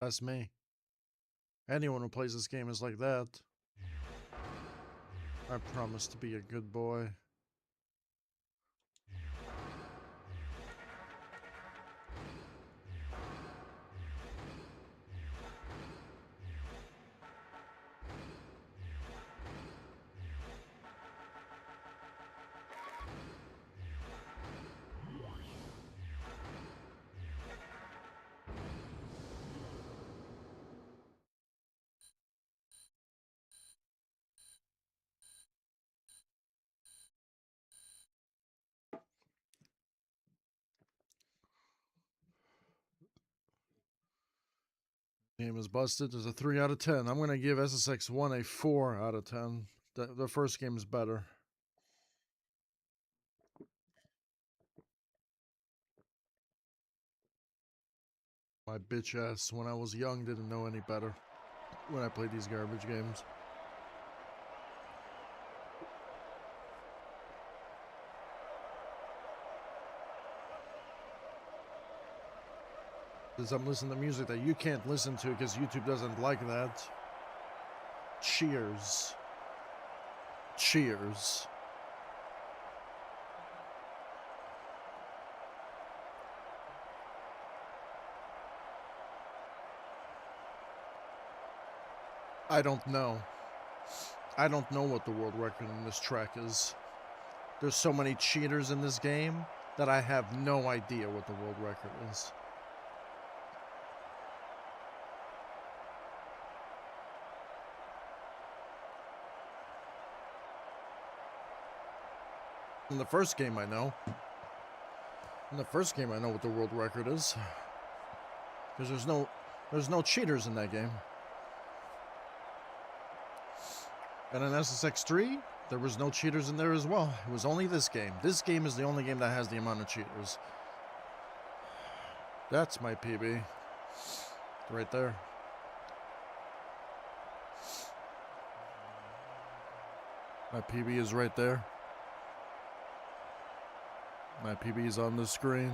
That's me. Anyone who plays this game is like that. I promise to be a good boy. Game is busted. There's a 3 out of 10. I'm going to give SSX 1 a 4 out of 10. The first game is better. My bitch ass, when I was young, didn't know any better when I played these garbage games. Because I'm listening to music that you can't listen to because YouTube doesn't like that. Cheers. Cheers. I don't know. I don't know what the world record in this track is. There's so many cheaters in this game that I have no idea what the world record is. In the first game, I know. In the first game, I know what the world record is. Because there's no cheaters in that game. And in SSX 3, there was no cheaters in there as well. It was only this game. This game is the only game that has the amount of cheaters. That's my PB. Right there. My PB is right there. My PB is on the screen.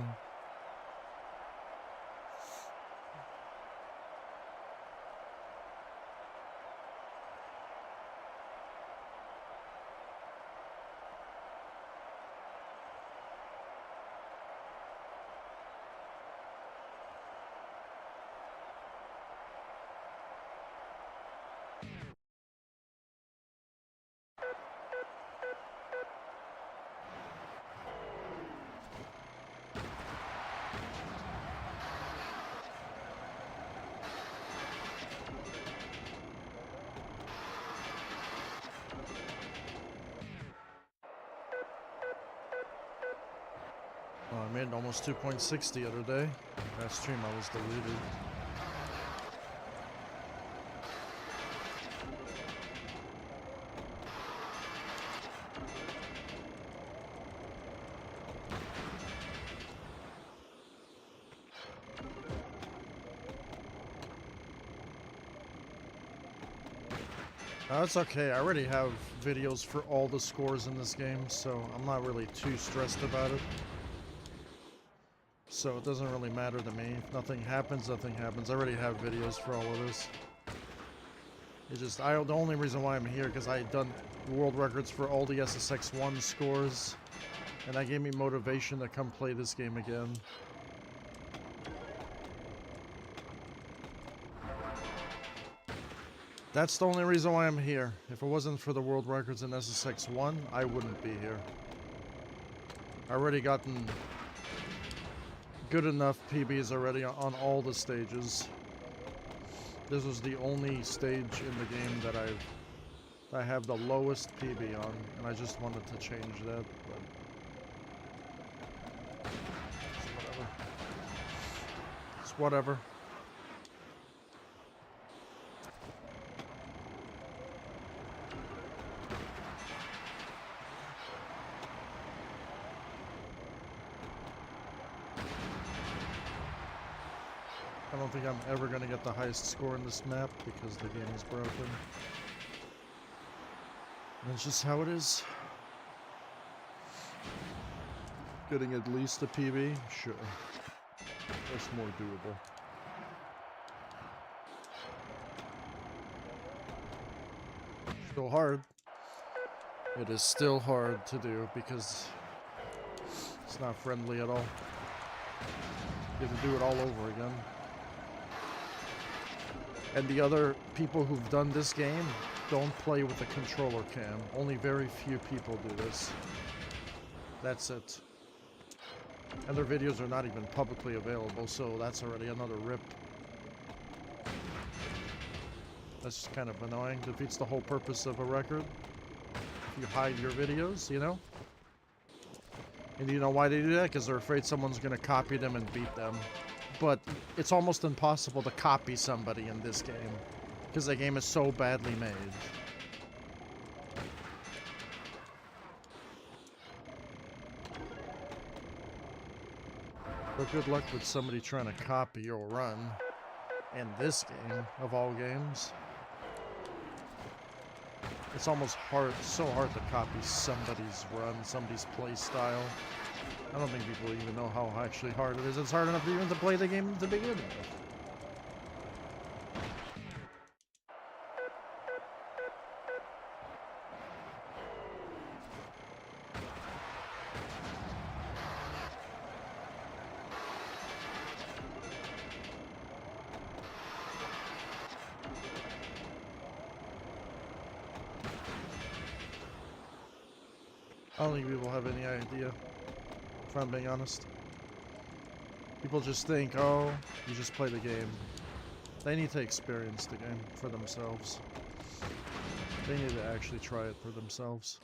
I made almost 2.6 the other day. That stream I was deleted. That's okay. I already have videos for all the scores in this game, so I'm not really too stressed about it. So it doesn't really matter to me. If nothing happens, nothing happens. I already have videos for all of this. It's just, the only reason why I'm here, because I had done world records for all the SSX 1 scores, and that gave me motivation to come play this game again. That's the only reason why I'm here. If it wasn't for the world records in SSX 1, I wouldn't be here. I already gotten good enough PBs already on all the stages. This was the only stage in the game that I have the lowest PB on, and I just wanted to change that, but it's whatever. I don't think I'm ever going to get the highest score in this map because the game is broken. That's just how it is. Getting at least a PB? Sure. That's more doable. Still hard. It is still hard to do because it's not friendly at all. You have to do it all over again. And the other people who've done this game don't play with a controller cam. Only very few people do this. That's it. And their videos are not even publicly available, so that's already another rip. That's just kind of annoying. Defeats the whole purpose of a record. If you hide your videos, you know? And you know why they do that? Because they're afraid someone's going to copy them and beat them. But it's almost impossible to copy somebody in this game. Because the game is so badly made. But good luck with somebody trying to copy your run in this game, of all games. It's almost hard, so hard to copy somebody's run, somebody's play style. I don't think people even know how actually hard it is. It's hard enough even to play the game to begin with. I don't think people have any idea, if I'm being honest. People just think, oh, you just play the game. They need to experience the game for themselves. They need to actually try it for themselves.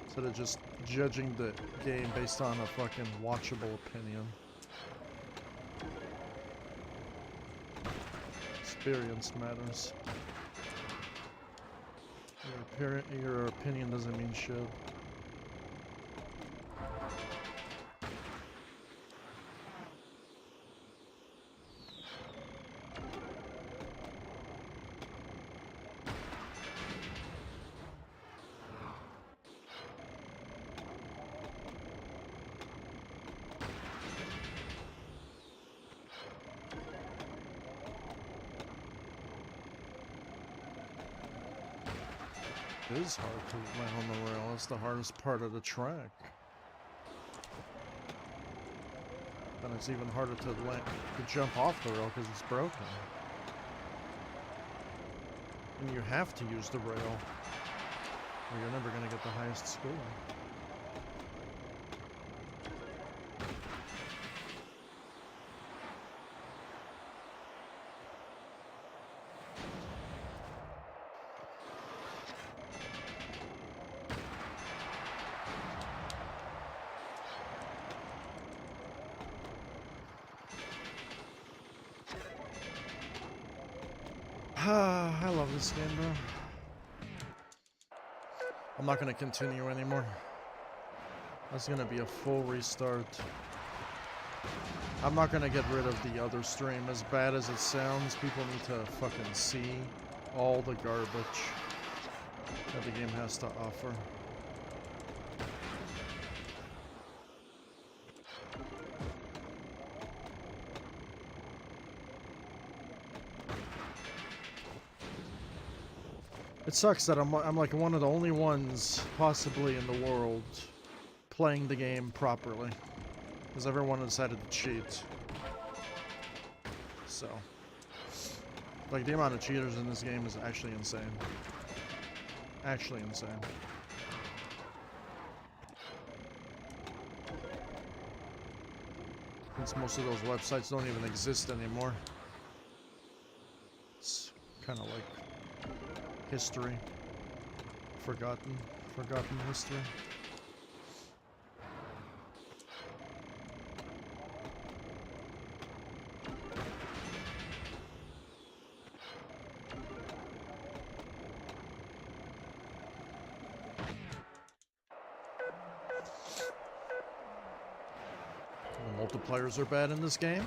Instead of just judging the game based on a fucking watchable opinion. Experience matters. Your opinion doesn't mean shit. It is hard to land on the rail. That's the hardest part of the track. And it's even harder to jump off the rail because it's broken. And you have to use the rail, or you're never going to get the highest score. I love this game, bro. I'm not gonna continue anymore. That's gonna be a full restart. I'm not gonna get rid of the other stream. As bad as it sounds, people need to fucking see all the garbage that the game has to offer. It sucks that I'm like one of the only ones, possibly in the world, playing the game properly. Because everyone decided to cheat. So. Like, the amount of cheaters in this game is actually insane. Actually insane. Since most of those websites don't even exist anymore. It's kind of like history. Forgotten history. The multipliers are bad in this game.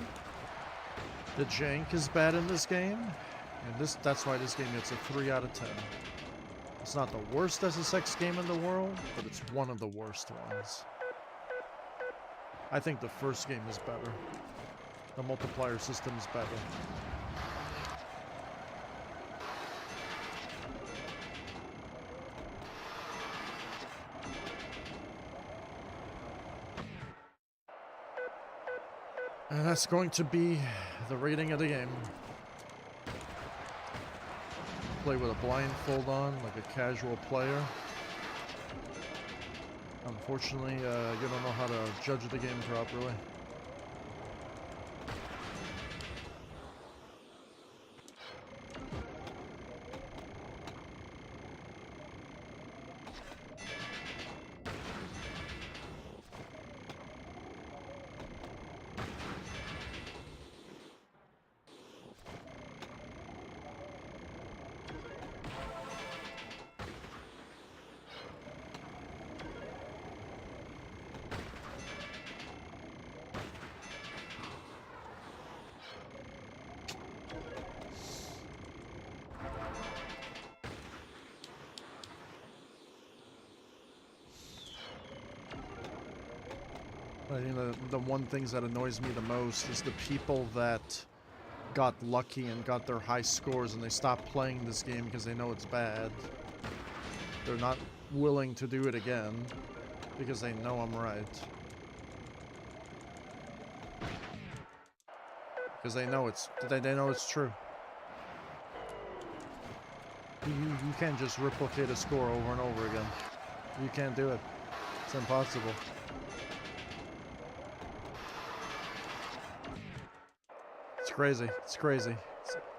The jank is bad in this game. And that's why this game gets a 3 out of 10. It's not the worst SSX game in the world, but it's one of the worst ones. I think the first game is better. The multiplier system is better. And that's going to be the rating of the game. Play with a blindfold on, like a casual player. Unfortunately, you don't know how to judge the game properly. I think the one thing that annoys me the most is the people that got lucky and got their high scores and they stop playing this game because they know it's bad. They're not willing to do it again because they know I'm right. Because they know it's true. You can't just replicate a score over and over again. You can't do it. It's impossible. It's crazy. It's crazy.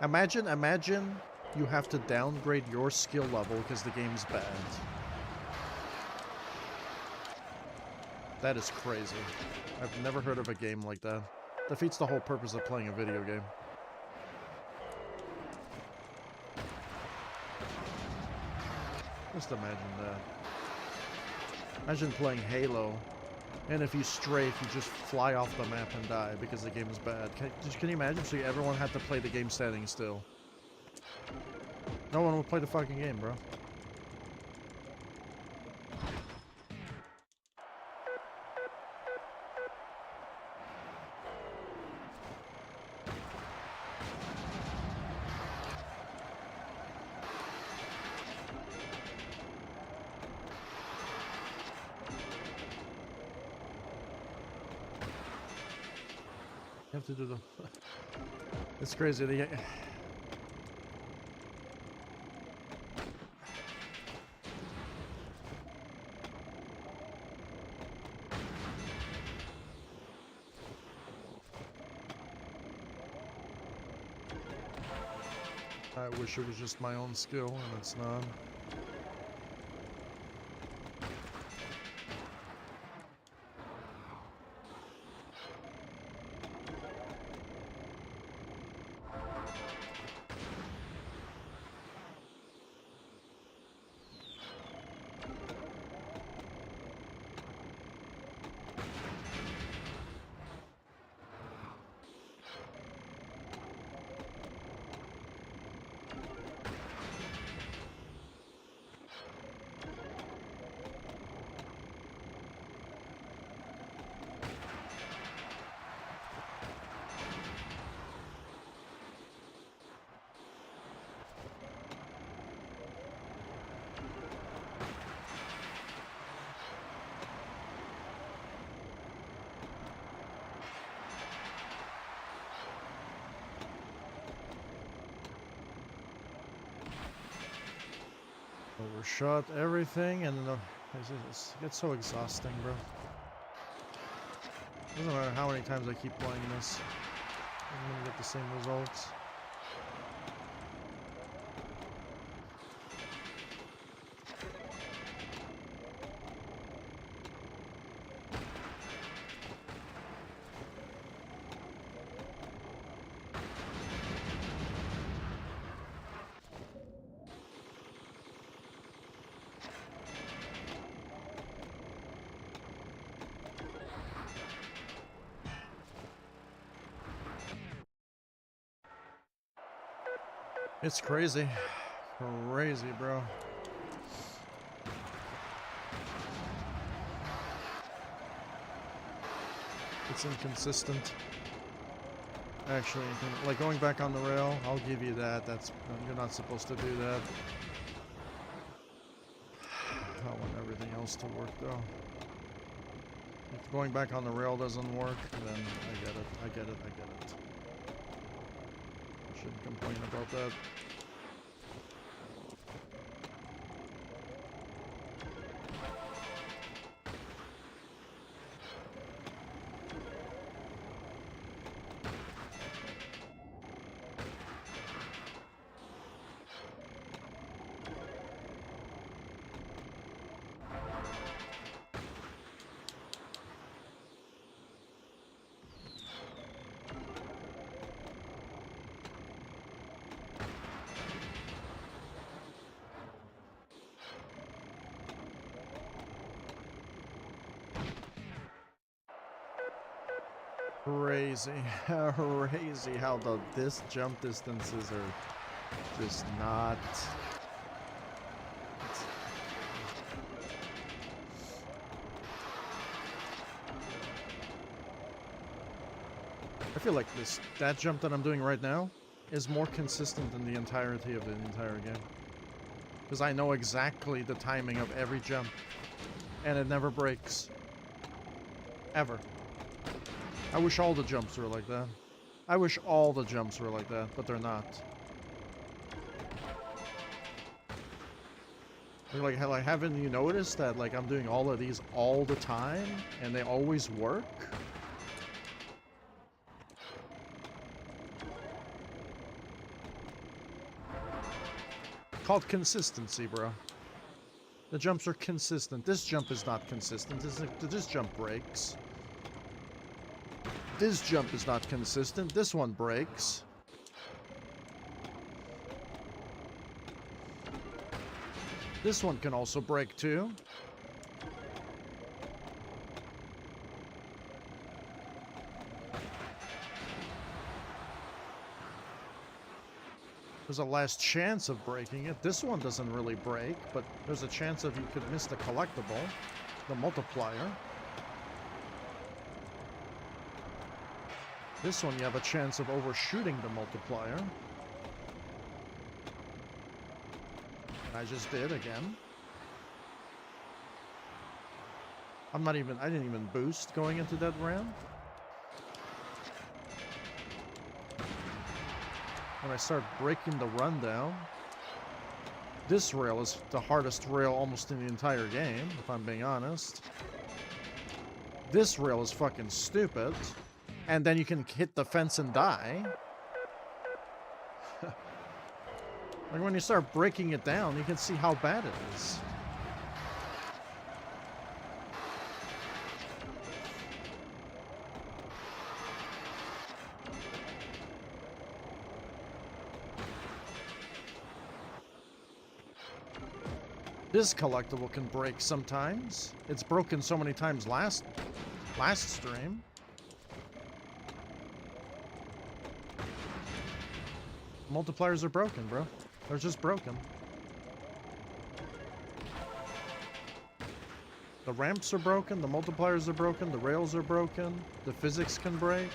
Imagine you have to downgrade your skill level because the game's bad. That is crazy. I've never heard of a game like that. Defeats the whole purpose of playing a video game. Just imagine that. Imagine playing Halo, and if you strafe, you just fly off the map and die because the game is bad. Can you imagine? So everyone had to play the game standing still. No one would play the fucking game, bro. You have to do the... It's crazy. I wish it was just my own skill, and it's not. Overshot everything, and it gets so exhausting, bro. Doesn't matter how many times I keep playing this, I'm gonna get the same results. It's crazy. Crazy, bro. It's inconsistent. Actually, like going back on the rail, I'll give you that. You're not supposed to do that. I want everything else to work though. If going back on the rail doesn't work, then I get it. I get it. I get it. I shouldn't complain about that. Crazy, crazy how this jump distances are just not. I feel like that jump that I'm doing right now is more consistent than the entirety of the entire game. Because I know exactly the timing of every jump. And it never breaks. Ever. I wish all the jumps were like that. I wish all the jumps were like that, but they're not. Like, haven't you noticed that, like, I'm doing all of these all the time, and they always work? Called consistency, bro. The jumps are consistent. This jump is not consistent. This jump breaks. This jump is not consistent. This one breaks. This one can also break too. There's a last chance of breaking it. This one doesn't really break, but there's a chance of you could miss the collectible, the multiplier. This one, you have a chance of overshooting the multiplier. I just did again. I didn't even boost going into that ramp. When I start breaking the rundown, this rail is the hardest rail almost in the entire game, if I'm being honest. This rail is fucking stupid. And then you can hit the fence and die. Like, when you start breaking it down, you can see how bad it is. This collectible can break sometimes. It's broken so many times last stream. Multipliers are broken, bro. They're just broken. The ramps are broken, the multipliers are broken, the rails are broken, the physics can break.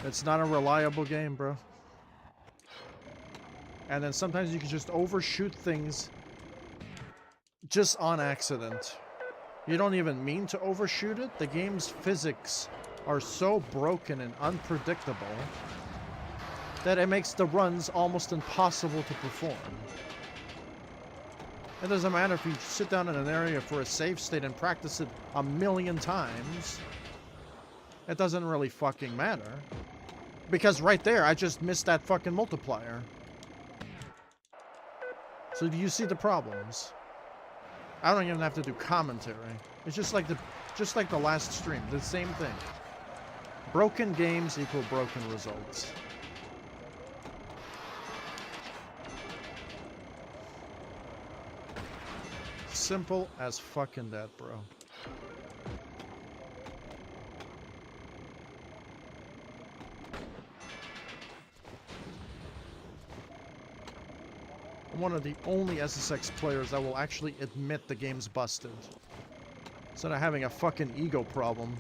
It's not a reliable game, bro. And then sometimes you can just overshoot things just on accident. You don't even mean to overshoot it. The game's physics are so broken and unpredictable that it makes the runs almost impossible to perform. It doesn't matter if you sit down in an area for a save state and practice it a million times. It doesn't really fucking matter. Because right there, I just missed that fucking multiplier. So do you see the problems? I don't even have to do commentary. It's just like the last stream, the same thing. Broken games equal broken results. Simple as fucking that, bro. I'm one of the only SSX players that will actually admit the game's busted. Instead of having a fucking ego problem.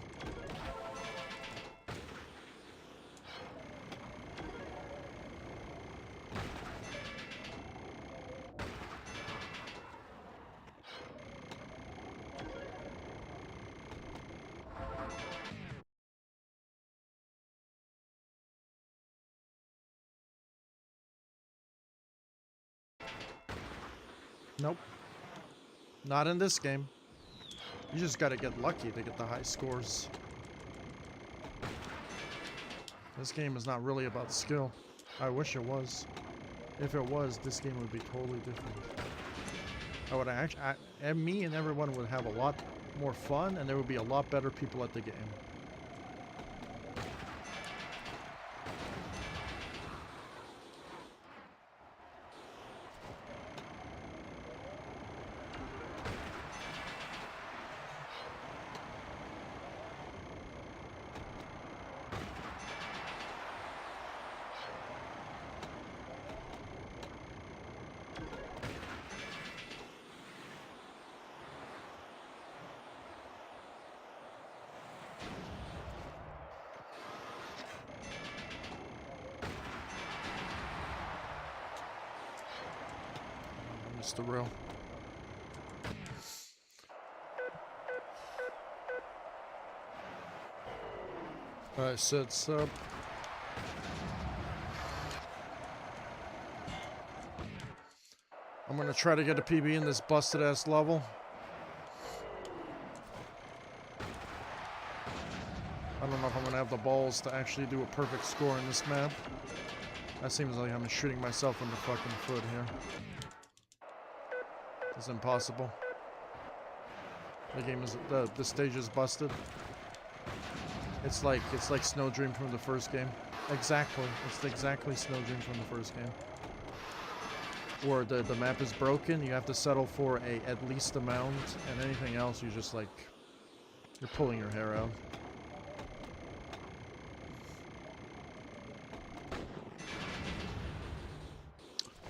Nope. Not in this game. You just gotta get lucky to get the high scores. This game is not really about skill. I wish it was. If it was, this game would be totally different. I would actually, and me and everyone would have a lot more fun, and there would be a lot better people at the game. The rail. Alright, sets up. I'm gonna try to get a PB in this busted ass level. I don't know if I'm gonna have the balls to actually do a perfect score in this map. That seems like I'm shooting myself in the fucking foot here. It's impossible. The game is the stage is busted. It's like Snow Dream from the first game. Exactly. It's exactly Snow Dream from the first game. Where the map is broken, you have to settle for a at least amount, and anything else you just like you're pulling your hair out.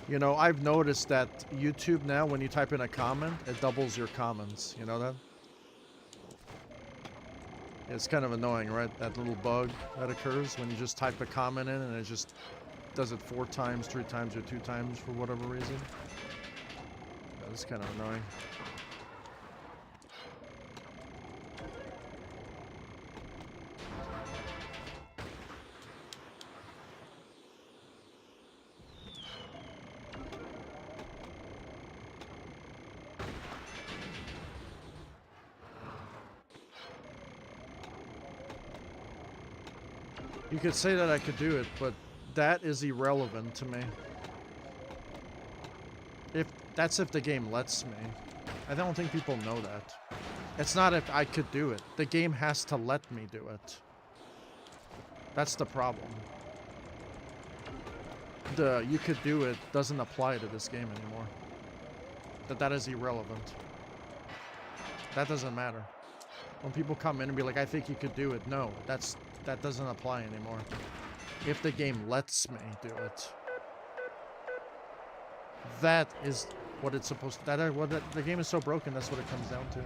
You know, I've noticed that YouTube now, when you type in a comment, it doubles your comments. You know that? It's kind of annoying, right? That little bug that occurs when you just type a comment in and it just does it 4 times, 3 times, or 2 times for whatever reason. That's kind of annoying. You could say that I could do it, but that is irrelevant to me. If the game lets me. I don't think people know that. It's not if I could do it. The game has to let me do it. That's the problem. The you could do it doesn't apply to this game anymore. That is irrelevant. That doesn't matter. When people come in and be like, I think you could do it. No, that doesn't apply anymore. If the game lets me do it. That is what it's supposed to... the game is so broken, that's what it comes down to.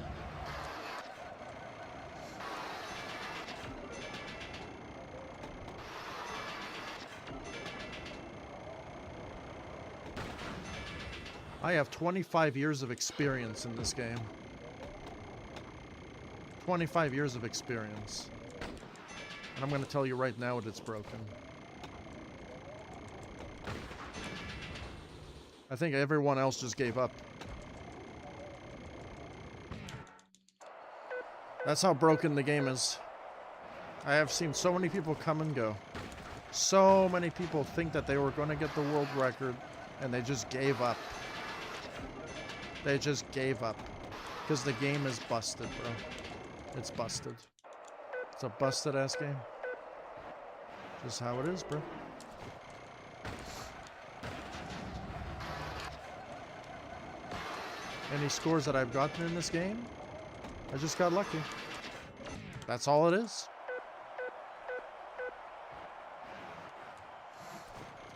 I have 25 years of experience in this game. 25 years of experience. And I'm going to tell you right now that it's broken. I think everyone else just gave up. That's how broken the game is. I have seen so many people come and go. So many people think that they were going to get the world record, and they just gave up. They just gave up. Because the game is busted, bro. It's busted. It's a busted ass game. Just how it is, bro. Any scores that I've gotten in this game, I just got lucky. That's all it is.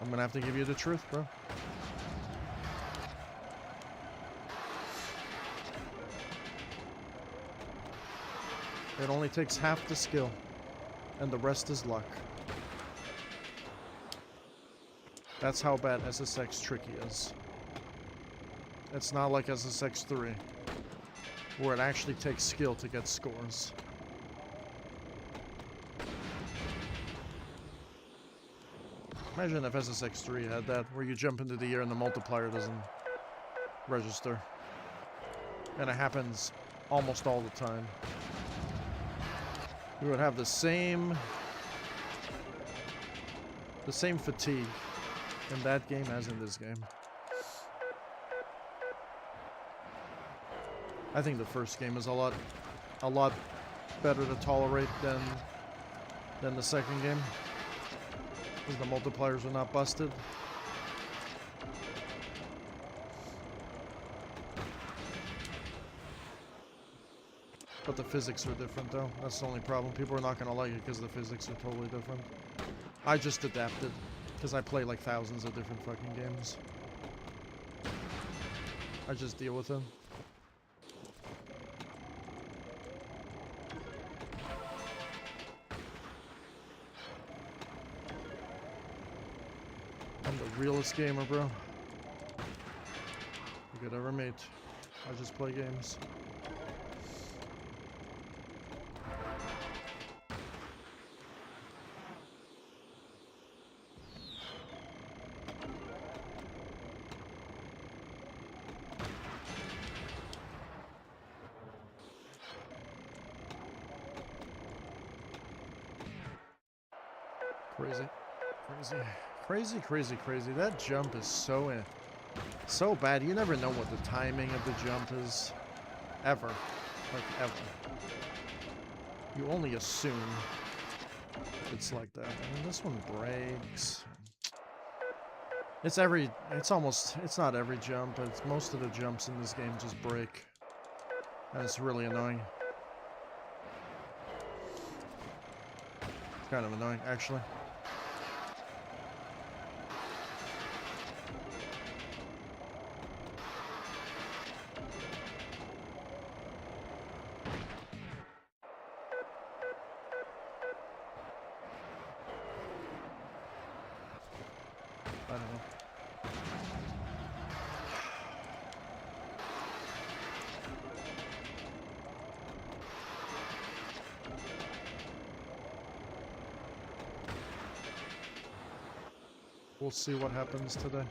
I'm gonna have to give you the truth, bro. It only takes half the skill, and the rest is luck. That's how bad SSX tricky is. It's not like SSX 3, where it actually takes skill to get scores. Imagine if SSX 3 had that, where you jump into the air and the multiplier doesn't register. And it happens almost all the time. We would have the same fatigue in that game as in this game. I think the first game is a lot better to tolerate than the second game, because the multipliers are not busted. But the physics are different, though. That's the only problem. People are not going to like it because the physics are totally different. I just adapted, because I play like thousands of different fucking games. I just deal with them. I'm the realest gamer, bro, you could ever meet. I just play games. Crazy. That jump is so bad. You never know what the timing of the jump is. Ever. Like, ever. You only assume it's like that. I mean, this one breaks. It's not every jump, but it's most of the jumps in this game just break. And it's really annoying. It's kind of annoying, actually. I don't know. We'll see what happens today.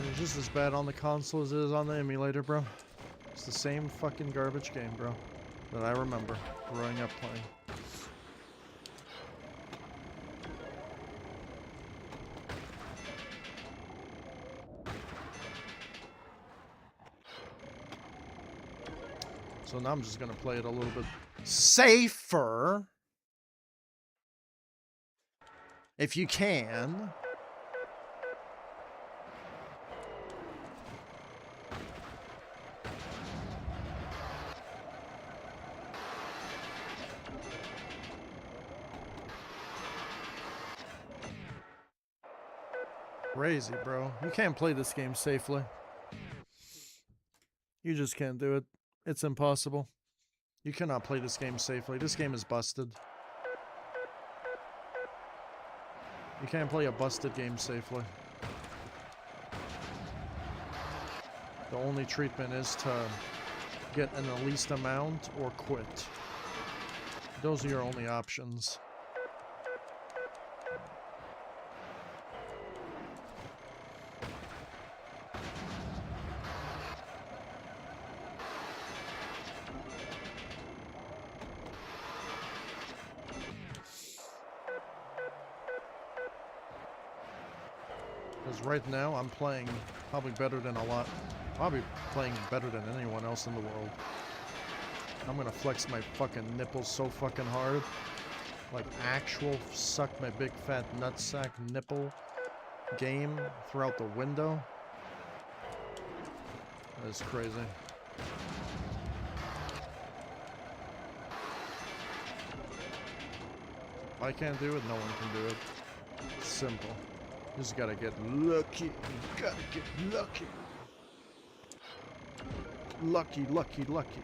It's just as bad on the console as it is on the emulator, bro. It's the same fucking garbage game, bro, that I remember growing up playing. So now I'm just gonna play it a little bit safer. If you can. Crazy, bro. You can't play this game safely. You just can't do it. It's impossible. You cannot play this game safely. This game is busted. You can't play a busted game safely. The only treatment is to get an least amount or quit. Those are your only options. Because right now I'm playing probably better than probably playing better than anyone else in the world. I'm gonna flex my fucking nipples so fucking hard. Like actual suck my big fat nutsack nipple game throughout the window. That is crazy. If I can't do it, no one can do it. It's simple. You just gotta get lucky. You gotta get lucky. Lucky, lucky, lucky.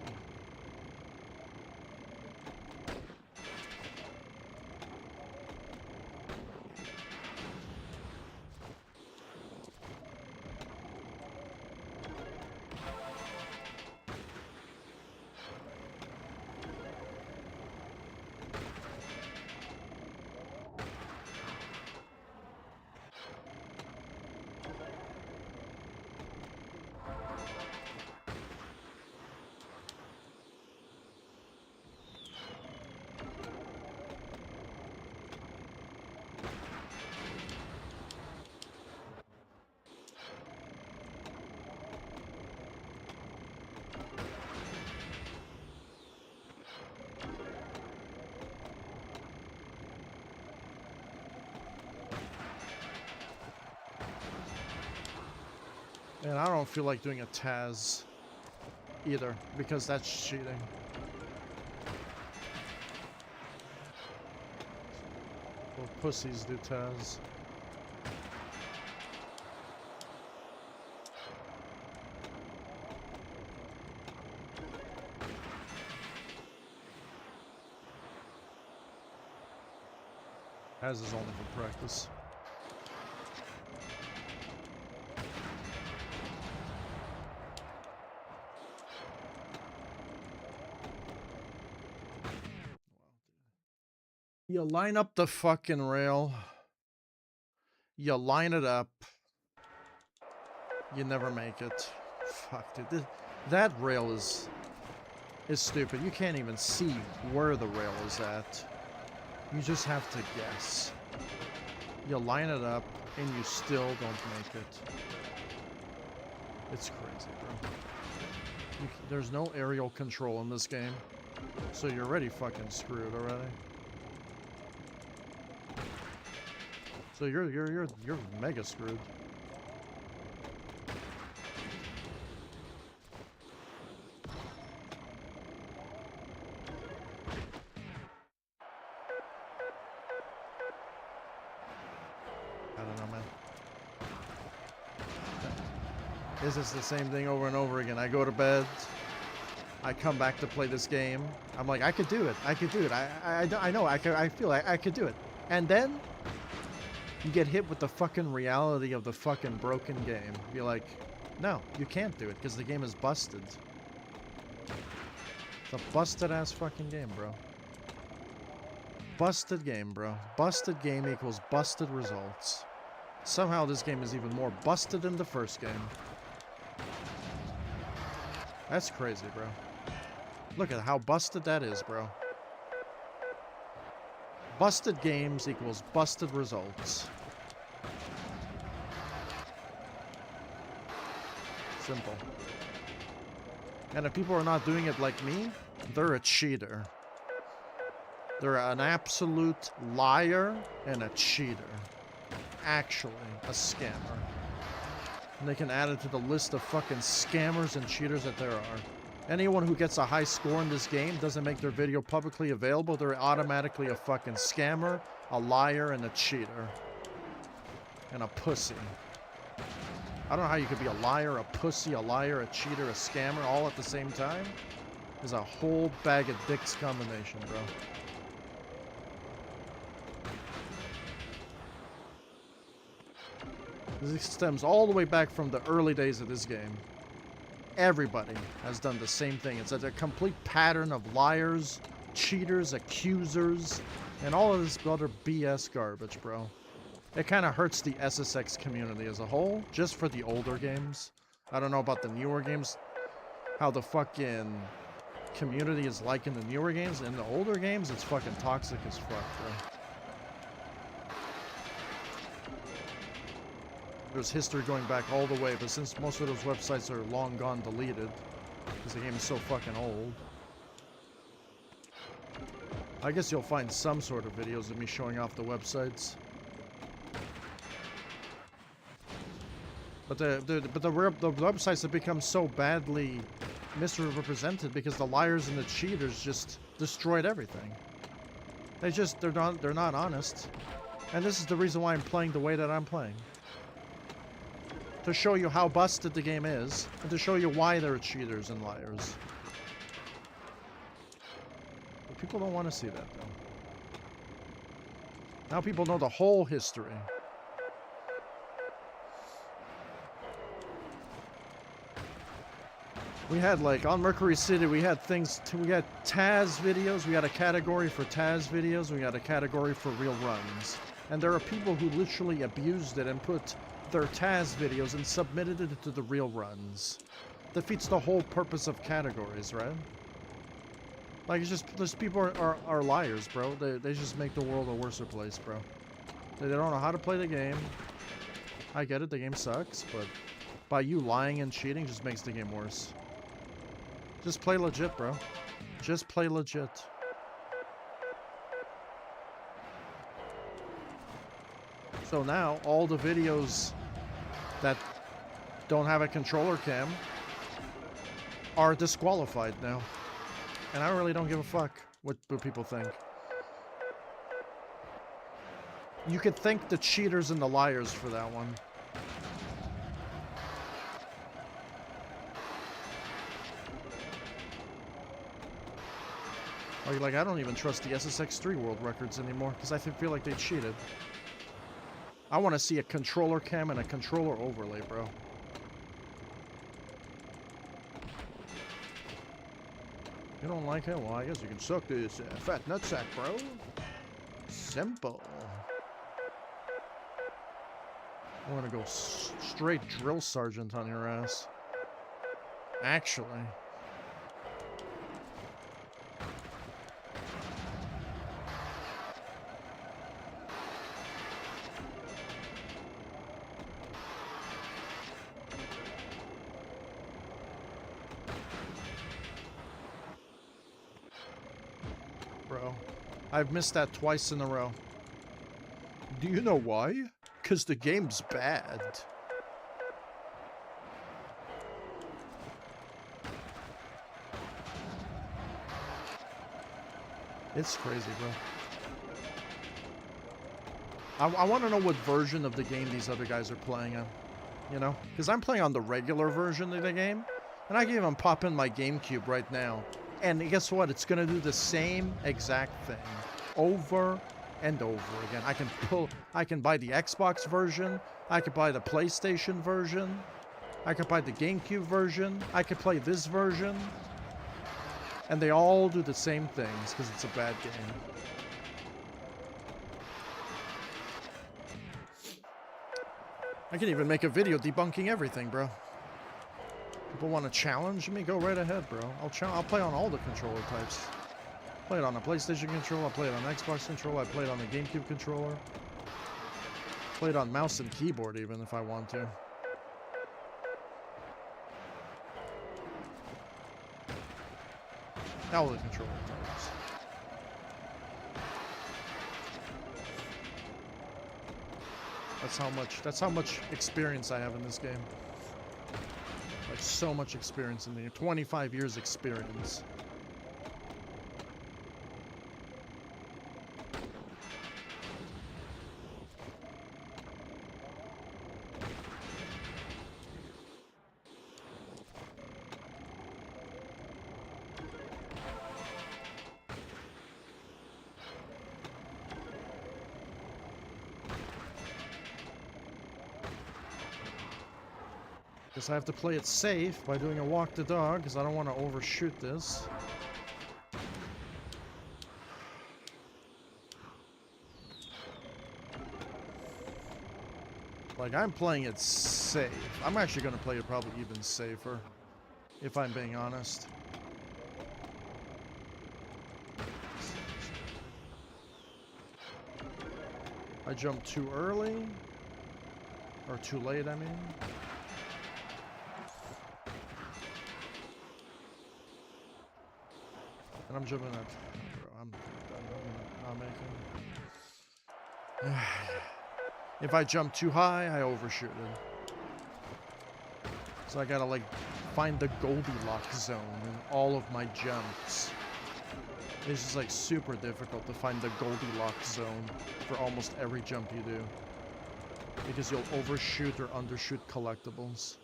And I don't feel like doing a TAS either, because that's cheating. Well, pussies do TAS. TAS is only for practice. You line up the fucking rail. You line it up. You never make it. Fuck, dude. That rail is stupid. You can't even see where the rail is at. You just have to guess. You line it up, and you still don't make it. It's crazy, bro. There's no aerial control in this game. So you're already fucking screwed already. So you're mega screwed. I don't know, man. This is the same thing over and over again. I go to bed. I come back to play this game. I'm like, I could do it. I could do it. I know. I feel like I could do it. And then you get hit with the fucking reality of the fucking broken game. You're like, no, you can't do it because the game is busted. It's a busted ass fucking game, bro. Busted game, bro. Busted game equals busted results. Somehow this game is even more busted than the first game. That's crazy, bro. Look at how busted that is, bro. Busted games equals busted results. Simple. And if people are not doing it like me, they're a cheater. They're an absolute liar and a cheater. Actually, a scammer. And they can add it to the list of fucking scammers and cheaters that there are. Anyone who gets a high score in this game doesn't make their video publicly available, they're automatically a fucking scammer, a liar, and a cheater. And a pussy. I don't know how you could be a liar, a pussy, a liar, a cheater, a scammer, all at the same time. There's a whole bag of dicks combination, bro. This stems all the way back from the early days of this game. Everybody has done the same thing. It's a complete pattern of liars, cheaters, accusers, and all of this other BS garbage, bro. It kind of hurts the SSX community as a whole, just for the older games. I don't know about the newer games, how the fucking community is like in the newer games. In the older games, it's fucking toxic as fuck, bro. There's history going back all the way, but since most of those websites are long gone deleted, because the game is so fucking old, I guess you'll find some sort of videos of me showing off the websites. But the websites have become so badly misrepresented because the liars and the cheaters just destroyed everything. They're not honest. And this is the reason why I'm playing the way that I'm playing. To show you how busted the game is, and to show you why they're cheaters and liars. But people don't want to see that, though. Now people know the whole history. We had, like, on Mercury City, we had things, we had TAS videos, we had a category for TAS videos, we had a category for real runs. And there are people who literally abused it and put their TAS videos and submitted it to the real runs. Defeats the whole purpose of categories, right? Like, it's just, those people are liars, bro. They just make the world a worse place, bro. They don't know how to play the game. I get it, the game sucks, but by you lying and cheating just makes the game worse. Just play legit, bro. Just play legit. So now, all the videos that don't have a controller cam are disqualified now. And I really don't give a fuck what people think. You could thank the cheaters and the liars for that one. Or you're like, I don't even trust the SSX 3 world records anymore because I feel like they cheated. I want to see a controller cam and a controller overlay, bro. You don't like it? Well, I guess you can suck this fat nutsack, bro. Simple. I want to go straight drill sergeant on your ass. Actually. Bro, I've missed that twice in a row. Do you know why? Because the game's bad. It's crazy, bro. I want to know what version of the game these other guys are playing on. You know? Because I'm playing on the regular version of the game. And I can even pop in my GameCube right now. And guess what? It's going to do the same exact thing. Over and over again. I can buy the Xbox version. I could buy the PlayStation version. I could buy the GameCube version. I could play this version. And they all do the same things because it's a bad game. I can even make a video debunking everything, bro. People want to challenge me? Go right ahead, bro. I'll play on all the controller types. Play it on a PlayStation controller. I play it on an Xbox controller. I play it on the GameCube controller. Play it on mouse and keyboard even if I want to. All the controller types. That's how much experience I have in this game. Like, so much experience in the game. 25 years experience. Guess I have to play it safe by doing a walk the dog, because I don't want to overshoot this. Like, I'm playing it safe. I'm actually going to play it probably even safer, if I'm being honest. I jumped too early. Or too late, I mean. And I'm jumping at... Bro, I'm not making... If I jump too high, I overshoot it. So I gotta, like, find the Goldilocks zone in all of my jumps. It's just like super difficult to find the Goldilocks zone for almost every jump you do. Because you'll overshoot or undershoot collectibles.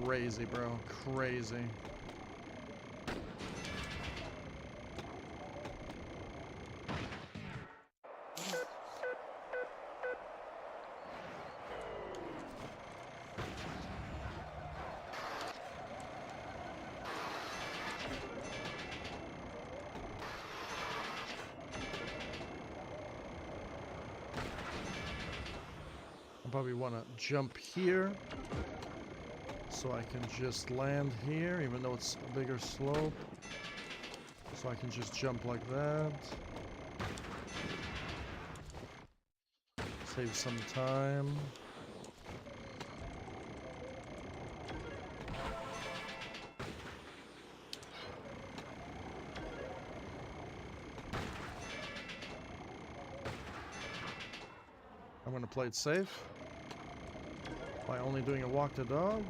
Crazy, bro. Crazy. I probably want to jump here so I can just land here, even though it's a bigger slope. So I can just jump like that. Save some time. I'm going to play it safe by only doing a walk the dog.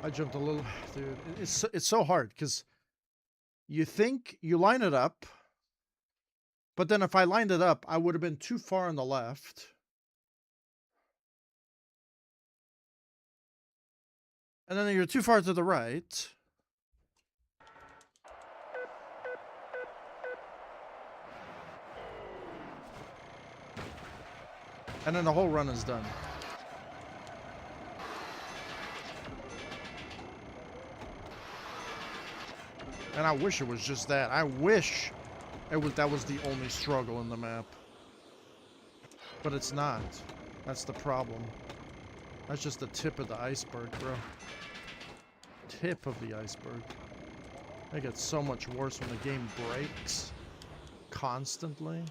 I jumped a little, dude. It's so hard because you think you line it up, but then if I lined it up, I would have been too far on the left. And then you're too far to the right. And then the whole run is done. And I wish it was just that. I wish that was the only struggle in the map. But it's not. That's the problem. That's just the tip of the iceberg, bro. Tip of the iceberg. It gets so much worse when the game breaks constantly.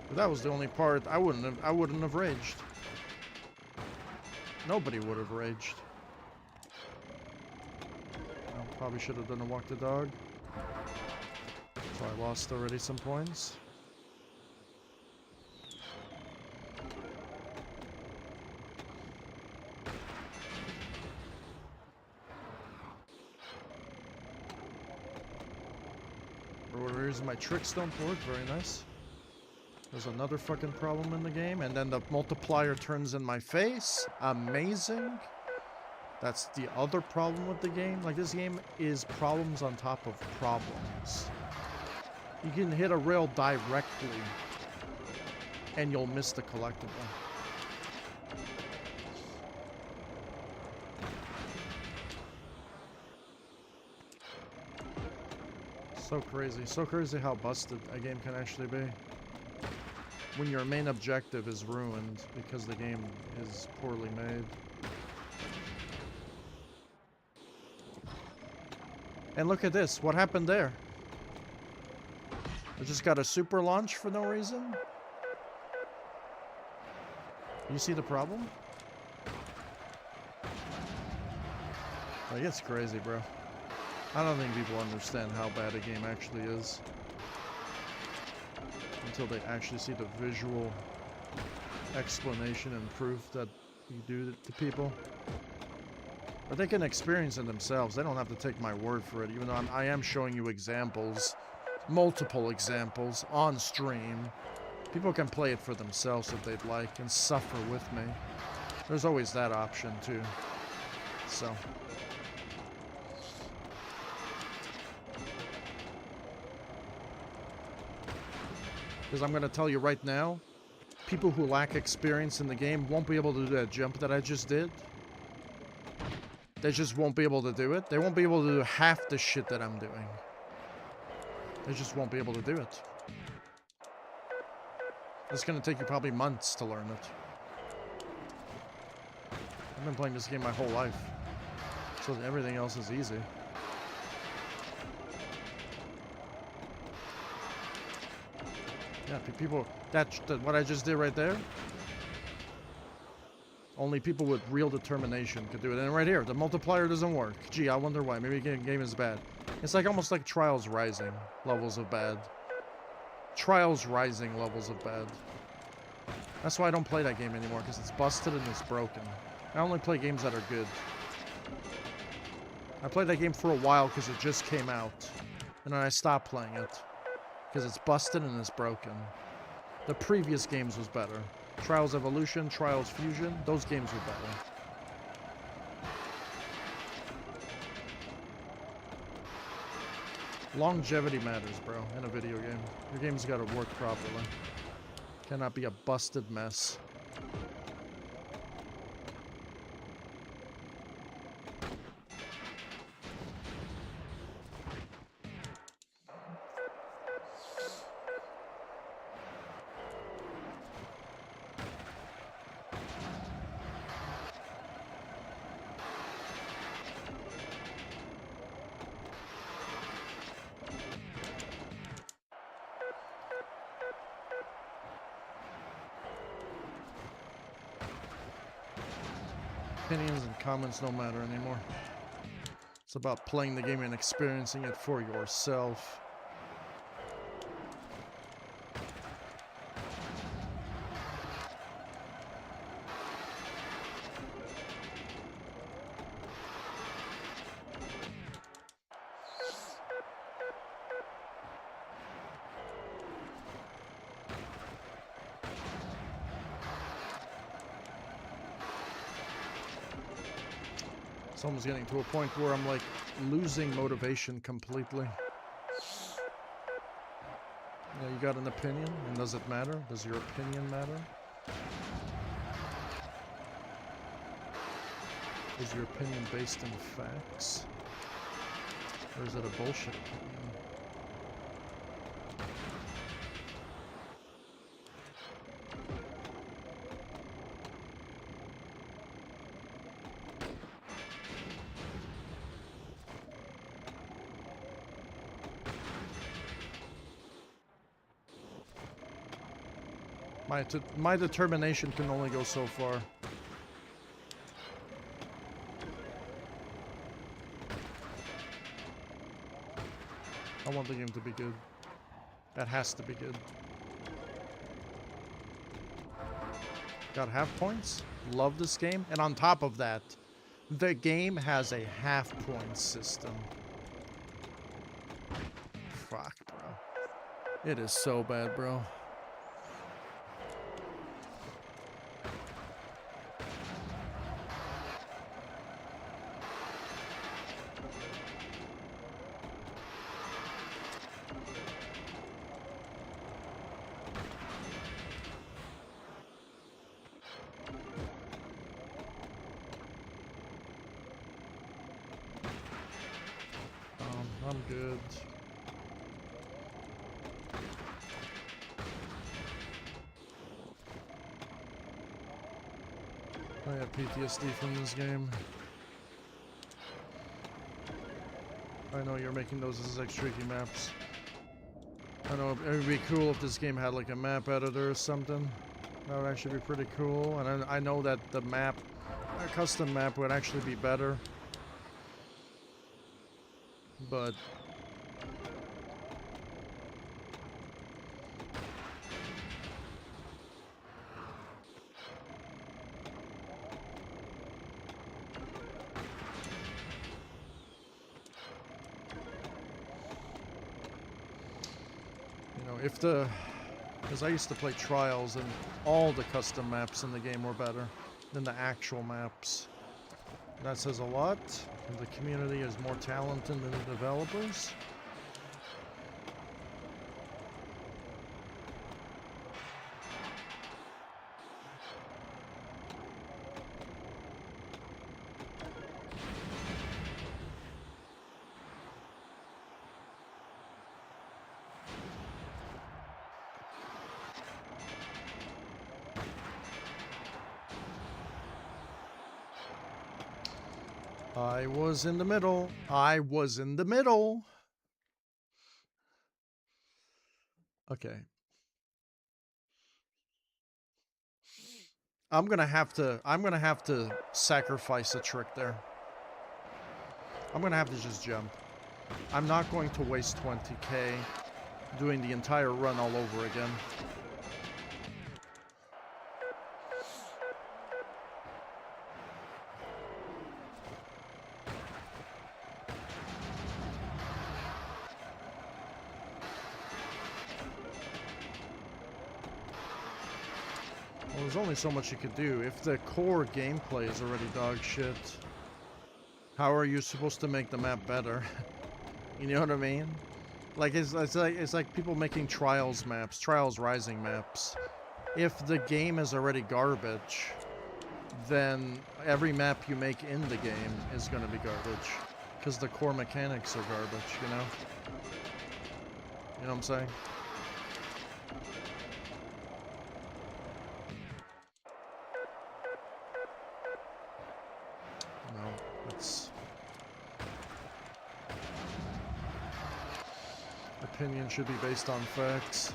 But that was the only part I wouldn't have raged. Nobody would have raged. I probably should have done a walk the dog. So I lost already some points. For whatever reason, my tricks don't work. Very nice. There's another fucking problem in the game, and then the multiplier turns in my face. Amazing. That's the other problem with the game. Like, this game is problems on top of problems. You can hit a rail directly, and you'll miss the collectible. So crazy. So crazy how busted a game can actually be. When your main objective is ruined because the game is poorly made. And look at this. What happened there? I just got a super launch for no reason? You see the problem? Like, it's crazy, bro. I don't think people understand how bad a game actually is. Until they actually see the visual explanation and proof that you do it to people. But they can experience it themselves. They don't have to take my word for it, even though I am showing you examples, multiple examples on stream People can play it for themselves if they'd like and suffer with me. There's always that option too. So. Because I'm going to tell you right now, people who lack experience in the game won't be able to do that jump that I just did. They just won't be able to do it. They won't be able to do half the shit that I'm doing. They just won't be able to do it. It's going to take you probably months to learn it. I've been playing this game my whole life. So everything else is easy. Yeah, people... what I just did right there... Only people with real determination could do it. And right here, the multiplier doesn't work. Gee, I wonder why. Maybe the game is bad. It's like almost like Trials Rising levels of bad. Trials Rising levels of bad. That's why I don't play that game anymore, because it's busted and it's broken. I only play games that are good. I played that game for a while because it just came out. And then I stopped playing it. Because it's busted and it's broken. The previous games was better. Trials Evolution, Trials Fusion, those games were better. Longevity matters, bro, in a video game. Your game's gotta work properly. Cannot be a busted mess. Opinions and comments don't matter anymore. It's about playing the game and experiencing it for yourself. It's almost getting to a point where I'm like losing motivation completely. Yeah, you got an opinion, and does it matter? Does your opinion matter? Is your opinion based in facts? Or is it a bullshit opinion? My determination can only go so far. I want the game to be good. That has to be good. Got half points. Love this game. And on top of that, the game has a half point system. Fuck, bro. It is so bad, bro. I'm good. I have PTSD from this game. I know you're making those SSX tricky maps. I know it would be cool if this game had like a map editor or something. That would actually be pretty cool. And I know that the map, a custom map would actually be better. But you know, if the Because I used to play Trials, and all the custom maps in the game were better than the actual maps. That says a lot. The community is more talented than the developers. I was in the middle. I was in the middle. Okay. I'm gonna have to sacrifice a trick there. I'm gonna have to just jump. I'm not going to waste 20k doing the entire run all over again. Well, there's only so much you could do. If the core gameplay is already dog shit, how are you supposed to make the map better? You know what I mean? Like it's like people making Trials maps, Trials Rising maps. If the game is already garbage, then every map you make in the game is going to be garbage, because the core mechanics are garbage. You know? You know what I'm saying? Opinion should be based on facts.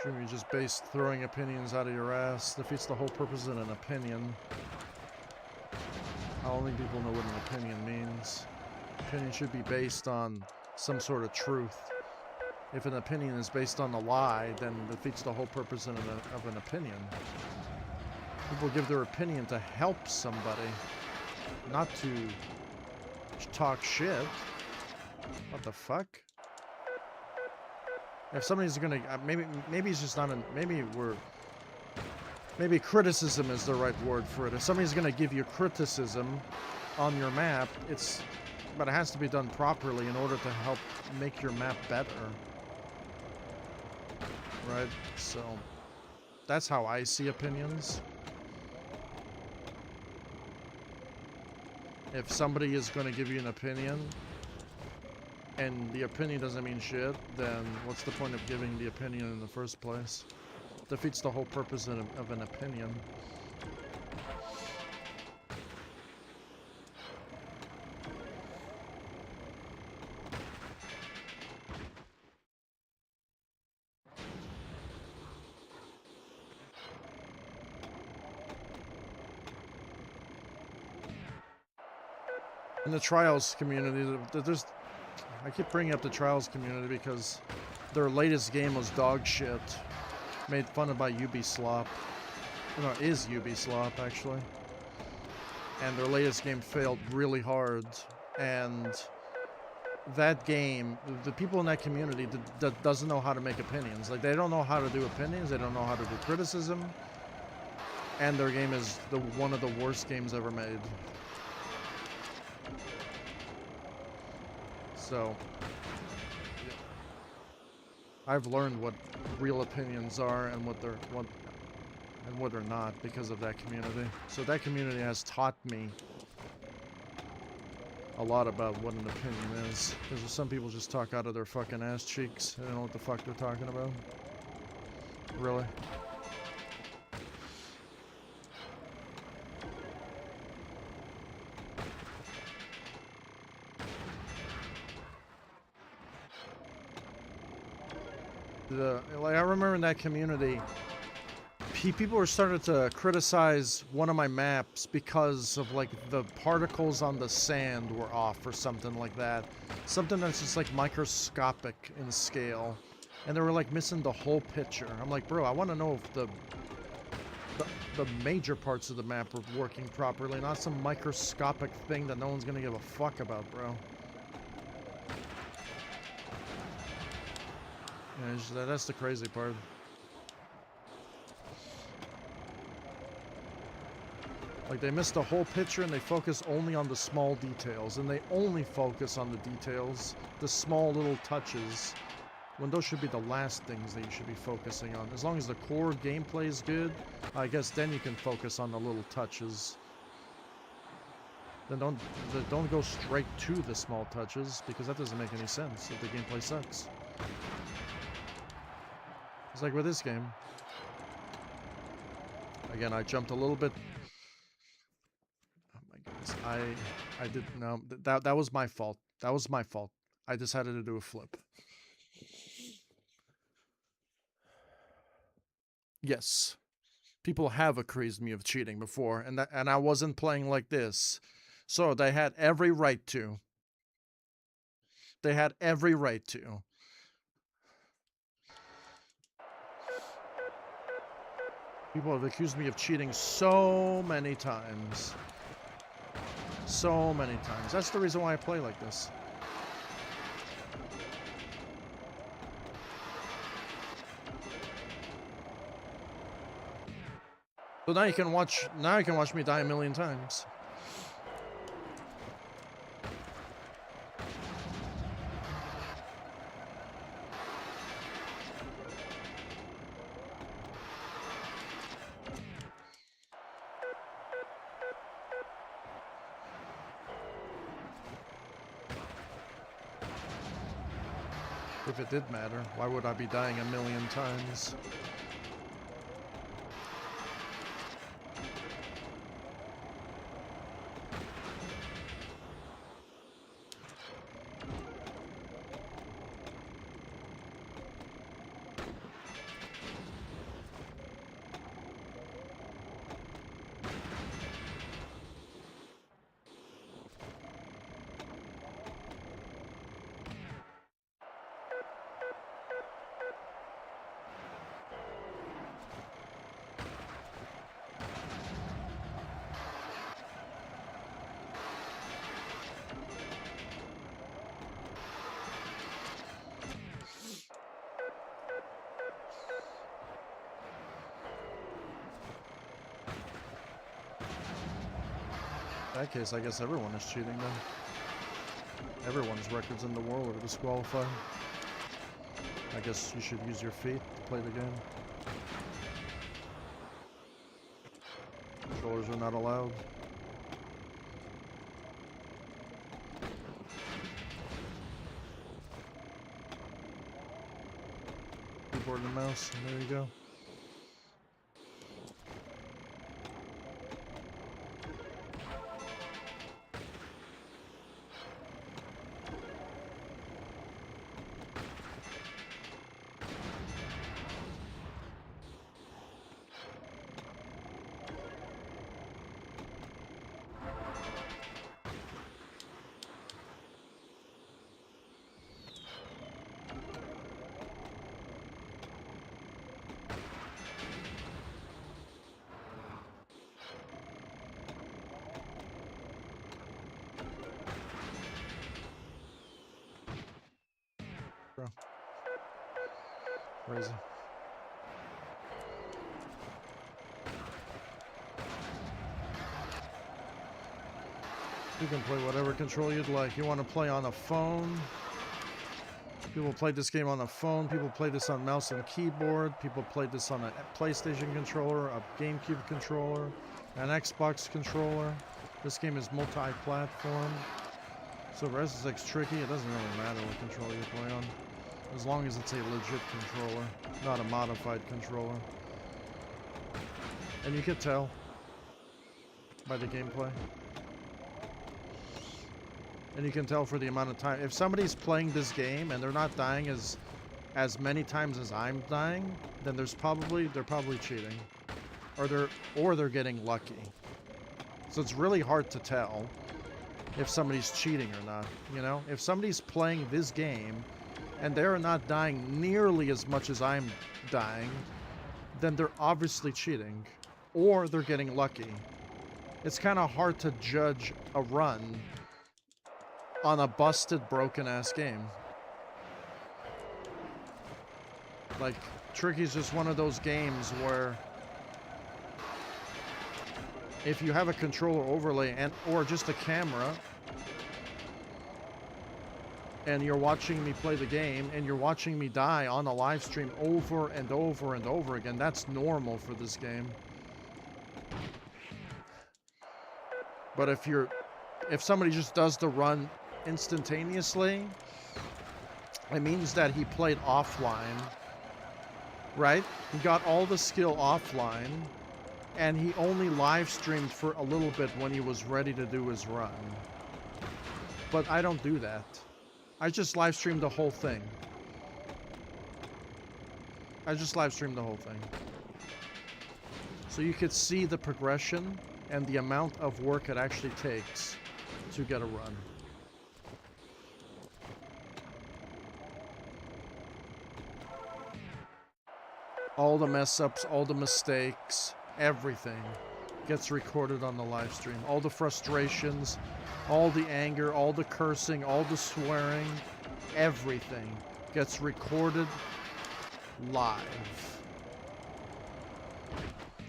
Jimmy, just based throwing opinions out of your ass defeats the whole purpose of an opinion. I don't think people know what an opinion means. Opinion should be based on some sort of truth. If an opinion is based on a lie, then it defeats the whole purpose of an opinion. People give their opinion to help somebody, not to talk shit. What the fuck? If somebody's gonna, maybe it's just not maybe criticism is the right word for it. If somebody's gonna give you criticism on your map, but it has to be done properly in order to help make your map better. Right? So, that's how I see opinions. If somebody is going to give you an opinion, and the opinion doesn't mean shit, then what's the point of giving the opinion in the first place? It defeats the whole purpose of an opinion. In the Trials community, I keep bringing up the Trials community because their latest game was dog shit. Made fun of by Ubislop. No, it is Ubislop, actually. And their latest game failed really hard. And that game, the people in that community doesn't know how to make opinions. Like, they don't know how to do opinions, they don't know how to do criticism. And their game is one of the worst games ever made. So, I've learned what real opinions are and what they're not because of that community. So that community has taught me a lot about what an opinion is. Because some people just talk out of their fucking ass cheeks. They don't know what the fuck they're talking about. Really. Like, I remember in that community, people were starting to criticize one of my maps because of, like, the particles on the sand were off or something like that. Something that's just, like, microscopic in scale. And they were, like, missing the whole picture. I'm like, bro, I want to know if the major parts of the map are working properly, not some microscopic thing that no one's gonna give a fuck about, bro. Yeah, that's the crazy part. Like, they miss the whole picture and they focus only on the small details. And they only focus on the details, the small little touches, when those should be the last things that you should be focusing on. As long as the core gameplay is good, I guess then you can focus on the little touches. Then don't go straight to the small touches, because that doesn't make any sense if the gameplay sucks. It's like with this game. Again, I jumped a little bit. Oh my goodness. I didn't know. That was my fault. That was my fault. I decided to do a flip. Yes. People have accused me of cheating before, and I wasn't playing like this. So they had every right to. They had every right to. People have accused me of cheating so many times. So many times. That's the reason why I play like this. So now you can watch me die a million times. If it did matter, why would I be dying a million times? In that case, I guess everyone is cheating then. Everyone's records in the world are disqualified. I guess you should use your feet to play the game. Controllers are not allowed. Keyboard and mouse, and there you go. Bro. Crazy. You can play whatever control you'd like. You want to play on a phone? People play this game on a phone. People play this on mouse and keyboard. People play this on a PlayStation controller, a GameCube controller, an Xbox controller. This game is multi-platform. So for SSX tricky, it doesn't really matter what controller you play on. As long as it's a legit controller, not a modified controller. And you can tell by the gameplay. And you can tell for the amount of time. If somebody's playing this game and they're not dying as many times as I'm dying, then they're probably cheating. Or they're getting lucky. So it's really hard to tell if somebody's cheating or not, you know? If somebody's playing this game and they're not dying nearly as much as I'm dying, then they're obviously cheating. Or they're getting lucky. It's kind of hard to judge a run on a busted, broken-ass game. Like, Tricky's just one of those games where if you have a controller overlay and or just a camera and you're watching me play the game and you're watching me die on a live stream over and over and over again, that's normal for this game. But if somebody just does the run instantaneously, it means that he played offline, right? He got all the skill offline, and he only live streamed for a little bit when he was ready to do his run. But I don't do that. I just live streamed the whole thing. So you could see the progression and the amount of work it actually takes to get a run. All the mess ups, all the mistakes, everything gets recorded on the live stream. All the frustrations, all the anger, all the cursing, all the swearing, everything gets recorded live.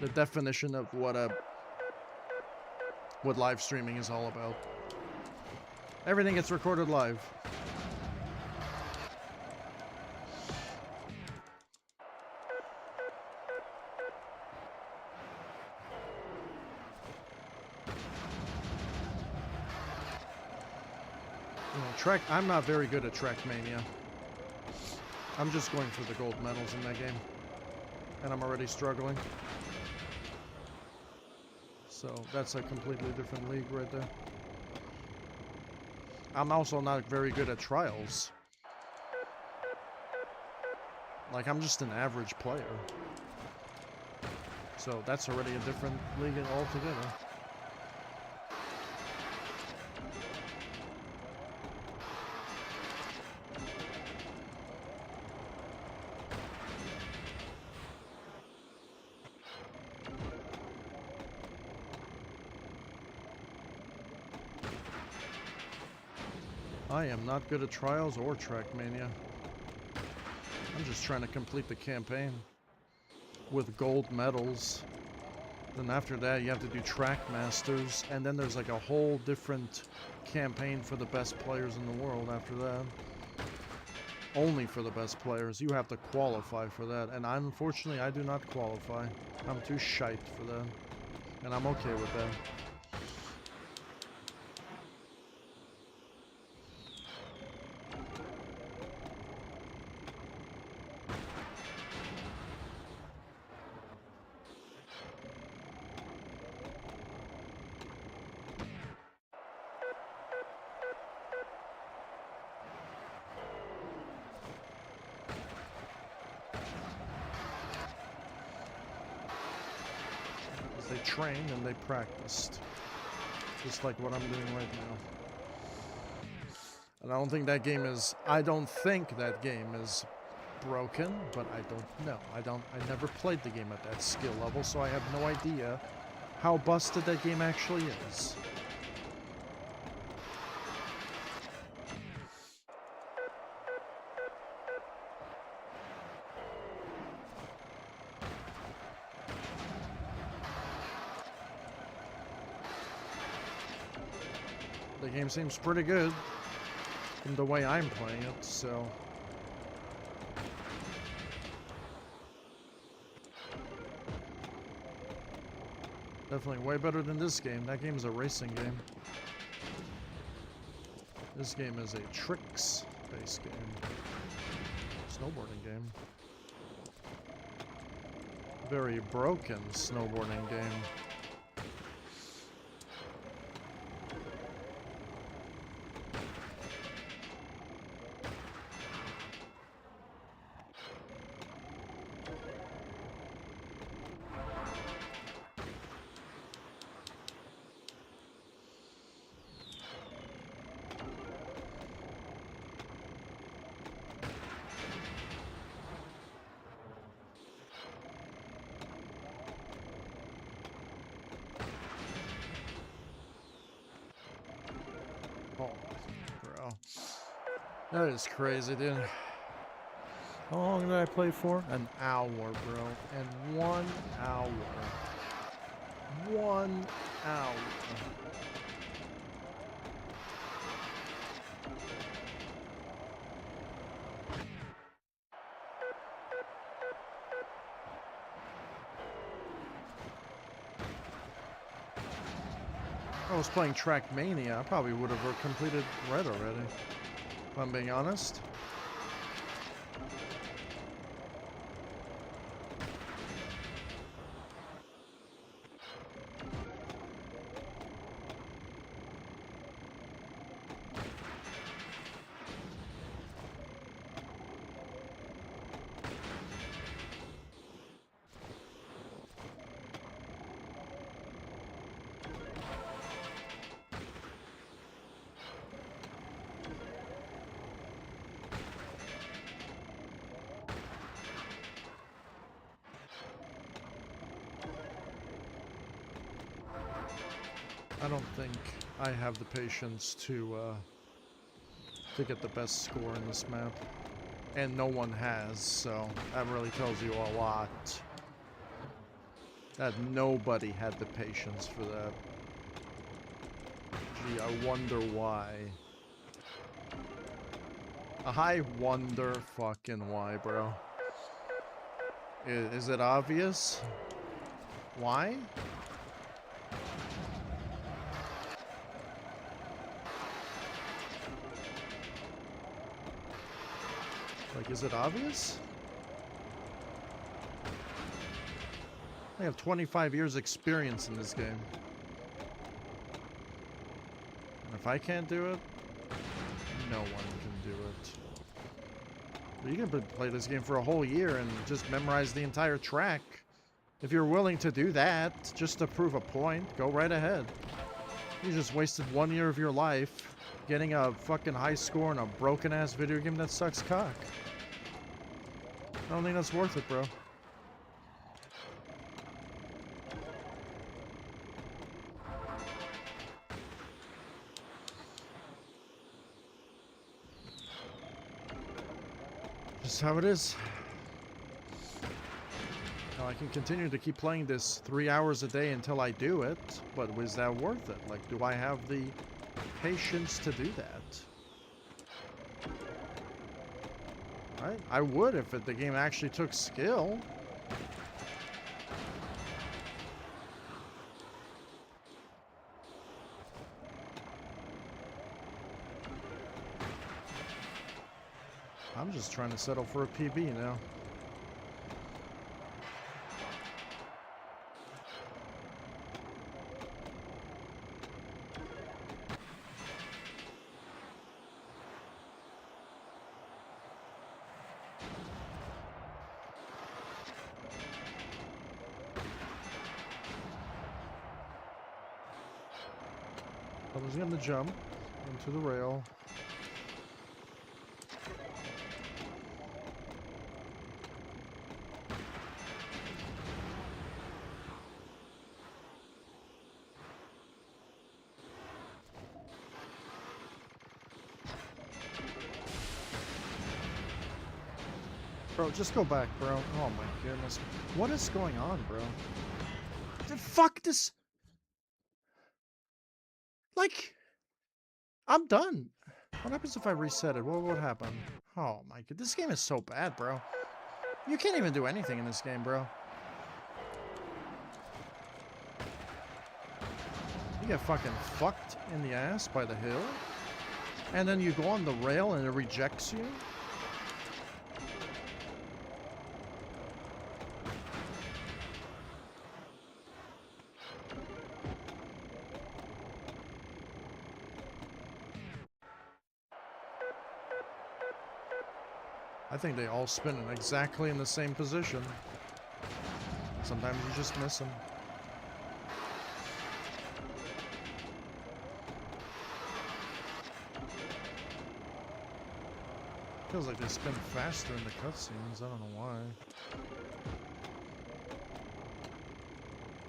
The definition of what live streaming is all about. Everything gets recorded live. I'm not very good at Trackmania. I'm just going for the gold medals in that game. And I'm already struggling. So that's a completely different league right there. I'm also not very good at trials. Like, I'm just an average player. So that's already a different league altogether. I am not good at trials or Trackmania. I'm just trying to complete the campaign with gold medals. Then after that, you have to do Track Masters, and then there's like a whole different campaign for the best players in the world after that. Only for the best players. You have to qualify for that, and unfortunately, I do not qualify. I'm too shite for that, and I'm okay with that. They trained and they practiced. Just like what I'm doing right now. And I don't think that game is broken, but I don't know. I never played the game at that skill level, so I have no idea how busted that game actually is. The game seems pretty good from the way I'm playing it, so... Definitely way better than this game. That game is a racing game. This game is a tricks-based game. Snowboarding game. Very broken snowboarding game. Oh, bro. That is crazy, dude. How long did I play for? An hour, bro. And 1 hour. 1 hour. If I was playing Trackmania, I probably would have completed Red already. If I'm being honest. I don't think I have the patience to get the best score in this map. And no one has, so that really tells you a lot. That nobody had the patience for that. Gee, I wonder why. I wonder fucking why, bro. Is it obvious? Why? Like, is it obvious? I have 25 years experience in this game. And if I can't do it, no one can do it. You can play this game for a whole year and just memorize the entire track. If you're willing to do that, just to prove a point, go right ahead. You just wasted 1 year of your life getting a fucking high score in a broken-ass video game that sucks cock. I don't think that's worth it, bro. Just how it is. Now I can continue to keep playing this 3 hours a day until I do it, but is that worth it? Like, do I have the patience to do that? Right? I would if the game actually took skill. I'm just trying to settle for a PB now. I was gonna jump into the rail. Bro, just go back, bro. Oh my goodness. What is going on, bro? Fuck this. Like, I'm done. What happens if I reset it? What would happen? Oh my god, this game is so bad, bro. You can't even do anything in this game, bro. You get fucking fucked in the ass by the hill, and then you go on the rail and it rejects you. I think they all spin in exactly in the same position. Sometimes you just miss them. Feels like they spin faster in the cutscenes. I don't know why.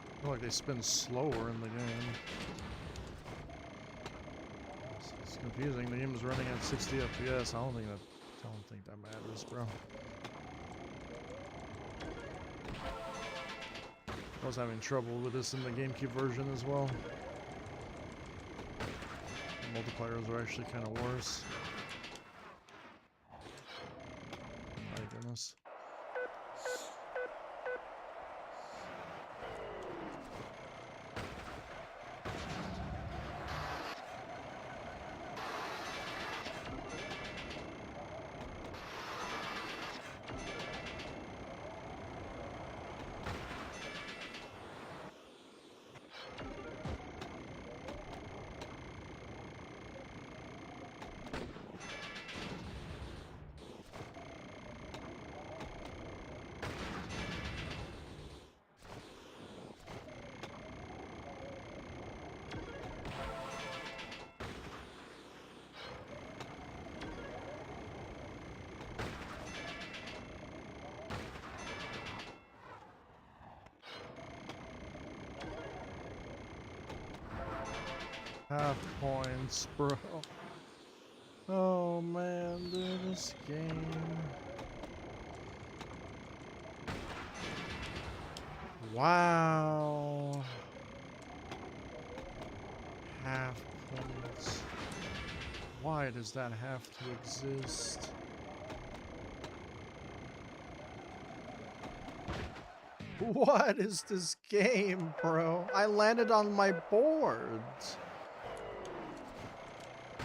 I feel like they spin slower in the game. It's confusing. The game is running at 60 FPS. I don't think that matters, bro. I was having trouble with this in the GameCube version as well. The multipliers are actually kind of worse. My goodness. Half points, bro. Oh man, dude, this game. Wow. Half points. Why does that have to exist? What is this game, bro? I landed on my board.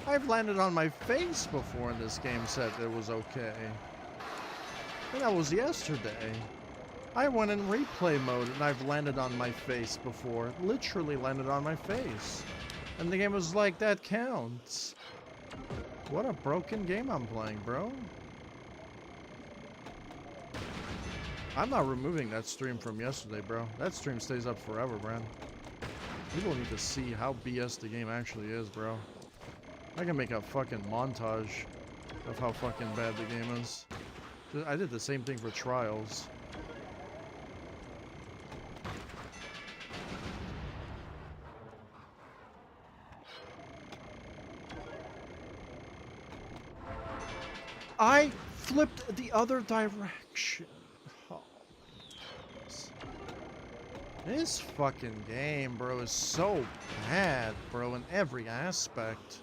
I've landed on my face before and this game said it was okay. And that was yesterday. I went in replay mode and I've landed on my face before. Literally landed on my face. And the game was like, that counts. What a broken game I'm playing, bro. I'm not removing that stream from yesterday, bro. That stream stays up forever, man. People need to see how BS the game actually is, bro. I can make a fucking montage of how fucking bad the game is. I did the same thing for Trials. I flipped the other direction. Oh, this fucking game, bro, is so bad, bro, in every aspect.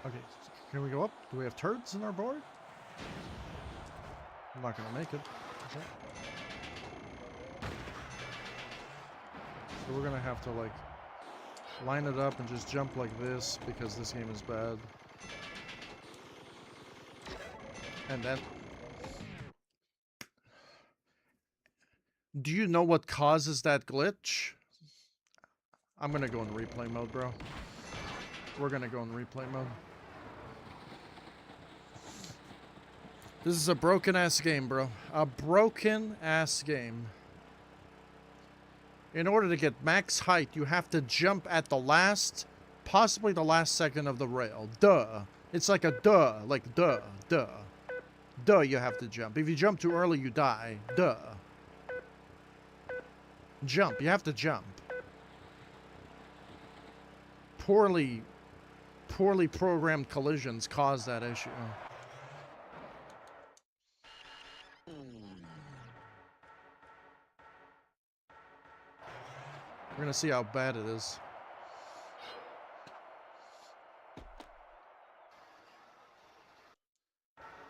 Okay, can we go up? Do we have turds in our board? I'm not gonna make it. Okay. So we're gonna have to like line it up and just jump like this because this game is bad. And then, do you know what causes that glitch? I'm gonna go in replay mode, bro. We're gonna go in replay mode. This is a broken-ass game, bro. A broken-ass game. In order to get max height, you have to jump at the last, possibly the last second of the rail. Duh. It's like a duh. Like, duh. Duh. Duh, you have to jump. If you jump too early, you die. Duh. Jump. You have to jump. Poorly programmed collisions cause that issue. We're gonna see how bad it is.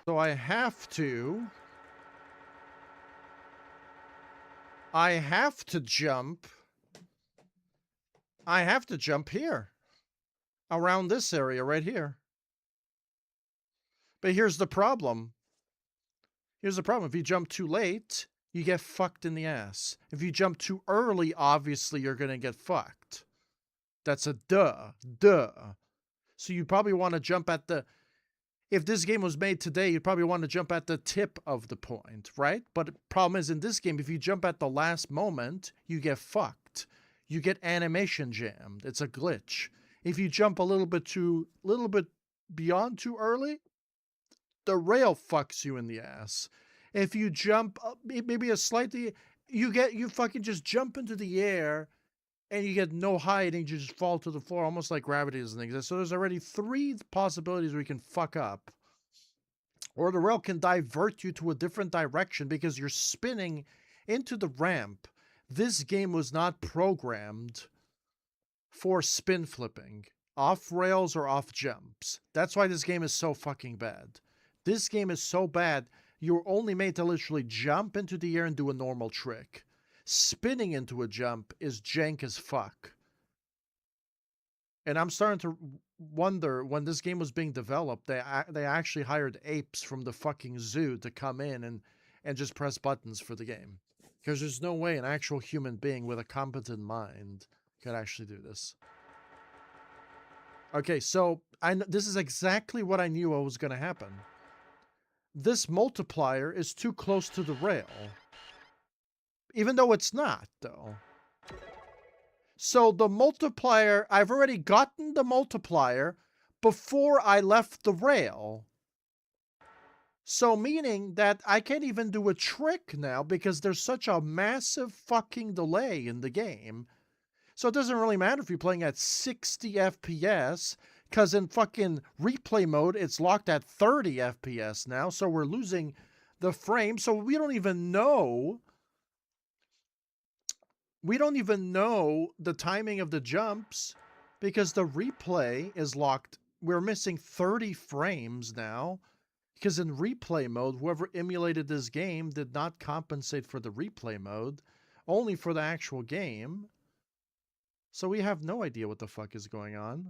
So I have to jump. I have to jump here. Around this area right here. But here's the problem. Here's the problem. If you jump too late, you get fucked in the ass. If you jump too early, obviously you're going to get fucked. That's a duh. Duh. So you probably want to jump at the... if this game was made today, you'd probably want to jump at the tip of the point, right? But the problem is, in this game, if you jump at the last moment, you get fucked. You get animation jammed. It's a glitch. If you jump a little bit beyond too early, the rail fucks you in the ass. If you jump maybe a slightly, you fucking just jump into the air and you get no height and you just fall to the floor, almost like gravity doesn't exist. So there's already 3 possibilities where you can fuck up. Or the rail can divert you to a different direction because you're spinning into the ramp. This game was not programmed for spin flipping, off rails or off jumps. That's why this game is so fucking bad. This game is so bad, you're only made to literally jump into the air and do a normal trick. Spinning into a jump is jank as fuck. And I'm starting to wonder, when this game was being developed, they actually hired apes from the fucking zoo to come in and just press buttons for the game. Because there's no way an actual human being with a competent mind could actually do this. Okay, so this is exactly what I knew was going to happen. This multiplier is too close to the rail. Even though it's not, though. So the multiplier, I've already gotten the multiplier before I left the rail. So meaning that I can't even do a trick now because there's such a massive fucking delay in the game. So it doesn't really matter if you're playing at 60 FPS, because in fucking replay mode, it's locked at 30 FPS now. So we're losing the frame. So we don't even know the timing of the jumps because the replay is locked. We're missing 30 frames now because in replay mode, whoever emulated this game did not compensate for the replay mode, only for the actual game. So we have no idea what the fuck is going on.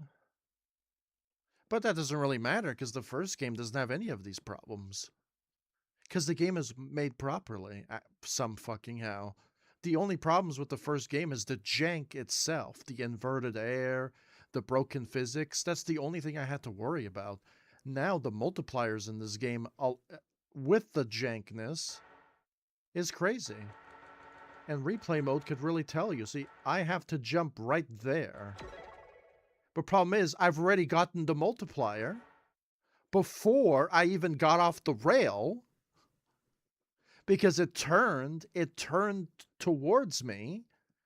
But that doesn't really matter because the first game doesn't have any of these problems. Because the game is made properly, some fucking how. The only problems with the first game is the jank itself, the inverted air, the broken physics. That's the only thing I had to worry about. Now the multipliers in this game, with the jankness, is crazy. And replay mode could really tell you. See, I have to jump right there. But problem is, I've already gotten the multiplier before I even got off the rail. Because it turned towards me.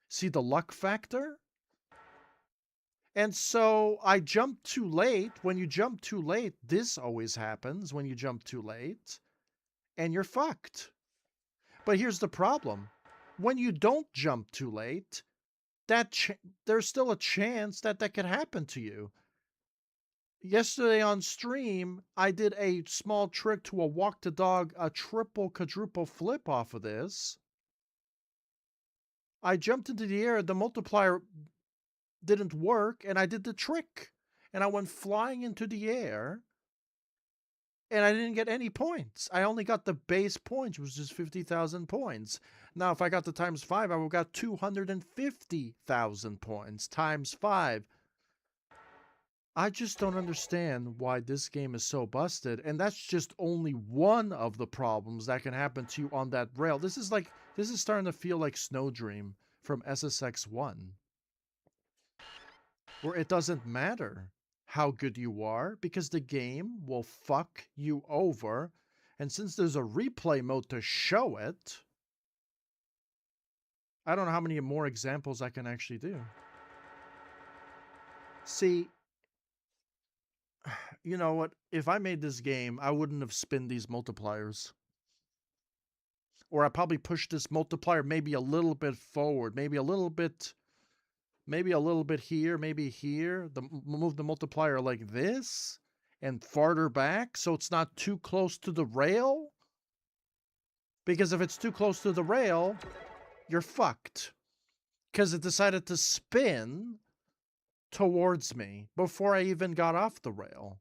See the luck factor? And so I jumped too late. When you jump too late, this always happens when you jump too late. And you're fucked. But here's the problem. When you don't jump too late, there's still a chance that could happen to you. Yesterday on stream, I did a small trick to a walk the dog, a triple quadruple flip off of this. I jumped into the air, the multiplier didn't work, and I did the trick. And I went flying into the air, and I didn't get any points. I only got the base points, which was just 50,000 points. Now, if I got the times 5, I would have got 250,000 points times 5. I just don't understand why this game is so busted, and that's just only one of the problems that can happen to you on that rail. This is starting to feel like Snow Dream from SSX 1, where it doesn't matter how good you are because the game will fuck you over, and since there's a replay mode to show it, I don't know how many more examples I can actually do. See, you know what? If I made this game, I wouldn't have spinned these multipliers. Or I probably pushed this multiplier maybe a little bit forward, maybe a little bit here, maybe here. Move the multiplier like this and farther back so it's not too close to the rail. Because if it's too close to the rail, you're fucked. Because it decided to spin towards me before I even got off the rail.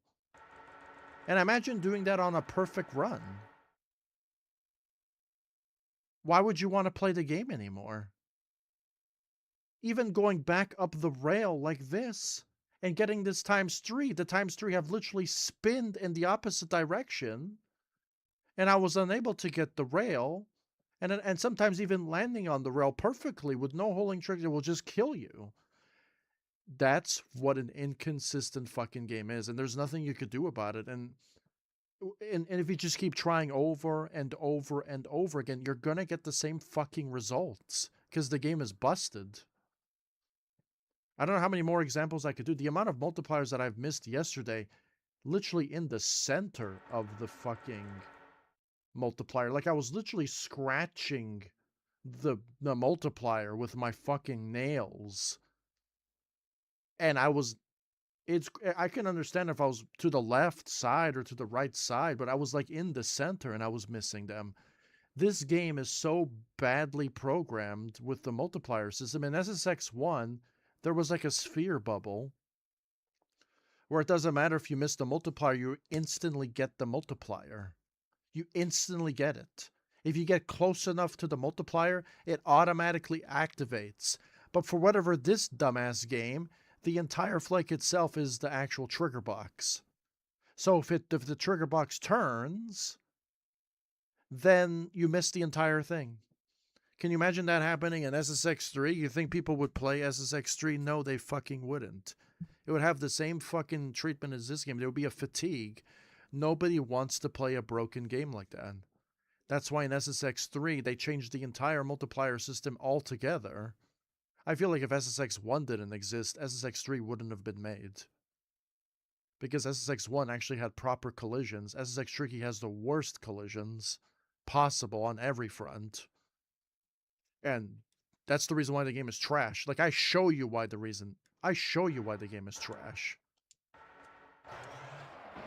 And imagine doing that on a perfect run. Why would you want to play the game anymore? Even going back up the rail like this and getting this ×3. The ×3 have literally spinned in the opposite direction, and I was unable to get the rail, and sometimes even landing on the rail perfectly with no holding trigger will just kill you. That's what an inconsistent fucking game is, and there's nothing you could do about it. And if you just keep trying over and over and over again, you're gonna get the same fucking results because the game is busted. I don't know how many more examples I could do. The amount of multipliers that I've missed yesterday, literally in the center of the fucking multiplier. Like, I was literally scratching the multiplier with my fucking nails. And I can understand if I was to the left side or to the right side, but I was like in the center and I was missing them. This game is so badly programmed with the multiplier system. In SSX1, there was like a sphere bubble where it doesn't matter if you miss the multiplier, you instantly get the multiplier. You instantly get it. If you get close enough to the multiplier, it automatically activates. But for whatever this dumbass game, the entire flake itself is the actual trigger box. So if the trigger box turns, then you miss the entire thing. Can you imagine that happening in SSX3? You think people would play SSX3? No, they fucking wouldn't. It would have the same fucking treatment as this game. There would be a fatigue. Nobody wants to play a broken game like that. That's why in SSX3, they changed the entire multiplier system altogether. I feel like if SSX1 didn't exist, SSX3 wouldn't have been made. Because SSX1 actually had proper collisions. SSX3 has the worst collisions possible on every front. And that's the reason why the game is trash. Like, I show you why the game is trash.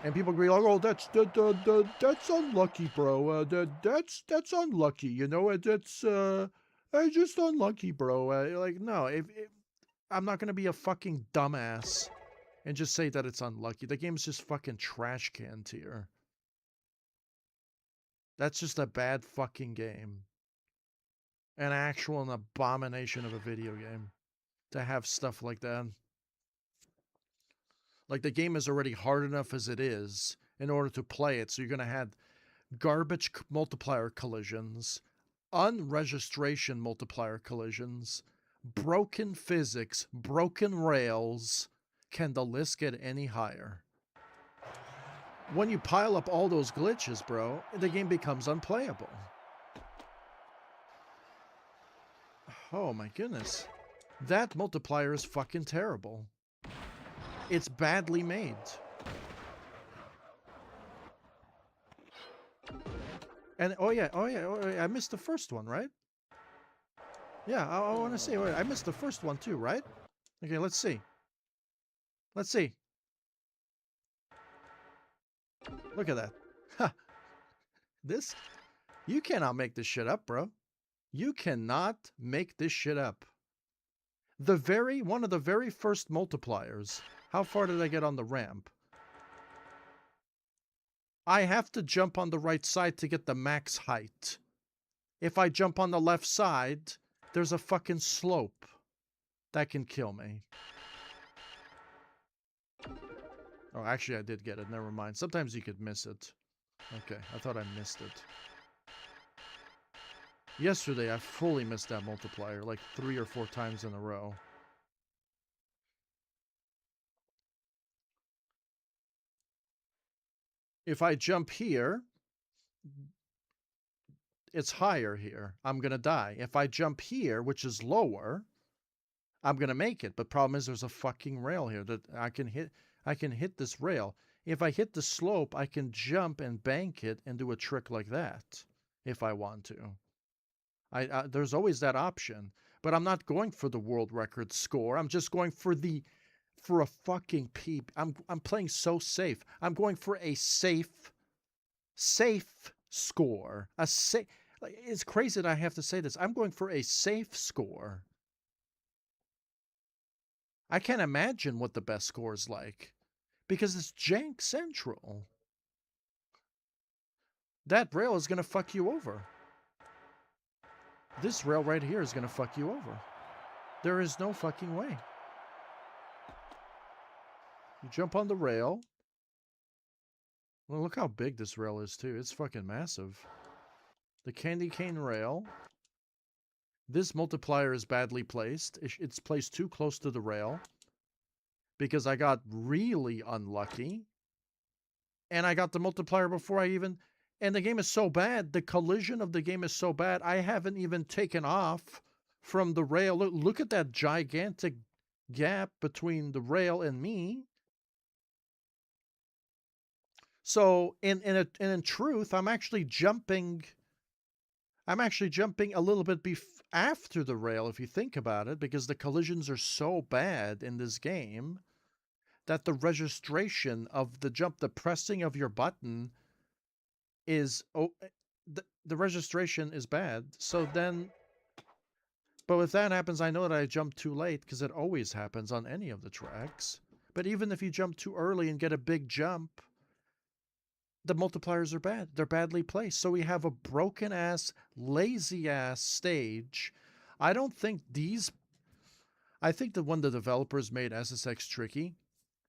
And people be like, "Oh, that's unlucky, bro. That's unlucky. You know, that's just unlucky, bro." Like, no, I'm not gonna be a fucking dumbass and just say that it's unlucky. The game's just fucking trash can tier. That's just a bad fucking game. An abomination of a video game to have stuff like that. Like, the game is already hard enough as it is in order to play it, so you're going to have garbage multiplier collisions, unregistration multiplier collisions, broken physics, broken rails. Can the list get any higher? When you pile up all those glitches, bro, the game becomes unplayable. Oh my goodness. That multiplier is fucking terrible. It's badly made. And oh yeah, I missed the first one, right? Yeah, I want to say, I missed the first one too, right? Okay, let's see. Let's see. Look at that. Ha! This, you cannot make this shit up, bro. You cannot make this shit up. One of the very first multipliers. How far did I get on the ramp? I have to jump on the right side to get the max height. If I jump on the left side, there's a fucking slope that can kill me. Oh, actually, I did get it. Never mind. Sometimes you could miss it. Okay, I thought I missed it. Yesterday, I fully missed that multiplier like 3 or 4 times in a row. If I jump here, it's higher here. I'm going to die. If I jump here, which is lower, I'm going to make it. But problem is there's a fucking rail here that I can hit this rail. If I hit the slope, I can jump and bank it and do a trick like that if I want to. There's always that option. But I'm not going for the world record score. I'm just going for a fucking peep. I'm playing so safe. I'm going for a safe score. It's crazy that I have to say this. I'm going for a safe score. I can't imagine what the best score is like because it's jank central. That rail is going to fuck you over. This rail right here is going to fuck you over. There is no fucking way. You jump on the rail. Well, look how big this rail is, too. It's fucking massive. The candy cane rail. This multiplier is badly placed. It's placed too close to the rail. Because I got really unlucky. And I got the multiplier before I even... And the game is so bad. The collision of the game is so bad. I haven't even taken off from the rail. Look at that gigantic gap between the rail and me. So in truth, I'm actually jumping a little bit after the rail, if you think about it, because the collisions are so bad in this game that the registration of the jump, the pressing of your button is, the registration is bad. So then, but if that happens, I know that I jumped too late, because it always happens on any of the tracks. But even if you jump too early and get a big jump, the multipliers are bad. They're badly placed. So we have a broken-ass, lazy-ass stage. I think that when the developers made SSX tricky,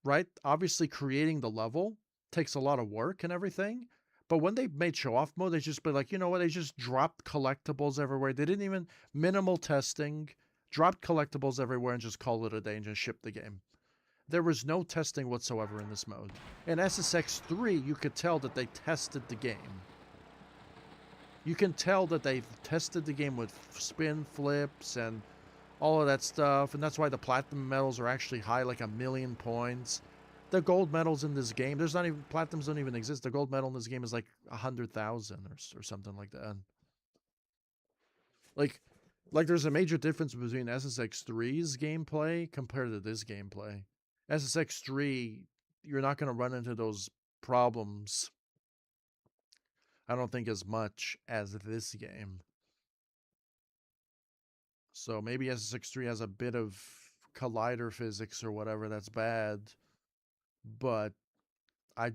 right? Obviously, creating the level takes a lot of work and everything. But when they made Showoff mode, they just be like, you know what? They just dropped collectibles everywhere. They didn't even minimal testing, dropped collectibles everywhere, and just called it a day and just shipped the game. There was no testing whatsoever in this mode. In SSX 3, you could tell that they tested the game. You can tell that they've tested the game with spin flips and all of that stuff, and that's why the platinum medals are actually high, like 1,000,000 points. The gold medals in this game, there's not even, platinums don't even exist. The gold medal in this game is like 100,000 or something like that. Like there's a major difference between SSX 3's gameplay compared to this gameplay. SSX 3, you're not going to run into those problems, I don't think, as much as this game. So maybe SSX 3 has a bit of collider physics or whatever that's bad, but I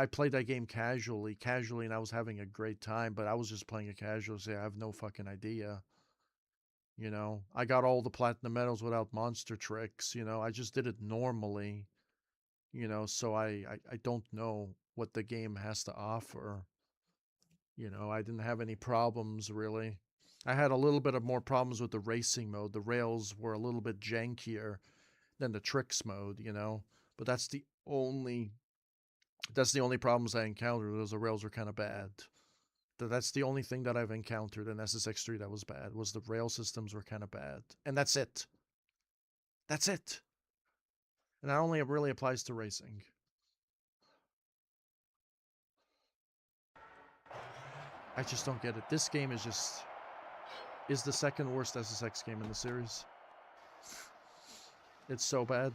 played that game casually, and I was having a great time, but I was just playing it casually, so I have no fucking idea. You know, I got all the platinum medals without monster tricks, you know, I just did it normally, you know, so I don't know what the game has to offer. You know, I didn't have any problems, really. I had a little bit of more problems with the racing mode. The rails were a little bit jankier than the tricks mode, you know, but that's the only problems I encountered, was the rails were kind of bad. That's the only thing that I've encountered in SSX3 that was bad, was the rail systems were kind of bad. And that's it. That's it. And that only really applies to racing. I just don't get it. This game is the second worst SSX game in the series. It's so bad.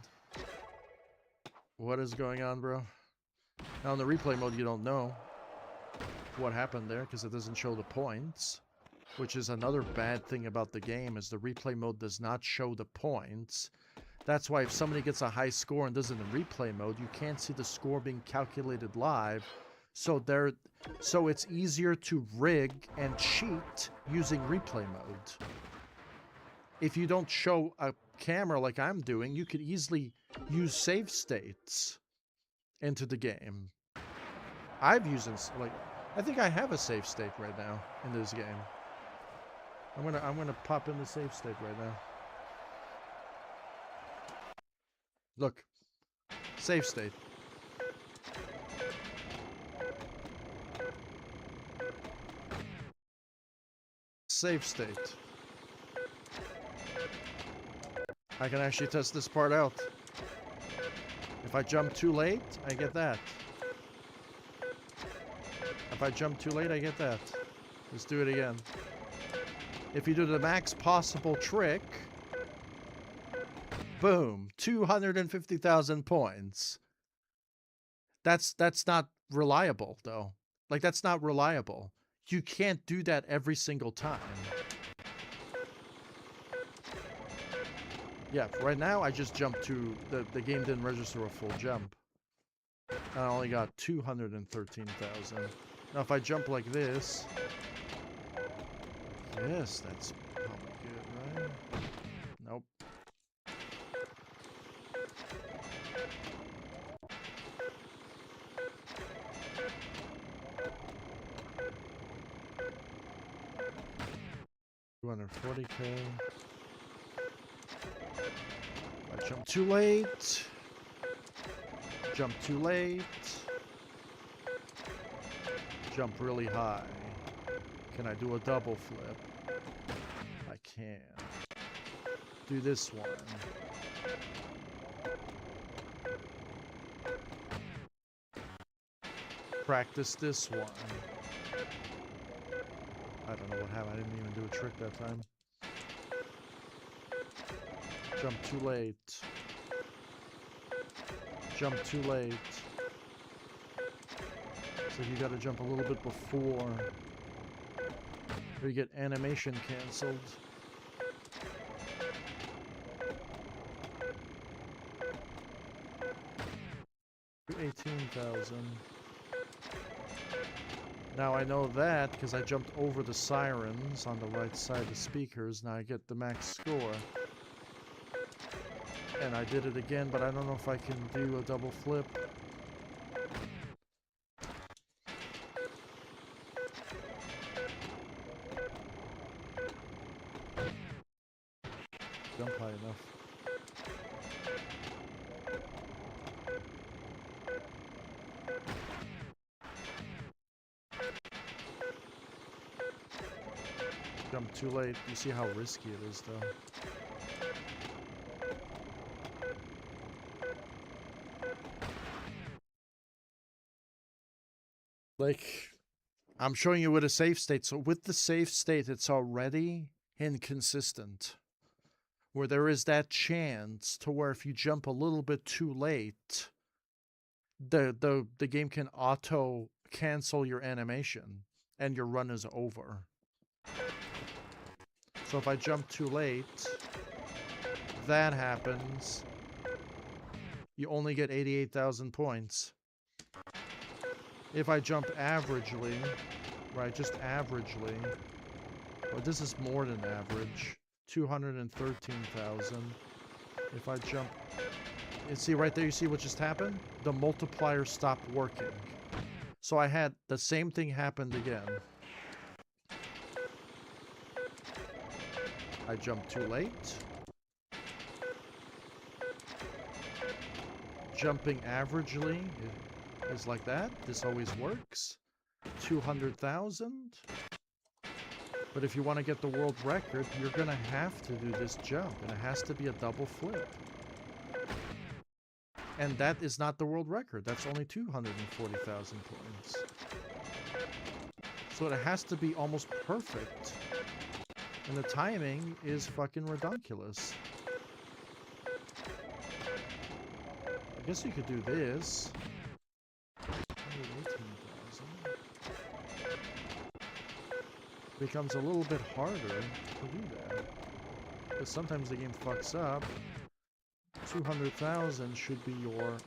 What is going on, bro? Now in the replay mode, you don't know what happened there because it doesn't show the points, which is another bad thing about the game, is the replay mode does not show the points. That's why if somebody gets a high score and does it in replay mode, you can't see the score being calculated live. So it's easier to rig and cheat using replay mode. If you don't show a camera like I'm doing, you could easily use save states into the game. I've used, like, I think I have a save state right now in this game. I'm gonna pop in the save state right now. Look, save state. Save state. I can actually test this part out. If I jump too late, I get that. If I jump too late, I get that. Let's do it again. If you do the max possible trick, boom, 250,000 points. That's not reliable, though. Like, that's not reliable. You can't do that every single time. Yeah, right now I just jumped to, the game didn't register a full jump. I only got 213,000. Now if I jump like this, yes, that's probably good, right? Nope. 240K. I jumped too late. Jump too late. Jump really high. Can I do a double flip? I can. Do this one. Practice this one. I don't know what happened. I didn't even do a trick that time. Jump too late. Jump too late. So you gotta jump a little bit before, or you get animation cancelled. To 18,000. Now I know that because I jumped over the sirens on the right side of the speakers. Now I get the max score. And I did it again, but I don't know if I can do a double flip. Jump high enough. Jump too late. You see how risky it is, though. Like, I'm showing you with a safe state. So with the safe state, it's already inconsistent. Where there is that chance to where if you jump a little bit too late, the game can auto cancel your animation and your run is over. So if I jump too late, that happens. You only get 88,000 points. If I jump averagely, right, just averagely, well, this is more than average, 213,000. If I jump, you see right there, you see what just happened? The multiplier stopped working. So I had the same thing happened again. I jumped too late. Jumping averagely is like that. This always works. 200,000. But if you want to get the world record, you're going to have to do this jump. And it has to be a double flip. And that is not the world record. That's only 240,000 points. So it has to be almost perfect. And the timing is fucking ridiculous. I guess you could do this. 118,000. Becomes a little bit harder to do that. Because sometimes the game fucks up. 200,000 should be your...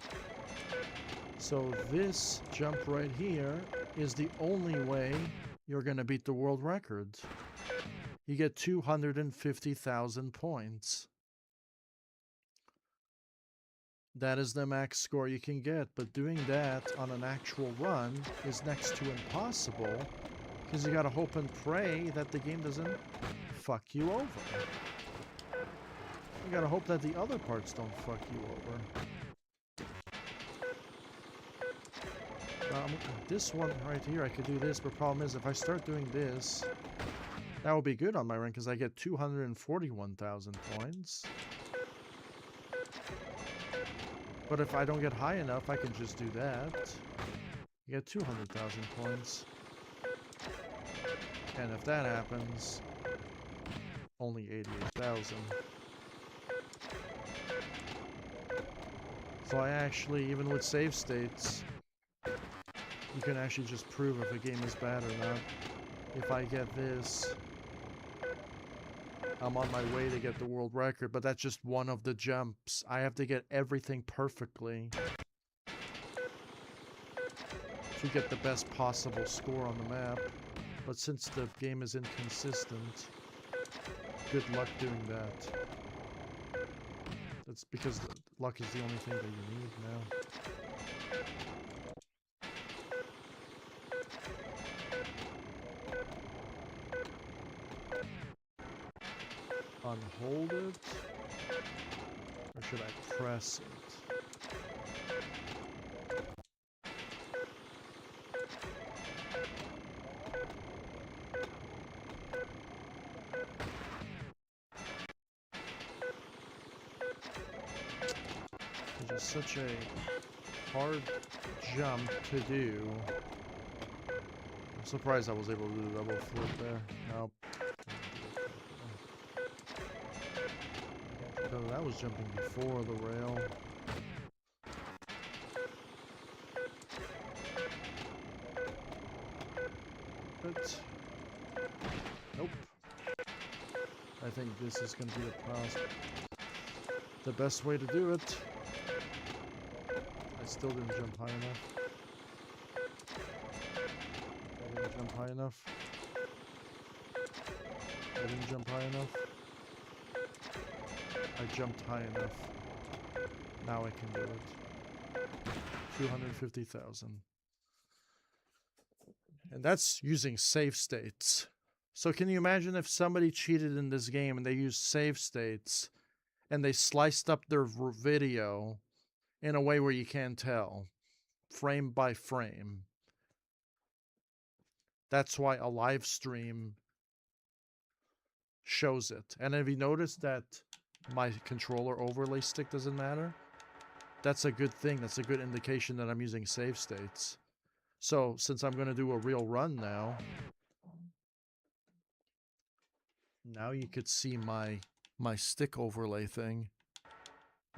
So this jump right here is the only way you're going to beat the world record. You get 250,000 points. That is the max score you can get, but doing that on an actual run is next to impossible because you gotta hope and pray that the game doesn't fuck you over. You gotta hope that the other parts don't fuck you over. This one right here, I could do this, but problem is if I start doing this, that would be good on my run because I get 241,000 points. But if I don't get high enough, I can just do that. You get 200,000 points. And if that happens, only 88,000. So I actually, even with save states, you can actually just prove if a game is bad or not. If I get this, I'm on my way to get the world record, but that's just one of the jumps. I have to get everything perfectly to get the best possible score on the map. But since the game is inconsistent, good luck doing that. That's because luck is the only thing that you need now. unhold it? Or should I press it? It's just such a hard jump to do. I'm surprised I was able to do the double flip there. Nope. No, that was jumping before the rail. But nope. I think this is going to be the best way to do it. I still didn't jump high enough. I didn't jump high enough. I didn't jump high enough. I jumped high enough. Now I can do it. 250,000. And that's using save states. So can you imagine if somebody cheated in this game and they used save states and they sliced up their video in a way where you can't tell, frame by frame? That's why a live stream shows it. And have you noticed that my controller overlay stick doesn't matter? That's a good thing. That's a good indication that I'm using save states. So since I'm going to do a real run now you could see my stick overlay thing.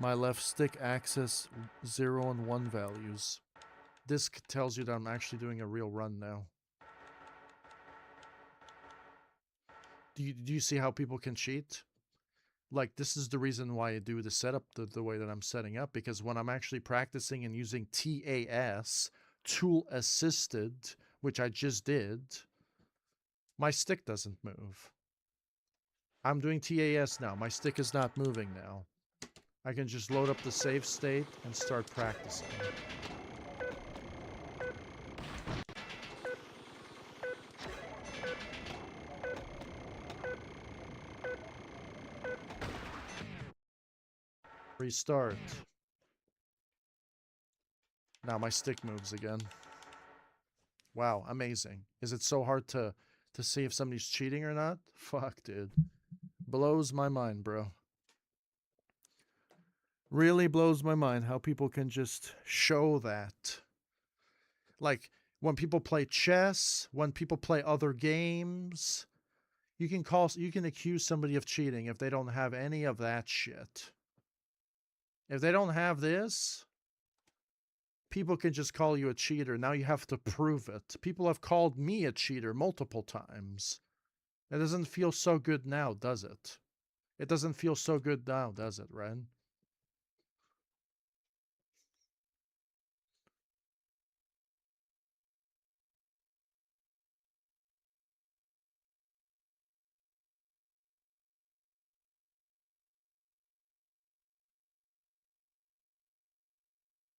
My left stick axis 0 and 1 values. This tells you that I'm actually doing a real run now. Do you see how people can cheat? Like, this is the reason why I do the setup the way that I'm setting up, because when I'm actually practicing and using TAS, tool assisted, which I just did, my stick doesn't move. I'm doing TAS now. My stick is not moving now. I can just load up the save state and start practicing. Restart. Now my stick moves again. Wow, amazing. Is it so hard to see if somebody's cheating or not? Fuck, dude. Blows my mind, bro. Really blows my mind how people can just show that. Like, when people play chess, when people play other games, you can accuse somebody of cheating if they don't have any of that shit. If they don't have this, people can just call you a cheater. Now you have to prove it. People have called me a cheater multiple times. It doesn't feel so good now, does it? It doesn't feel so good now, does it, Ren?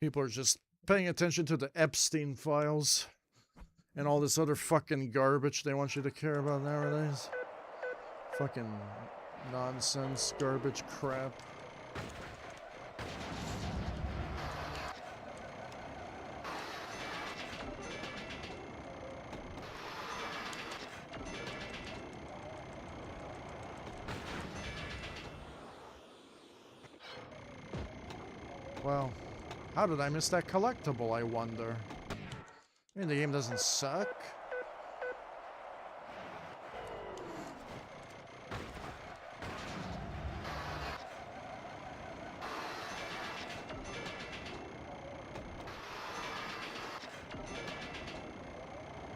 People are just paying attention to the Epstein files and all this other fucking garbage they want you to care about nowadays. Fucking nonsense, garbage crap. Well, how did I miss that collectible, I wonder? I mean, the game doesn't suck.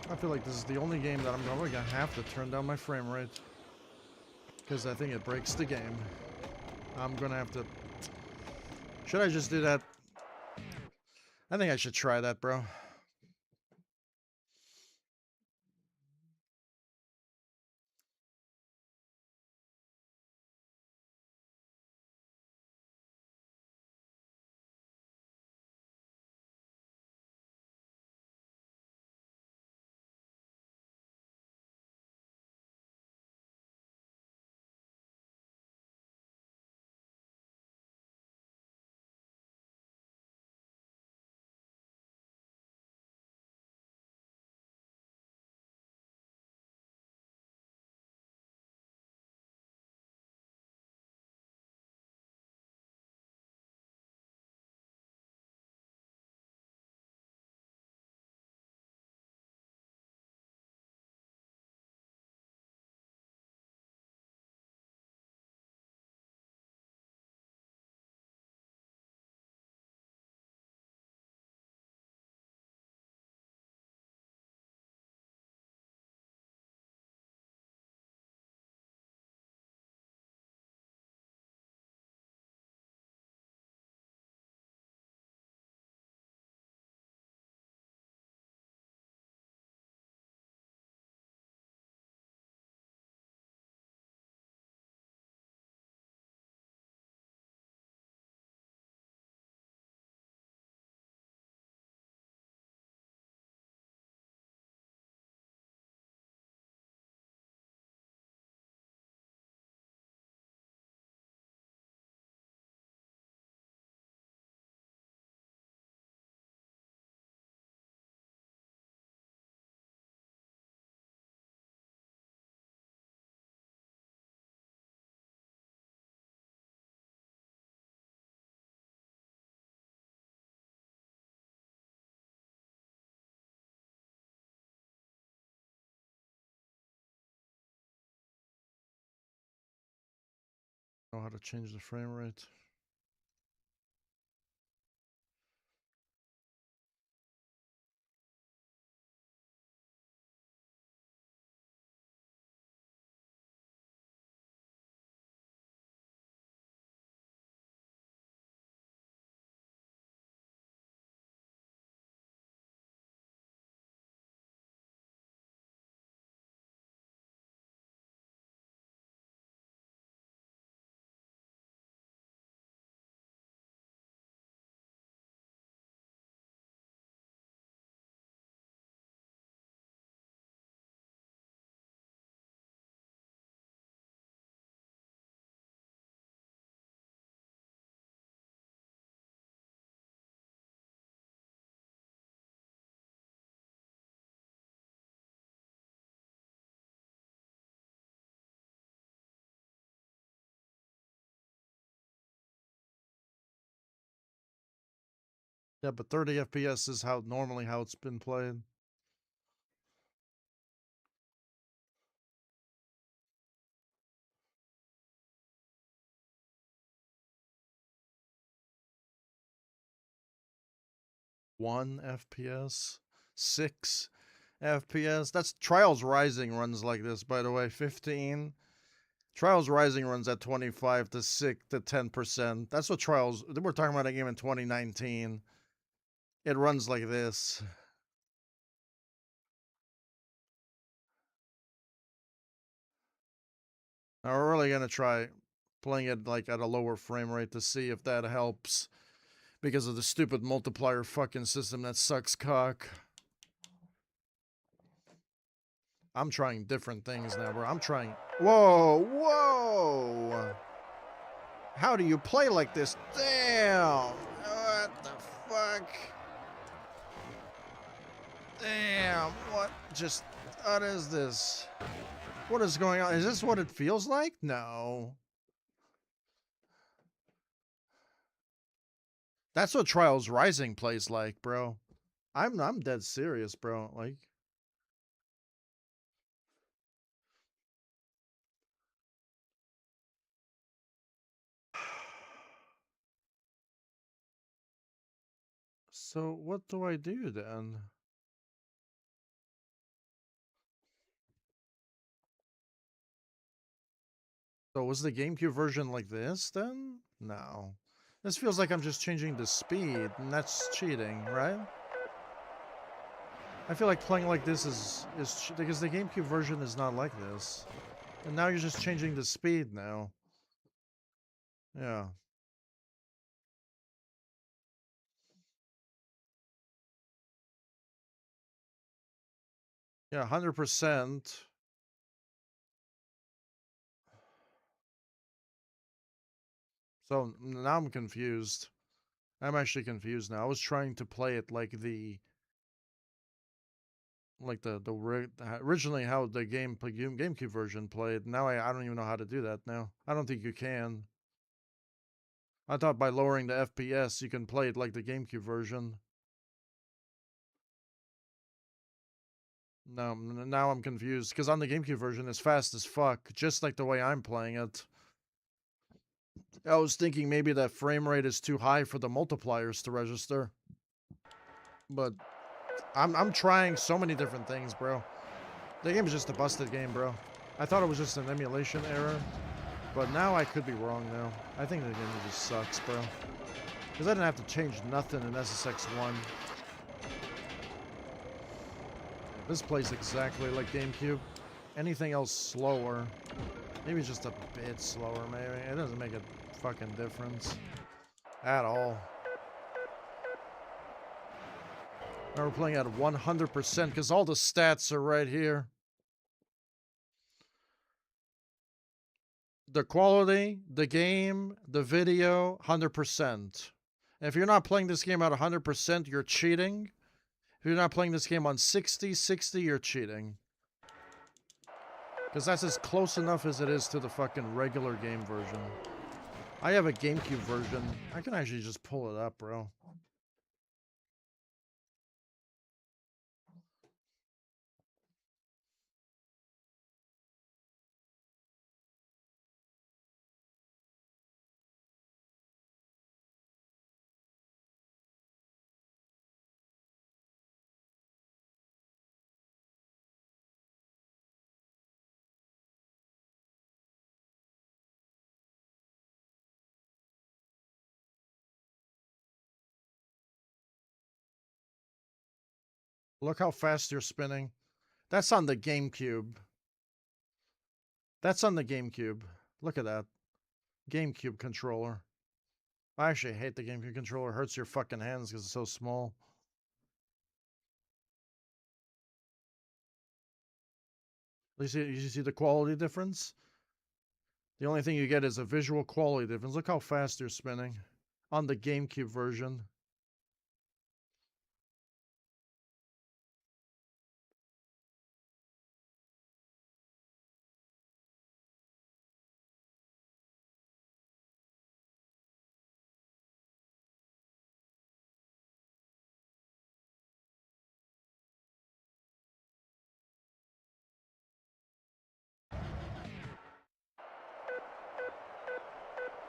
I feel like this is the only game that I'm probably gonna have to turn down my frame rate, because I think it breaks the game. I'm gonna have to... Should I just do that? I think I should try that, bro. Know how to change the frame rate. Yeah, but 30 FPS is normally how it's been played. One FPS, 6 FPS. That's Trials Rising runs like this, by the way. 15. Trials Rising runs at 25 to 6 to 10%. That's what Trials. We're talking about a game in 2019. It runs like this. Now we're really gonna try playing it like at a lower frame rate to see if that helps, because of the stupid multiplier fucking system that sucks cock. I'm trying different things now, bro. I'm trying. Whoa, whoa! How do you play like this? Damn! What the fuck? Damn! What is this? What is going on? Is this what it feels like? No. That's what Trials Rising plays like, bro. I'm dead serious, bro. Like. So what do I do then? So was the GameCube version like this then? No. This feels like I'm just changing the speed, and that's cheating, right? I feel like playing like this is because the GameCube version is not like this. And now you're just changing the speed now. Yeah. Yeah, 100%. So now I'm confused. I'm actually confused now. I was trying to play it like the originally how the GameCube version played. Now I don't even know how to do that now. I don't think you can. I thought by lowering the FPS you can play it like the GameCube version. No, now I'm confused because on the GameCube version it's fast as fuck, just like the way I'm playing it. I was thinking maybe that frame rate is too high for the multipliers to register. But I'm trying so many different things, bro. The game is just a busted game, bro. I thought it was just an emulation error, but now I could be wrong now. I think the game just sucks, bro. Because I didn't have to change nothing in SSX 1. This plays exactly like GameCube. Anything else slower. Maybe just a bit slower, maybe. It doesn't make a fucking difference. At all. Now we're playing at 100% because all the stats are right here. The quality, the game, the video, 100%. If you're not playing this game at 100%, you're cheating. If you're not playing this game on 60, you're cheating. Because that's as close enough as it is to the fucking regular game version. I have a GameCube version. I can actually just pull it up, bro. Look how fast you're spinning. That's on the GameCube. That's on the GameCube. Look at that. GameCube controller. I actually hate the GameCube controller. It hurts your fucking hands because it's so small. You see the quality difference? The only thing you get is a visual quality difference. Look how fast you're spinning on the GameCube version.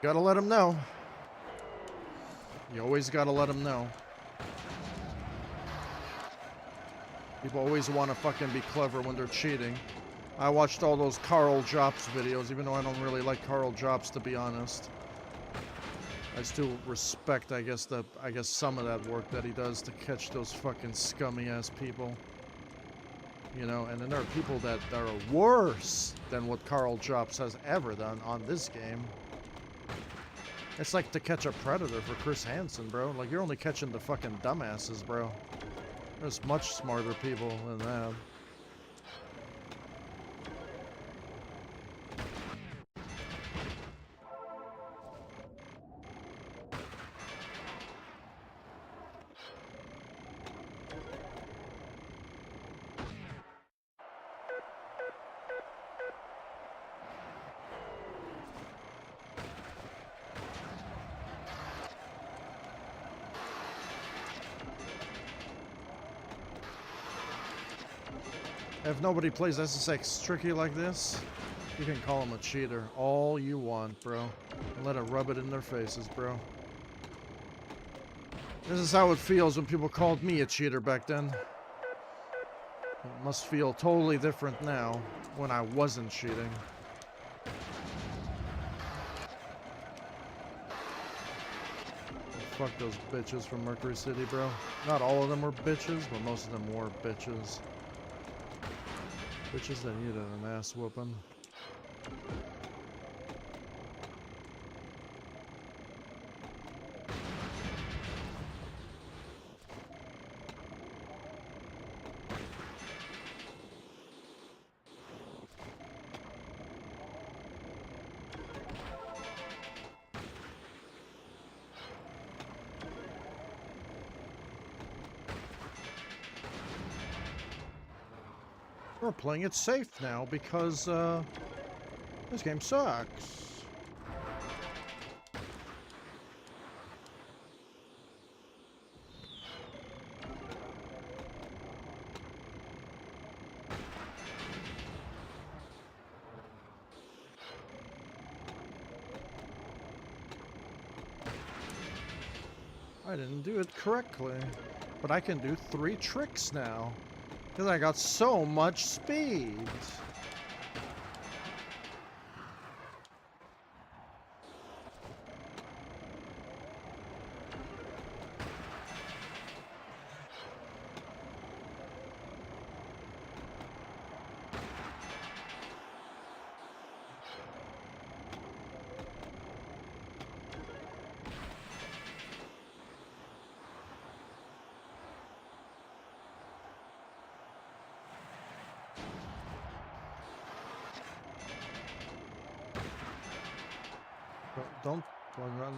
Gotta let them know. You always gotta let them know. People always want to fucking be clever when they're cheating. I watched all those Carl Jobs videos, even though I don't really like Carl Jobs, to be honest. I still respect, I guess some of that work that he does to catch those fucking scummy ass people. You know, and then there are people that are worse than what Carl Jobs has ever done on this game. It's like To Catch a Predator for Chris Hansen, bro. Like, you're only catching the fucking dumbasses, bro. There's much smarter people than that. If nobody plays SSX tricky like this, you can call him a cheater all you want, bro. And let it rub it in their faces, bro. This is how it feels when people called me a cheater back then. It must feel totally different now when I wasn't cheating. Fuck those bitches from Mercury City, bro. Not all of them were bitches, but most of them were bitches. Bitches that needed an ass whooping. We're playing it safe now because this game sucks. I didn't do it correctly, but I can do 3 tricks now. Because I got so much speed.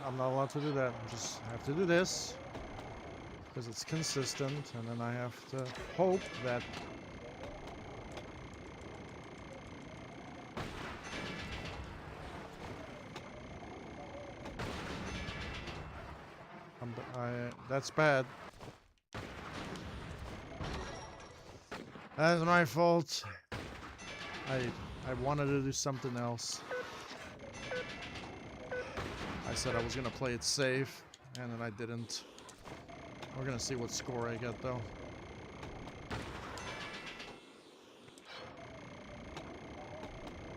I'm not allowed to do that. I just have to do this because it's consistent, and then I have to hope that that's bad. That's my fault. I wanted to do something else. I said I was gonna play it safe, and then I didn't. We're gonna see what score I get, though.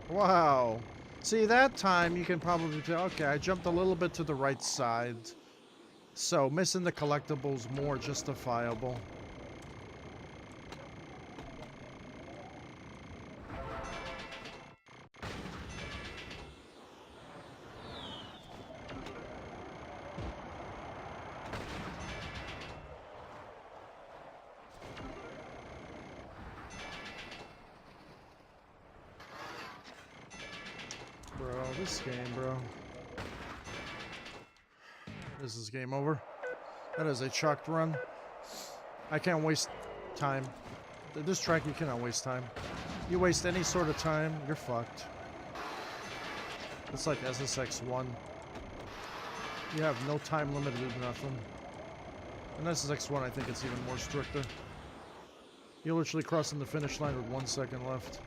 Wow. See, that time you can probably say, okay, I jumped a little bit to the right side, so missing the collectibles more justifiable. Bro, this game, bro. This is game over. That is a chalked run. I can't waste time. This track, you cannot waste time. You waste any sort of time, you're fucked. It's like SSX 1. You have no time limited, nothing. In SSX 1, I think it's even more stricter. You're literally crossing the finish line with 1 second left.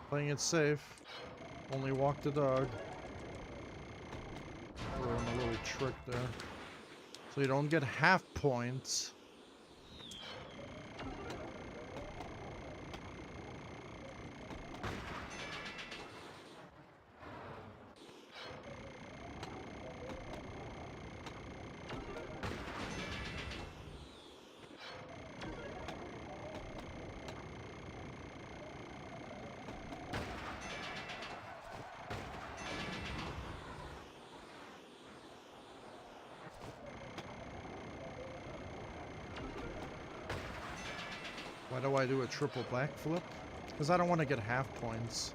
Playing it safe. Only walk the dog. Throw in a little trick there. So you don't get half points. Why do I do a triple backflip? Because I don't want to get half points.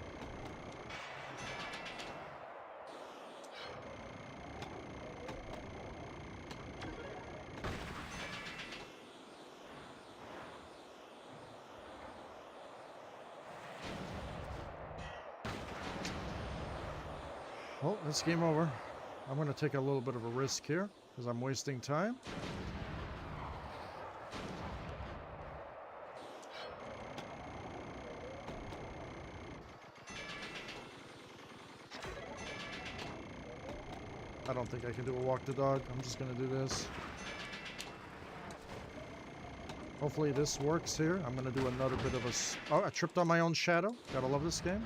Well, that's game over. I'm going to take a little bit of a risk here because I'm wasting time. I don't think I can do a walk the dog. I'm just gonna do this. Hopefully this works here. I'm gonna do another bit of a... Oh, I tripped on my own shadow. Gotta love this game.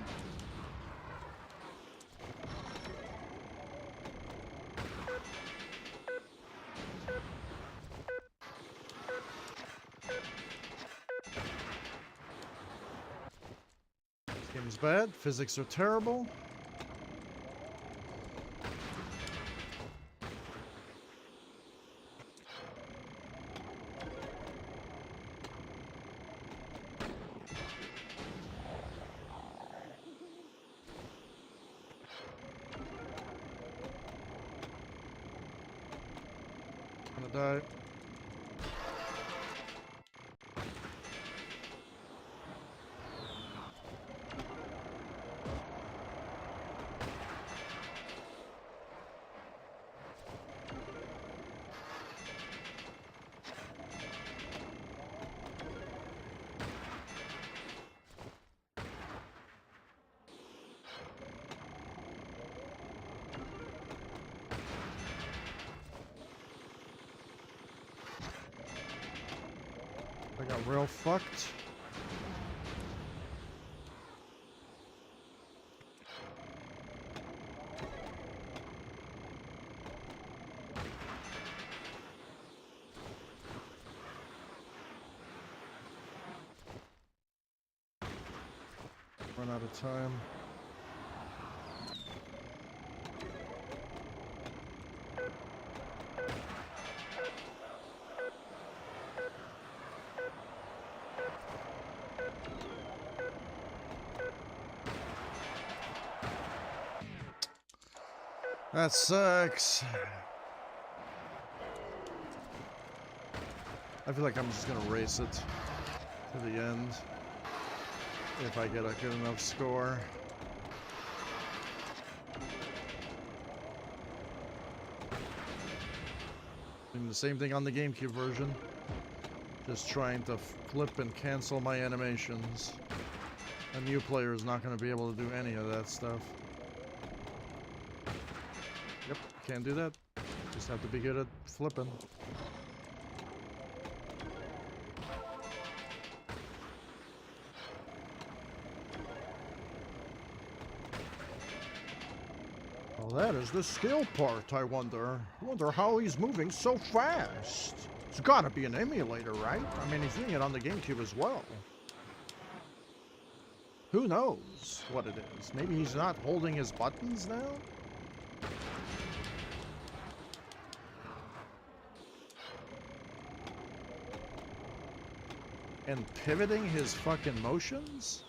This game is bad. Physics are terrible. Die. I got real fucked. Run out of time. That sucks. I feel like I'm just gonna race it to the end if I get a good enough score. Doing the same thing on the GameCube version. Just trying to flip and cancel my animations. A new player is not going to be able to do any of that stuff. Yep, can't do that. Just have to be good at flipping. Well, that is the skill part, I wonder. I wonder how he's moving so fast. It's gotta be an emulator, right? I mean, he's doing it on the GameCube as well. Who knows what it is? Maybe he's not holding his buttons now? And pivoting his fucking motions?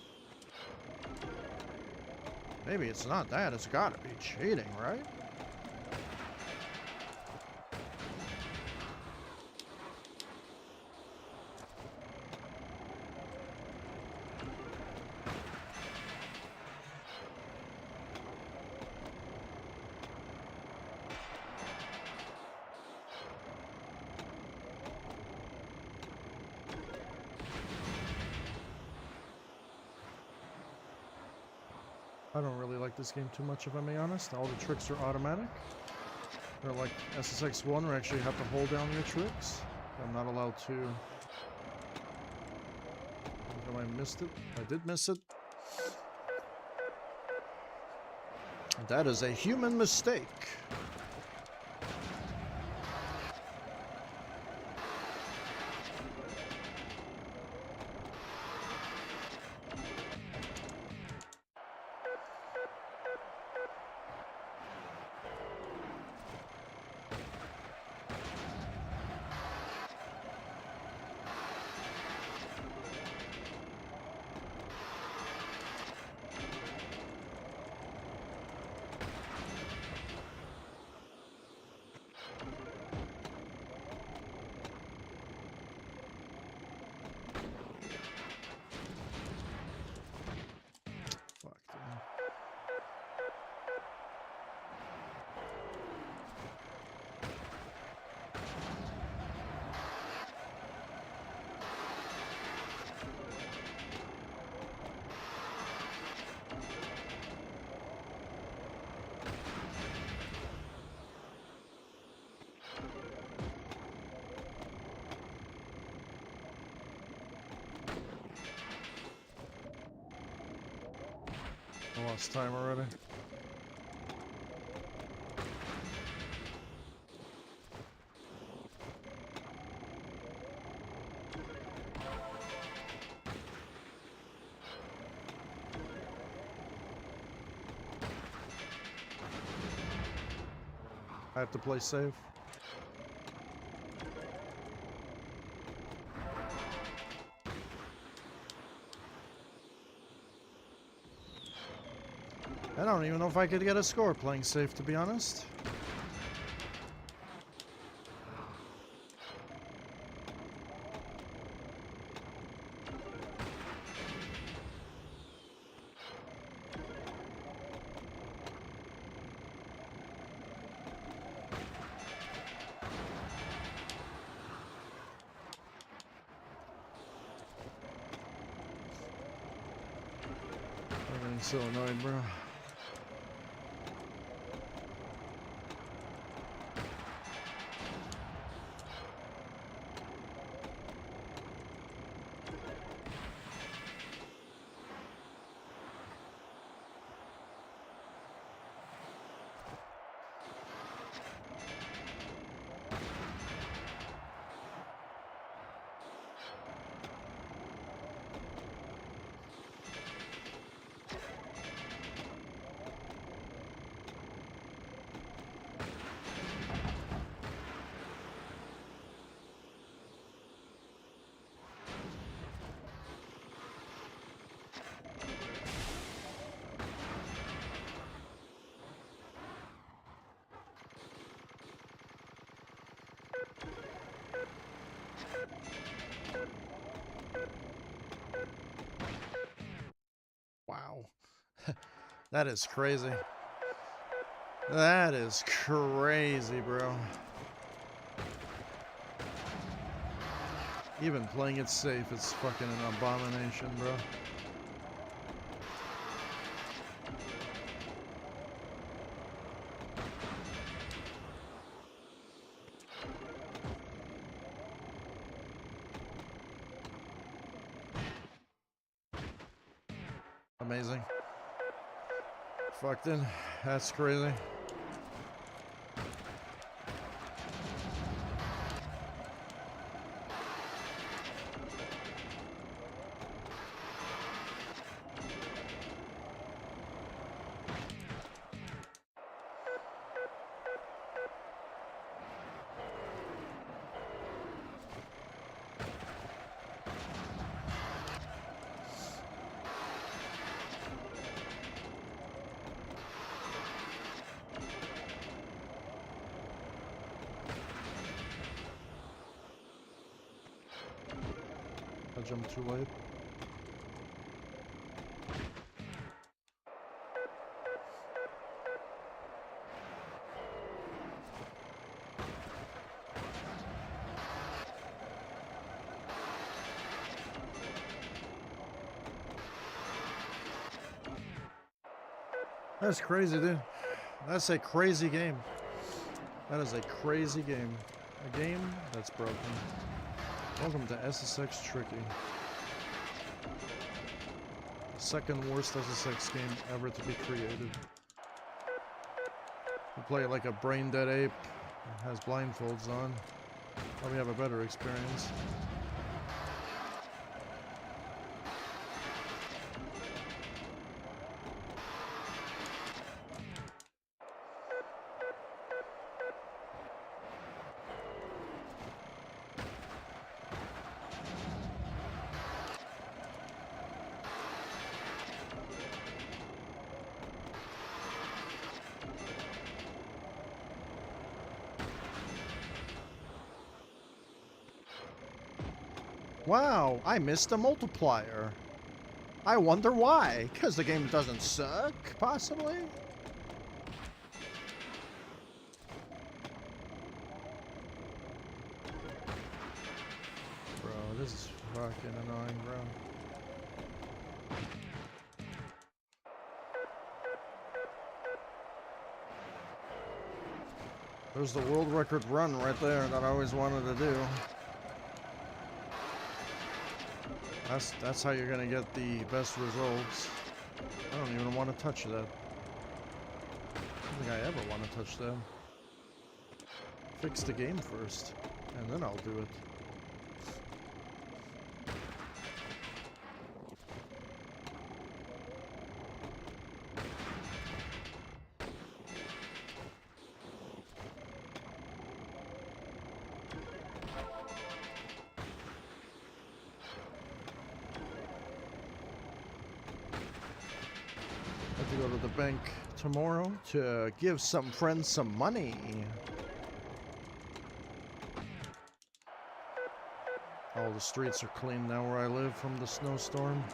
Maybe it's not that. It's gotta be cheating, right? I don't really like this game too much, if I'm being honest. All the tricks are automatic. They're like SSX 1, where you actually have to hold down your tricks. I'm not allowed to... I missed it. I did miss it. That is a human mistake. I lost time already. I have to play safe. I don't even know if I could get a score playing safe, to be honest. I'm getting so annoyed, bro. Wow. That is crazy. That is crazy, bro. Even playing it safe, it's fucking an abomination, bro. Amazing. Fucked in. That's crazy. I jumped too late. That's crazy, dude. That's a crazy game. That is a crazy game. A game that's broken. Welcome to SSX Tricky. Second worst SSX game ever to be created. You play like a brain-dead ape, has blindfolds on. Probably have a better experience. Wow, I missed a multiplier. I wonder why. Because the game doesn't suck, possibly? Bro, this is fucking annoying, bro. There's the world record run right there that I always wanted to do. That's how you're gonna get the best results. I don't even want to touch that. I don't think I ever want to touch that. Fix the game first, and then I'll do it. I have to go to the bank tomorrow to give some friends some money. All the streets are clean now where I live from the snowstorm.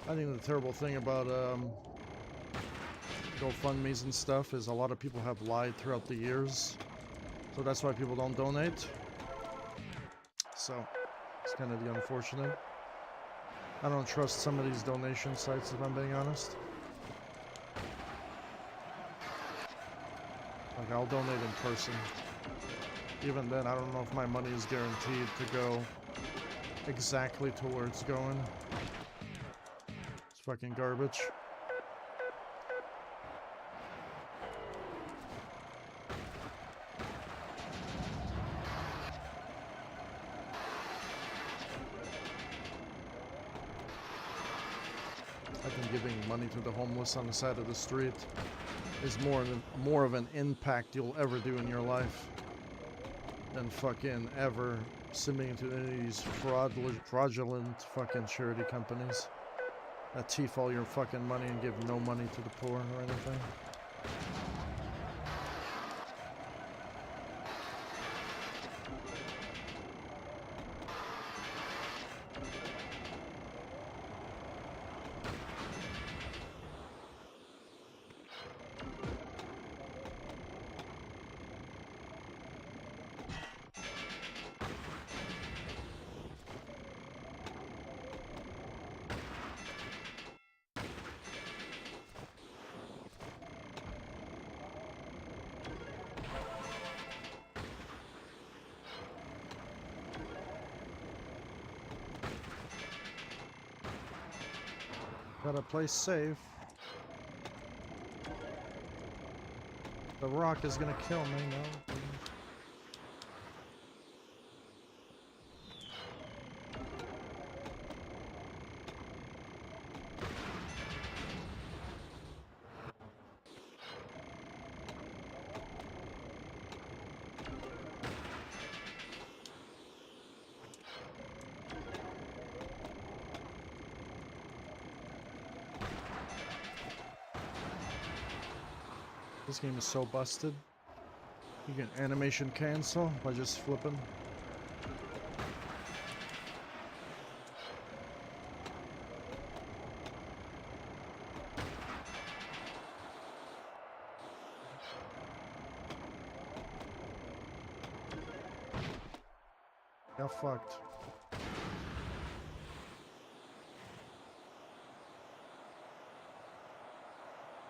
I think the terrible thing about GoFundMes and stuff is a lot of people have lied throughout the years, so that's why people don't donate. So it's kind of the unfortunate. I don't trust some of these donation sites, if I'm being honest. Like, I'll donate in person. Even then, I don't know if my money is guaranteed to go exactly to where it's going. It's fucking garbage. I think giving money to the homeless on the side of the street is more of an impact you'll ever do in your life than fucking ever submitting to any of these fraudulent fucking charity companies that thief all your fucking money and give no money to the poor or anything. Gotta play safe. The rock is gonna kill me, no? This game is so busted. You can animation cancel by just flipping. Got fucked.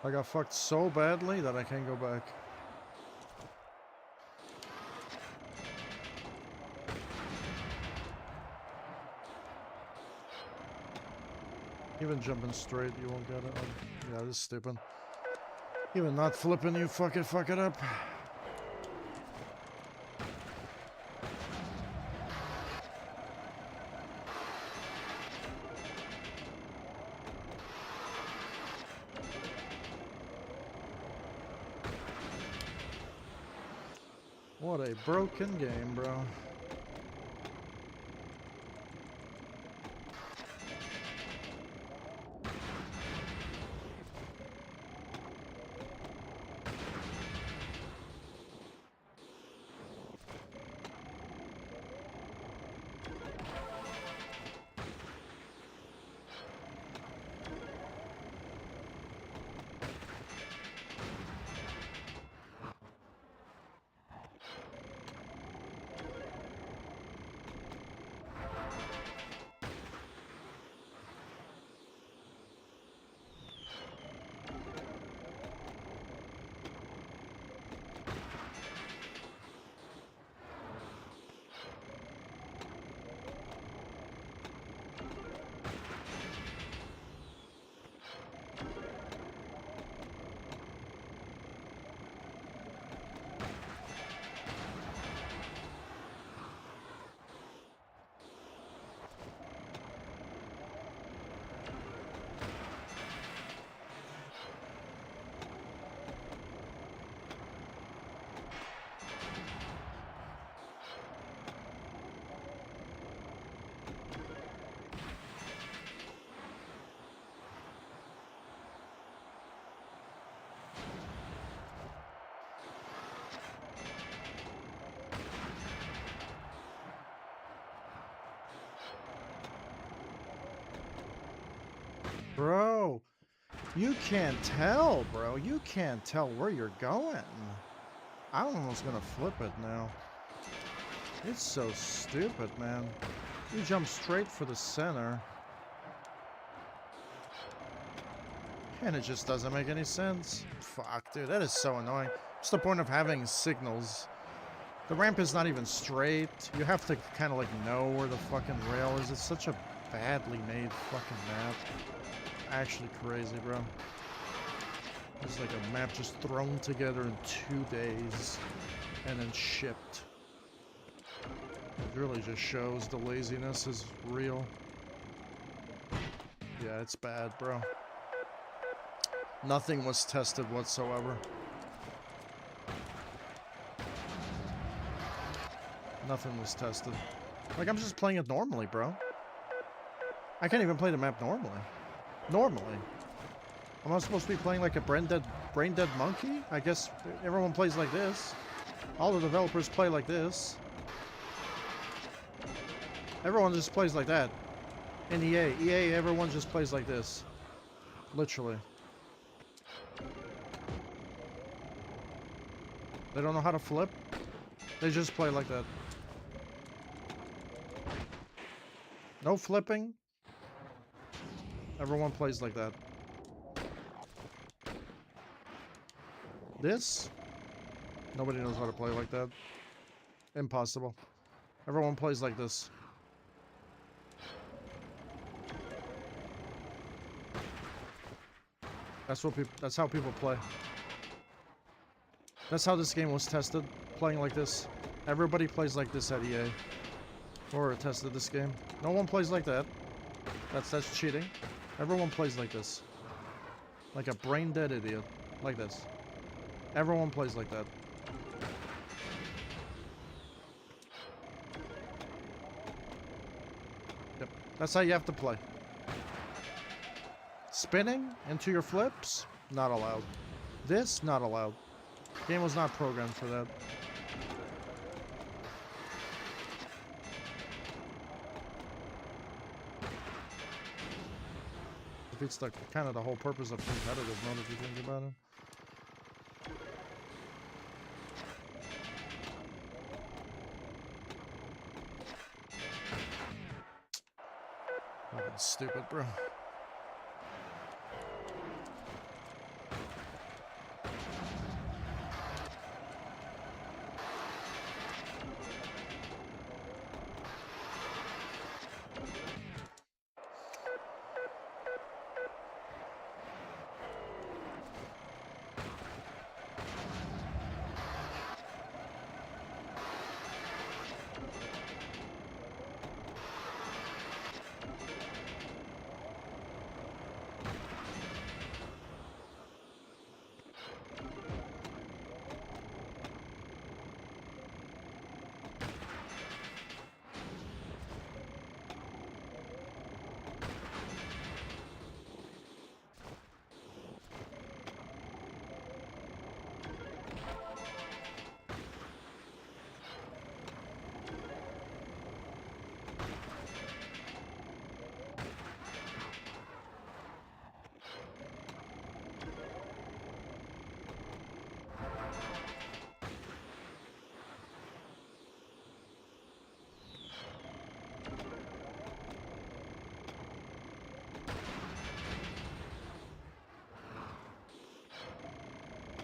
I got fucked so badly that I can't go back. Even jumping straight, you won't get it. Yeah, this is stupid. Even not flipping, you fuck it up. What a broken game, bro. Bro, you can't tell, bro. You can't tell where you're going. I'm almost gonna flip it now. It's so stupid, man. You jump straight for the center. And it just doesn't make any sense. Fuck, dude, that is so annoying. What's the point of having signals? The ramp is not even straight. You have to kind of like know where the fucking rail is. It's such a badly made fucking map. Actually crazy, bro. It's like a map just thrown together in 2 days and then shipped. It really just shows the laziness is real. Yeah, it's bad, bro. Nothing was tested whatsoever. Nothing was tested. Like, I'm just playing it normally, bro. I can't even play the map normally. Normally. Am I supposed to be playing like a brain dead monkey? I guess everyone plays like this. All the developers play like this. Everyone just plays like that. In EA, everyone just plays like this. Literally. They don't know how to flip. They just play like that. No flipping. Everyone plays like that. This? Nobody knows how to play like that. Impossible. Everyone plays like this. That's how people play. That's how this game was tested. Playing like this. Everybody plays like this at EA. Or tested this game. No one plays like that. That's cheating. Everyone plays like this. Like a brain dead idiot. Like this. Everyone plays like that. Yep. That's how you have to play. Spinning into your flips? Not allowed. This? Not allowed. The game was not programmed for that. Defeats the kind of the whole purpose of competitive mode if you think about it. Fucking stupid, bro.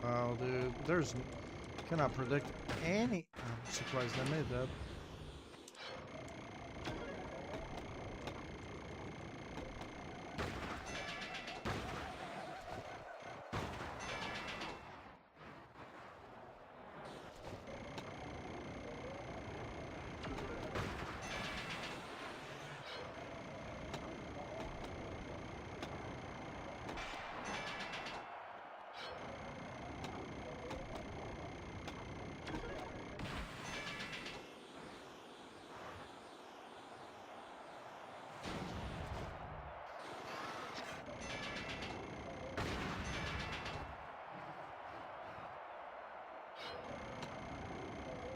Wow, dude, cannot predict any. I'm surprised I made that.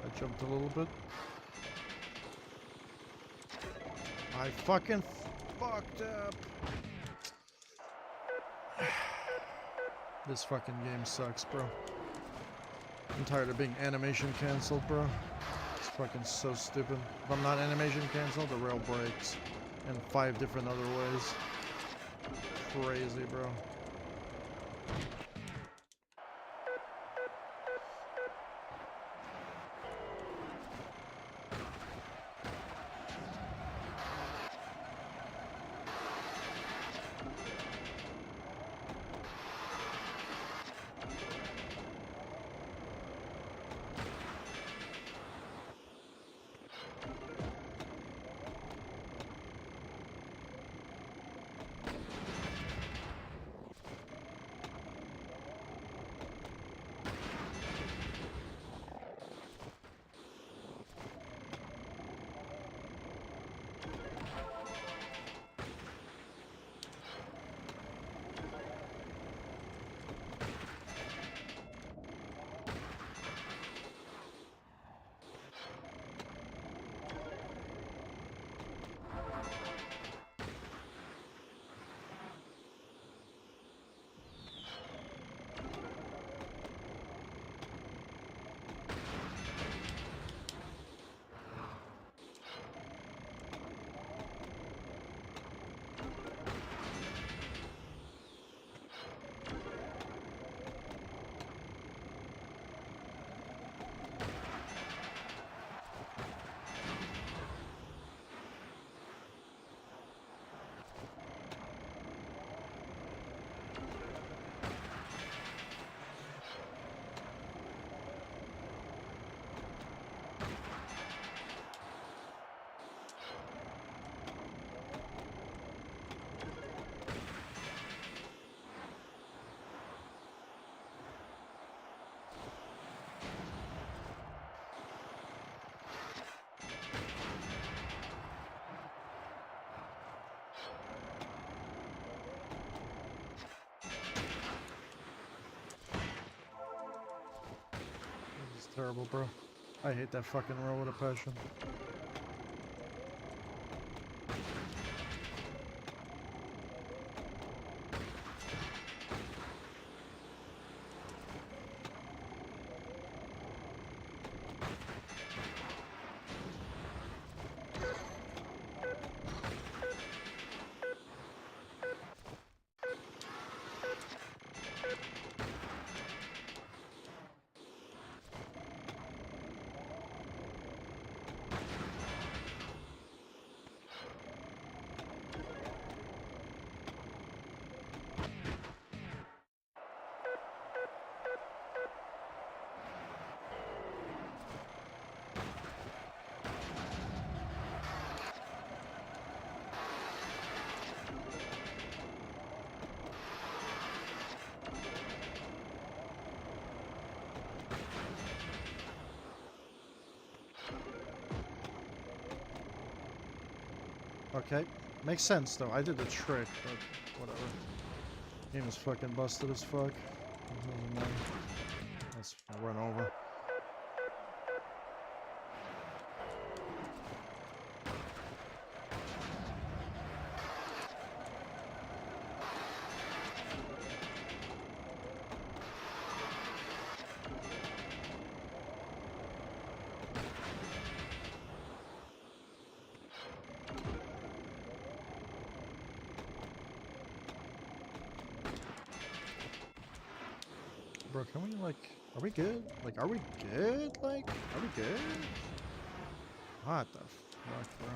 I jumped a little bit. I fucking fucked up. This fucking game sucks, bro. I'm tired of being animation canceled, bro. It's fucking so stupid. If I'm not animation canceled, the rail breaks in 5 different other ways. Crazy, bro. terrible, bro. I hate that fucking rail with a passion. Okay, makes sense though. I did the trick, but whatever. Game is fucking busted as fuck. Doesn't matter. Let's run over. Bro, can we, like, are we good? Like, are we good? Like, are we good? What the fuck, bro?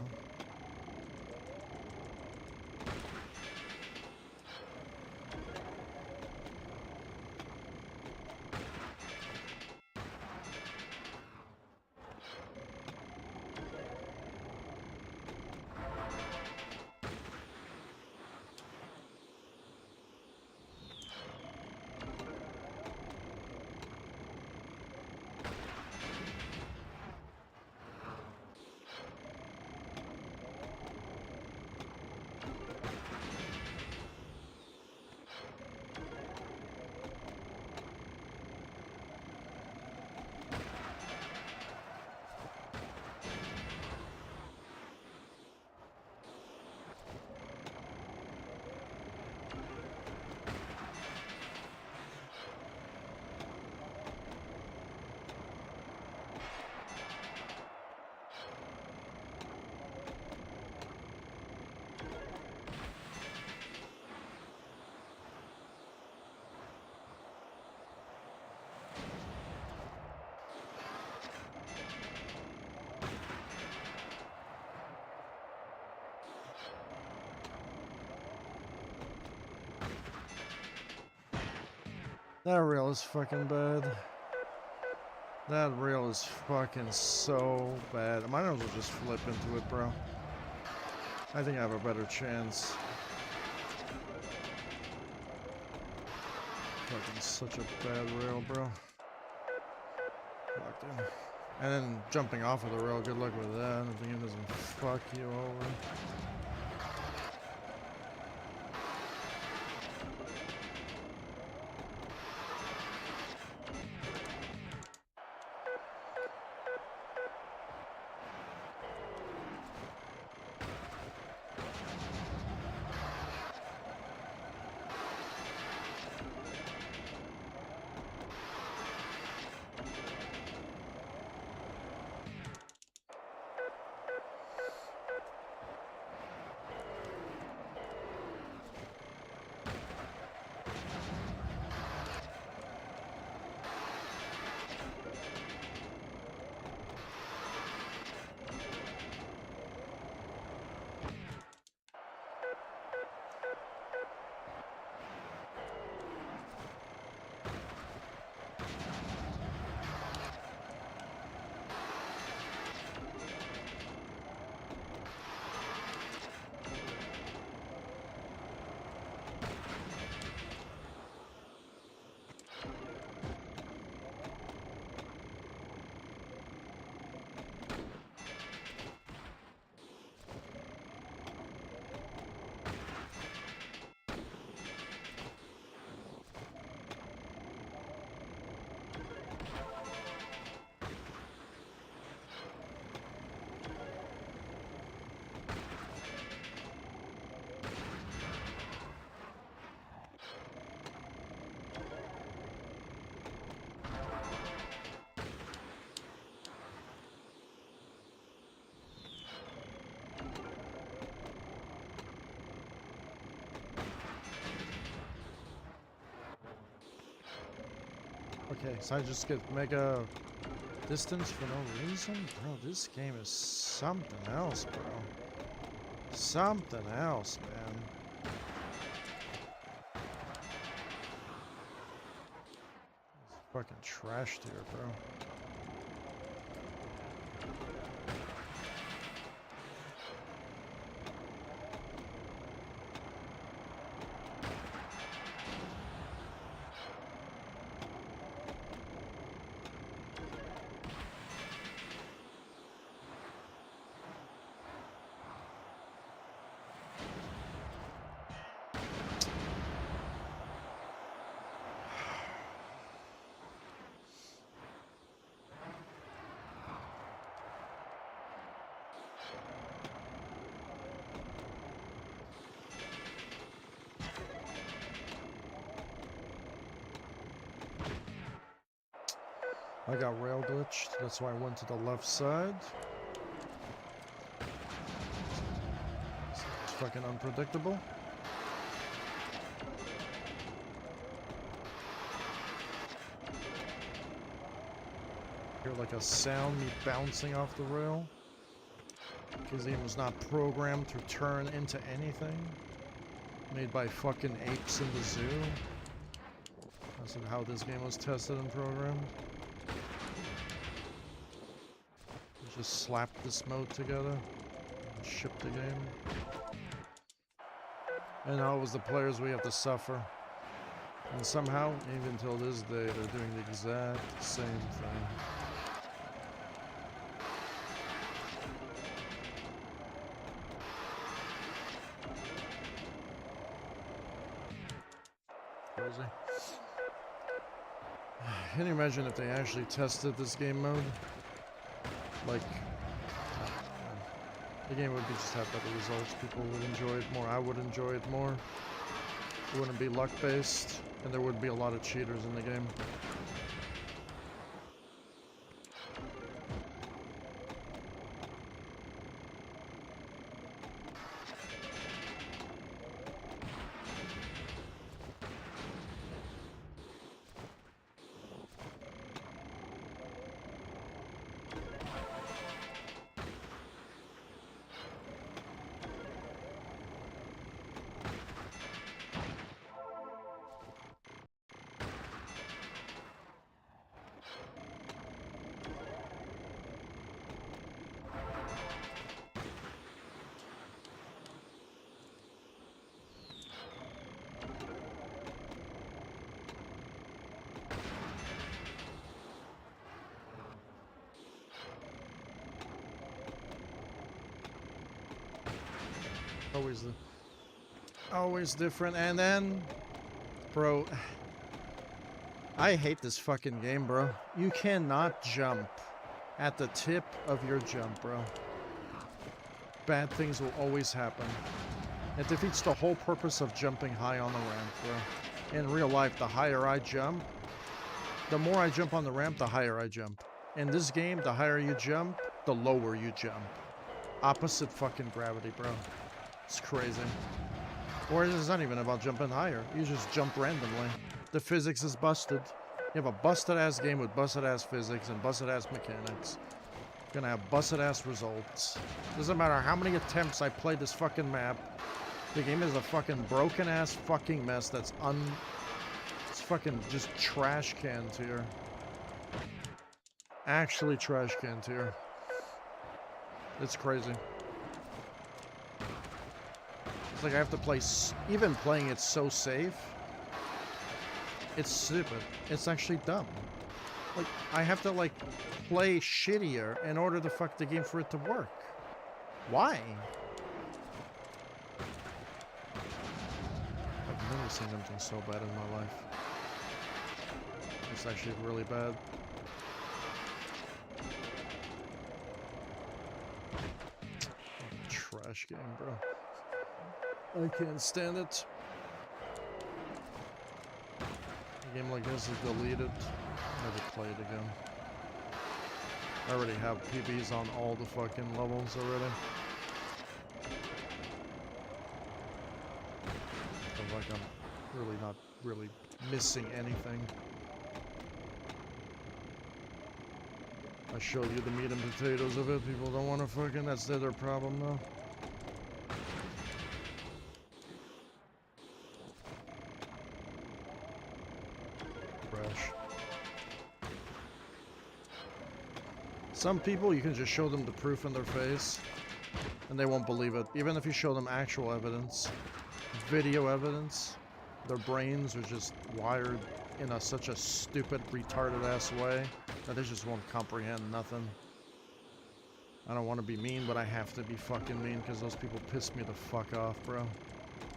That rail is fucking bad. That rail is fucking so bad. I might as well just flip into it, bro. I think I have a better chance. Fucking such a bad rail, bro. Fuck, dude. And then jumping off of the rail, good luck with that. The game doesn't fuck you over. Okay, so I just get mega distance for no reason? Bro, this game is something else, bro. Something else, man. It's fucking trashed here, bro. I got rail glitched, that's why I went to the left side. It's fucking unpredictable. Hear like a sound, me bouncing off the rail. Because the game was not programmed to turn into anything. Made by fucking apes in the zoo. That's how this game was tested and programmed. Just slapped this mode together and shipped the game. And now it was the players we have to suffer. And somehow, even till this day, they're doing the exact same thing. Crazy. Can you imagine if they actually tested this game mode? Like, the game would be just have better results. People would enjoy it more. I would enjoy it more. It wouldn't be luck-based, and there would be a lot of cheaters in the game. Always different. And then, bro, I hate this fucking game, bro. You cannot jump at the tip of your jump, bro. Bad things will always happen. It defeats the whole purpose of jumping high on the ramp, bro. In real life, the higher I jump, the more I jump on the ramp, the higher I jump. In this game, the higher you jump, the lower you jump. Opposite fucking gravity, bro. It's crazy. Or it's not even about jumping higher. You just jump randomly. The physics is busted. You have a busted-ass game with busted-ass physics and busted-ass mechanics. You're gonna have busted-ass results. Doesn't matter how many attempts I play this fucking map. The game is a fucking broken-ass fucking mess that's It's fucking just trash can tier. Actually trash can tier. It's crazy. It's like I have to play, even playing it so safe, it's stupid. It's actually dumb. Like, I have to, like, play shittier in order to fuck the game for it to work. Why? I've never seen something so bad in my life. It's actually really bad. Trash game, bro. I can't stand it. A game like this is deleted. Never play it again. I already have PBs on all the fucking levels already. I feel like I'm really not missing anything. I showed you the meat and potatoes of it. People don't want to fucking... That's their problem, though. Fresh. Some people, you can just show them the proof in their face, and they won't believe it. Even if you show them actual evidence, video evidence, their brains are just wired in such a stupid, retarded-ass way that they just won't comprehend nothing. I don't want to be mean, but I have to be fucking mean because those people piss me the fuck off, bro.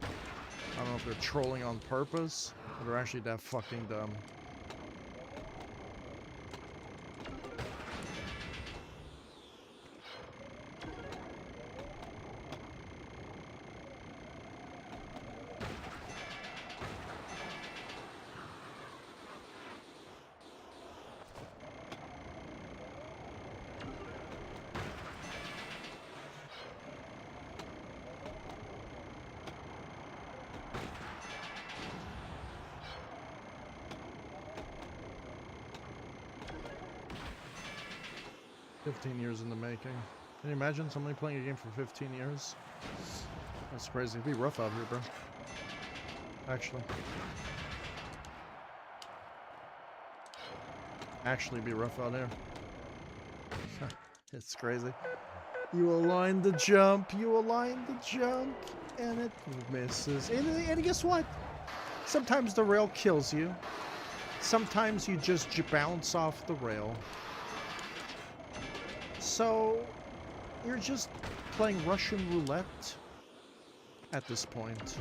I don't know if they're trolling on purpose, or they're actually that fucking dumb. 15 years in the making. Can you imagine somebody playing a game for 15 years? That's crazy. It'd be rough out here, bro. Actually. Actually be rough out here. It's crazy. You align the jump, and it misses. And guess what? Sometimes the rail kills you. Sometimes you just bounce off the rail. So, you're just playing Russian roulette at this point.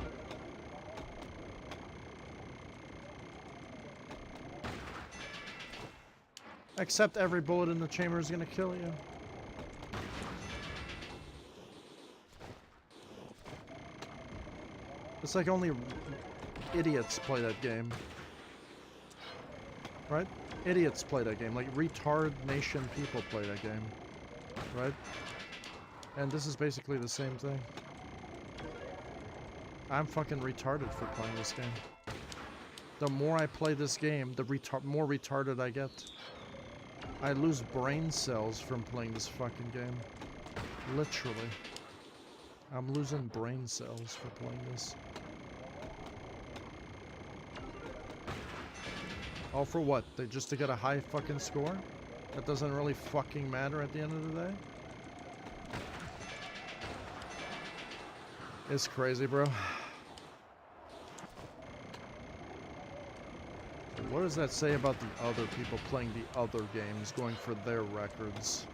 Except every bullet in the chamber is going to kill you. It's like only idiots play that game. Right? Idiots play that game. Like retard nation people play that game. Right? And this is basically the same thing. I'm fucking retarded for playing this game. The more I play this game, the more retarded I get. I lose brain cells from playing this fucking game. Literally. I'm losing brain cells for playing this. All for what? Just to get a high fucking score? That doesn't really fucking matter at the end of the day? It's crazy, bro. What does that say about the other people playing the other games, going for their records?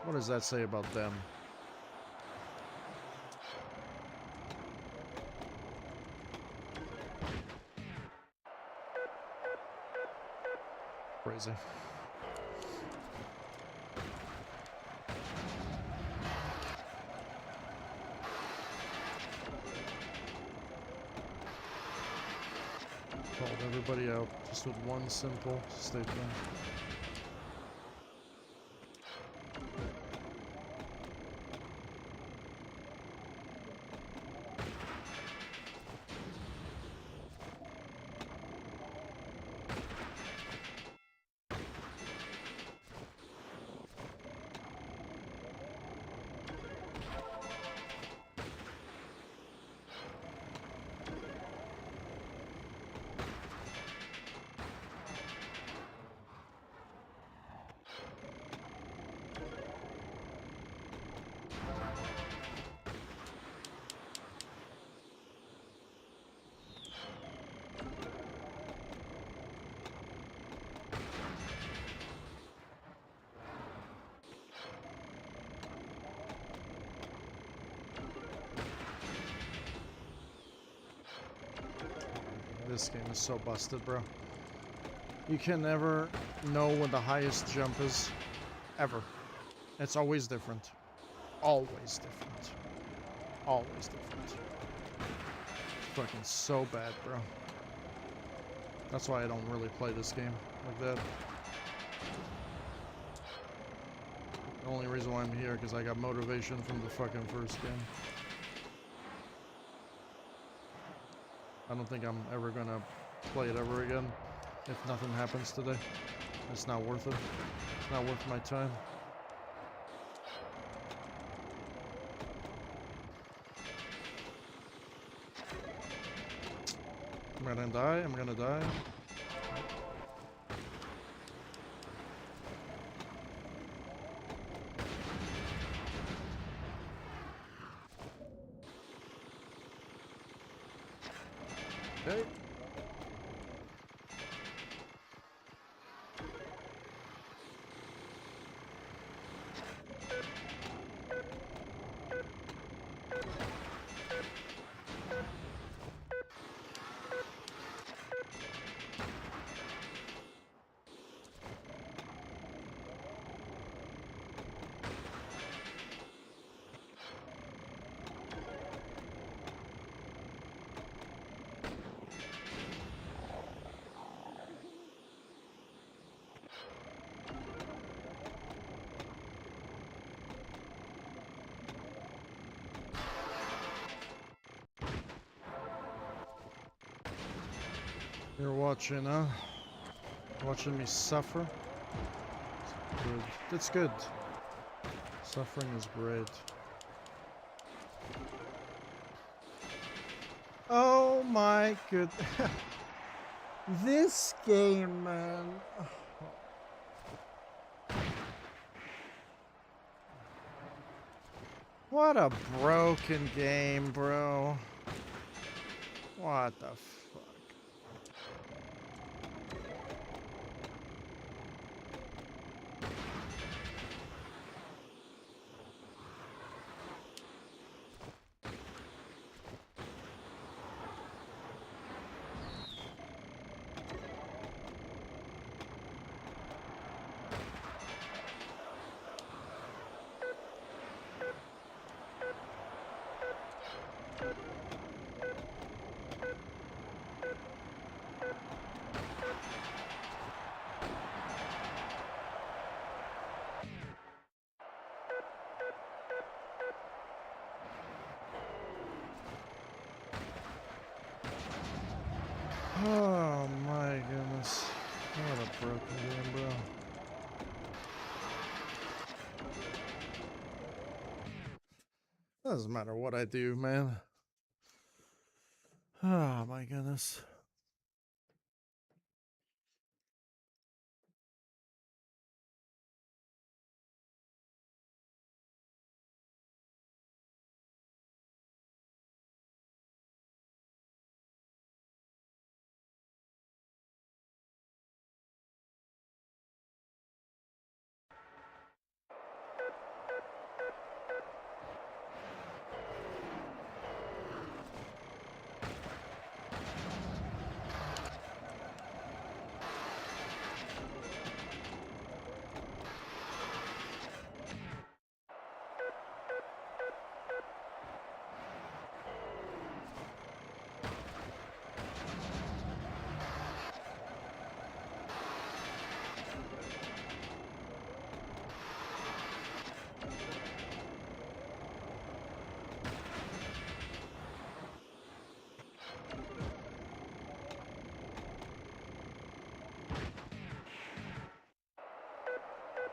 What does that say about them? Crazy. Called everybody out just with one simple statement. This game is so busted, bro. You can never know what the highest jump is. Ever. It's always different. Always different. Always different. It's fucking so bad, bro. That's why I don't really play this game like that. The only reason why I'm here because I got motivation from the fucking first game. I don't think I'm ever gonna play it ever again if nothing happens today. It's not worth it. It's not worth my time. I'm gonna die. I'm gonna die. Okay. You're watching, huh? Watching me suffer? Good. That's good. Suffering is great. Oh my good. This game, man. What a broken game, bro. What the fuck? Oh my goodness. What a broken game, bro. Doesn't matter what I do, man. Oh my goodness.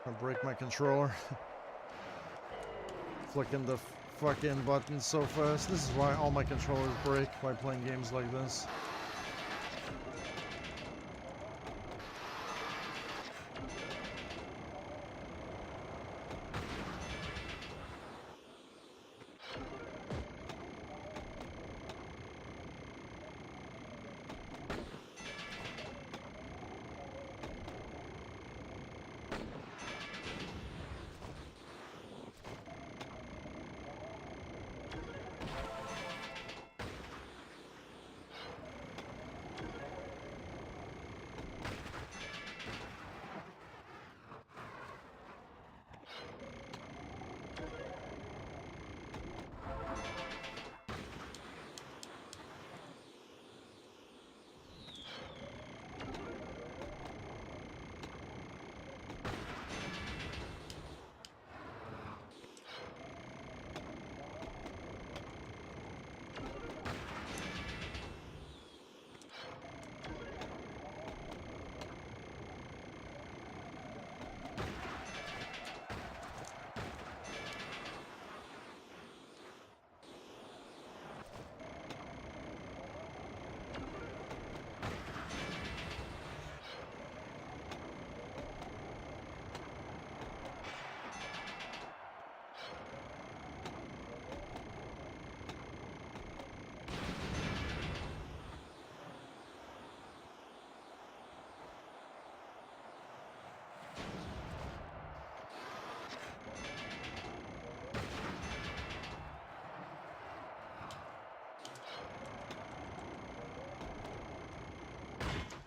I break my controller. Flicking the fucking buttons so fast. This is why all my controllers break by playing games like this.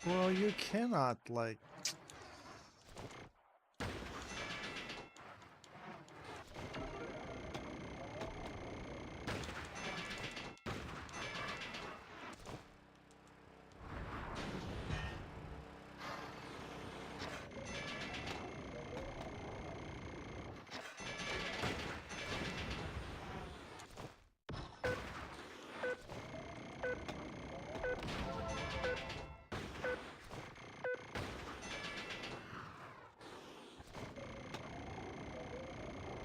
Well, you cannot, like...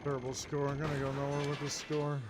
Terrible score. I'm gonna go nowhere with the score.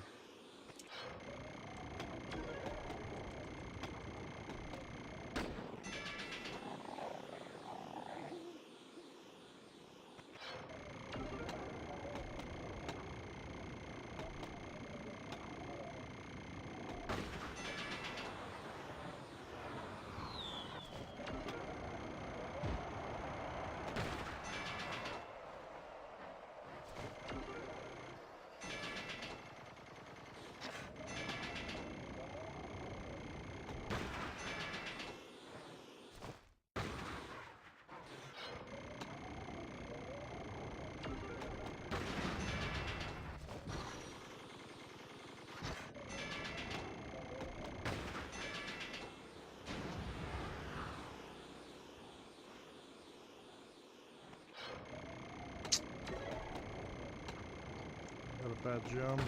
Got a bad jump.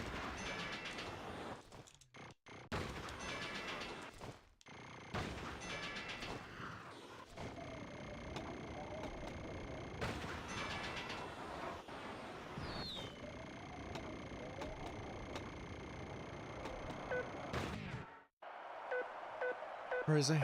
Crazy.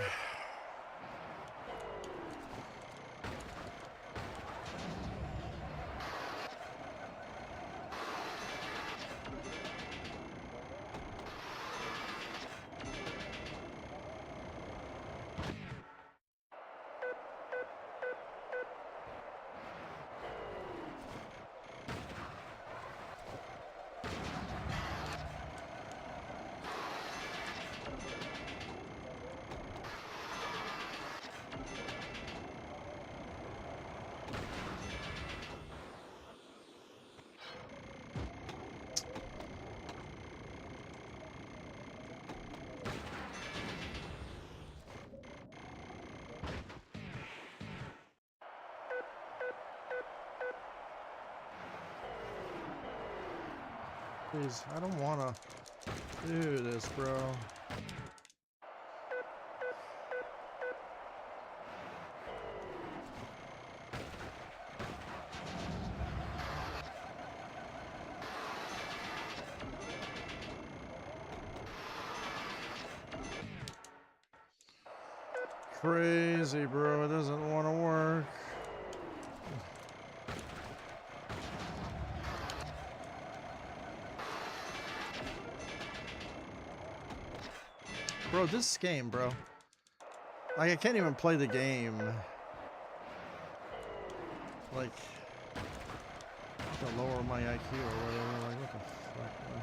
Please, I don't wanna do this, bro. Crazy, bro. It doesn't want to work. Bro, this game, bro. Like, I can't even play the game. Like, to lower my IQ or whatever. Like, what the fuck, man?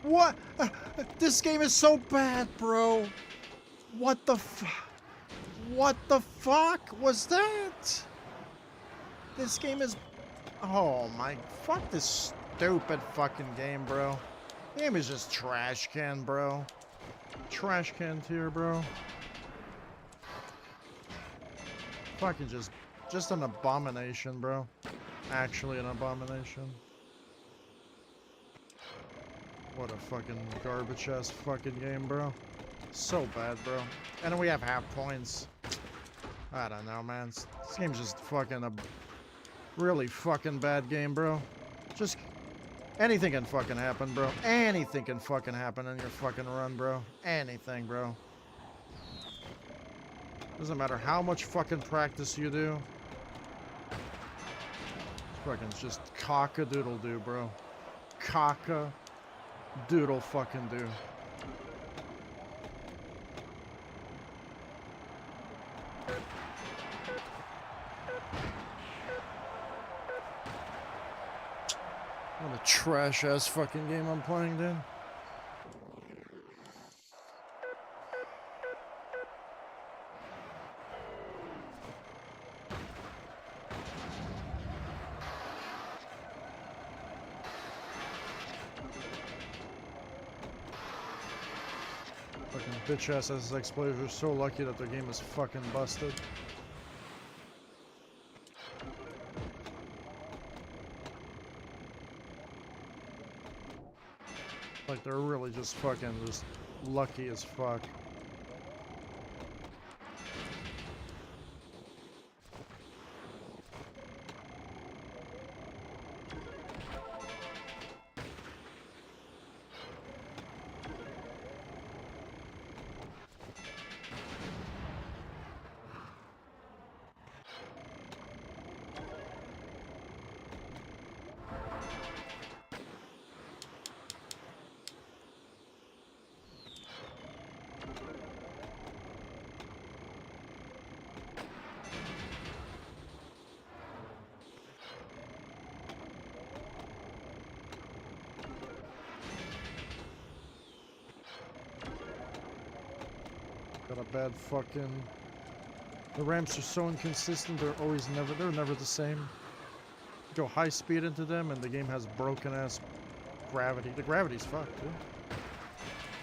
What? This game is so bad, bro. What the What the fuck was that? This game is... Oh my... Fuck this stupid fucking game, bro. The game is just trash can, bro. Trash can tier, bro. Fucking just an abomination, bro. Actually an abomination. What a fucking garbage ass fucking game, bro. So bad, bro. And then we have half points. I don't know, man. This game's just fucking a really fucking bad game, bro. Just anything can fucking happen, bro. Anything can fucking happen in your fucking run, bro. Anything, bro. Doesn't matter how much fucking practice you do. Fucking just cock-a-doodle-doo, bro. Cock-a-doodle fucking do. What a trash-ass fucking game I'm playing, dude. Fucking bitch-ass SSX players are so lucky that their game is fucking busted. Like, they're really just fucking just lucky as fuck. Got a bad fucking... The ramps are so inconsistent, they're never the same. Go high speed into them and the game has broken ass gravity. The gravity's fucked, dude.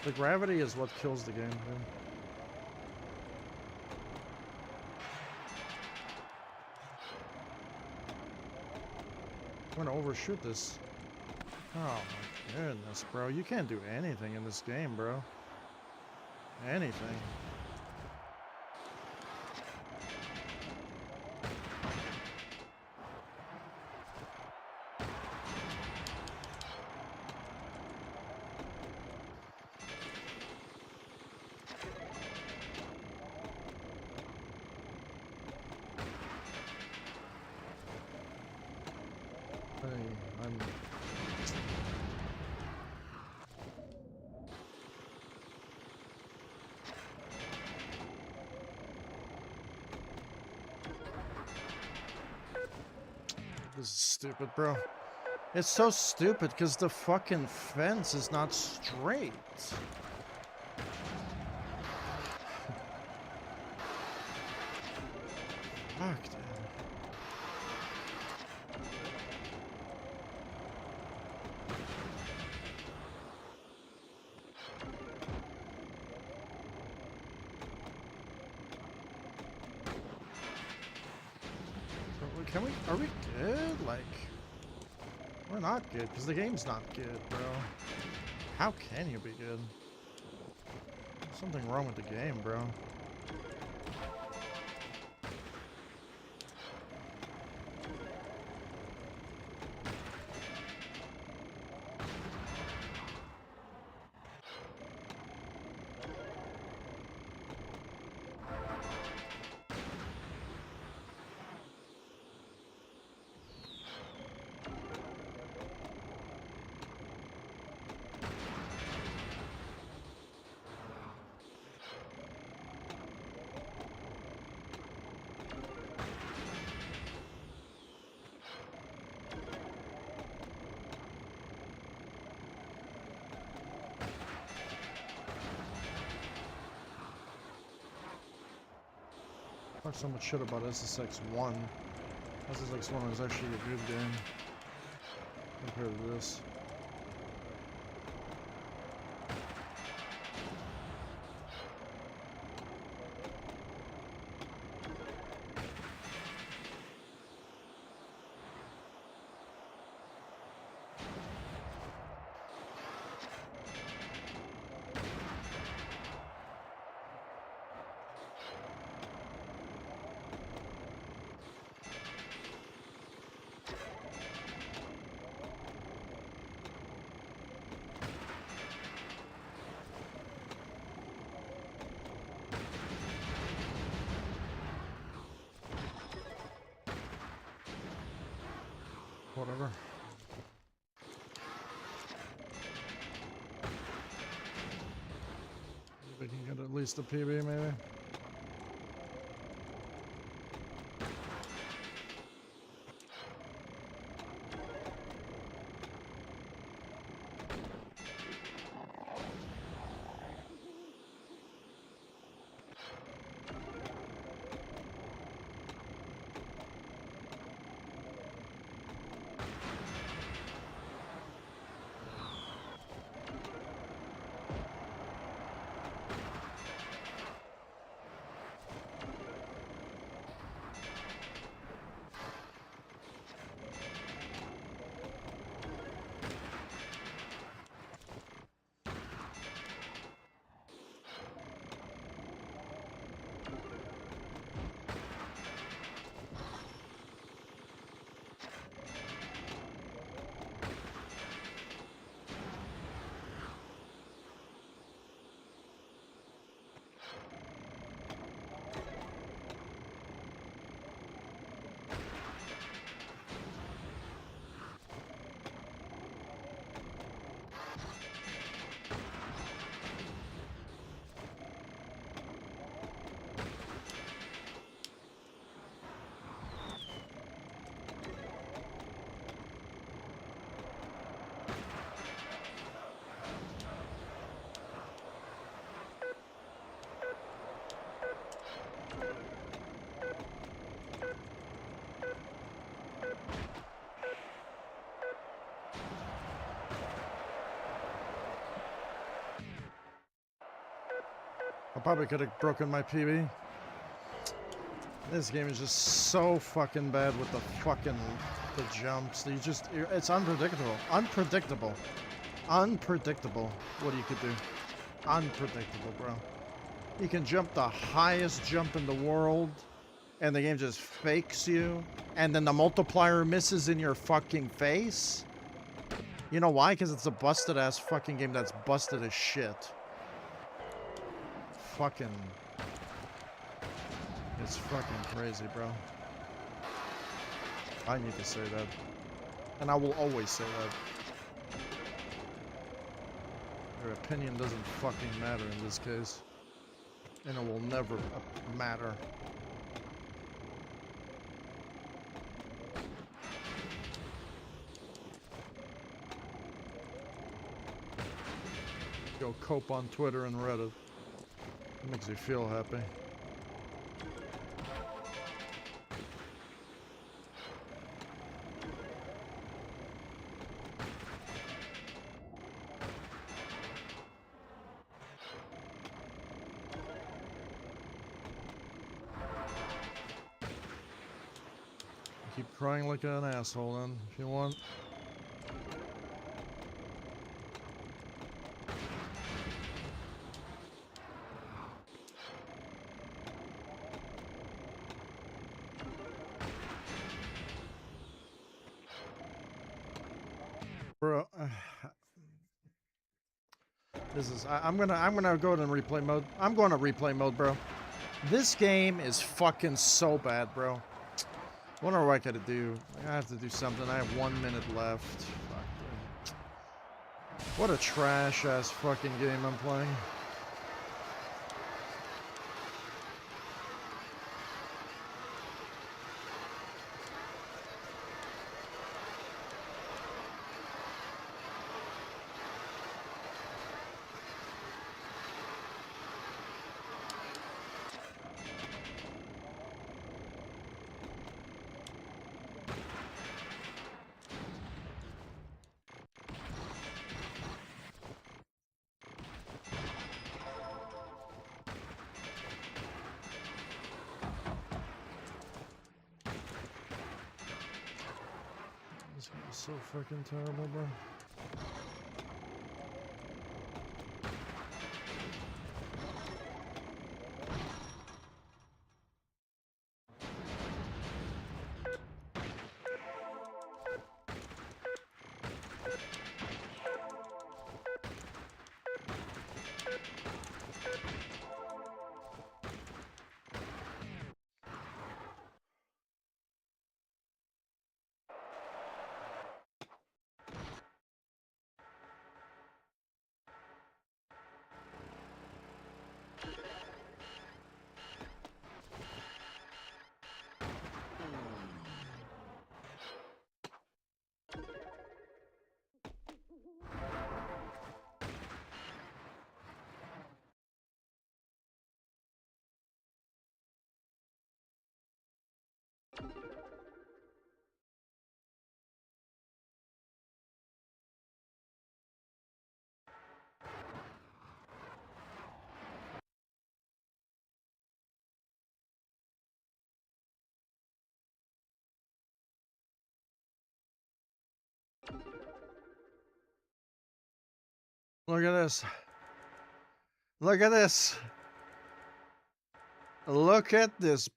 The gravity is what kills the game, dude. I'm gonna overshoot this. Oh my goodness, bro. You can't do anything in this game, bro. Anything. I'm... This is stupid, bro. It's so stupid because the fucking fence is not straight. Fuck, dude. Are we good? Like, we're not good, because the game's not good, bro. How can you be good? There's something wrong with the game, bro. talk so much shit about SSX 1. SSX 1 was actually a good game compared to this. Whatever. We can get at least a PB maybe. I probably could have broken my PB. This game is just so fucking bad with the jumps. It's unpredictable. Unpredictable. What you could do. Unpredictable, bro. You can jump the highest jump in the world, and the game just fakes you, and then the multiplier misses in your fucking face. You know why? Because it's a busted ass fucking game that's busted as shit. It's fucking crazy, bro. I need to say that. And I will always say that. Your opinion doesn't fucking matter in this case. And it will never matter. Go cope on Twitter and Reddit. It makes you feel happy. Keep crying like an asshole then, if you want. Bro, I'm gonna go to replay mode. I'm going to replay mode, bro. This game is fucking so bad, bro. Wonder what I gotta do. I have to do something. I have 1 minute left. Fuck, dude. What a trash ass fucking game I'm playing. so fucking terrible, bro. Look at this. Look at this. Look at this.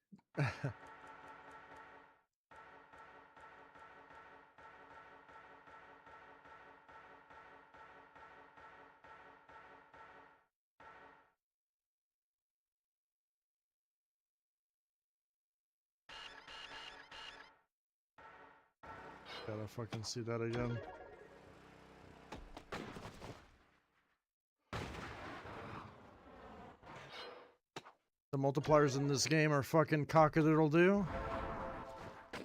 Gotta fucking see that again. The multipliers in this game are fucking cock-a-doodle-doo.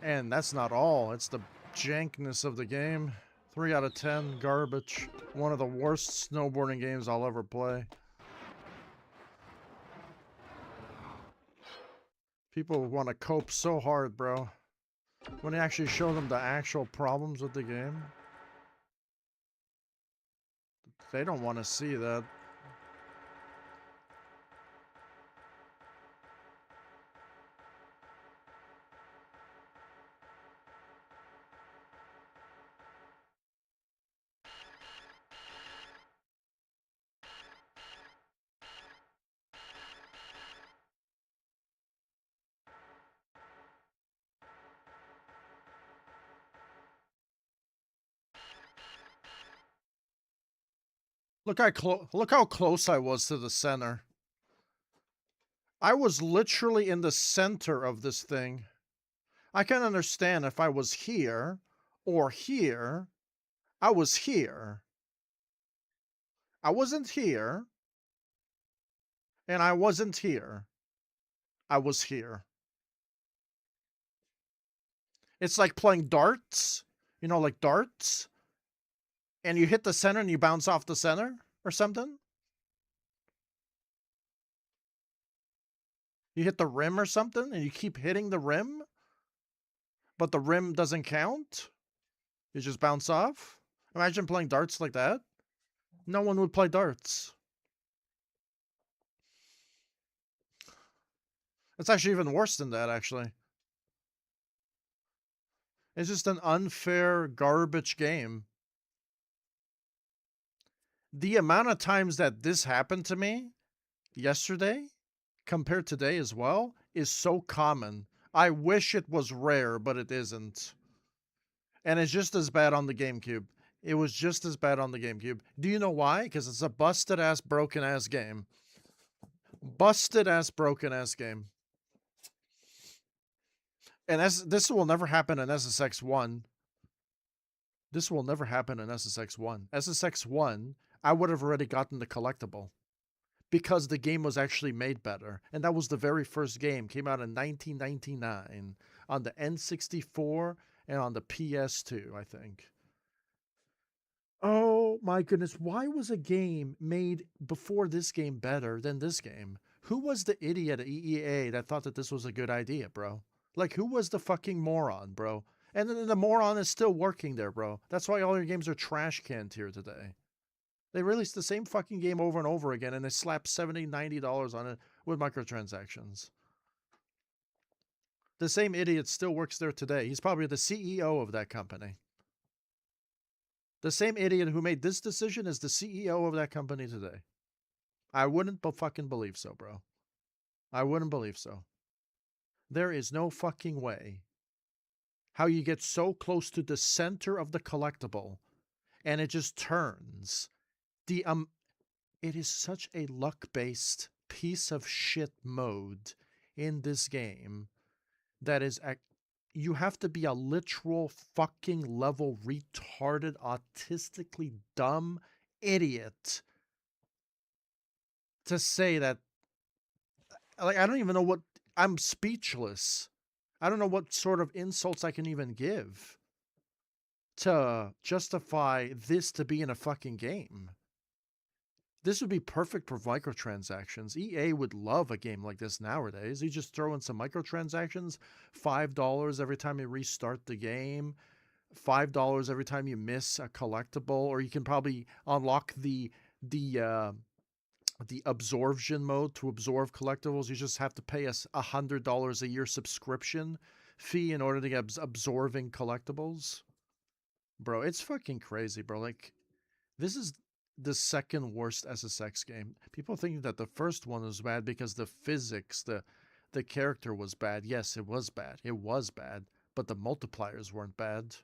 And that's not all. It's the jankness of the game. 3 out of 10. Garbage. One of the worst snowboarding games I'll ever play. People want to cope so hard, bro. When you actually show them the actual problems with the game, they don't want to see that. Look how close I was to the center. I was literally in the center of this thing. I can understand if I was here or here. I was here. I wasn't here. And I wasn't here. I was here. It's like playing darts. You know, like darts. And you hit the center and you bounce off the center or something. You hit the rim or something and you keep hitting the rim. But the rim doesn't count. You just bounce off. Imagine playing darts like that. No one would play darts. It's actually even worse than that, actually. It's just an unfair garbage game. The amount of times that this happened to me yesterday, compared to today as well, is so common. I wish it was rare, but it isn't. And it's just as bad on the GameCube. It was just as bad on the GameCube. Do you know why? Because it's a busted-ass, broken-ass game. Busted-ass, broken-ass game. And this will never happen in SSX1. This will never happen in SSX1. SSX1, I would have already gotten the collectible. Because the game was actually made better. And that was the very first game. Came out in 1999 on the N64 and on the PS2, I think. Oh my goodness. Why was a game made before this game better than this game? Who was the idiot at EEA that thought that this was a good idea, bro? Like, who was the fucking moron, bro? And then the moron is still working there, bro. That's why all your games are trash canned here today. They release the same fucking game over and over again, and they slap $70, $90 on it with microtransactions. The same idiot still works there today. He's probably the CEO of that company. The same idiot who made this decision is the CEO of that company today. I wouldn't fucking believe so, bro. I wouldn't believe so. There is no fucking way how you get so close to the center of the collectible and it just turns. The it is such a luck-based piece of shit mode in this game that is you have to be a literal fucking level retarded, autistically dumb idiot to say that. Like, I don't even know what. I'm speechless. I don't know what sort of insults I can even give to justify this to be in a fucking game. This would be perfect for microtransactions. EA would love a game like this nowadays. You just throw in some microtransactions, $5 every time you restart the game, $5 every time you miss a collectible, or you can probably unlock the absorption mode to absorb collectibles. You just have to pay us $100 a year subscription fee in order to get absorbing collectibles. Bro, it's fucking crazy, bro. Like, this is the second worst SSX game. People think that the first one was bad because the physics, the character was bad. Yes, it was bad. It was bad, but the multipliers weren't bad.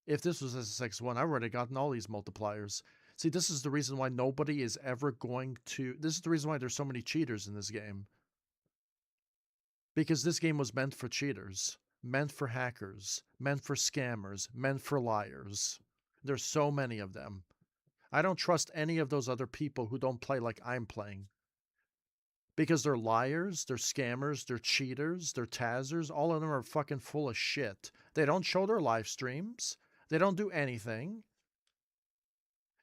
If this was SSX 1, I've already gotten all these multipliers. See, this is the reason why nobody is ever going to... This is the reason why there's so many cheaters in this game. Because this game was meant for cheaters, meant for hackers, meant for scammers, meant for liars. There's so many of them. I don't trust any of those other people who don't play like I'm playing. Because they're liars, they're scammers, they're cheaters, they're TASers. All of them are fucking full of shit. They don't show their live streams. They don't do anything.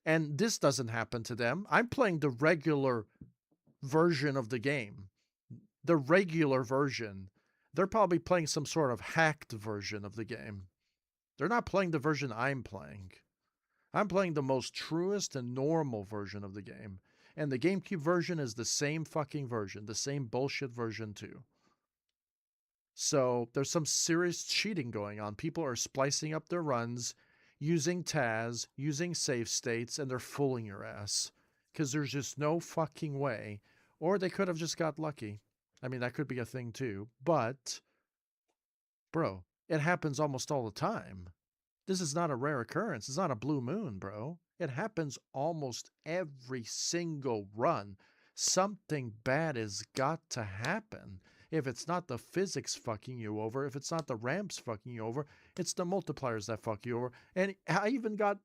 And this doesn't happen to them. I'm playing the regular version of the game. The regular version. They're probably playing some sort of hacked version of the game. They're not playing the version I'm playing. I'm playing the most truest and normal version of the game. And the GameCube version is the same fucking version. The same bullshit version too. So there's some serious cheating going on. People are splicing up their runs, using TAS, using save states, and they're fooling your ass. Because there's just no fucking way. Or they could have just got lucky. I mean, that could be a thing too. But, bro, it happens almost all the time. This is not a rare occurrence. It's not a blue moon, bro. It happens almost every single run. Something bad has got to happen. If it's not the physics fucking you over, if it's not the ramps fucking you over, it's the multipliers that fuck you over. And I even got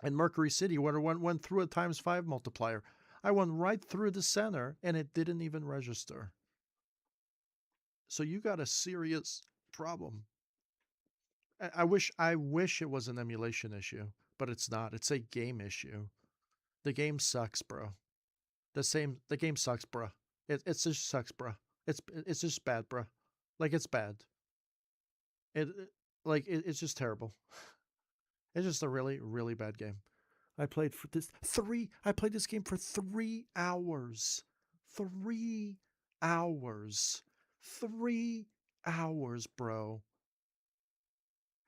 in Mercury City where I went through a ×5 multiplier. I went right through the center and it didn't even register. So you got a serious problem. I wish it was an emulation issue, but it's not. It's a game issue. The game sucks, bro. The game sucks, bro. It just sucks, bro. It's just bad, bro. Like, it's bad. It's just terrible. It's just a really, really bad game. I played this game for 3 hours. 3 hours. 3 hours, bro.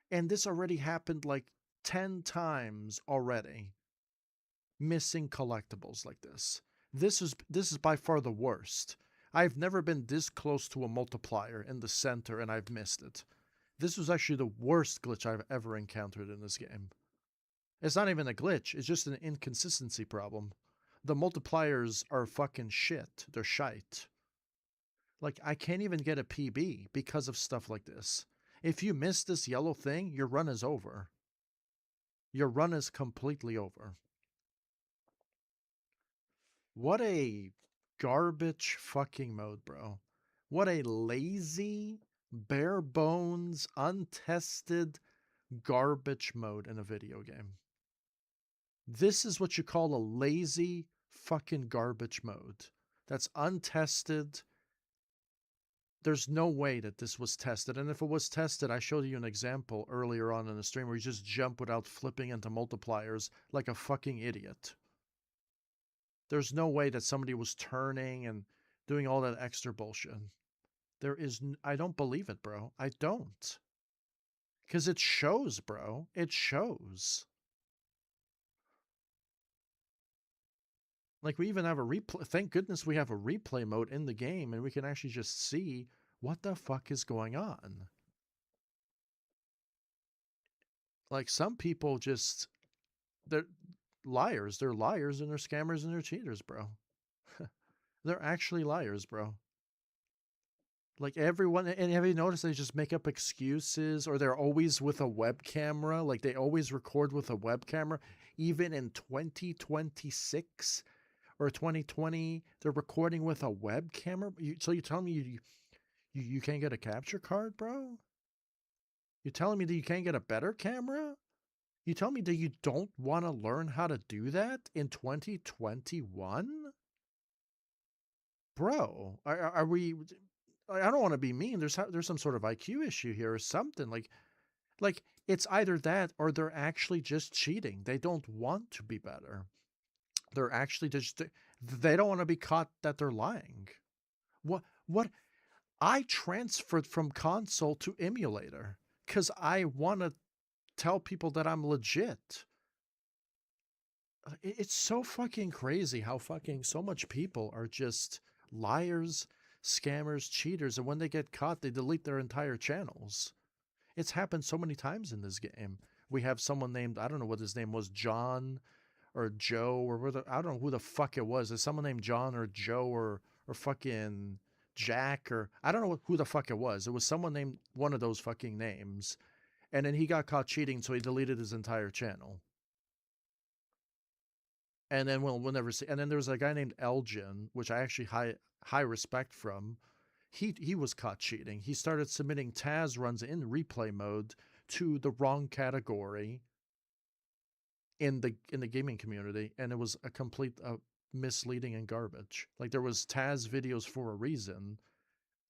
And this already happened like 10 times already. Missing collectibles like this. This is by far the worst. I've never been this close to a multiplier in the center and I've missed it. This was actually the worst glitch I've ever encountered in this game. It's not even a glitch, it's just an inconsistency problem. The multipliers are fucking shit. They're shite. Like, I can't even get a PB because of stuff like this. If you miss this yellow thing, your run is over. Your run is completely over. What a garbage fucking mode, bro. What a lazy, bare bones, untested garbage mode in a video game. This is what you call a lazy fucking garbage mode. That's untested. There's no way that this was tested. And if it was tested, I showed you an example earlier on in the stream where you just jump without flipping into multipliers like a fucking idiot. There's no way that somebody was turning and doing all that extra bullshit. I don't believe it, bro. I don't. Because it shows, bro. It shows. Like, we even have a replay. Thank goodness we have a replay mode in the game, and we can actually just see what the fuck is going on. Like, some people just, they're liars. They're liars, and they're scammers, and they're cheaters, bro. They're actually liars, bro. Like, everyone, and have you noticed they just make up excuses, or they're always with a web camera? Like, they always record with a web camera, even in 2026 or 2020, they're recording with a web camera. So you tell me you can't get a capture card, bro? You telling me that you can't get a better camera? You tell me that you don't want to learn how to do that in 2021? Bro, are we? I don't want to be mean. There's some sort of IQ issue here or something. Like it's either that or they're actually just cheating. They don't want to be better. They're actually just, they don't want to be caught that they're lying. What I transferred from console to emulator because I want to tell people that I'm legit. It's so fucking crazy how fucking so much people are just liars, scammers, cheaters, and when they get caught, they delete their entire channels. It's happened so many times in this game. We have someone named, I don't know what his name was, John or Joe or whether, I don't know who the fuck it was. There's someone named John or Joe or fucking Jack or I don't know who the fuck it was. It was someone named one of those fucking names. And then he got caught cheating, so he deleted his entire channel. And then we'll never see. And then there was a guy named Elgin, which I actually high respect from. He was caught cheating. He started submitting TAS runs in replay mode to the wrong category in the gaming community, and it was a complete misleading and garbage. Like, there was TAS videos for a reason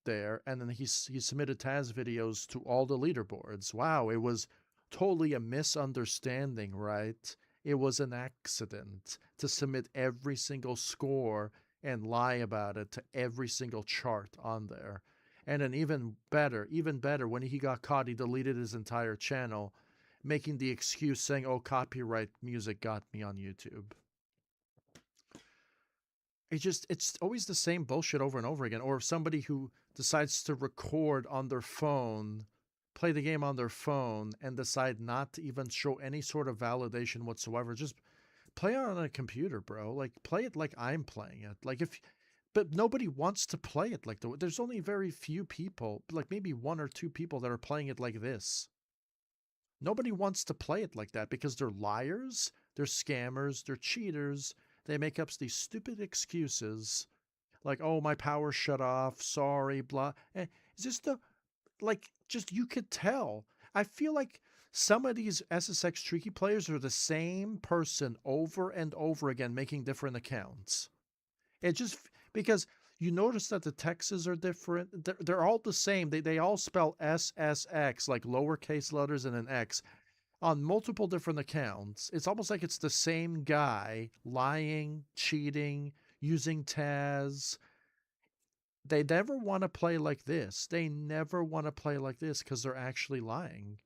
there, and then he submitted TAS videos to all the leaderboards. Wow, it was totally a misunderstanding, right? It was an accident to submit every single score and lie about it to every single chart on there. And then even better, when he got caught, he deleted his entire channel, making the excuse saying, oh, copyright music got me on YouTube. It's always the same bullshit over and over again. Or somebody who decides to record on their phone, play the game on their phone, and decide not to even show any sort of validation whatsoever. Just play it on a computer, bro. Like, play it like I'm playing it. Like, but nobody wants to play it like there's only very few people, like maybe one or two people that are playing it like this. Nobody wants to play it like that because they're liars, they're scammers, they're cheaters. They make up these stupid excuses like, oh, my power shut off, sorry, blah. It's just just you could tell. I feel like some of these SSX Tricky players are the same person over and over again making different accounts. It just, because you notice that the texts are different. They're all the same. They all spell SSX, like lowercase letters and an X, on multiple different accounts. It's almost like it's the same guy lying, cheating, using TAS. They never want to play like this. They never want to play like this because they're actually lying.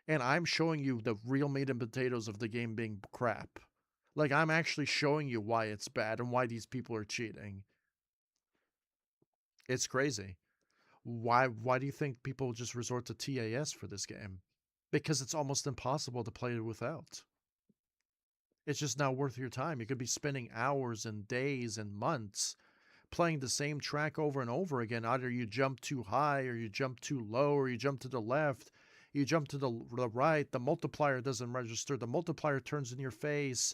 And I'm showing you the real meat and potatoes of the game being crap. Like, I'm actually showing you why it's bad and why these people are cheating. It's crazy. Why do you think people just resort to TAS for this game? Because it's almost impossible to play it without. It's just not worth your time. You could be spending hours and days and months playing the same track over and over again. Either you jump too high or you jump too low or you jump to the left, you jump to the right, the multiplier doesn't register, the multiplier turns in your face,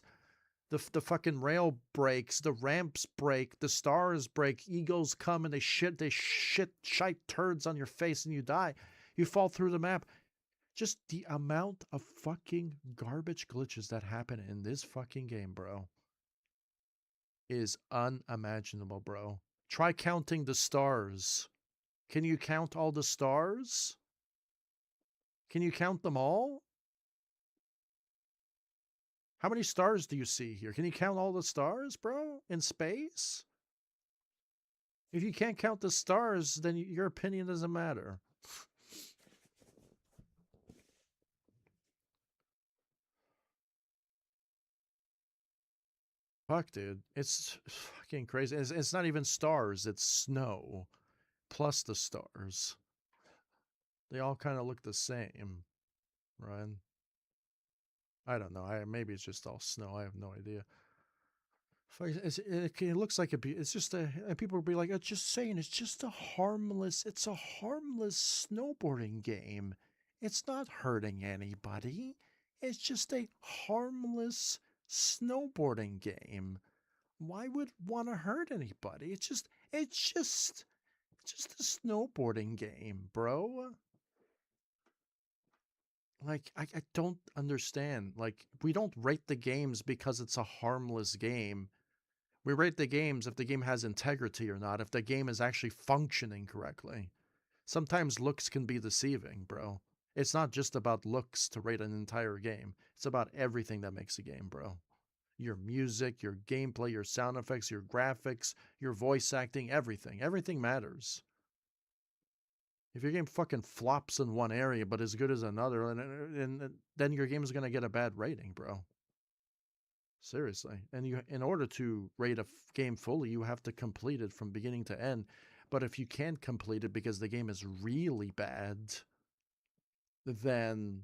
the fucking rail breaks, the ramps break, the stars break, eagles come and they shite turds on your face and you die. You fall through the map. Just the amount of fucking garbage glitches that happen in this fucking game, bro, is unimaginable, bro. Try counting the stars. Can you count all the stars? Can you count them all? How many stars do you see here? Can you count all the stars, bro, in space? If you can't count the stars, then your opinion doesn't matter. Fuck, dude. It's fucking crazy. It's not even stars. It's snow plus the stars. They all kind of look the same, right? I don't know. Maybe it's just all snow. I have no idea. It looks like it's just and people will be like, "It's just saying, it's just a harmless. It's a harmless snowboarding game. It's not hurting anybody. It's just a harmless snowboarding game. Why would want to hurt anybody? It's just a snowboarding game, bro." Like, I don't understand. Like, we don't rate the games because it's a harmless game. We rate the games if the game has integrity or not, if the game is actually functioning correctly. Sometimes looks can be deceiving, bro. It's not just about looks to rate an entire game. It's about everything that makes a game, bro. Your music, your gameplay, your sound effects, your graphics, your voice acting, everything. Everything matters. If your game fucking flops in one area but is good as another, and then your game is going to get a bad rating, bro. Seriously. And in order to rate a game fully, you have to complete it from beginning to end. But if you can't complete it because the game is really bad, then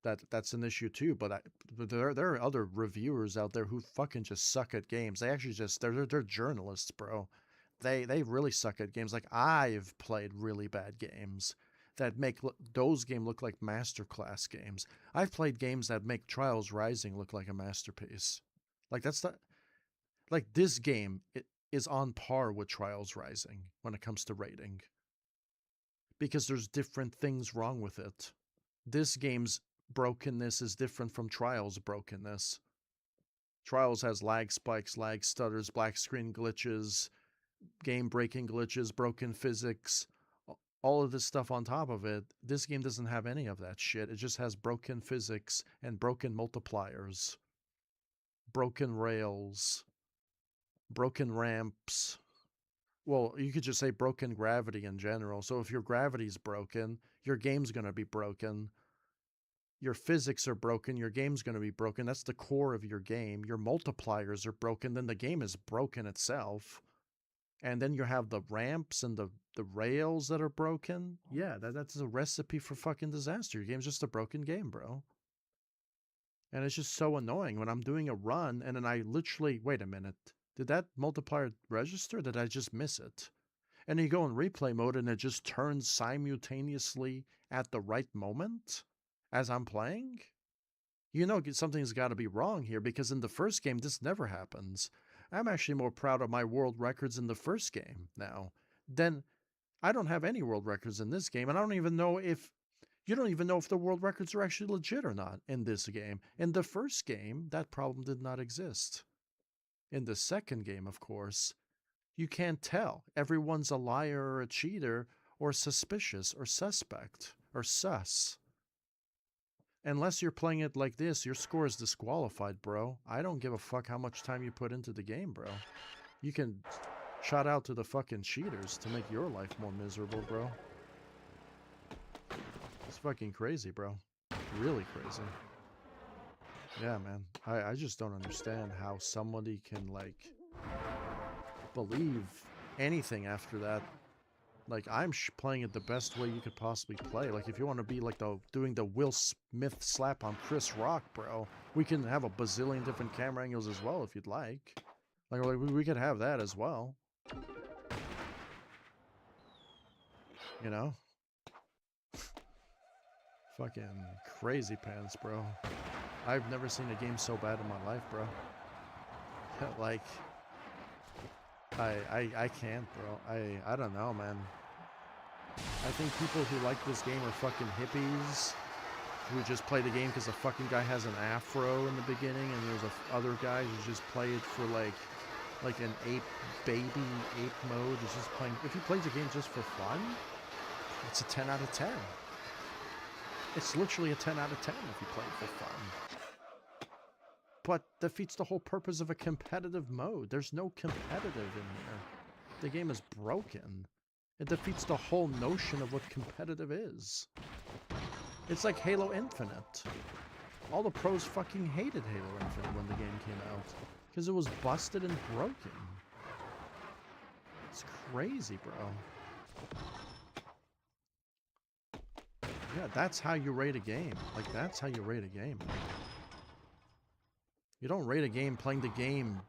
that's an issue too. But there are other reviewers out there who fucking just suck at games. They actually they're journalists, bro. They really suck at games. Like, I've played really bad games that make those games look like masterclass games. I've played games that make Trials Rising look like a masterpiece. Like, that's not like this game. It is on par with Trials Rising when it comes to rating because there's different things wrong with it. This game's brokenness is different from Trials' brokenness. Trials has lag spikes, lag stutters, black screen glitches, game-breaking glitches, broken physics, all of this stuff on top of it. This game doesn't have any of that shit. It just has broken physics and broken multipliers, broken rails, broken ramps. Well, you could just say broken gravity in general. So if your gravity's broken, your game's going to be broken. Your physics are broken, your game's going to be broken. That's the core of your game. Your multipliers are broken, then the game is broken itself. And then you have the ramps and the rails that are broken. Yeah, that's a recipe for fucking disaster. Your game's just a broken game, bro. And it's just so annoying when I'm doing a run and then I literally, wait a minute, did that multiplier register? Did I just miss it? And you go in replay mode and it just turns simultaneously at the right moment as I'm playing? Something's got to be wrong here because in the first game, this never happens. I'm actually more proud of my world records in the first game now. Then I don't have any world records in this game, and I don't even know if you don't even know if the world records are actually legit or not in this game. In the first game, that problem did not exist. In the second game, of course, you can't tell. Everyone's a liar or a cheater or suspicious or suspect or sus. Unless you're playing it like this, your score is disqualified, bro. I don't give a fuck how much time you put into the game, bro. You can shout out to the fucking cheaters to make your life more miserable, bro. It's fucking crazy, bro. Really crazy. Yeah, man. I just don't understand how somebody can, like, believe anything after that. Like, I'm playing it the best way you could possibly play. Like, if you want to be like doing the Will Smith slap on Chris Rock, bro, we can have a bazillion different camera angles as well if you'd like. Like we could have that as well. You know? Fucking crazy pants, bro. I've never seen a game so bad in my life, bro. Like, I can't, bro. I don't know, man. I think people who like this game are fucking hippies who just play the game because the fucking guy has an afro in the beginning, and there's other guys who just play it for like an baby ape mode. Is just playing. If you play the game just for fun, it's a 10 out of 10. It's literally a 10 out of 10 if you play it for fun. But defeats the whole purpose of a competitive mode. There's no competitive in here. The game is broken. It defeats the whole notion of what competitive is. It's like Halo Infinite. All the pros fucking hated Halo Infinite when the game came out. Because it was busted and broken. It's crazy, bro. Yeah, that's how you rate a game. Like, that's how you rate a game. You don't rate a game playing the game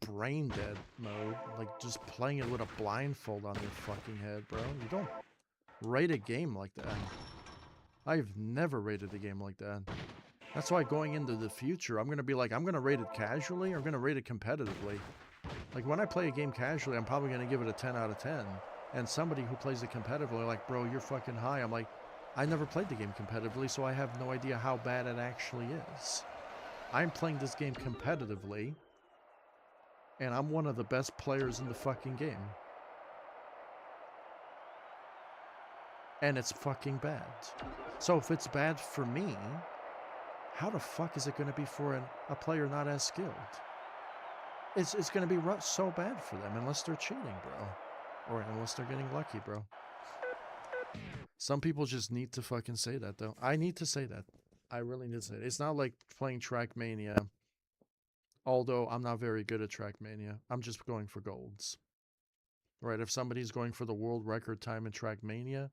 brain dead mode. Like, just playing it with a blindfold on your fucking head, bro. You don't rate a game like that. I've never rated a game like that. That's why going into the future, I'm going to be like, I'm going to rate it casually or I'm going to rate it competitively. Like, when I play a game casually, I'm probably going to give it a 10 out of 10. And somebody who plays it competitively, like, bro, you're fucking high. I'm like, I never played the game competitively, so I have no idea how bad it actually is. I'm playing this game competitively, and I'm one of the best players in the fucking game. And it's fucking bad. So if it's bad for me, how the fuck is it going to be for a player not as skilled? It's going to be so bad for them unless they're cheating, bro. Or unless they're getting lucky, bro. Some people just need to fucking say that, though. I need to say that. I really need to say it. It's not like playing Trackmania. Although I'm not very good at Trackmania. I'm just going for golds. Right? If somebody's going for the world record time in Trackmania,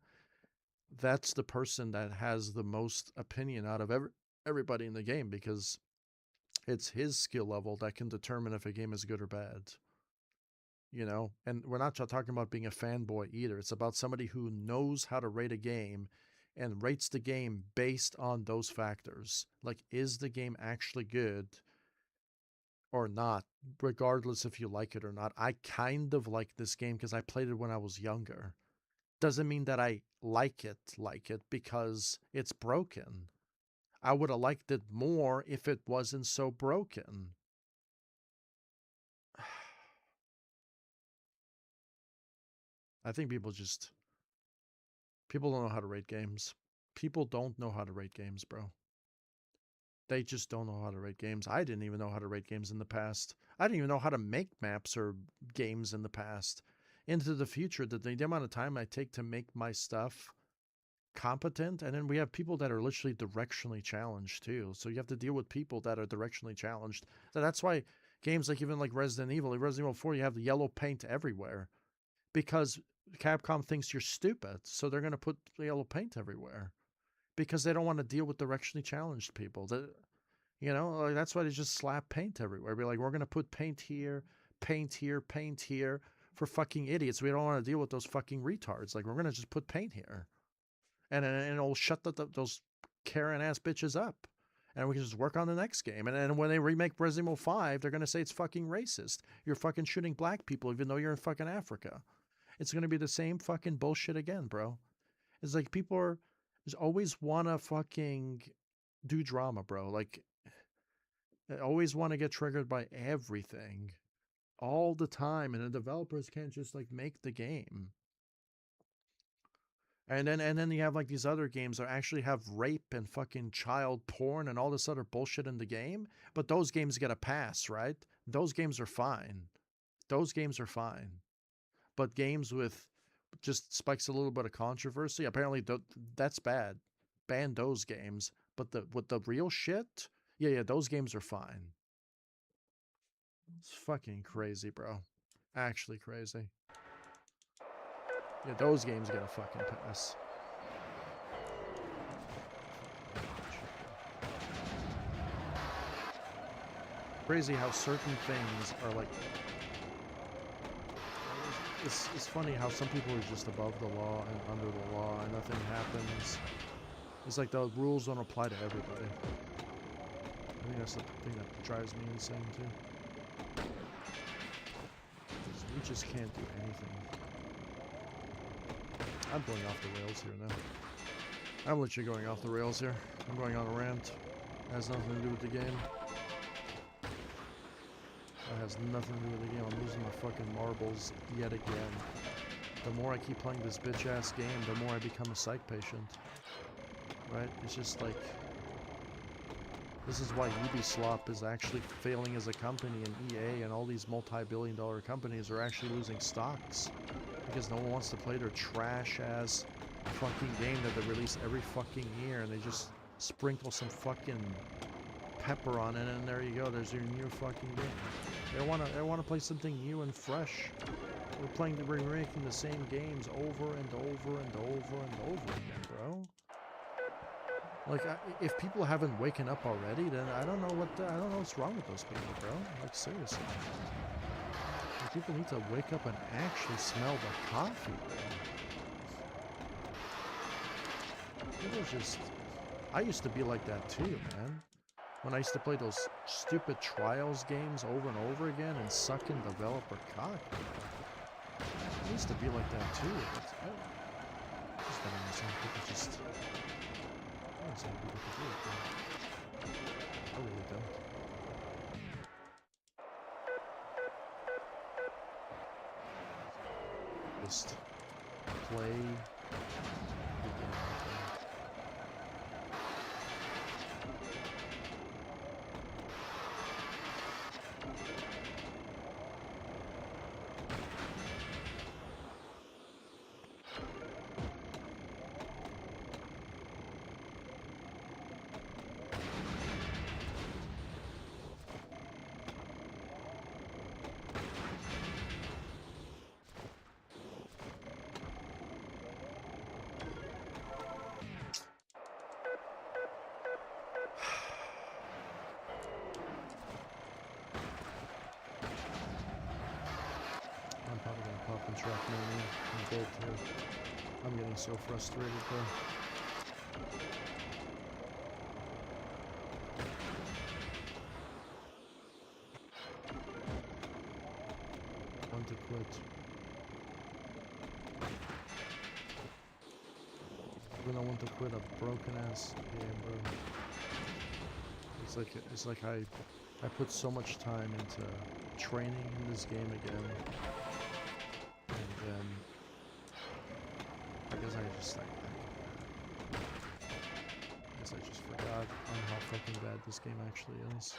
that's the person that has the most opinion out of everybody in the game, because it's his skill level that can determine if a game is good or bad. You know? And we're not talking about being a fanboy either. It's about somebody who knows how to rate a game and rates the game based on those factors. Like, is the game actually good or not, regardless if you like it or not? I kind of like this game because I played it when I was younger. Doesn't mean that I like it because it's broken. I would have liked it more if it wasn't so broken. I think people don't know how to rate games. People don't know how to rate games, bro. They just don't know how to rate games. I didn't even know how to rate games in the past. I didn't even know how to make maps or games in the past. Into the future, the amount of time I take to make my stuff competent, and then we have people that are literally directionally challenged too. So you have to deal with people that are directionally challenged. So that's why games like even like Resident Evil 4, you have the yellow paint everywhere. Because Capcom thinks you're stupid, so they're going to put yellow paint everywhere because they don't want to deal with directionally challenged people. You know, like, that's why they just slap paint everywhere. Be like, we're going to put paint here, paint here, paint here for fucking idiots. We don't want to deal with those fucking retards. Like, we're going to just put paint here, and it'll shut those Karen ass bitches up, and we can just work on the next game. And then when they remake Resident Evil 5, they're going to say it's fucking racist. You're fucking shooting black people even though you're in fucking Africa. It's going to be the same fucking bullshit again, bro. It's like people just always want to fucking do drama, bro. Like, they always want to get triggered by everything all the time. And the developers can't just like make the game. And then you have like these other games that actually have rape and fucking child porn and all this other bullshit in the game. But those games get a pass, right? Those games are fine. Those games are fine. But games with just spikes a little bit of controversy, apparently that's bad. Ban those games. But with the real shit, yeah, those games are fine. It's fucking crazy, bro. Actually crazy. Yeah, those games get a fucking pass. Crazy how certain things are like... It's funny how some people are just above the law and under the law and nothing happens. It's like the rules don't apply to everybody. I think that's the thing that drives me insane too. We just can't do anything. I'm going off the rails here now. I'm literally going off the rails here. I'm going on a rant. It has nothing to do with the game. It has nothing to do with the game. I'm losing my fucking marbles yet again. The more I keep playing this bitch-ass game, the more I become a psych patient. Right? It's just like... This is why Ubisoft is actually failing as a company, and EA and all these multi-billion-dollar companies are actually losing stocks. Because no one wants to play their trash-ass fucking game that they release every fucking year, and they just sprinkle some fucking pepper on it, and there you go. There's your new fucking game. They wanna play something new and fresh. We're remaking the same games over and over and over and over again, bro. Like, if people haven't waken up already, then I don't know what's wrong with those people, bro. Like, seriously. Like, people need to wake up and actually smell the coffee, bro. People just... I used to be like that too, man. When I used to play those stupid trials games over and over again and suck in developer cock, bro. I used to be like that too. I just don't understand people just... I don't understand people can do it, bro. I really don't. Just play the game. I'm dead too. I'm getting so frustrated, bro. I want to quit. When I want to quit a broken ass game, bro. It's like I put so much time into training in this game again. And then I guess I just forgot on how fucking bad this game actually is.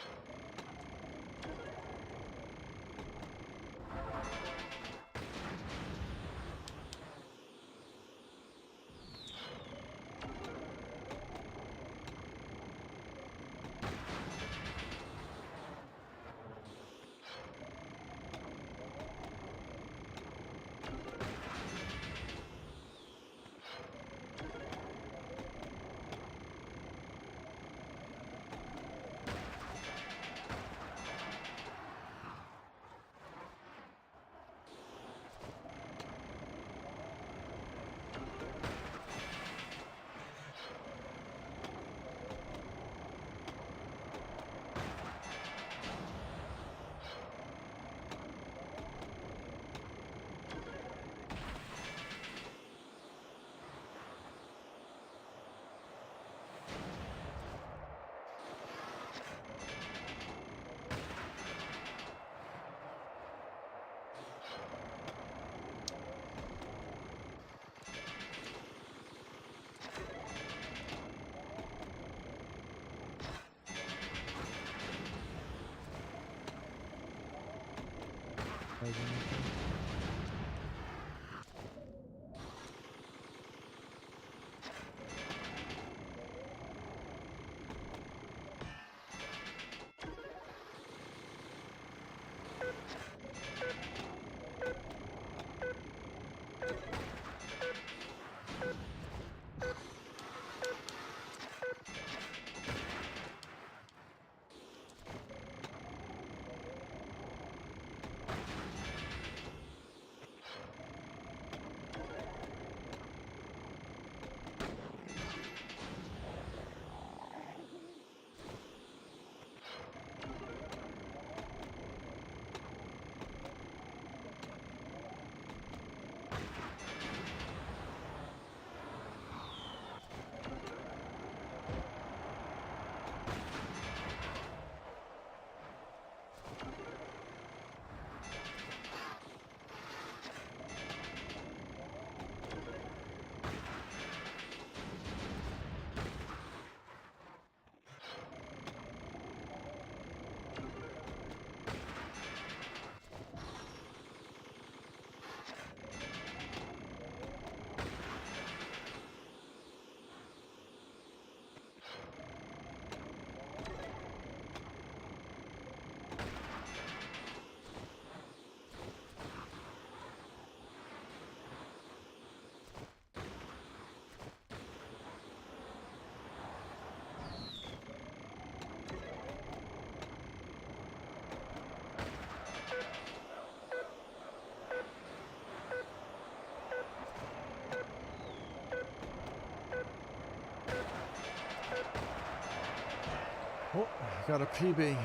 got a PB.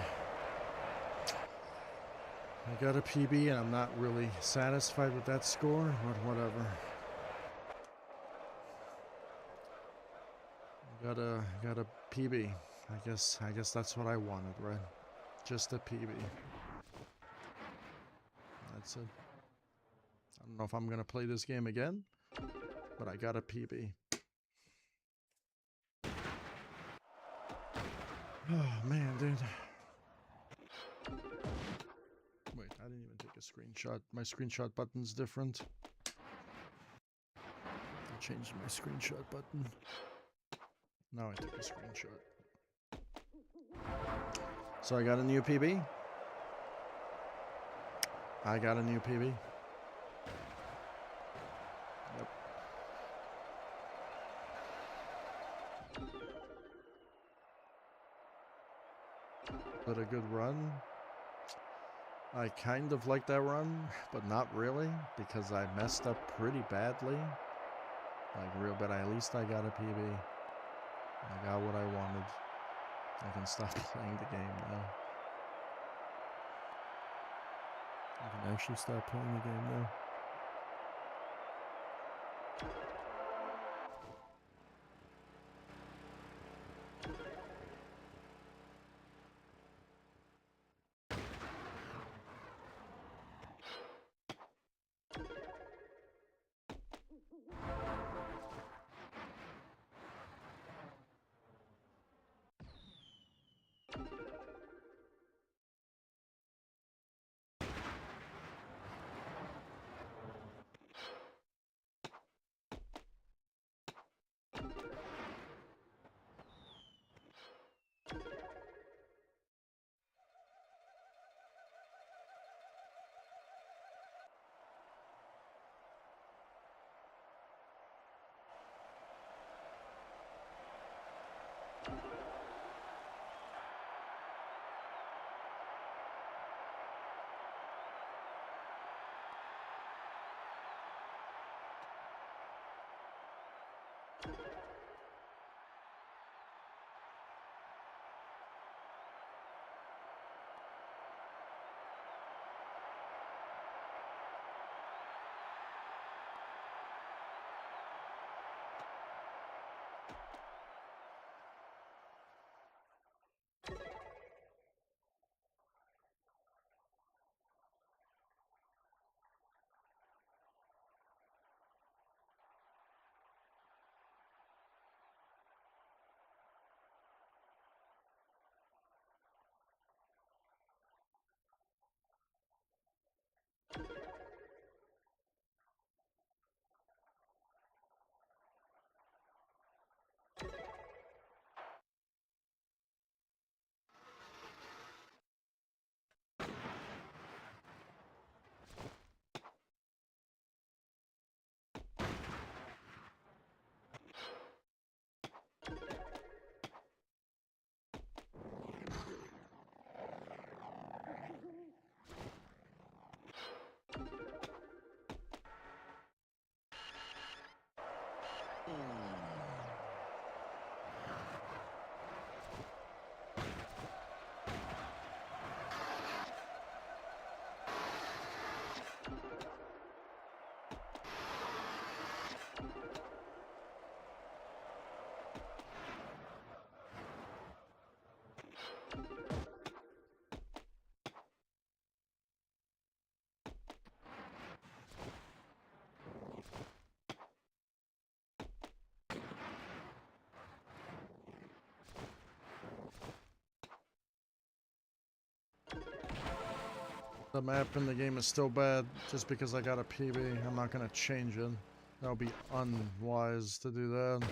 I got a PB and I'm not really satisfied with that score, but whatever. Got a PB. I guess that's what I wanted, right? Just a PB. That's it. I don't know if I'm gonna play this game again, but I got a PB. Oh man, dude. Wait, I didn't even take a screenshot. My screenshot button's different. I changed my screenshot button. Now I took a screenshot. So I got a new PB. I got a new PB. Yep. But a good run. I kind of like that run, but not really, because I messed up pretty badly. Like real bad. At least I got a PB. I got what I wanted. I can stop playing the game now. I can actually stop playing the game now. The map in the game is still bad just because I got a PB. I'm not gonna change it. That would be unwise to do that.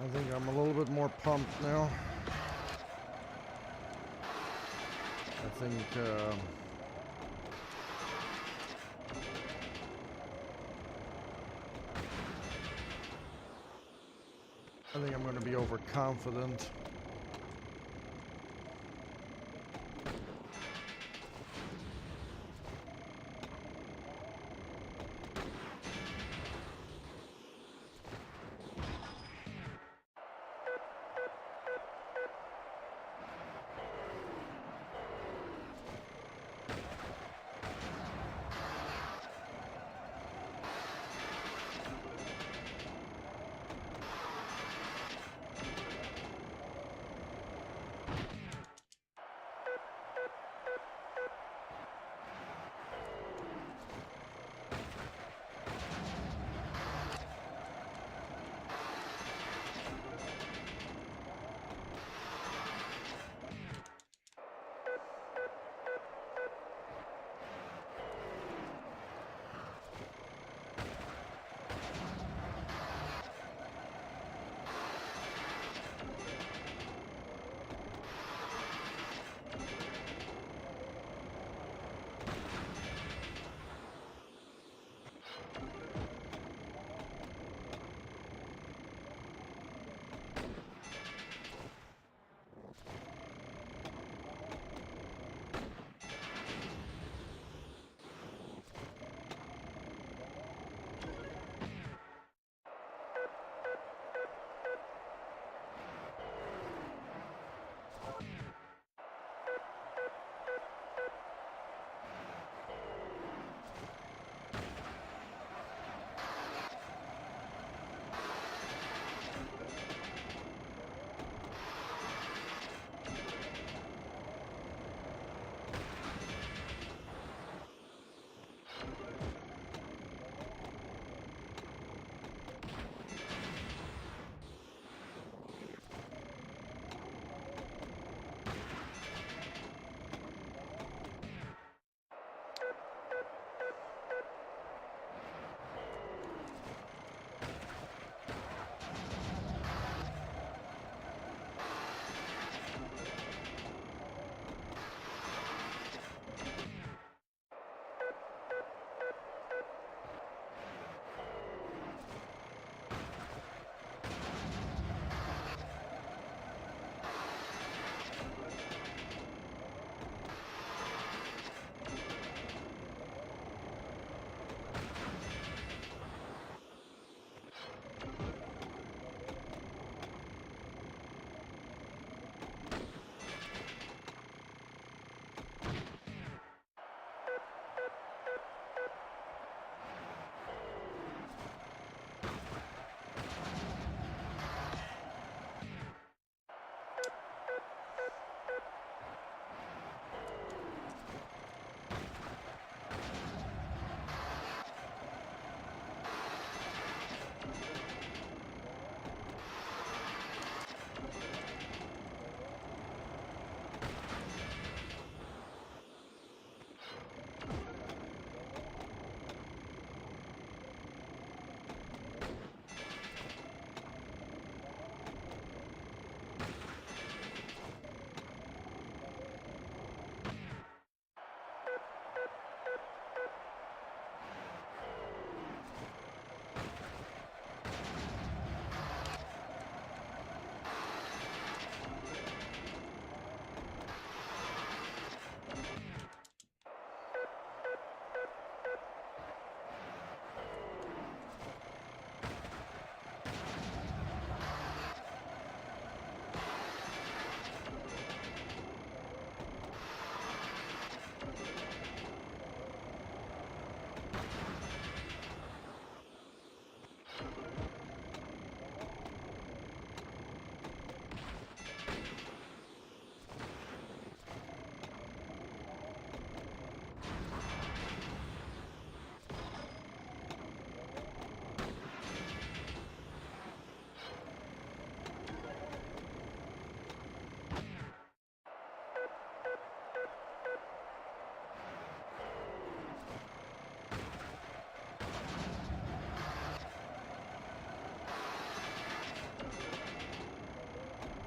I think I'm a little bit more pumped now. I think I'm going to be overconfident.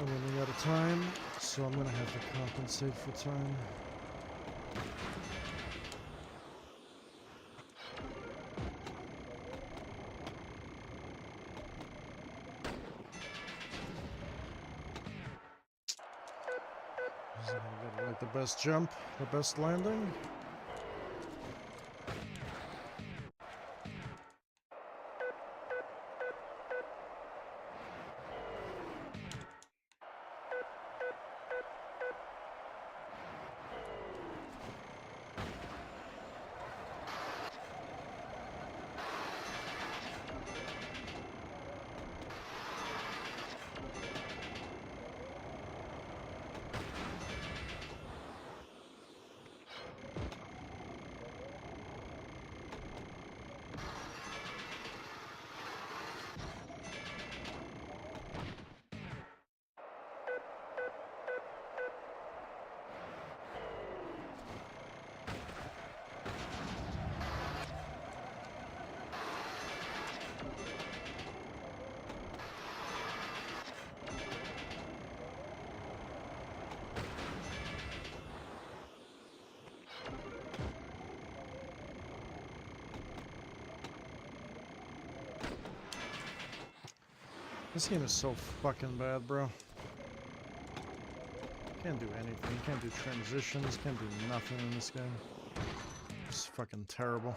I'm running out of time, so I'm gonna have to compensate for time. Get like the best jump, the best landing. This game is so fucking bad, bro. Can't do anything. Can't do transitions. Can't do nothing in this game. It's fucking terrible.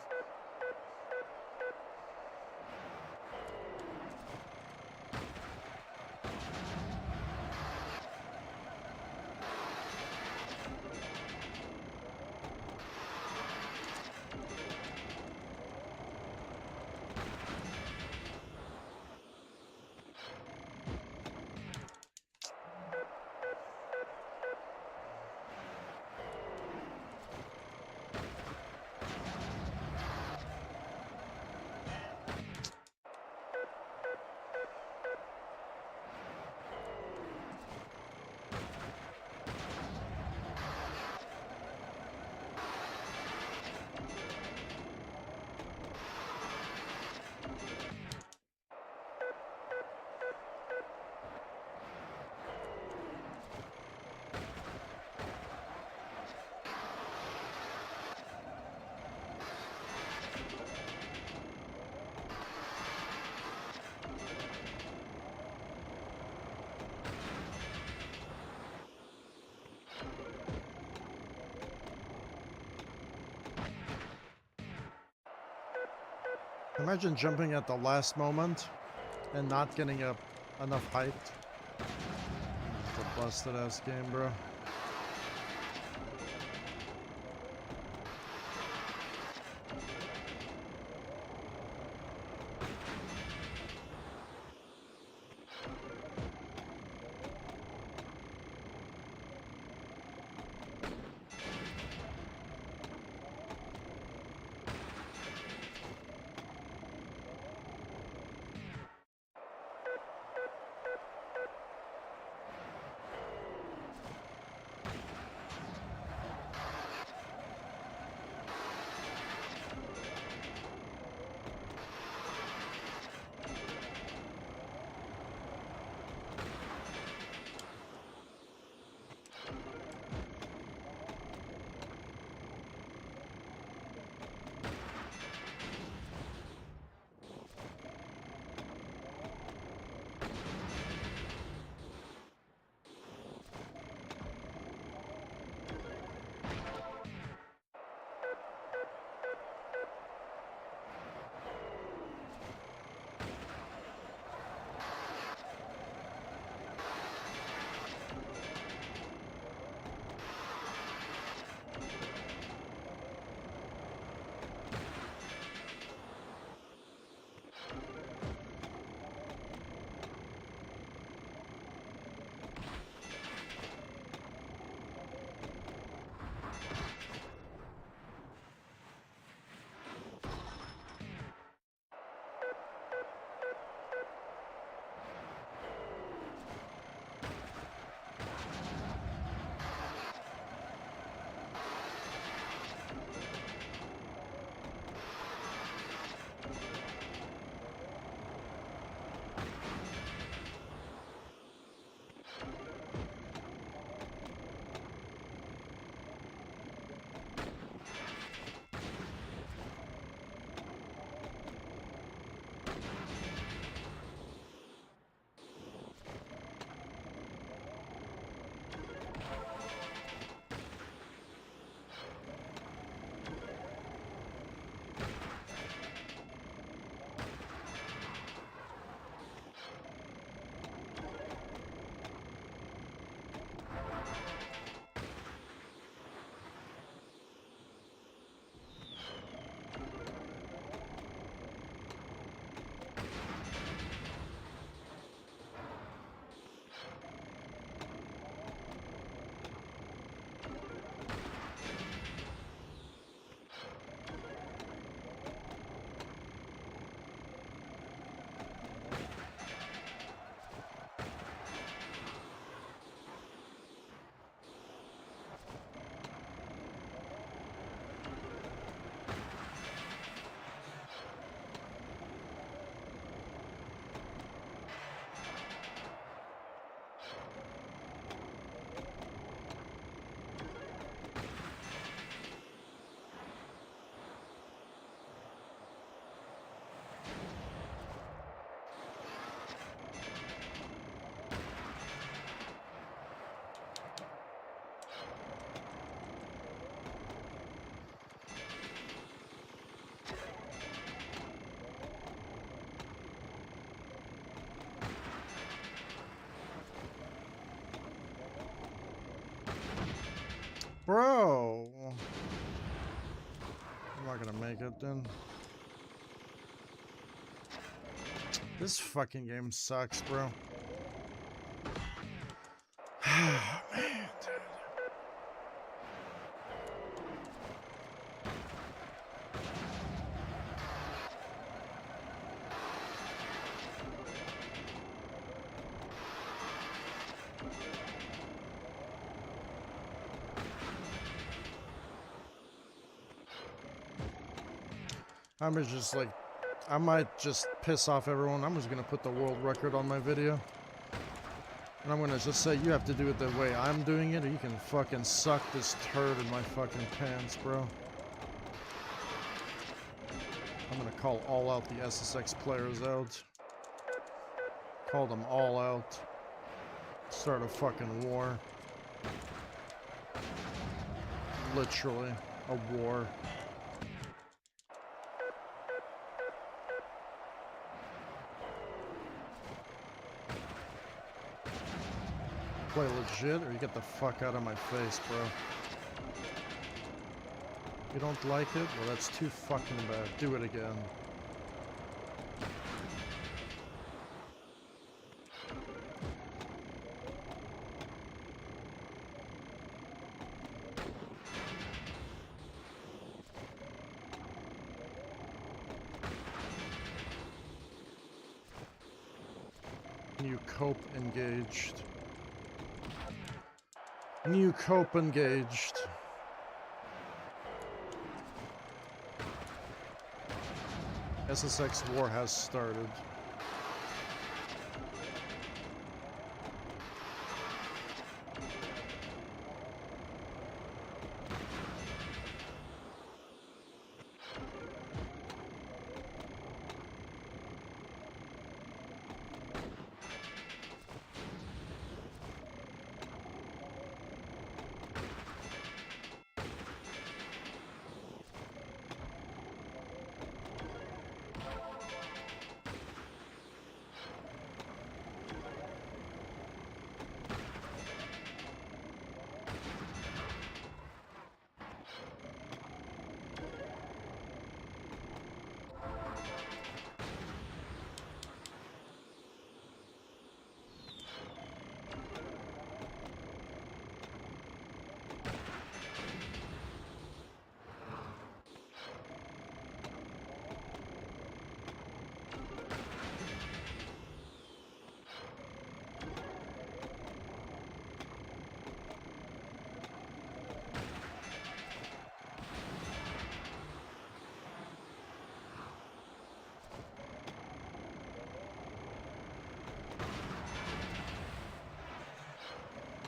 Imagine jumping at the last moment and not getting up enough height. It's a busted ass game, bro. Bro! I'm not gonna make it then. This fucking game sucks, bro. Man, dude. I'm just like, I might just piss off everyone. I'm just gonna put the world record on my video. And I'm gonna just say, you have to do it the way I'm doing it, or you can fucking suck this turd in my fucking pants, bro. I'm gonna call all out the SSX players out. Call them all out. Start a fucking war. Literally, a war. Play legit, or you get the fuck out of my face, bro. You don't like it? Well, that's too fucking bad. Do it again. New cope engaged. New cope engaged. SSX war has started.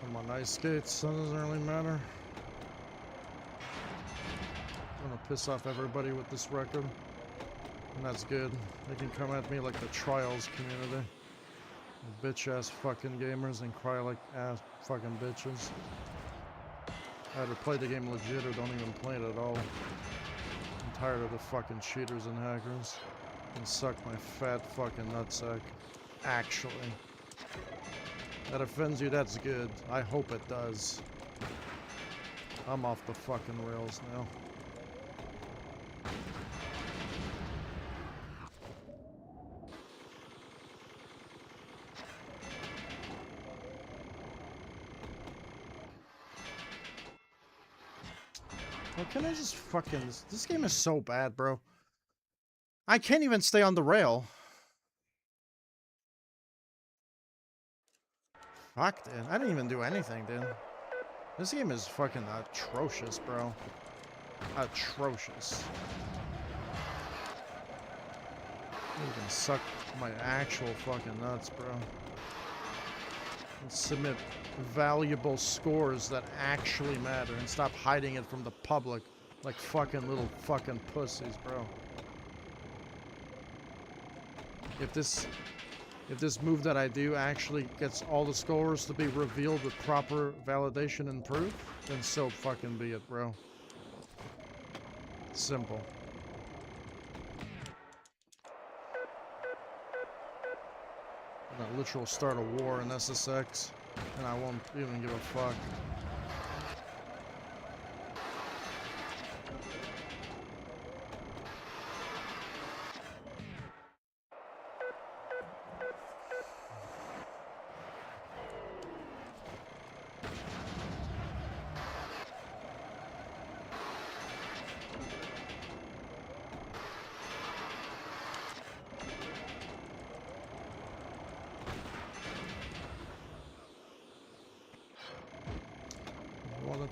I'm on ice skates, so it doesn't really matter. I'm gonna piss off everybody with this record. And that's good. They can come at me like the trials community. Bitch ass fucking gamers and cry like ass fucking bitches. Either play the game legit or don't even play it at all. I'm tired of the fucking cheaters and hackers. And suck my fat fucking nutsack. Actually. That offends you, that's good. I hope it does. I'm off the fucking rails now. Well, can I just fucking... This game is so bad, bro. I can't even stay on the rail. Fuck, dude. I didn't even do anything, dude. This game is fucking atrocious, bro. Atrocious. You can suck my actual fucking nuts, bro. And submit valuable scores that actually matter and stop hiding it from the public like fucking little fucking pussies, bro. If this move that I do actually gets all the scores to be revealed with proper validation and proof, then so fucking be it, bro. Simple. I'm gonna literally start a war in SSX, and I won't even give a fuck.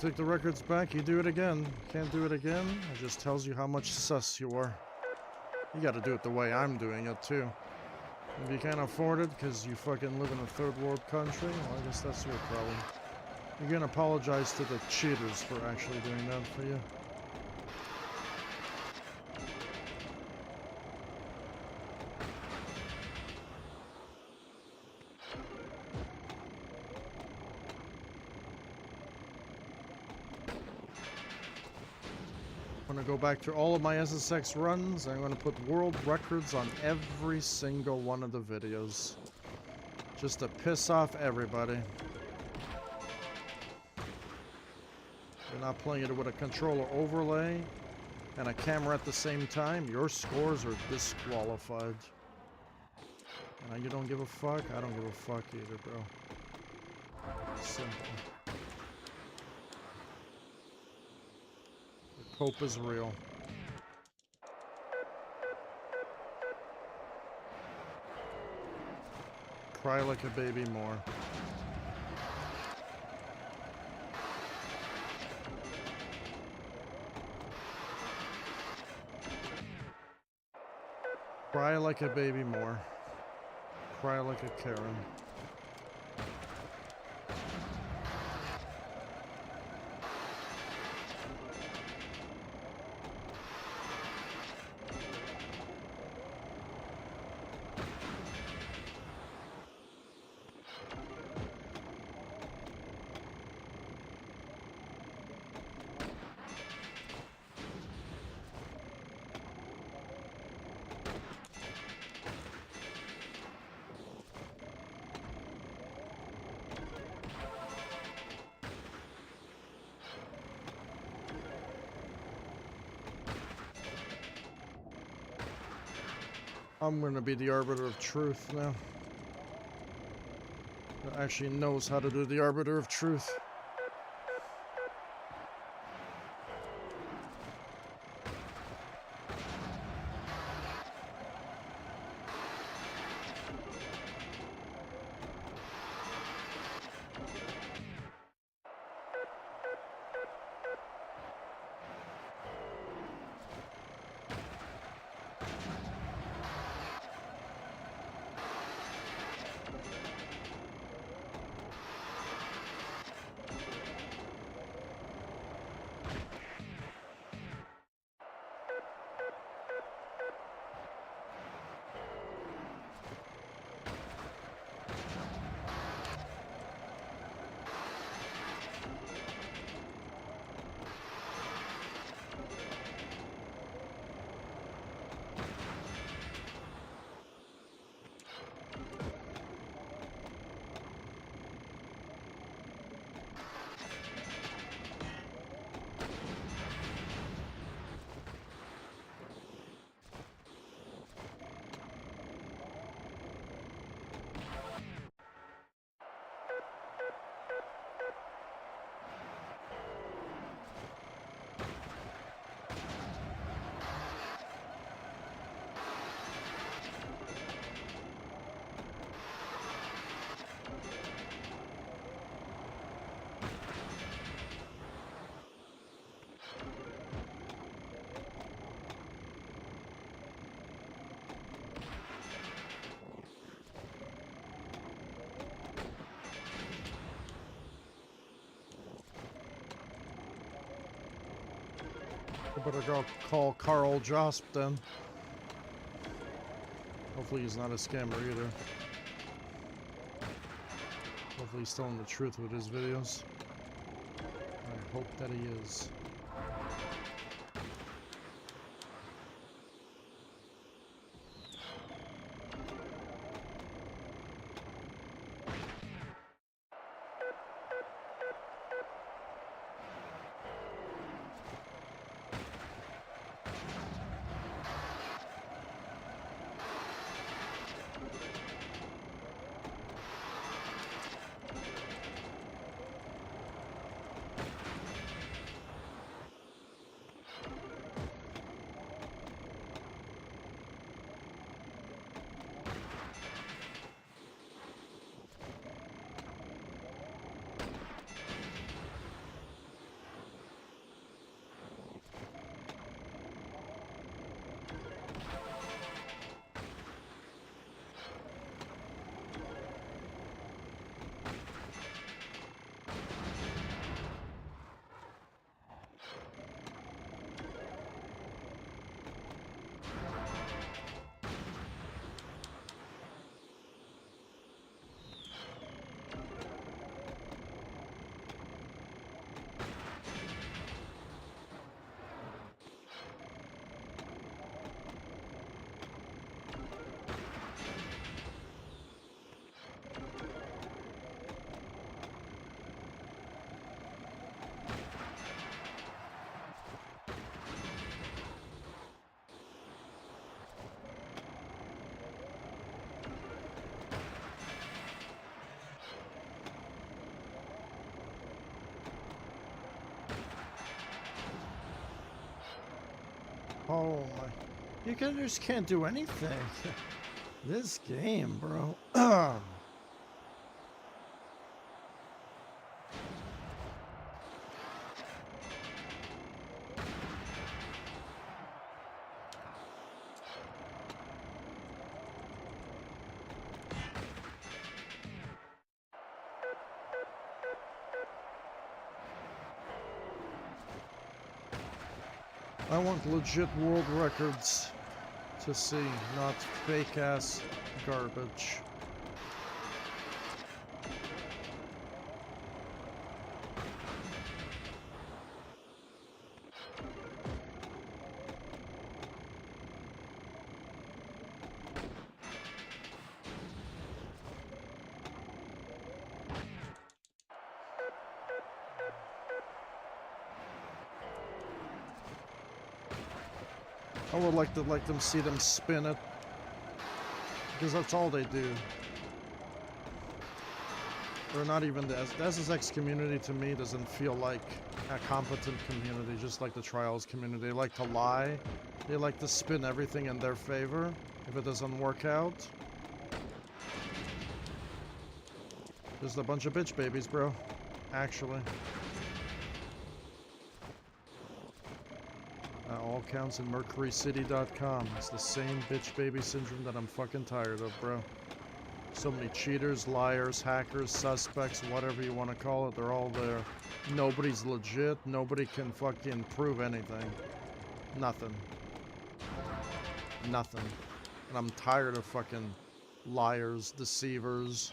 take the records back, you do it again. Can't do it again, it just tells you how much sus you are. You gotta do it the way I'm doing it, too. If you can't afford it because you fucking live in a third world country, well, I guess that's your problem. You can apologize to the cheaters for actually doing that for you. I'm gonna go back to all of my SSX runs. I'm gonna put world records on every single one of the videos. Just to piss off everybody. You're not playing it with a controller overlay and a camera at the same time, your scores are disqualified. And you don't give a fuck? I don't give a fuck either, bro. Simple. Hope is real. Cry like a baby more. Cry like a baby more. Cry like a Karen. I'm gonna be the arbiter of truth now. That actually knows how to do the arbiter of truth. I better go call Carl Josp then. Hopefully he's not a scammer either. Hopefully he's telling the truth with his videos. I hope that he is. Oh my. Just can't do anything. This game, bro. I want legit world records to see, not fake ass garbage. I would like to see them spin it, because that's all they do. Or not even the SSX community to me doesn't feel like a competent community, just like the Trials community. They like to lie. They like to spin everything in their favor if it doesn't work out. Just a bunch of bitch babies, bro. Actually. All counts in MercuryCity.com. It's the same bitch baby syndrome that I'm fucking tired of, bro. So many cheaters, liars, hackers, suspects, whatever you want to call it, they're all there. Nobody's legit. Nobody can fucking prove anything. Nothing. Nothing. And I'm tired of fucking liars, deceivers,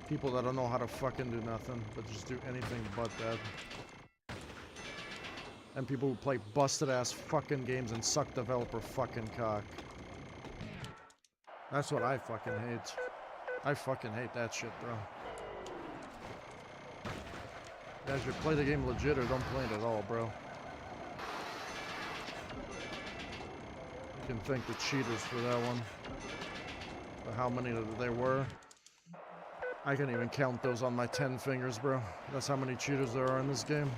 people that don't know how to fucking do nothing, but just do anything but that. And people who play busted ass fucking games and suck developer fucking cock. That's what I fucking hate. I fucking hate that shit, bro. Guys, you play the game legit or don't play it at all, bro. You can thank the cheaters for that one. But how many there were? I can't even count those on my 10 fingers, bro. That's how many cheaters there are in this game.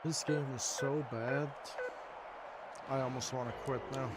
This game is so bad, I almost want to quit now.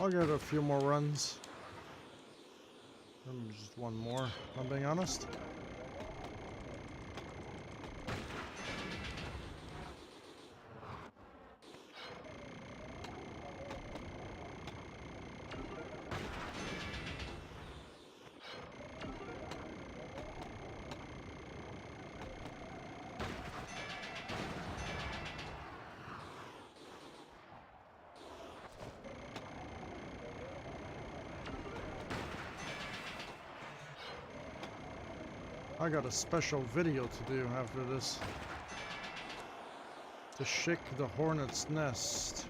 I'll get a few more runs. Maybe just one more, if I'm being honest. I got a special video to do after this. To shake the hornet's nest.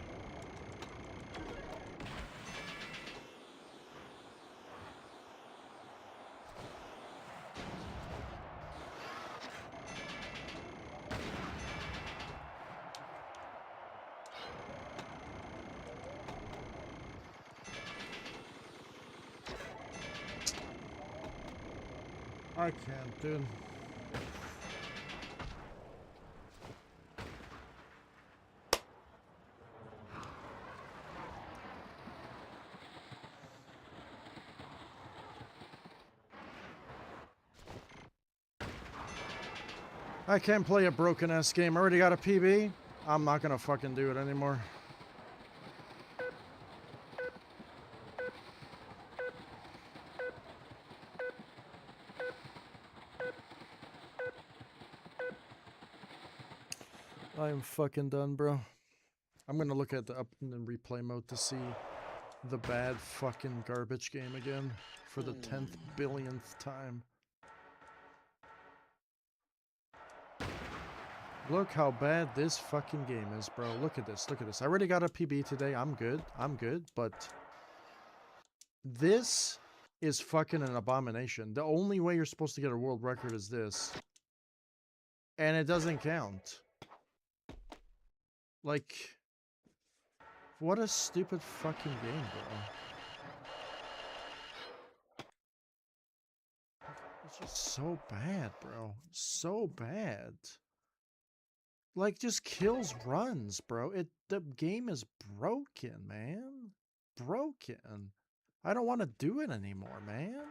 I can't, dude. I can't play a broken ass game. I already got a PB. I'm not gonna fucking do it anymore. I am fucking done, bro. I'm gonna look at the up and then replay mode to see the bad fucking garbage game again for the 10th billionth time. Look how bad this fucking game is, bro. Look at this. Look at this. I already got a PB today. I'm good. I'm good. But this is fucking an abomination. The only way you're supposed to get a world record is this. And it doesn't count. Like, what a stupid fucking game, bro. It's just so bad, bro. So bad. Like, just kills runs, bro. The game is broken, man. Broken. I don't want to do it anymore, man.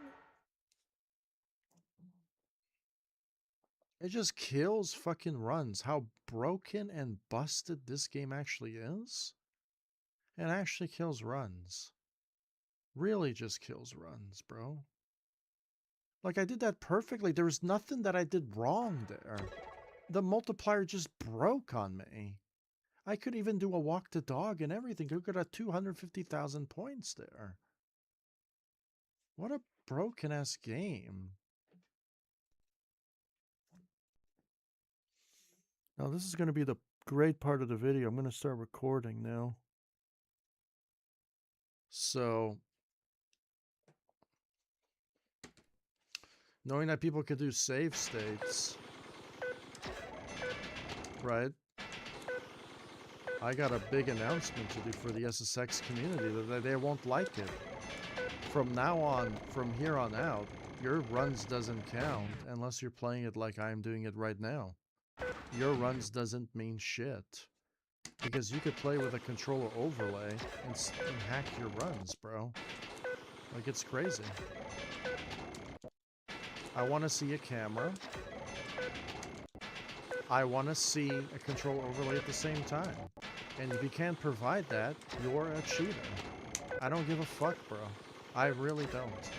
It just kills fucking runs. How broken and busted this game actually is. It actually kills runs. Really just kills runs, bro. Like, I did that perfectly. There was nothing that I did wrong there. The multiplier just broke on me. I could even do a walk the dog and everything. I could have 250,000 points there. What a broken ass game. Now this is going to be the great part of the video. I'm going to start recording now. So, knowing that people could do save states, right? I got a big announcement to do for the SSX community that they won't like it. From now on, from here on out, your runs doesn't count unless you're playing it like I'm doing it right now. Your runs doesn't mean shit. Because you could play with a controller overlay and hack your runs, bro. Like, it's crazy. I want to see a camera. I want to see a controller overlay at the same time. And if you can't provide that, you're a cheater. I don't give a fuck, bro. I really don't.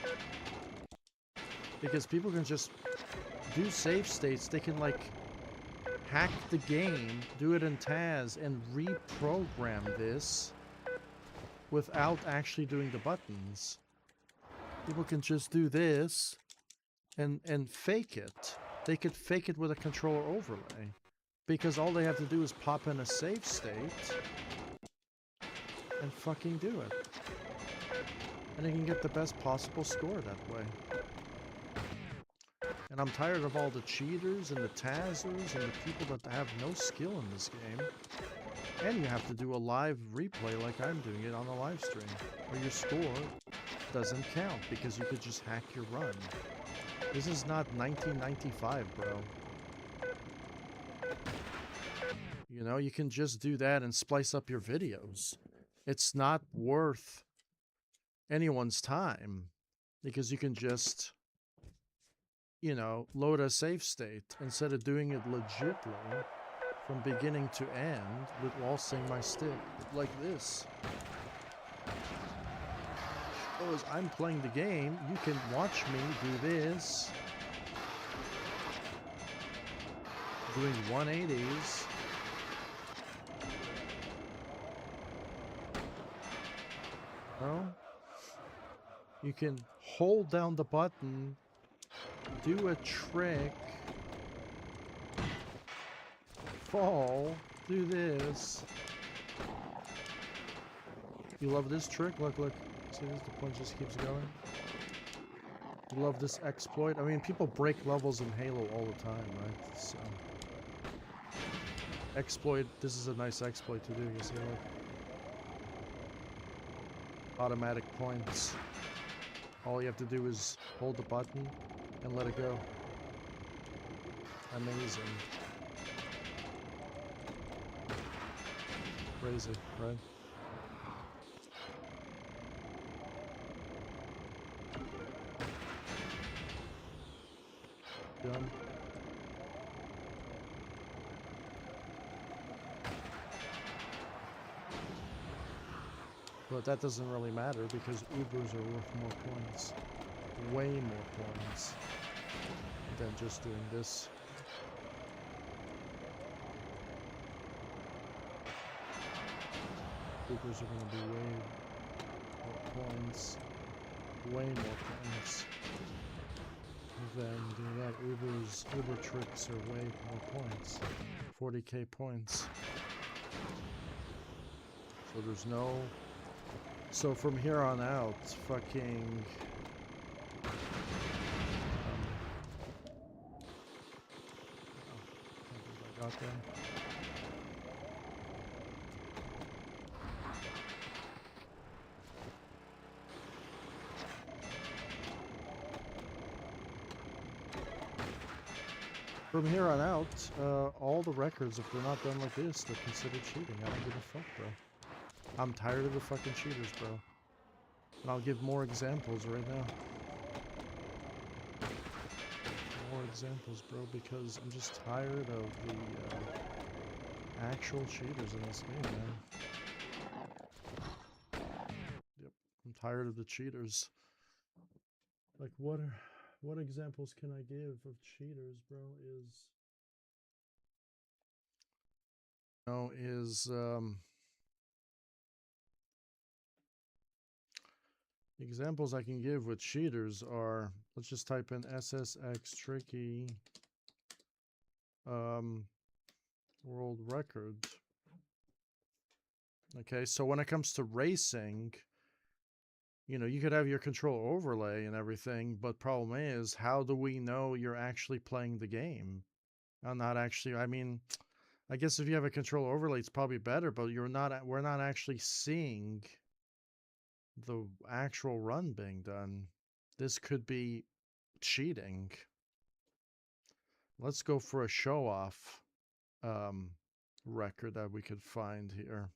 Because people can just do save states. They can, like, hack the game, do it in TAS, and reprogram this without actually doing the buttons. People can just do this and fake it. They could fake it with a controller overlay. Because all they have to do is pop in a save state and fucking do it. And they can get the best possible score that way. And I'm tired of all the cheaters and the TASers and the people that have no skill in this game. And you have to do a live replay like I'm doing it on a live stream, where your score doesn't count because you could just hack your run. This is not 1995, bro. You know, you can just do that and splice up your videos. It's not worth anyone's time, because you can just, you know, load a save state instead of doing it legitly from beginning to end with waltzing my stick like this. So as I'm playing the game, you can watch me do this, doing 180s. Oh, you can hold down the button, do a trick, fall, do this. You love this trick? Look, look. See this? The point just keeps going. You love this exploit? I mean, people break levels in Halo all the time, right? So, exploit, this is a nice exploit to do. You see, look. Automatic points. All you have to do is hold the button and let it go. Amazing. Crazy, right? Done. But that doesn't really matter because Ubers are worth more points. Way more points than just doing this. Ubers are going to be way more points. Way more points than doing that. Uber tricks are way more points. 40k points. So there's no... So from here on out, fucking... I got them. From here on out, all the records, if they're not done like this, they're considered cheating. I don't give a fuck, bro. I'm tired of the fucking cheaters, bro. And I'll give more examples right now. More examples, bro, because I'm just tired of the actual cheaters in this game, man. Yep, I'm tired of the cheaters. Like, what examples can I give of cheaters, bro? Examples I can give with cheaters are, let's just type in SSX tricky world record. Okay, so when it comes to racing, you know, you could have your control overlay and everything, but problem is, how do we know you're actually playing the game? I'm not actually, I mean, I guess if you have a control overlay, it's probably better, but we're not actually seeing the actual run being done. This could be cheating. Let's go for a Showoff record that we could find here.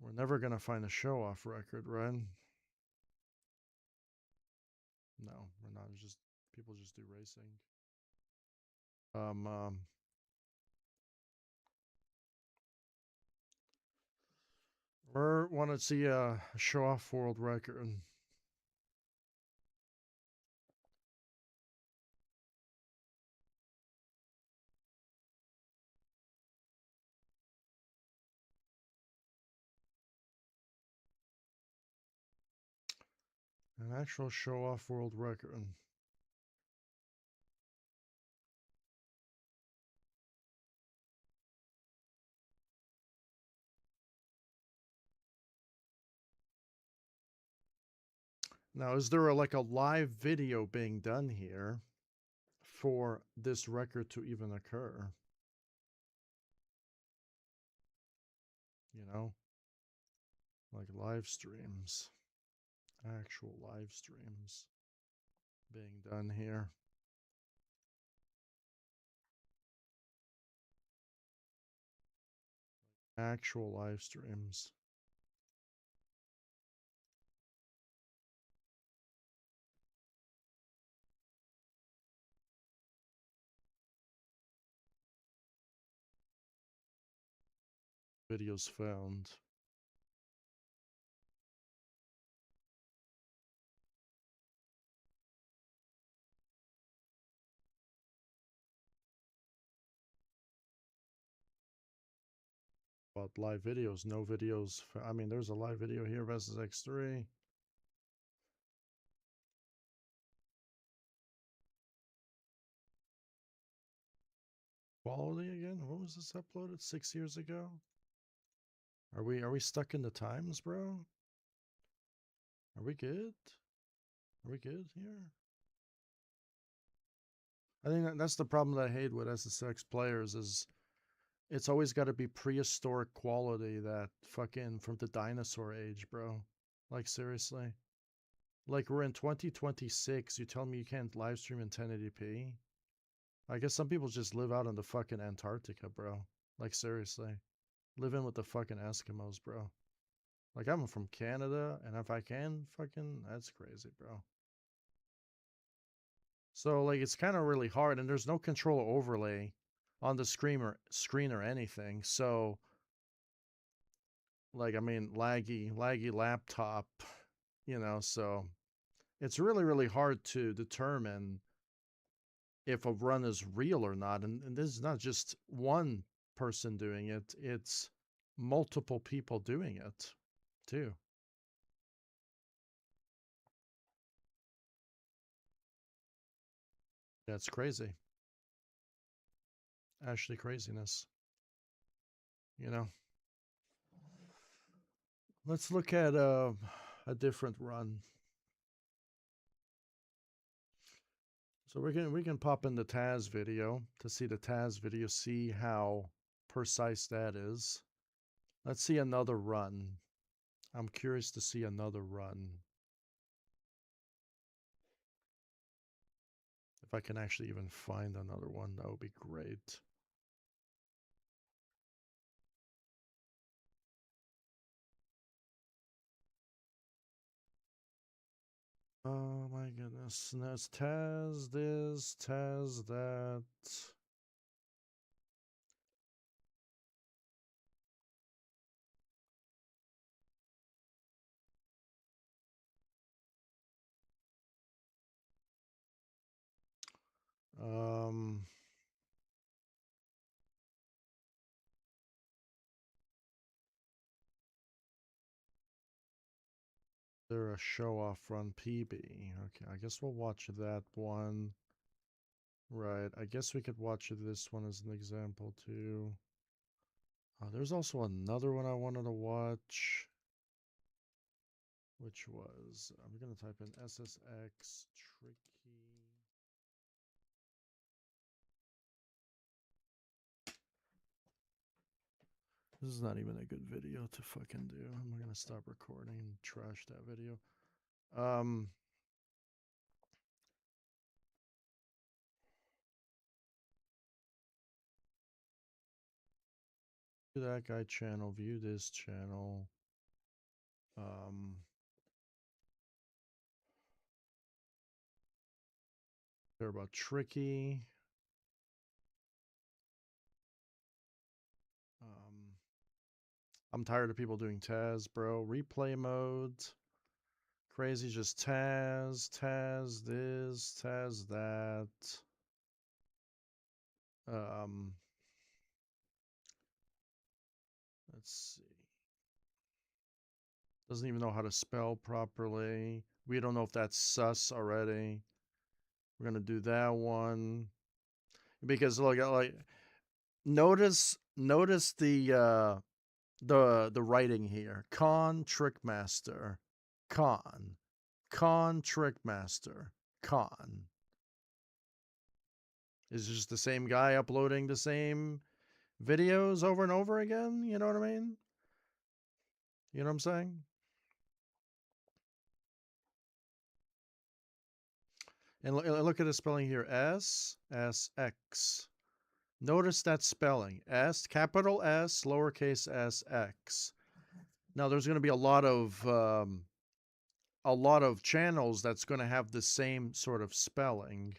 We're never going to find a Showoff record, right? No, we're not. It's just people just do racing. We want to see a Showoff world record. An actual Showoff world record. Now, is there like a live video being done here for this record to even occur? You know, like live streams, actual live streams being done here. Actual live streams. Videos found. About live videos, no videos. I mean, there's a live video here of SSX 3. Quality again? What was this uploaded 6 years ago? Are we stuck in the times, bro? Are we good? Are we good here? I think that's the problem that I hate with SSX players is it's always got to be prehistoric quality that fucking from the dinosaur age, bro. Like seriously. Like we're in 2026, you tell me you can't live stream in 1080p? I guess some people just live out in the fucking Antarctica, bro. Like seriously. Living with the fucking Eskimos, bro. Like I'm from Canada, and if I can, fucking, that's crazy, bro. So like it's kind of really hard, and there's no control overlay on the screen or anything. So like I mean, laggy laptop, you know. So it's really really hard to determine if a run is real or not. And this is not just one person doing it; it's multiple people doing it too. That's crazy. Actually, craziness. You know. Let's look at a different run. So we can pop in the TAS video to see the TAS video, see how precise that is. Let's see another run. I'm curious to see another run. If I can actually even find another one, that would be great. Oh my goodness. And that's TAS this, TAS that. They're a Showoff run PB. Okay, I guess we'll watch that one. Right, I guess we could watch this one as an example too. There's also another one I wanted to watch, which was, I'm going to type in SSX tricky. This is not even a good video to fucking do. I'm going to stop recording and trash that video. That guy channel, view this channel. They're about tricky. I'm tired of people doing TAS, bro. Replay mode. Crazy, just TAS, TAS this, TAS that. Let's see. Doesn't even know how to spell properly. We don't know if that's sus already. We're gonna do that one because look, like notice the writing here. Con Trickmaster, Con Trickmaster, Con. Is just the same guy uploading the same videos over and over again? You know what I mean? You know what I'm saying? And look at the spelling here. SSX. Notice that spelling. S, capital S, lowercase s, X. Now there's going to be a lot of channels that's going to have the same sort of spelling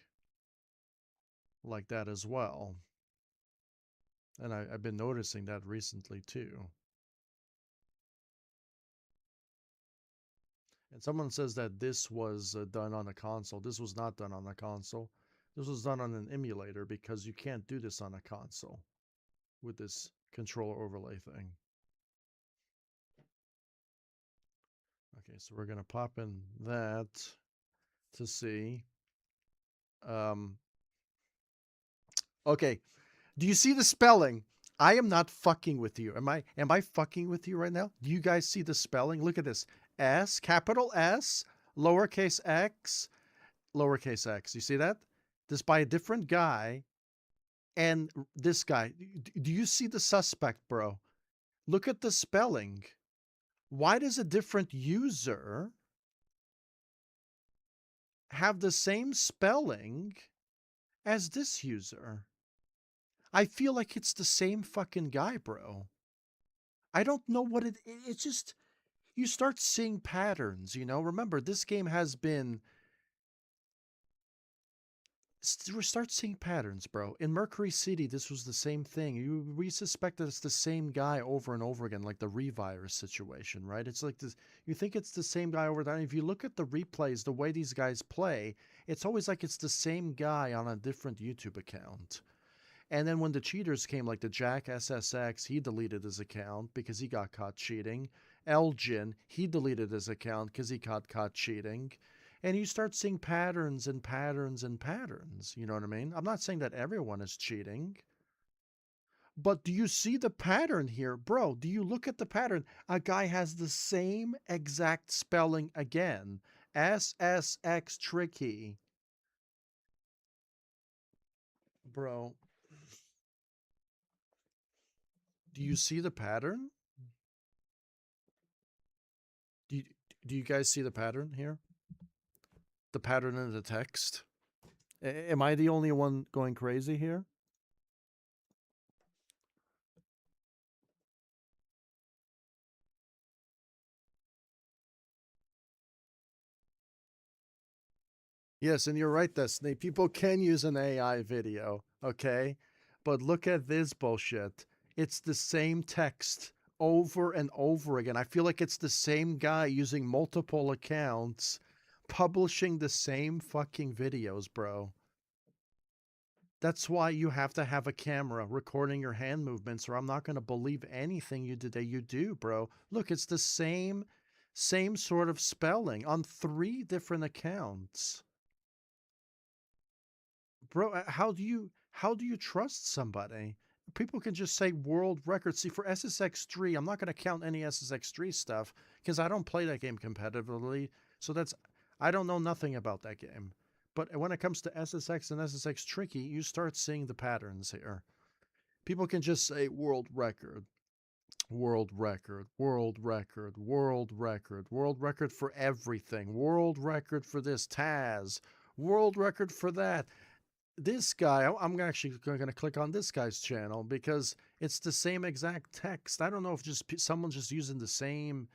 like that as well. And I've been noticing that recently too. And someone says that this was done on a console. This was not done on a console. This was done on an emulator because you can't do this on a console with this controller overlay thing. Okay, so we're going to pop in that to see. Okay, do you see the spelling? I am not fucking with you. Am I fucking with you right now? Do you guys see the spelling? Look at this. S, capital S, lowercase x, lowercase x. You see that? This by a different guy and this guy. Do you see the suspect, bro? Look at the spelling. Why does a different user have the same spelling as this user? I feel like it's the same fucking guy, bro. I don't know what it's just, you start seeing patterns, you know? Remember, this game has been, we start seeing patterns, bro. In Mercury City, this was the same thing. We suspect that it's the same guy over and over again, like the revirus situation, right? It's like this, you think it's the same guy over there. If you look at the replays, the way these guys play, it's always like it's the same guy on a different YouTube account. And then when the cheaters came, like the Jack SSX, he deleted his account because he got caught cheating. Elgin, he deleted his account because he got caught cheating. And you start seeing patterns and patterns and patterns. You know what I mean? I'm not saying that everyone is cheating. But do you see the pattern here? Bro, do you look at the pattern? A guy has the same exact spelling again. SSX tricky. Bro. Do you see the pattern? Do you guys see the pattern here? The pattern in the text? Am I the only one going crazy here? Yes, and you're right, Destiny. People can use an AI video, okay? But look at this bullshit. It's the same text over and over again. I feel like it's the same guy using multiple accounts, publishing the same fucking videos, bro. That's why you have to have a camera recording your hand movements, or I'm not going to believe anything you do, bro. Look, it's the same sort of spelling on 3 different accounts. Bro, how do you trust somebody? People can just say world record. See, for SSX3, I'm not going to count any SSX3 stuff because I don't play that game competitively. So I don't know nothing about that game. But when it comes to SSX and SSX Tricky, you start seeing the patterns here. People can just say world record, world record, world record, world record, world record for everything, world record for this TAS, world record for that. This guy, I'm actually going to click on this guy's channel because it's the same exact text. I don't know if just someone's just using the same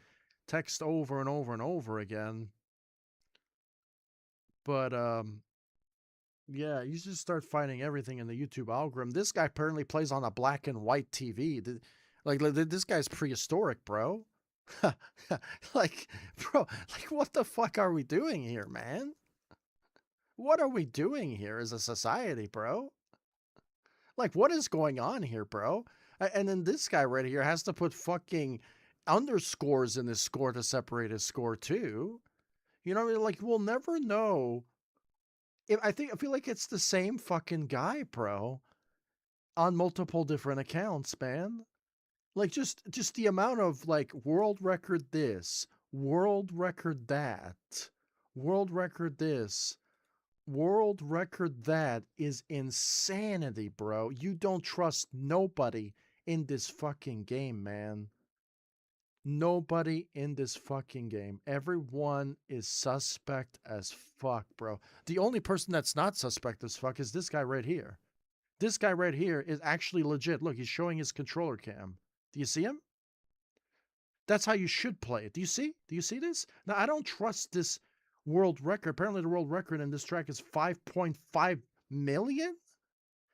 text over and over and over again. But yeah, you just start finding everything in the YouTube algorithm. This guy apparently plays on a black and white TV. Like this guy's prehistoric, bro. Like, bro, like what the fuck are we doing here, man? What are we doing here as a society, bro? Like, what is going on here, bro? And then this guy right here has to put fucking underscores in his score to separate his score too. You know, like we'll never know. I feel like it's the same fucking guy, bro, on multiple different accounts, man. Like just the amount of like world record this, world record that, world record this, world record that is insanity, bro. You don't trust nobody in this fucking game, man. Nobody in this fucking game. Everyone is suspect as fuck, bro. The only person that's not suspect as fuck is this guy right here. This guy right here is actually legit. Look, he's showing his controller cam. Do you see him? That's how you should play it. Do you see? Do you see this? Now, I don't trust this world record. Apparently, the world record in this track is 5.5 million?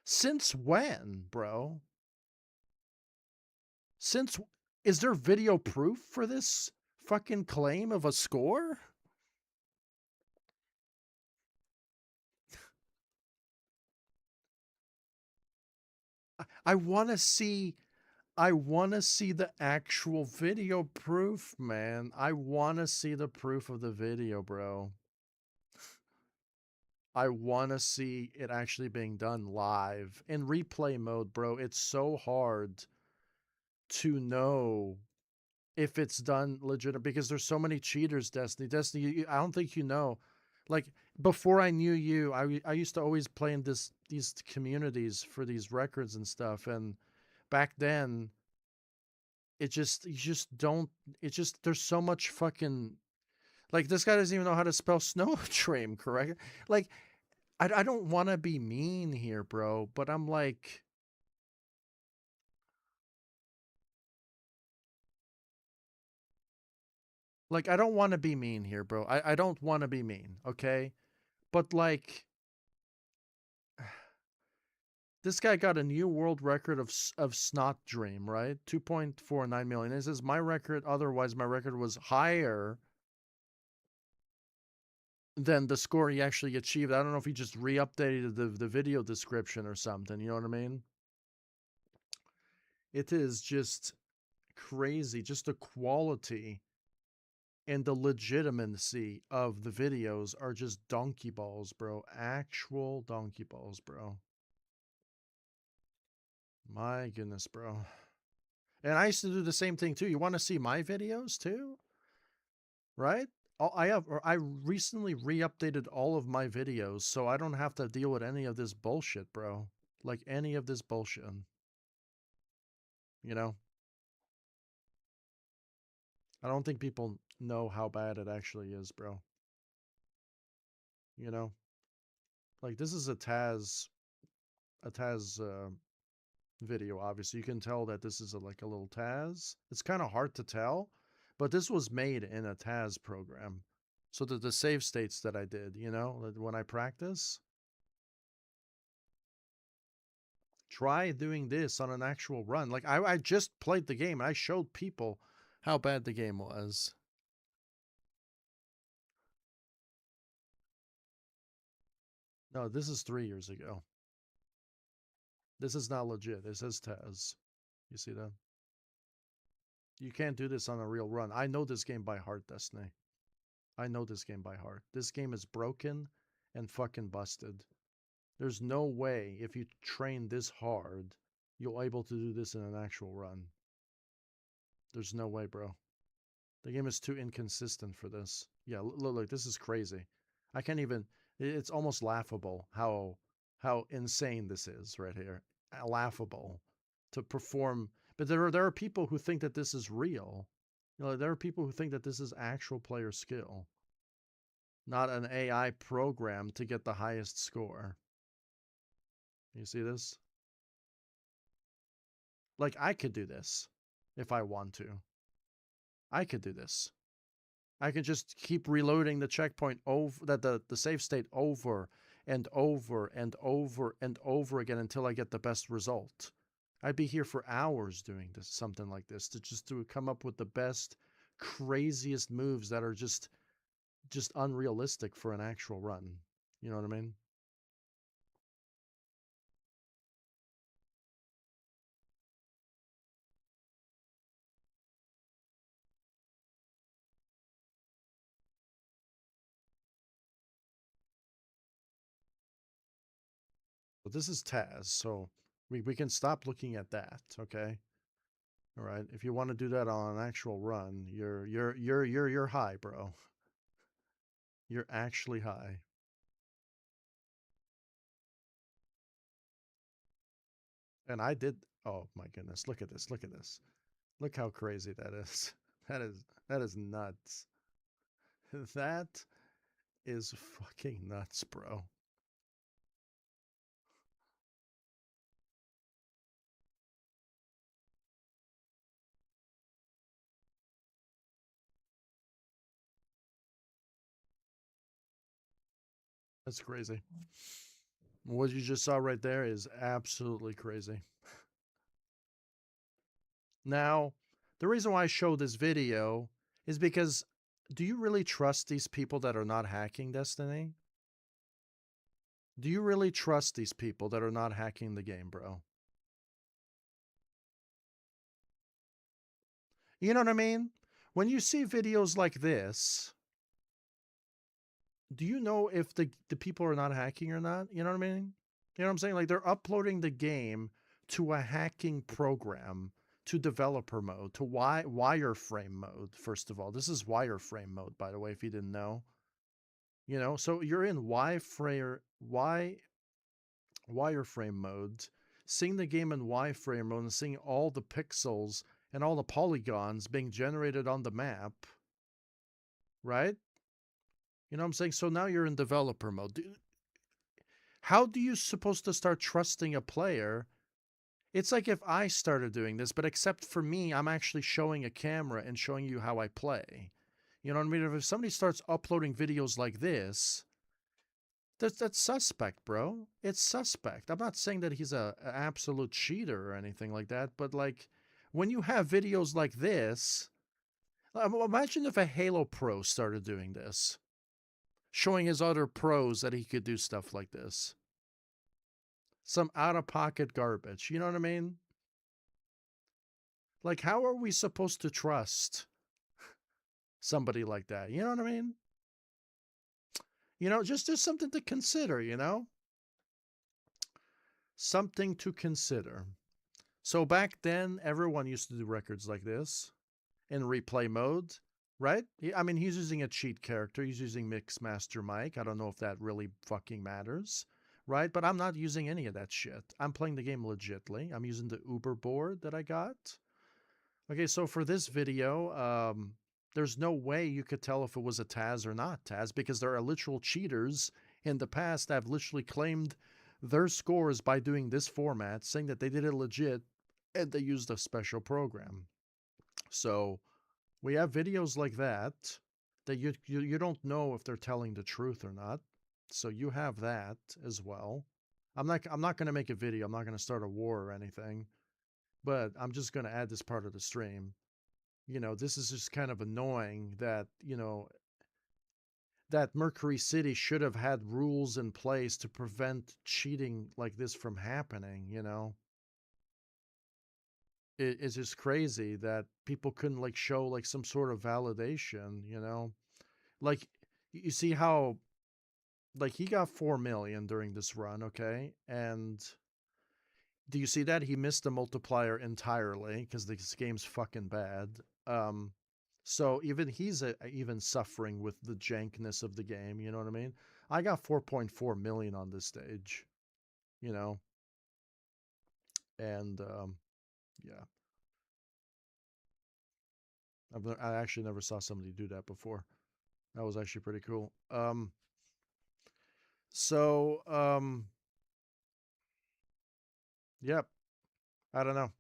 Since when, bro? Is there video proof for this fucking claim of a score? I want to see the actual video proof, man. I want to see the proof of the video, bro. I want to see it actually being done live in replay mode, bro. It's so hard to know if it's done legit because there's so many cheaters, Destiny, I don't think you know. Like, before I knew you, I used to always play in these communities for these records and stuff, and back then you just don't, there's so much fucking, like, this guy doesn't even know how to spell snow trim correct. Like, I don't want to be mean here, bro, but I'm like, I don't want to be mean here, bro. I don't want to be mean, okay? But, like, this guy got a new world record of Snot Dream, right? 2.49 million. It says my record, otherwise my record was higher than the score he actually achieved. I don't know if he just re-updated the video description or something, you know what I mean? It is just crazy, just the quality and the legitimacy of the videos are just donkey balls, bro. Actual donkey balls, bro. My goodness, bro. And I used to do the same thing too. You want to see my videos too? Right? I recently re-updated all of my videos so I don't have to deal with any of this bullshit, bro. Like, any of this bullshit. You know? I don't think people know how bad it actually is, bro. You know? Like, this is a TAS video, obviously. You can tell that this is like a little TAS. It's kind of hard to tell, but this was made in a TAS program. So that the save states that I did, you know, when I practice, try doing this on an actual run. Like, I just played the game and I showed people how bad the game was. No, this is 3 years ago. This is not legit. It says TAS. You see that? You can't do this on a real run. I know this game by heart, Destiny. I know this game by heart. This game is broken and fucking busted. There's no way, if you train this hard, you'll able to do this in an actual run. There's no way, bro. The game is too inconsistent for this. Yeah, look, this is crazy. I can't even, it's almost laughable how insane this is right here. Laughable to perform. But there are people who think that this is real. You know, there are people who think that this is actual player skill, not an AI program to get the highest score. You see this? Like, I could do this if I want to. I could do this. I could just keep reloading the checkpoint over the save state over and over and over and over again until I get the best result. I'd be here for hours doing this, something like this, to come up with the best, craziest moves that are just unrealistic for an actual run. You know what I mean? But this is TAS, so we can stop looking at that, okay? All right. If you want to do that on an actual run, you're high, bro. You're actually high. And I did. Oh my goodness! Look at this! Look at this! Look how crazy that is! That is nuts. That is fucking nuts, bro. That's crazy. What you just saw right there is absolutely crazy. Now, the reason why I show this video is because, do you really trust these people that are not hacking Destiny? Do you really trust these people that are not hacking the game, bro? You know what I mean? When you see videos like this, do you know if the people are not hacking or not? You know what I mean? You know what I'm saying? Like they're uploading the game to a hacking program, to developer mode, to wireframe mode. First of all, this is wireframe mode, by the way, if you didn't know. You know, so you're in wireframe mode, seeing the game in wireframe mode and seeing all the pixels and all the polygons being generated on the map, right? You know what I'm saying? So now you're in developer mode. How do you supposed to start trusting a player? It's like if I started doing this, but except for me, I'm actually showing a camera and showing you how I play. You know what I mean? If somebody starts uploading videos like this, that's suspect, bro. It's suspect. I'm not saying that he's a absolute cheater or anything like that, but like when you have videos like this, imagine if a Halo pro started doing this, showing his other pros that he could do stuff like this. Some out of pocket garbage. You know what I mean? Like, how are we supposed to trust somebody like that? You know what I mean? You know, just something to consider, you know? Something to consider. So back then, everyone used to do records like this in replay mode, right? I mean, he's using a cheat character. He's using Mixmaster Mike. I don't know if that really fucking matters, right? But I'm not using any of that shit. I'm playing the game legitly. I'm using the Uber board that I got. Okay, so for this video, there's no way you could tell if it was a TAS or not TAS because there are literal cheaters in the past that have literally claimed their scores by doing this format, saying that they did it legit and they used a special program. So we have videos like that that you don't know if they're telling the truth or not. So you have that as well. I'm not going to make a video. I'm not going to start a war or anything, but I'm just going to add this part of the stream. You know, this is just kind of annoying that, you know, that Mercury City should have had rules in place to prevent cheating like this from happening, you know. It's just crazy that people couldn't like show like some sort of validation, you know. Like you see how like he got 4 million during this run, okay? And do you see that he missed the multiplier entirely because this game's fucking bad. Um so even he's even suffering with the jankness of the game, you know what I mean? I got 4.4 million on this stage, you know. And yeah. I actually never saw somebody do that before. That was actually pretty cool. So yep, I don't know.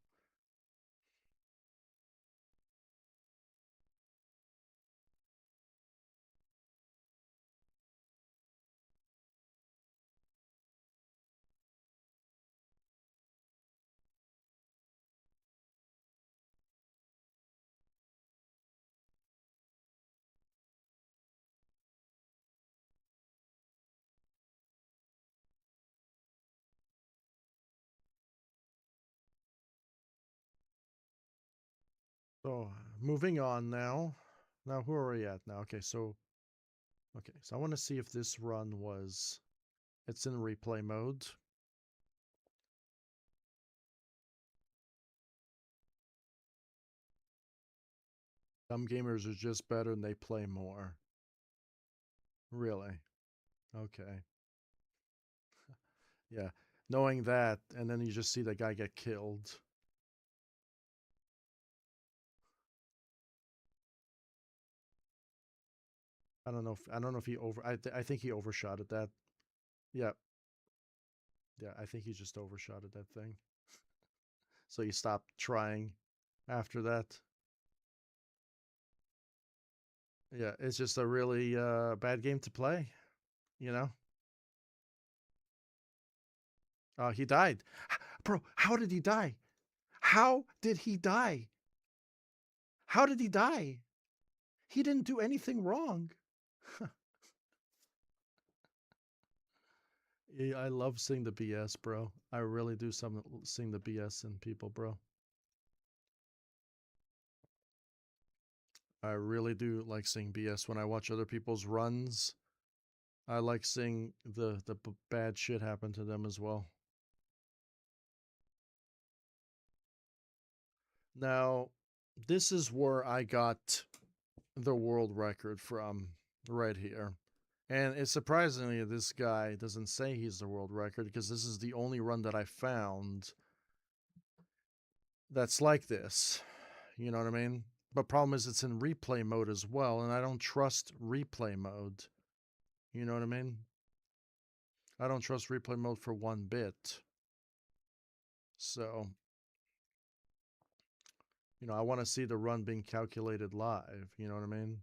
So moving on now. Now who are we at now? Okay, so I want to see if this run was it's in replay mode. Some gamers are just better and they play more. Really? Okay. Yeah. Knowing that, and then you just see the guy get killed. I don't know if he I think he overshot at that. Yeah. Yeah, I think he just overshot at that thing. So he stopped trying after that. Yeah, it's just a really bad game to play, you know? He died. Bro, how did he die? How did he die? How did he die? He didn't do anything wrong. Yeah, I love seeing the BS, bro. I really do seeing the BS in people, bro. I really do like seeing BS when I watch other people's runs. I like seeing the bad shit happen to them as well. Now, this is where I got the world record from, right here. And it's surprisingly this guy doesn't say he's the world record, because this is the only run that I found that's like this. You know what I mean? But problem is it's in replay mode as well, and I don't trust replay mode. You know what I mean? I don't trust replay mode for one bit. So, you know, I want to see the run being calculated live. You know what I mean?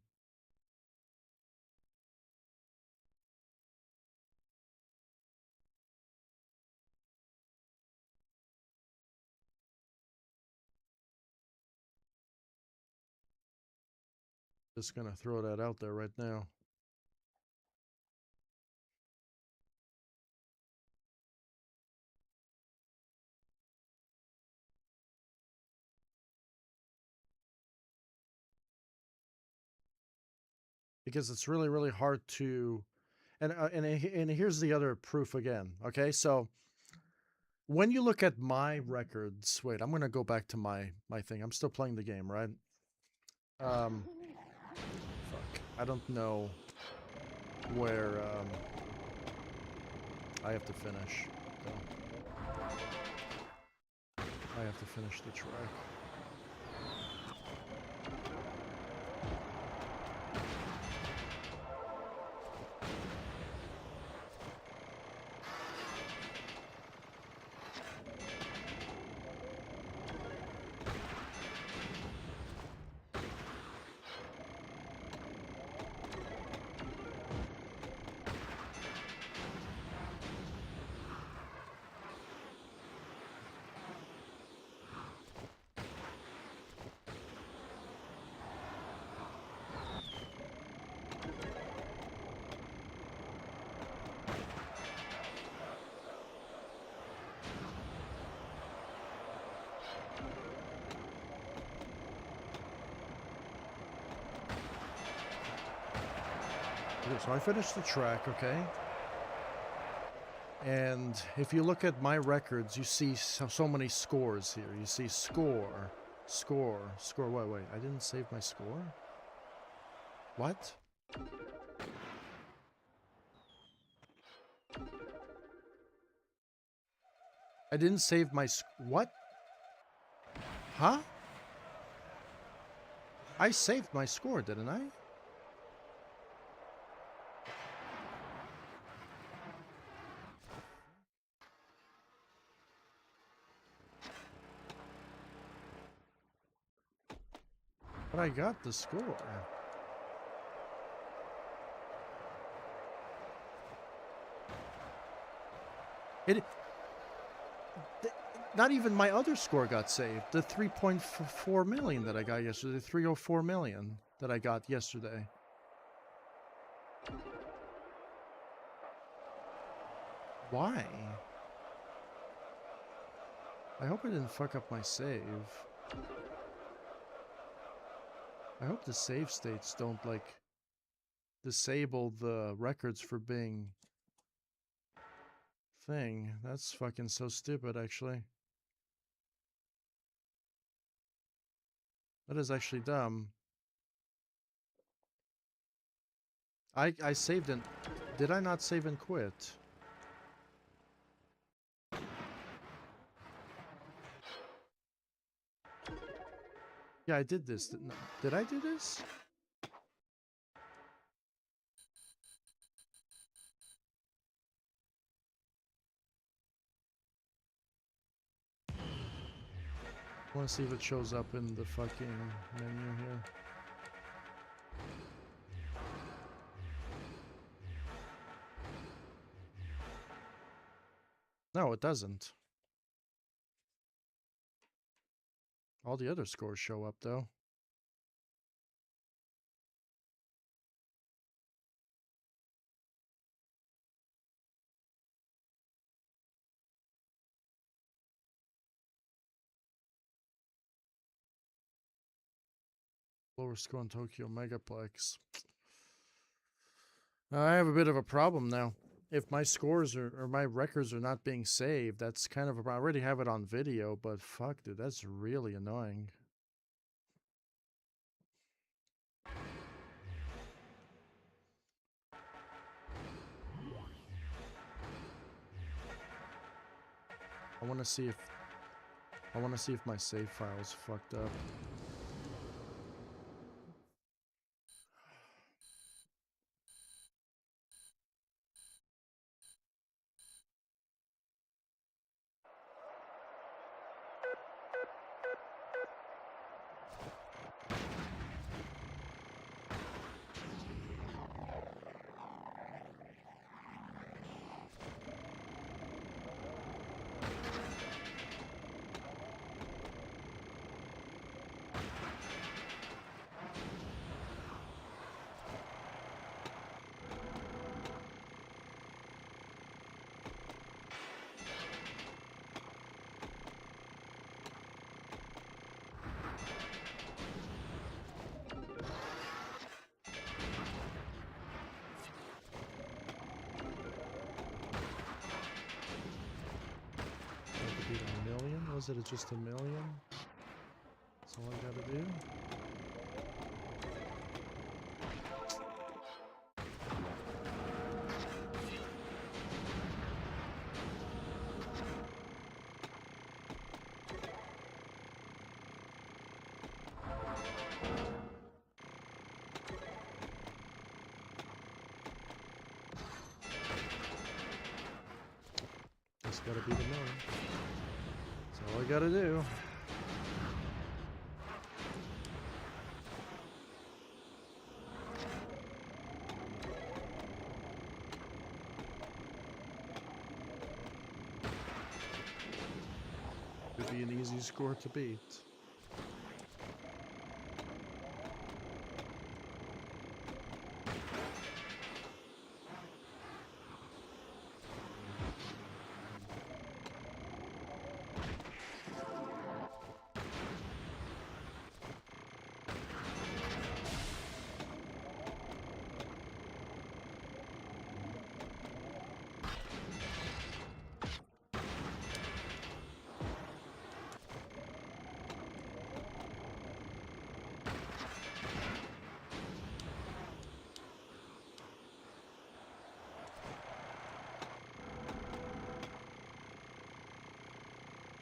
Just gonna throw that out there right now. Because it's really, really hard to, and here's the other proof again. Okay, so when you look at my records, wait, I'm gonna go back to my thing. I'm still playing the game, right? Fuck, I don't know where I have to finish. I have to finish the track. Okay, so I finished the track, okay? And if you look at my records, you see so many scores here. You see score, score, score. Wait, I didn't save my score? What? I didn't save my what? Huh? I saved my score, didn't I? But I got the score. Not even my other score got saved. The 3.4 million that I got yesterday. 304 million that I got yesterday. Why? I hope I didn't fuck up my save. I hope the save states don't, like, disable the records for being thing. That's fucking so stupid, actually. That is actually dumb. I saved and... Did I not save and quit? Yeah, I did this. Did I do this? I want to see if it shows up in the fucking menu here. No, it doesn't. All the other scores show up, though. Lower score in Tokyo Megaplex. I have a bit of a problem now. If my scores or my records are not being saved, that's kind of a, I already have it on video, but fuck, dude, that's really annoying. I want to see if my save file is fucked up. Was it just a million? That's all I gotta do. Just gotta be the million. That's all I gotta do. Could be an easy score to beat.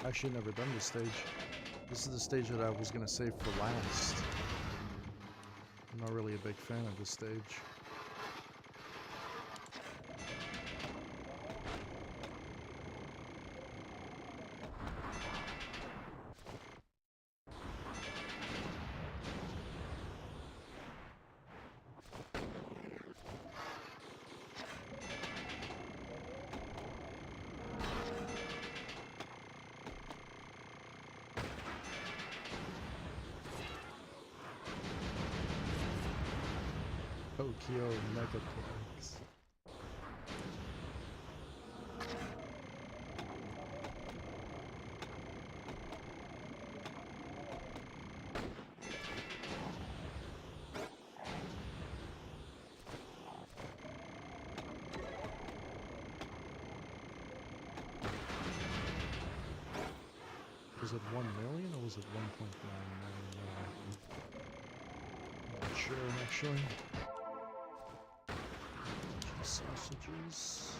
Actually, never done this stage. This is the stage that I was gonna save for last. I'm not really a big fan of this stage. Tokyo Megaplex. Was it 1 million or was it 1.9 million? I'm not sure actually. Sausages.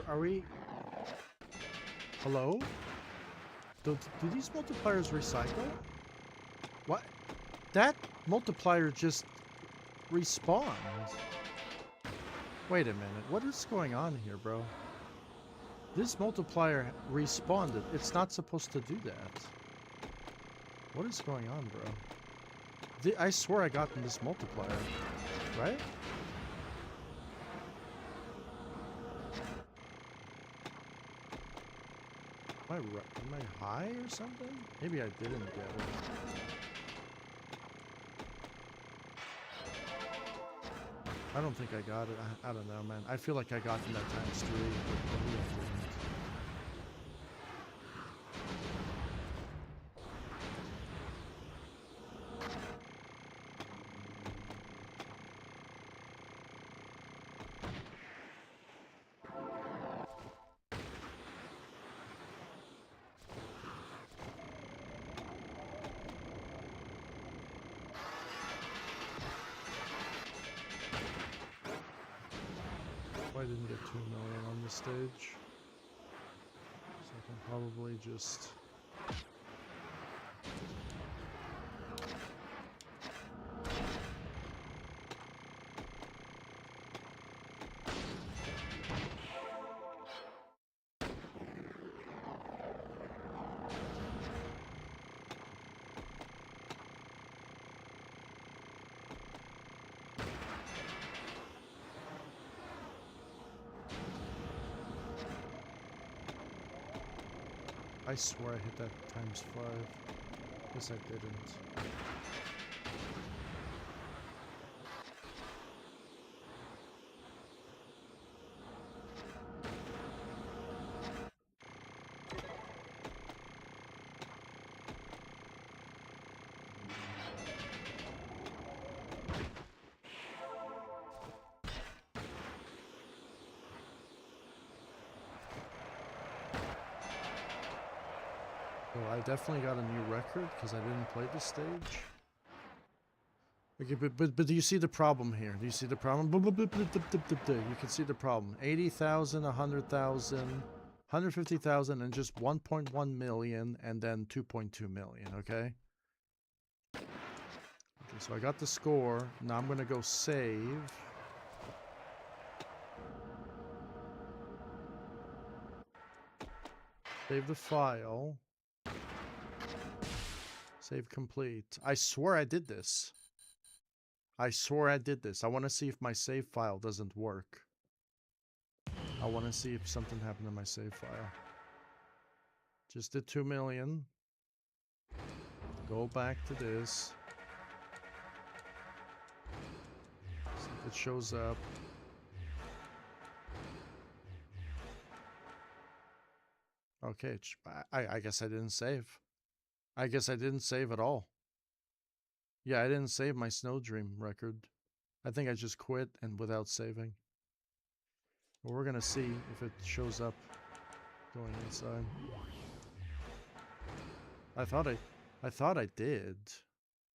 Are we? Hello? Do these multipliers recycle? What? That multiplier just respawns. Wait a minute. What is going on here, bro? This multiplier respawned it. It's not supposed to do that. What is going on, bro? I swear I got in this multiplier. Right? Am I high or something? Maybe I didn't get it. I don't think I got it. I don't know, man. I feel like I got in that times 3, but maybe I didn't. I didn't get 2 million on the stage, so I can probably just... I swear I hit that times 5. Guess I didn't. Oh, I definitely got a new record because I didn't play the stage. Okay, but do you see the problem here? Do you see the problem? You can see the problem. 80,000, 100,000, 150,000, and just 1.1 million, and then 2.2 million, okay? Okay, so I got the score. Now I'm gonna go save. Save the file. Save complete. I swear I did this. I swear I did this. I want to see if my save file doesn't work. I want to see if something happened to my save file. Just did 2 million. Go back to this. See if it shows up. Okay, I guess I didn't save. I guess I didn't save at all. Yeah, I didn't save my Snow Dream record. I think I just quit and without saving. But we're gonna see if it shows up going inside. I thought I did.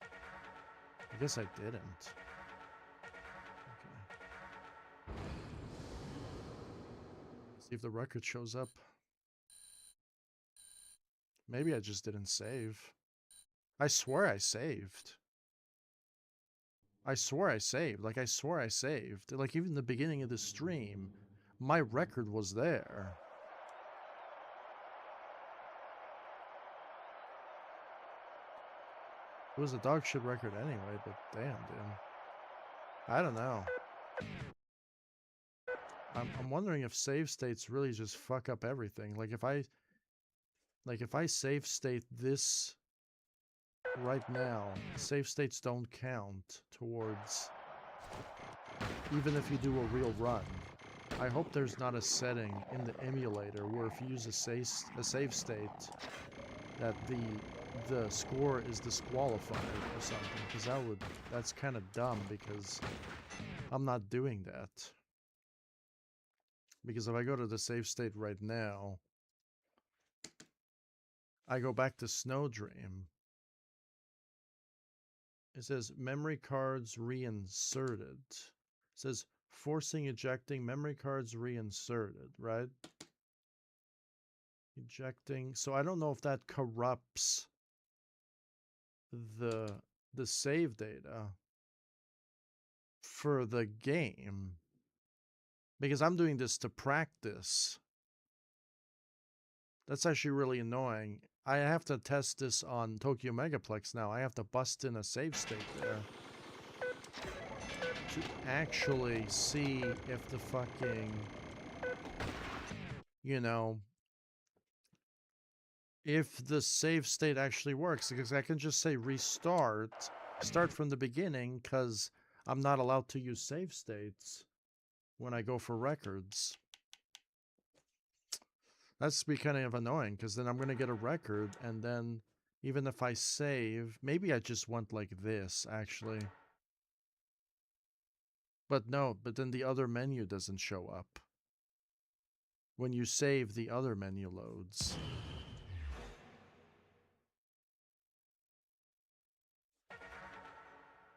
I guess I didn't. Okay. See if the record shows up. Maybe I just didn't save. I swear I saved. I swear I saved. Like, I swear I saved. Like, even the beginning of the stream, my record was there. It was a dog shit record anyway, but damn, dude. I don't know. I'm wondering if save states really just fuck up everything. Like, if I save state this right now, save states don't count towards, even if you do a real run. I hope there's not a setting in the emulator where if you use a save state that the score is disqualified or something, because that's kind of dumb, because I'm not doing that. Because if I go to the save state right now, I go back to Snow Dream. It says memory cards reinserted. It says forcing ejecting memory cards reinserted, right? Ejecting. So I don't know if that corrupts the save data for the game. Because I'm doing this to practice. That's actually really annoying. I have to test this on Tokyo Megaplex now. I have to bust in a save state there to actually see if the fucking, you know, if the save state actually works. Because I can just say restart, start from the beginning, because I'm not allowed to use save states when I go for records. That's be kind of annoying, because then I'm going to get a record, and then even if I save, maybe I just want like this, actually. But no, but then the other menu doesn't show up. When you save, the other menu loads.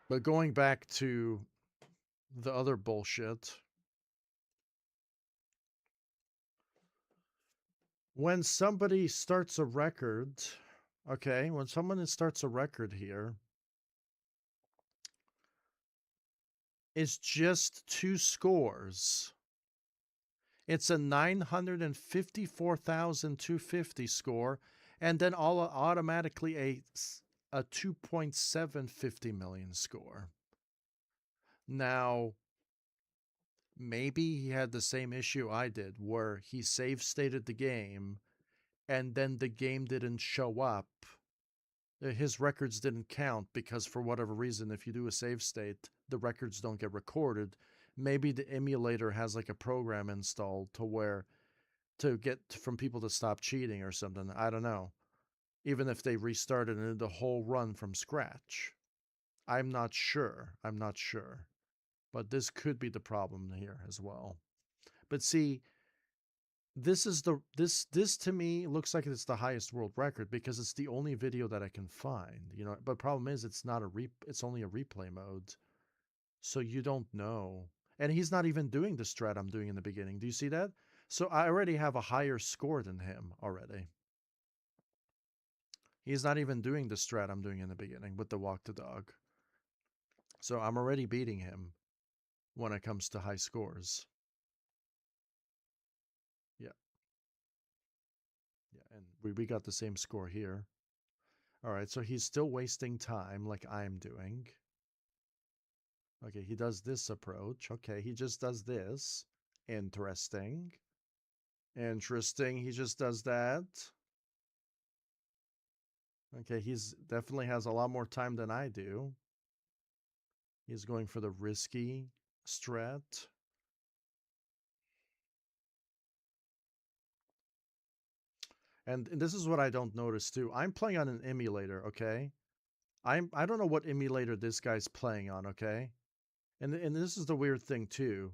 But going back to the other bullshit, when somebody starts a record, okay, when someone starts a record here, it's just 2 scores. It's a 954,250 score, and then automatically a 2.750 million score. Now, maybe he had the same issue I did, where he save stated the game, and then the game didn't show up. His records didn't count because for whatever reason, if you do a save state, the records don't get recorded. Maybe the emulator has like a program installed to where to get from people to stop cheating or something. I don't know. Even if they restarted and did the whole run from scratch. I'm not sure. I'm not sure. But this could be the problem here as well. But see, this is the this to me looks like it's the highest world record because it's the only video that I can find, you know. But problem is it's not a it's only a replay mode. So you don't know. And he's not even doing the strat I'm doing in the beginning. Do you see that? So I already have a higher score than him already. He's not even doing the strat I'm doing in the beginning with the walk the dog. So I'm already beating him when it comes to high scores. Yeah. Yeah, and we got the same score here. All right, so he's still wasting time like I'm doing. Okay, he does this approach. Okay, he just does this. Interesting. Interesting, he just does that. Okay, he's definitely has a lot more time than I do. He's going for the risky strat. And this is what I don't notice too. I'm playing on an emulator, okay? I don't know what emulator this guy's playing on, okay? And this is the weird thing too.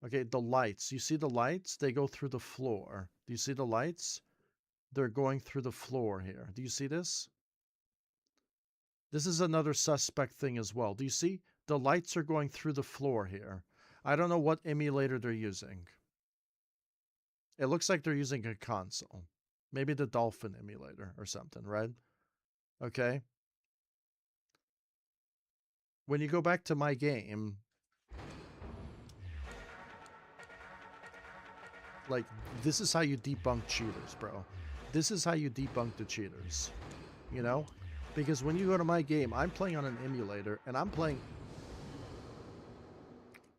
Okay, the lights. You see the lights? They go through the floor. Do you see the lights? They're going through the floor here. Do you see this? This is another suspect thing as well. Do you see? The lights are going through the floor here. I don't know what emulator they're using. It looks like they're using a console. Maybe the Dolphin emulator or something, right? Okay. When you go back to my game, like, this is how you debunk cheaters, bro. This is how you debunk the cheaters, you know? Because when you go to my game, I'm playing on an emulator, and I'm playing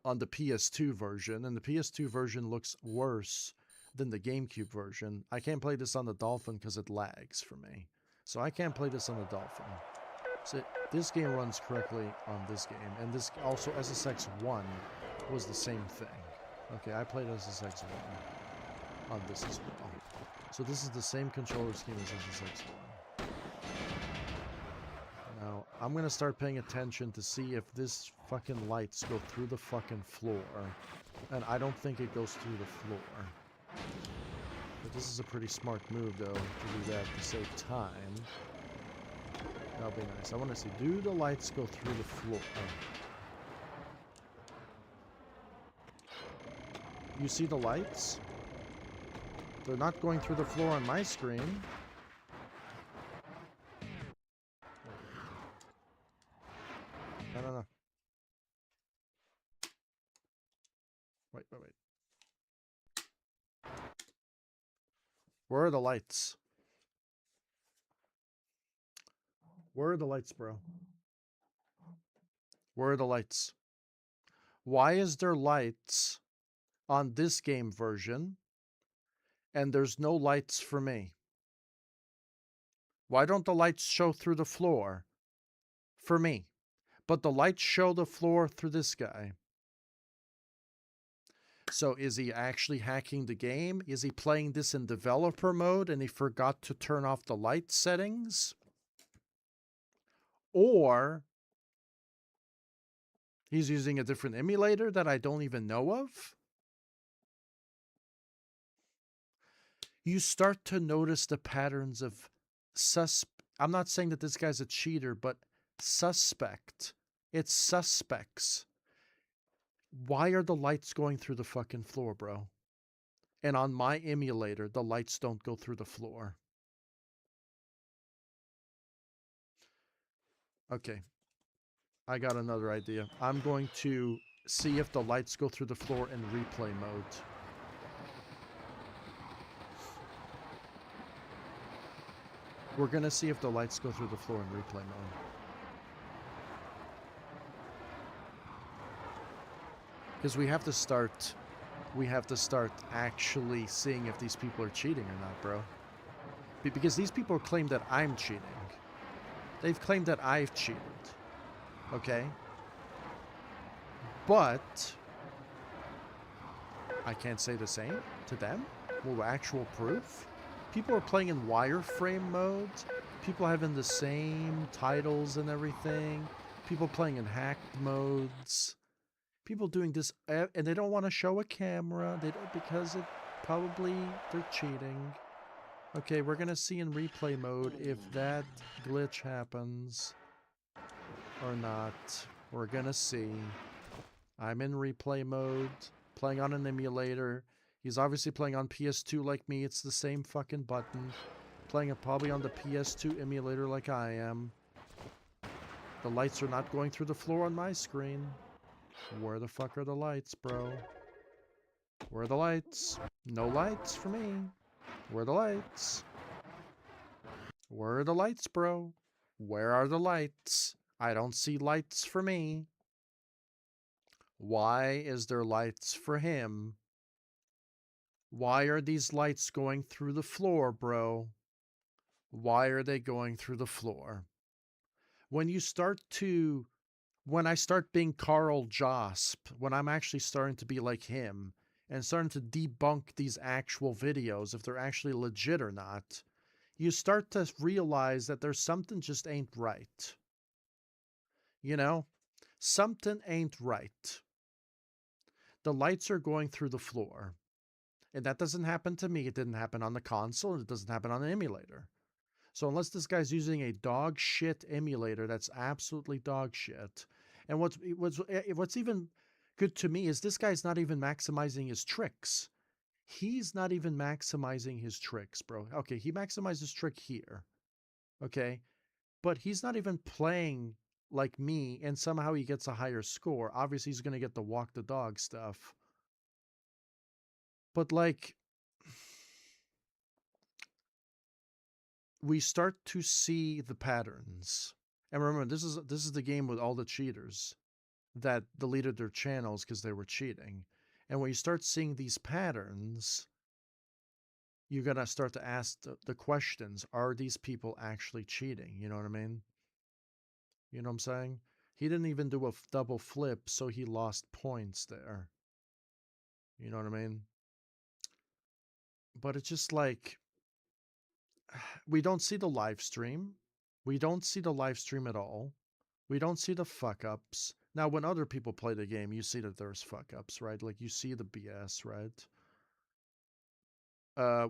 on the PS2 version, and the PS2 version looks worse than the GameCube version. I can't play this on the Dolphin because it lags for me. So I can't play this on the Dolphin. So this game runs correctly on this game, and this also SSX 1 was the same thing. Okay, I played SSX 1 on this as well. So this is the same controller scheme as SSX 1. Now, I'm going to start paying attention to see if this fucking lights go through the fucking floor. And I don't think it goes through the floor. But this is a pretty smart move, though, to do that to save time. That'll be nice. I want to see, do the lights go through the floor? You see the lights? They're not going through the floor on my screen. No. Wait. Where are the lights? Where are the lights, bro? Where are the lights? Why is there lights on this game version and there's no lights for me? Why don't the lights show through the floor for me, but the lights show the floor through this guy? So is he actually hacking the game? Is he playing this in developer mode and he forgot to turn off the light settings? Or he's using a different emulator that I don't even know of? You start to notice the patterns of I'm not saying that this guy's a cheater, but suspect. It's suspects. Why are the lights going through the fucking floor, bro? And on my emulator, the lights don't go through the floor. Okay. I got another idea. I'm going to see if the lights go through the floor in replay mode. We're going to see if the lights go through the floor in replay mode. Because we have to start actually seeing if these people are cheating or not, bro. Because these people claim that I'm cheating. They've claimed that I've cheated. Okay? But I can't say the same to them. Well, actual proof. People are playing in wireframe mode. People having the same titles and everything. People playing in hacked modes. People doing this, and they don't want to show a camera. They don't, because they're cheating. Okay, we're gonna see in replay mode if that glitch happens or not. We're gonna see. I'm in replay mode, playing on an emulator. He's obviously playing on PS2 like me. It's the same fucking button. Playing it probably on the PS2 emulator like I am. The lights are not going through the floor on my screen. Where the fuck are the lights, bro? Where are the lights? No lights for me. Where are the lights? Where are the lights, bro? Where are the lights? I don't see lights for me. Why is there lights for him? Why are these lights going through the floor, bro? Why are they going through the floor? When I start being Carl Josp, when I'm actually starting to be like him and starting to debunk these actual videos, if they're actually legit or not, you start to realize that there's something just ain't right. You know? Something ain't right. The lights are going through the floor. And that doesn't happen to me. It didn't happen on the console, and it doesn't happen on an emulator. So unless this guy's using a dog shit emulator that's absolutely dog shit. And what's even good to me is this guy's not even maximizing his tricks. He's not even maximizing his tricks, bro. Okay, he maximizes trick here. Okay? But he's not even playing like me, and somehow he gets a higher score. Obviously, he's going to get the walk the dog stuff. But like, we start to see the patterns. And remember, this is the game with all the cheaters that deleted their channels because they were cheating. And when you start seeing these patterns, you're going to start to ask the questions. Are these people actually cheating? You know what I mean? You know what I'm saying? He didn't even do a double flip, so he lost points there. You know what I mean? But it's just like, we don't see the live stream. We don't see the live stream at all. We don't see the fuck ups. Now, when other people play the game, you see that there's fuck ups, right? Like you see the BS, right?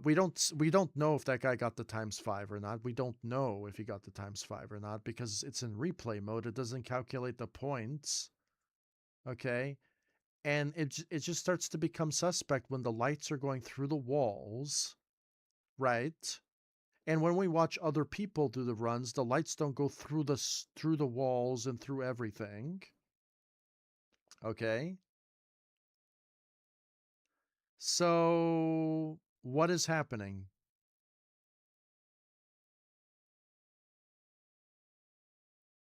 We don't know if that guy got the ×5 or not. We don't know if he got the ×5 or not because it's in replay mode. It doesn't calculate the points. Okay? And it just starts to become suspect when the lights are going through the walls right? And when we watch other people do the runs, the lights don't go through the walls and through everything. Okay? So what is happening?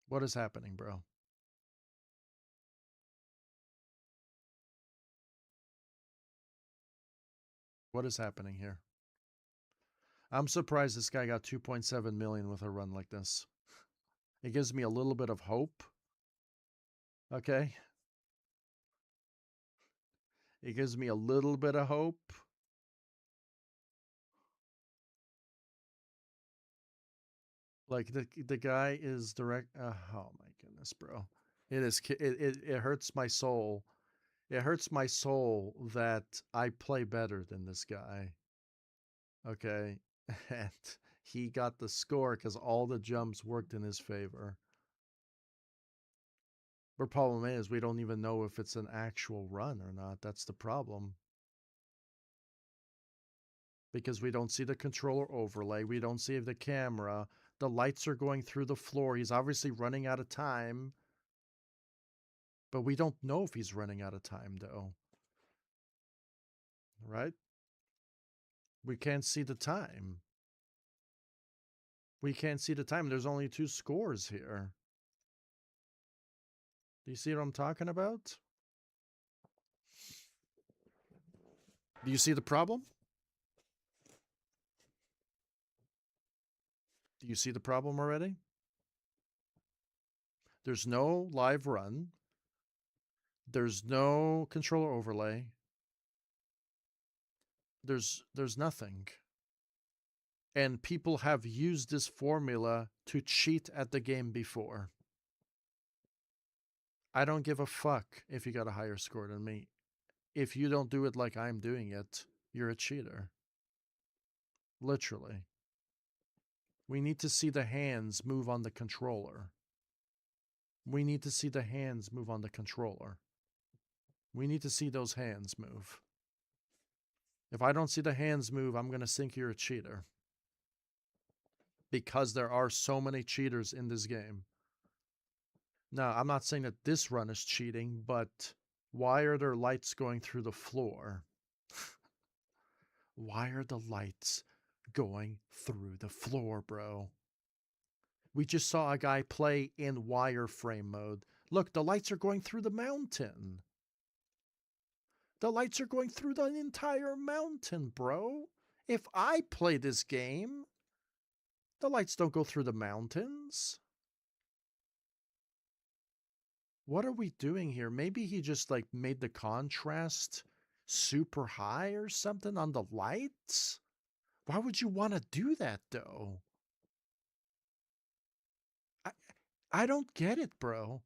What is happening, bro? What is happening here? I'm surprised this guy got 2.7 million with a run like this. It gives me a little bit of hope. Okay? It gives me a little bit of hope. Like the guy is direct. Oh my goodness, bro! It hurts my soul. It hurts my soul that I play better than this guy. Okay, and he got the score because all the jumps worked in his favor. The problem is we don't even know if it's an actual run or not. That's the problem. Because we don't see the controller overlay. We don't see the camera. The lights are going through the floor. He's obviously running out of time. But we don't know if he's running out of time, though. Right? We can't see the time. We can't see the time. There's only 2 scores here. Do you see what I'm talking about? Do you see the problem? Do you see the problem already? There's no live run. There's no controller overlay. There's nothing. And people have used this formula to cheat at the game before. I don't give a fuck if you got a higher score than me. If you don't do it like I'm doing it, you're a cheater. Literally. We need to see the hands move on the controller. We need to see the hands move on the controller. We need to see those hands move. If I don't see the hands move, I'm going to think you're a cheater. Because there are so many cheaters in this game. Now, I'm not saying that this run is cheating, but why are there lights going through the floor? Why are the lights going through the floor, bro? We just saw a guy play in wireframe mode. Look, the lights are going through the mountain. The lights are going through the entire mountain, bro. If I play this game, the lights don't go through the mountains. What are we doing here? Maybe he just like made the contrast super high or something on the lights? Why would you want to do that though? I don't get it, bro.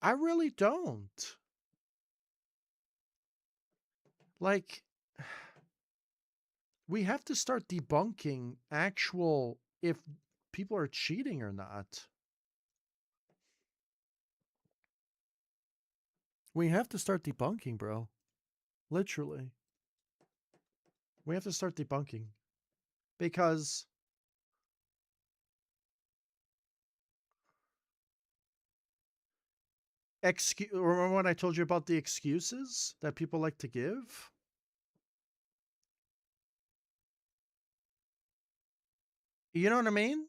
I really don't. Like, we have to start debunking actual if people are cheating or not. We have to start debunking, bro. Literally. We have to start debunking. Because remember when I told you about the excuses that people like to give? You know what I mean?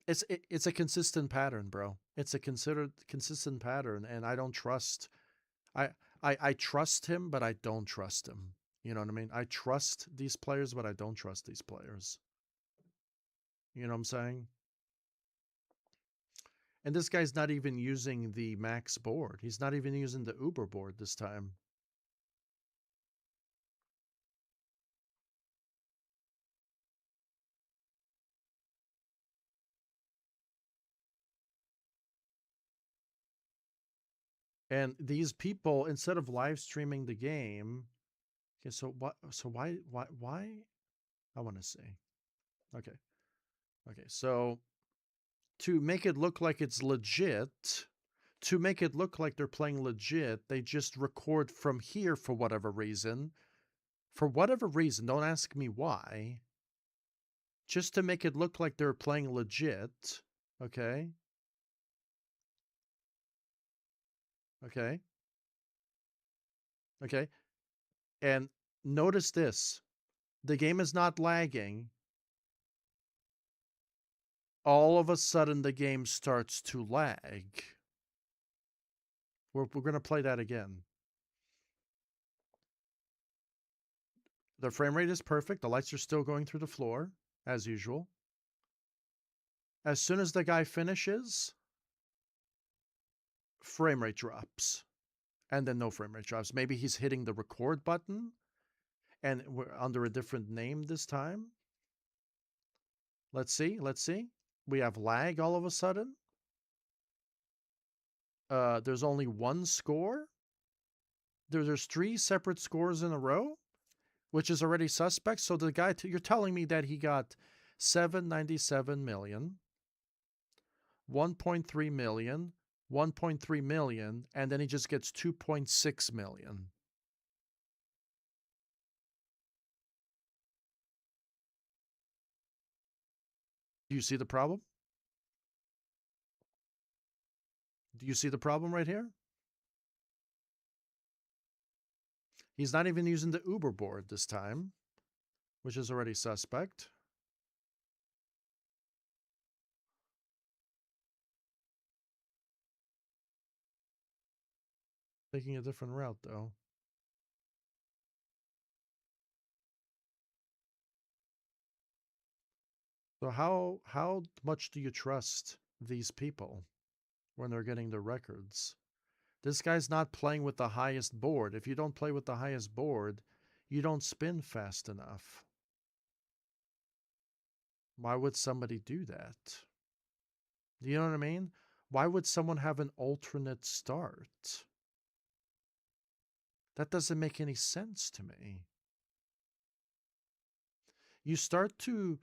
It's a consistent pattern, bro. It's a consistent pattern, and I don't trust. I trust him, but I don't trust him. You know what I mean? I trust these players, but I don't trust these players. You know what I'm saying? And this guy's not even using the max board. He's not even using the Uber board this time. And these people, instead of live streaming the game, okay, so what? So why? I want to see. Okay, okay. So to make it look like it's legit, to make it look like they're playing legit, they just record from here for whatever reason. For whatever reason, don't ask me why, just to make it look like they're playing legit, okay? Okay. Okay. And notice this. The game is not lagging. All of a sudden, the game starts to lag. We're going to play that again. The frame rate is perfect. The lights are still going through the floor, as usual. As soon as the guy finishes, frame rate drops. And then no frame rate drops. Maybe he's hitting the record button, and we're under a different name this time. Let's see. Let's see. We have lag all of a sudden. There's only one score. There's 3 separate scores in a row, which is already suspect. So the guy, you're telling me that he got 797 million, 1.3 million, 1.3 million, and then he just gets 2.6 million. Do you see the problem? Do you see the problem right here? He's not even using the Uber board this time, which is already suspect. Taking a different route, though. So how much do you trust these people when they're getting the records? This guy's not playing with the highest board. If you don't play with the highest board, you don't spin fast enough. Why would somebody do that? You know what I mean? Why would someone have an alternate start? That doesn't make any sense to me. You start to...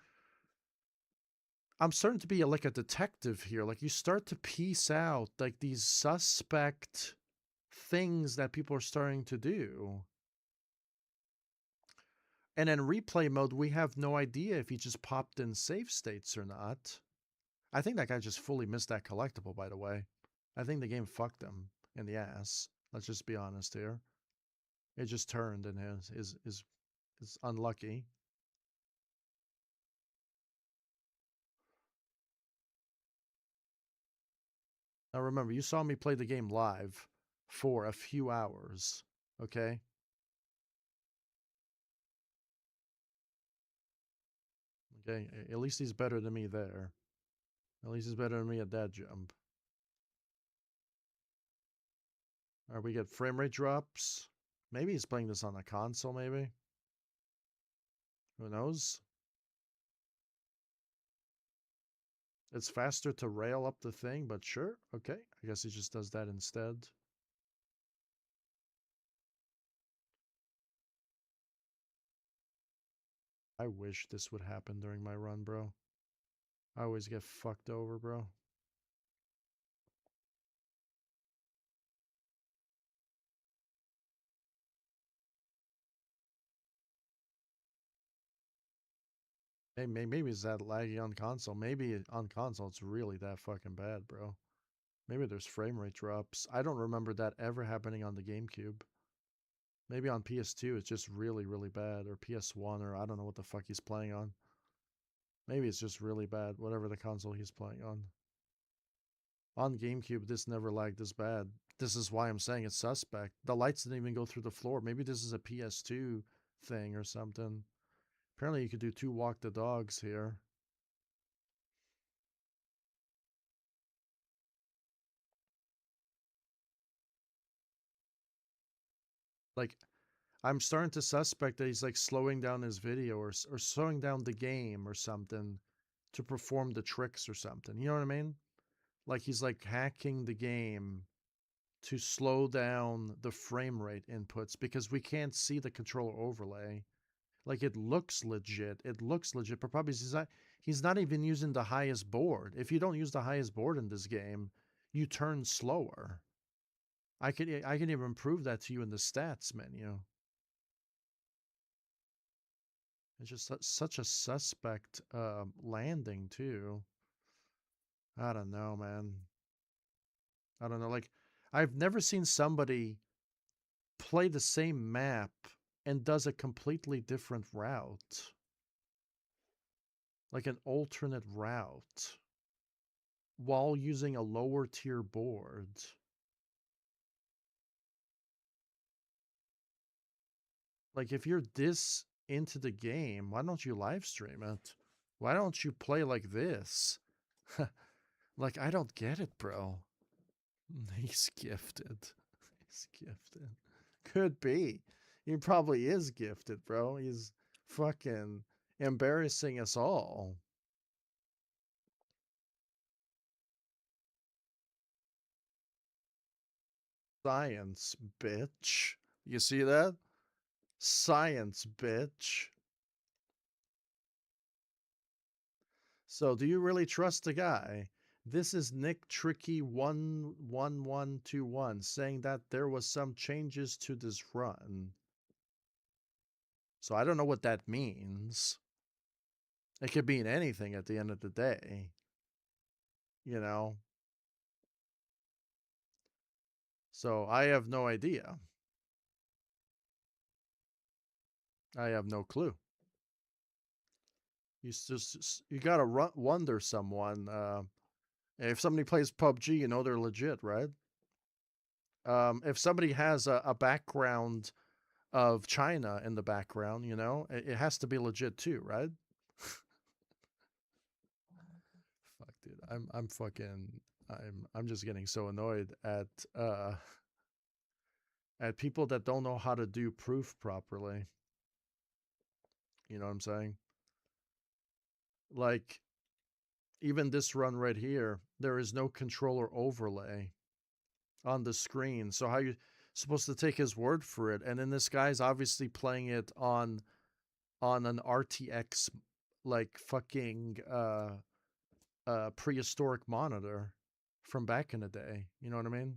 I'm starting to be like a detective here. Like, you start to piece out like these suspect things that people are starting to do. And in replay mode, we have no idea if he just popped in save states or not. I think that guy just fully missed that collectible, by the way. I think the game fucked him in the ass. Let's just be honest here. It just turned and is unlucky. Now remember, you saw me play the game live for a few hours, okay? Okay, at least he's better than me there. At least he's better than me at that jump. All right, we get frame rate drops. Maybe he's playing this on a console, maybe. Who knows? It's faster to rail up the thing, but sure. Okay, I guess he just does that instead. I wish this would happen during my run, bro. I always get fucked over, bro. Hey, maybe it's that laggy on console. Maybe on console it's really that fucking bad, bro. Maybe there's frame rate drops. I don't remember that ever happening on the GameCube. Maybe on PS2 it's just really, really bad, or PS1, or I don't know what the fuck he's playing on. Maybe it's just really bad, whatever the console he's playing on. On GameCube, this never lagged this bad. This is why I'm saying it's suspect. The lights didn't even go through the floor. Maybe this is a PS2 thing or something. Apparently you could do 2 walk the dogs here. Like, I'm starting to suspect that he's like slowing down his video or slowing down the game or something to perform the tricks or something. You know what I mean? Like he's like hacking the game to slow down the frame rate inputs because we can't see the controller overlay. Like it looks legit. It looks legit, but probably he's not even using the highest board. If you don't use the highest board in this game, you turn slower. I can even prove that to you in the stats menu. It's just such a suspect landing too. I don't know, man. I don't know. Like, I've never seen somebody play the same map and does a completely different route, like an alternate route, while using a lower tier board. Like, if you're this into the game, why don't you live stream it? Why don't you play like this? Like, I don't get it, bro. He's gifted. He's gifted. Could be. He probably is gifted, bro. He's fucking embarrassing us all. Science, bitch. You see that? Science, bitch. So, do you really trust the guy? This is Nick Tricky 11121 saying that there was some changes to this run. So I don't know what that means. It could mean anything at the end of the day. You know? So I have no idea. I have no clue. You gotta wonder someone. If somebody plays PUBG, you know they're legit, right? If somebody has a background of China in the background, you know, it has to be legit too, right? Fuck, dude, I'm fucking I'm just getting so annoyed at people that don't know how to do proof properly. You know what I'm saying? Like, even this run right here, there is no controller overlay on the screen. So how you supposed to take his word for it? And then this guy's obviously playing it on an RTX like fucking prehistoric monitor from back in the day. You know what I mean?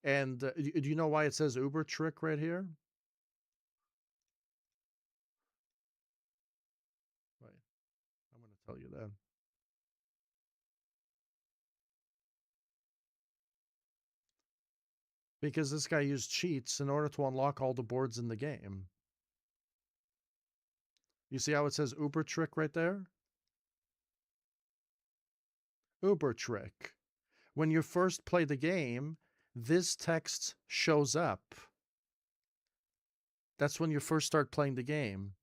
And do you know why it says Uber trick right here? Right. I'm going to tell you that. Because this guy used cheats in order to unlock all the boards in the game. You see how it says Uber trick right there? Uber trick. When you first play the game, this text shows up. That's when you first start playing the game.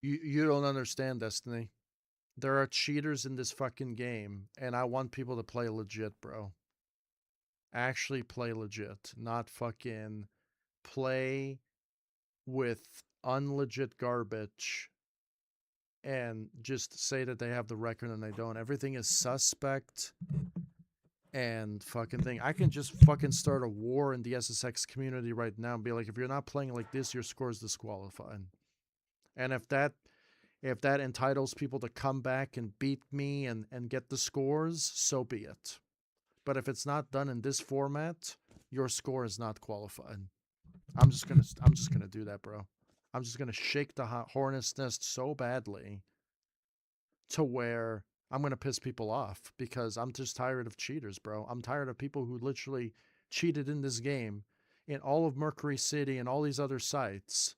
You don't understand, Destiny. There are cheaters in this fucking game, and I want people to play legit, bro. Actually play legit, not fucking play with unlegit garbage and just say that they have the record and they don't. Everything is suspect and fucking thing. I can just fucking start a war in the SSX community right now and be like, if you're not playing like this, your score is disqualified. And if that entitles people to come back and beat me and get the scores, so be it. But if it's not done in this format, your score is not qualified. I'm just gonna do that, bro. I'm just gonna shake the hornet's nest so badly to where I'm gonna piss people off because I'm just tired of cheaters, bro. I'm tired of people who literally cheated in this game in all of Mercury City and all these other sites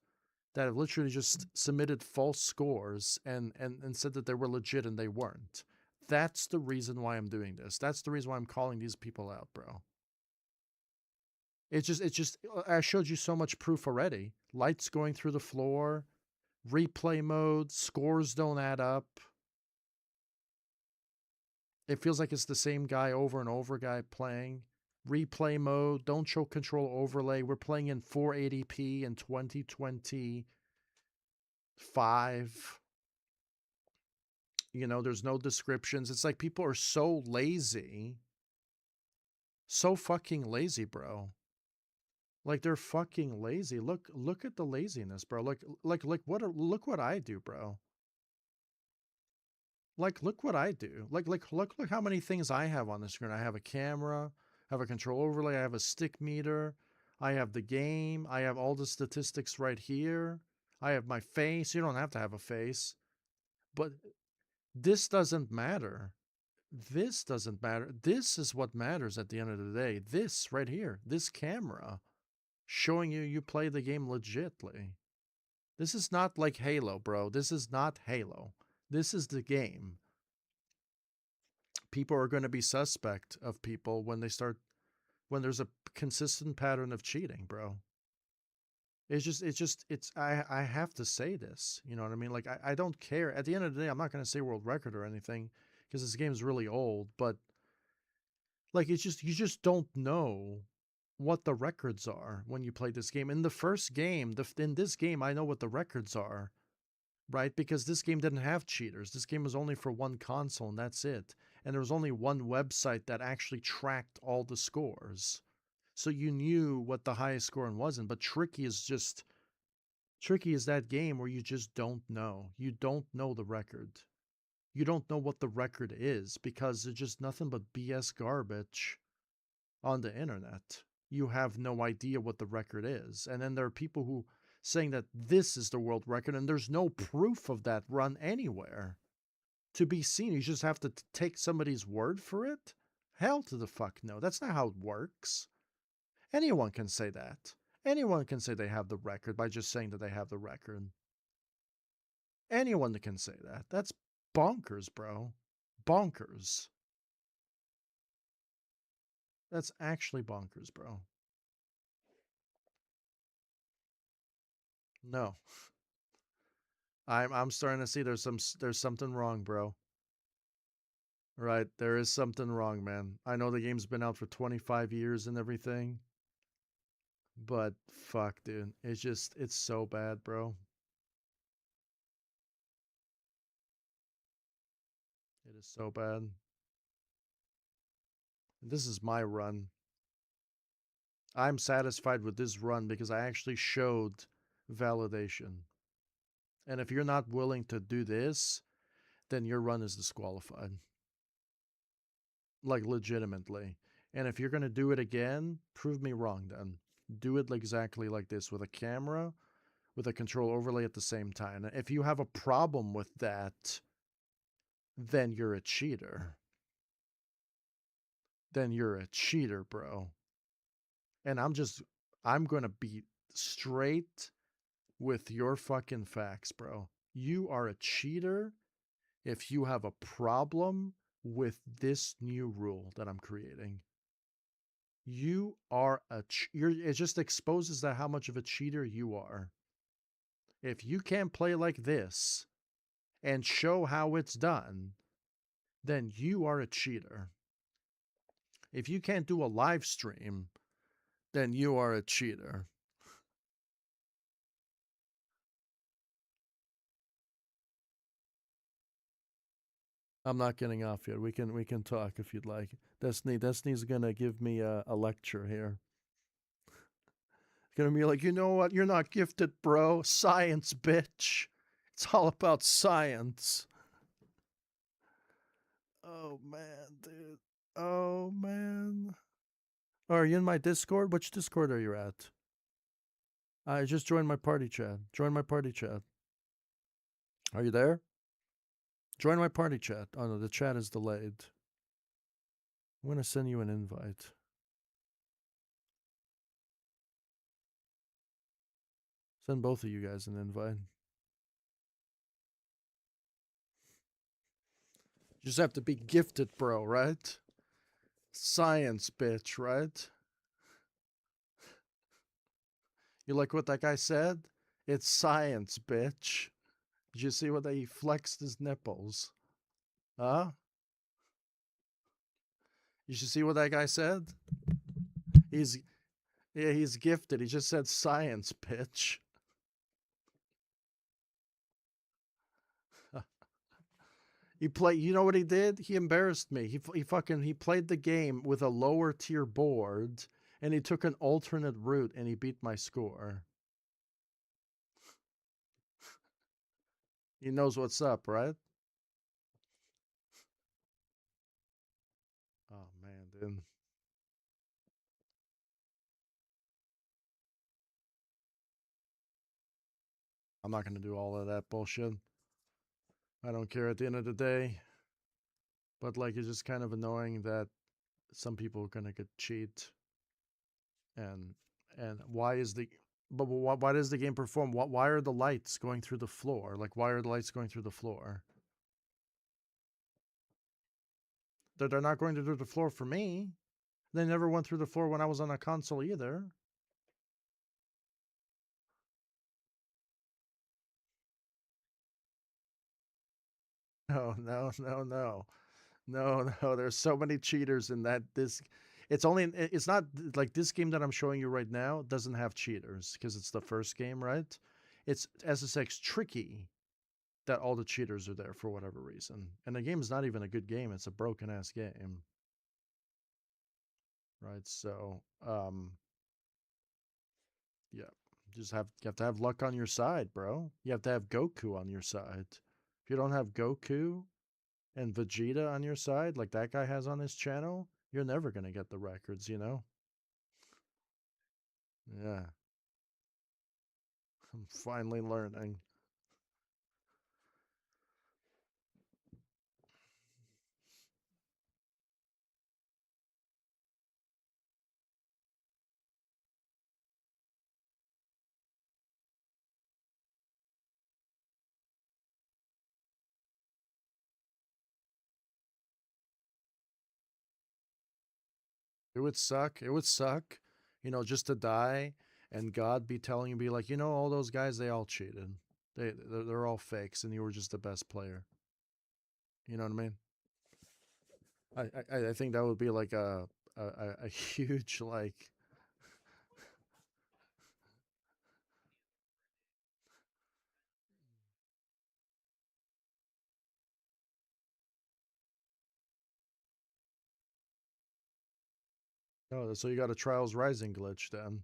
that have literally just submitted false scores and said that they were legit and they weren't. That's the reason why I'm doing this. That's the reason why I'm calling these people out, bro. It's just I showed you so much proof already. Lights going through the floor, replay mode, scores don't add up. It feels like it's the same guy over and over guy playing. Replay mode, don't show control overlay. We're playing in 480p in 2025. You know, there's no descriptions. It's like people are so lazy. So fucking lazy, bro. Like they're fucking lazy. Look at the laziness, bro. Look what I do, bro. Like, look what I do. Look how many things I have on the screen. I have a camera, I have a control overlay, I have a stick meter, I have the game, I have all the statistics right here. I have my face. You don't have to have a face. But this doesn't matter. This doesn't matter. This is what matters at the end of the day. This right here, this camera showing you play the game legitly. This is not like Halo, bro. This is not Halo. This is the game. People are going to be suspect of people when when there's a consistent pattern of cheating, bro. I have to say this. You know what I mean? Like, I don't care. At the end of the day, I'm not going to say world record or anything because this game is really old, but like, it's just, you just don't know what the records are when you play this game. In the first game, in this game, I know what the records are, right? Because this game didn't have cheaters. This game was only for one console, and that's it. And there was only one website that actually tracked all the scores. So you knew what the highest score wasn't. But Tricky is that game where you just don't know. You don't know the record. You don't know what the record is because it's just nothing but BS garbage on the internet. You have no idea what the record is. And then there are people who saying that this is the world record, and there's no proof of that run anywhere to be seen. You just have to take somebody's word for it. Hell to the fuck no. That's not how it works. Anyone can say that. Anyone can say they have the record by just saying that they have the record. Anyone can say that. That's bonkers, bro. Bonkers. That's actually bonkers, bro. No. I'm starting to see there's something wrong, bro. Right, there is something wrong, man. I know the game's been out for 25 years and everything, but fuck, dude. It's so bad, bro. It is so bad. This is my run. I'm satisfied with this run because I actually showed validation. And if you're not willing to do this, then your run is disqualified. Like, legitimately. And if you're going to do it again, prove me wrong then. Do it exactly like this with a camera, with a control overlay at the same time. If you have a problem with that, then you're a cheater. Then you're a cheater, bro. And I'm going to be straight with your fucking facts, bro. You are a cheater if you have a problem with this new rule that I'm creating. You are it just exposes that how much of a cheater you are. If you can't play like this and show how it's done, then you are a cheater. If you can't do a live stream, then you are a cheater. I'm not getting off yet. We can talk if you'd like. Destiny's gonna give me a lecture here. Gonna be like, you know what? You're not gifted, bro. Science, bitch. It's all about science. Oh man, dude. Oh man. Are you in my Discord? Which Discord are you at? I just joined my party chat. Join my party chat. Are you there? Join my party chat. Oh no, the chat is delayed. I'm gonna send you an invite. Send both of you guys an invite. You just have to be gifted, bro, right? Science, bitch, right? You like what that guy said? It's science, bitch. Did you see what he flexed his nipples? Huh? You should see what that guy said? He's he's gifted. He just said science, bitch. You know what he did? He embarrassed me. He played the game with a lower tier board and he took an alternate route and he beat my score. He knows what's up, right? dude. I'm not gonna do all of that bullshit. I don't care at the end of the day. But like, it's just kind of annoying that some people are gonna get cheat, and why is the but why does the game perform? Why are the lights going through the floor? Like, why are the lights going through the floor? They're not going through the floor for me. They never went through the floor when I was on a console either. No, no, no, no. No, no, there's so many cheaters in that this it's not like this game that I'm showing you right now doesn't have cheaters because it's the first game, right? It's SSX tricky that all the cheaters are there for whatever reason. And the game is not even a good game, it's a broken ass game. Right? So, yeah. You have to have luck on your side, bro. You have to have Goku on your side. If you don't have Goku and Vegeta on your side, like that guy has on his channel, you're never gonna get the records, you know? Yeah, I'm finally learning. It would suck. It would suck, just to die and God be telling you, be like, all those guys, they all cheated. They're all fakes, and you were just the best player. You know what I mean? I think that would be like a huge like. Oh, so you got a Trials Rising glitch then.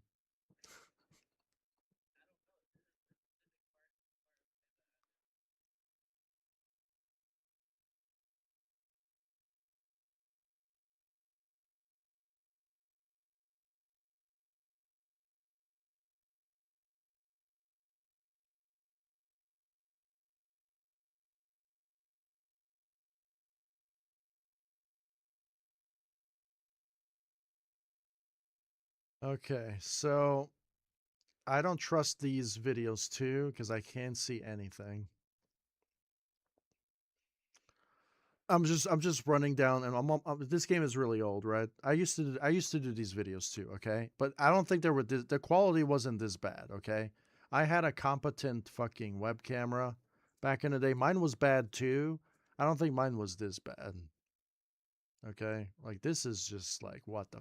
Okay, so I don't trust these videos too because I can't see anything. I'm just running down, and this game is really old, right? I used to do these videos too, okay? But I don't think the quality wasn't this bad, okay? I had a competent fucking web camera back in the day. Mine was bad too. I don't think mine was this bad. Okay? Like this is just like what the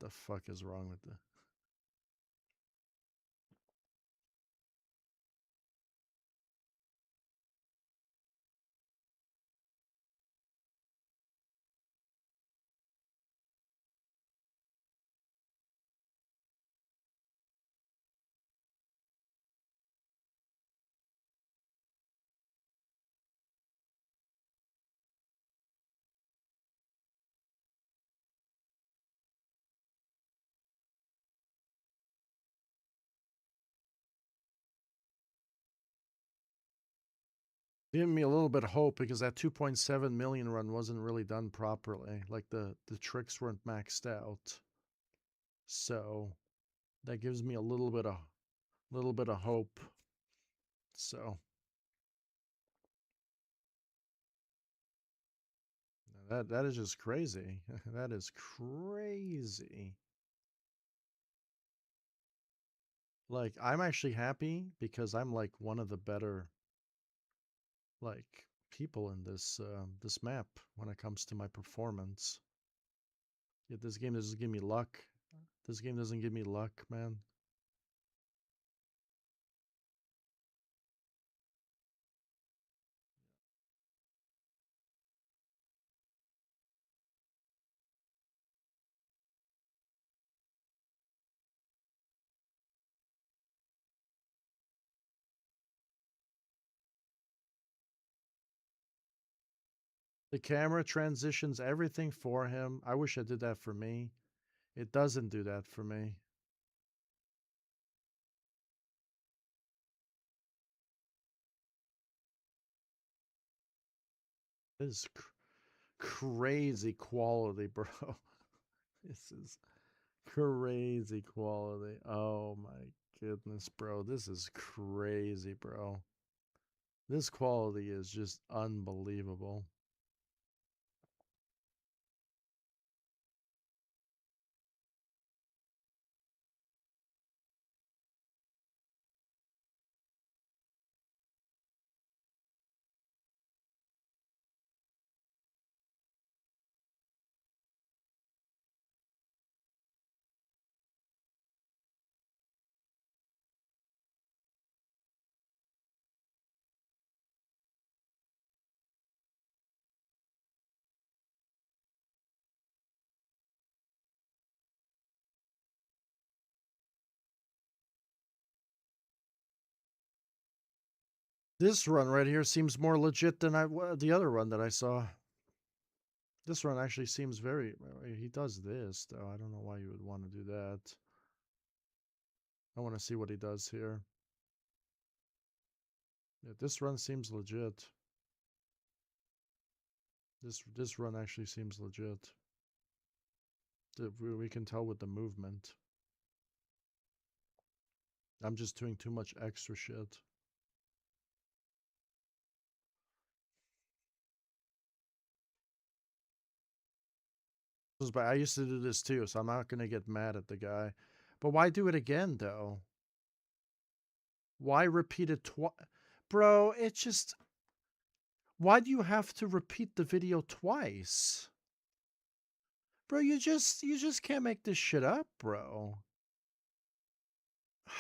fuck is wrong with the giving me a little bit of hope because that 2.7 million run wasn't really done properly. Like the tricks weren't maxed out. So that gives me a little bit of hope. So that is just crazy. That is crazy. Like I'm actually happy because I'm like one of the better like people in this map when it comes to my performance. Yet this game doesn't give me luck. This game doesn't give me luck, man. The camera transitions everything for him. I wish it did that for me. It doesn't do that for me. This is crazy quality, bro. This is crazy quality. Oh my goodness, bro. This is crazy, bro. This quality is just unbelievable. This run right here seems more legit than the other run that I saw. This run actually seems very... He does this, though. I don't know why you would want to do that. I want to see what he does here. Yeah, this run seems legit. This run actually seems legit. We can tell with the movement. I'm just doing too much extra shit. But I used to do this too, so I'm not going to get mad at the guy. But why do it again, though? Why repeat it twice? Bro, it just... Why do you have to repeat the video twice? Bro, you just can't make this shit up, bro.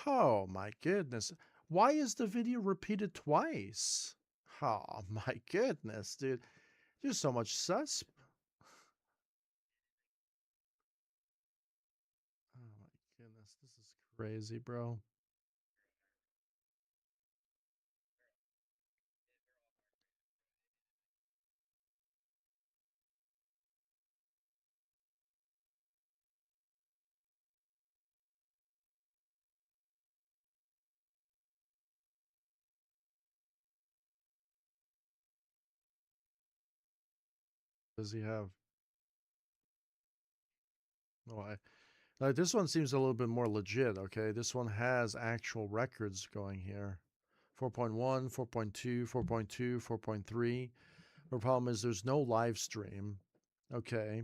Oh my goodness. Why is the video repeated twice? Oh my goodness, dude. There's so much sus. Oh my goodness, this is crazy, bro. Does he have? Why? Like, this one seems a little bit more legit, okay? This one has actual records going here. 4.1, 4.2, 4.2, 4.3. The problem is there's no live stream, okay?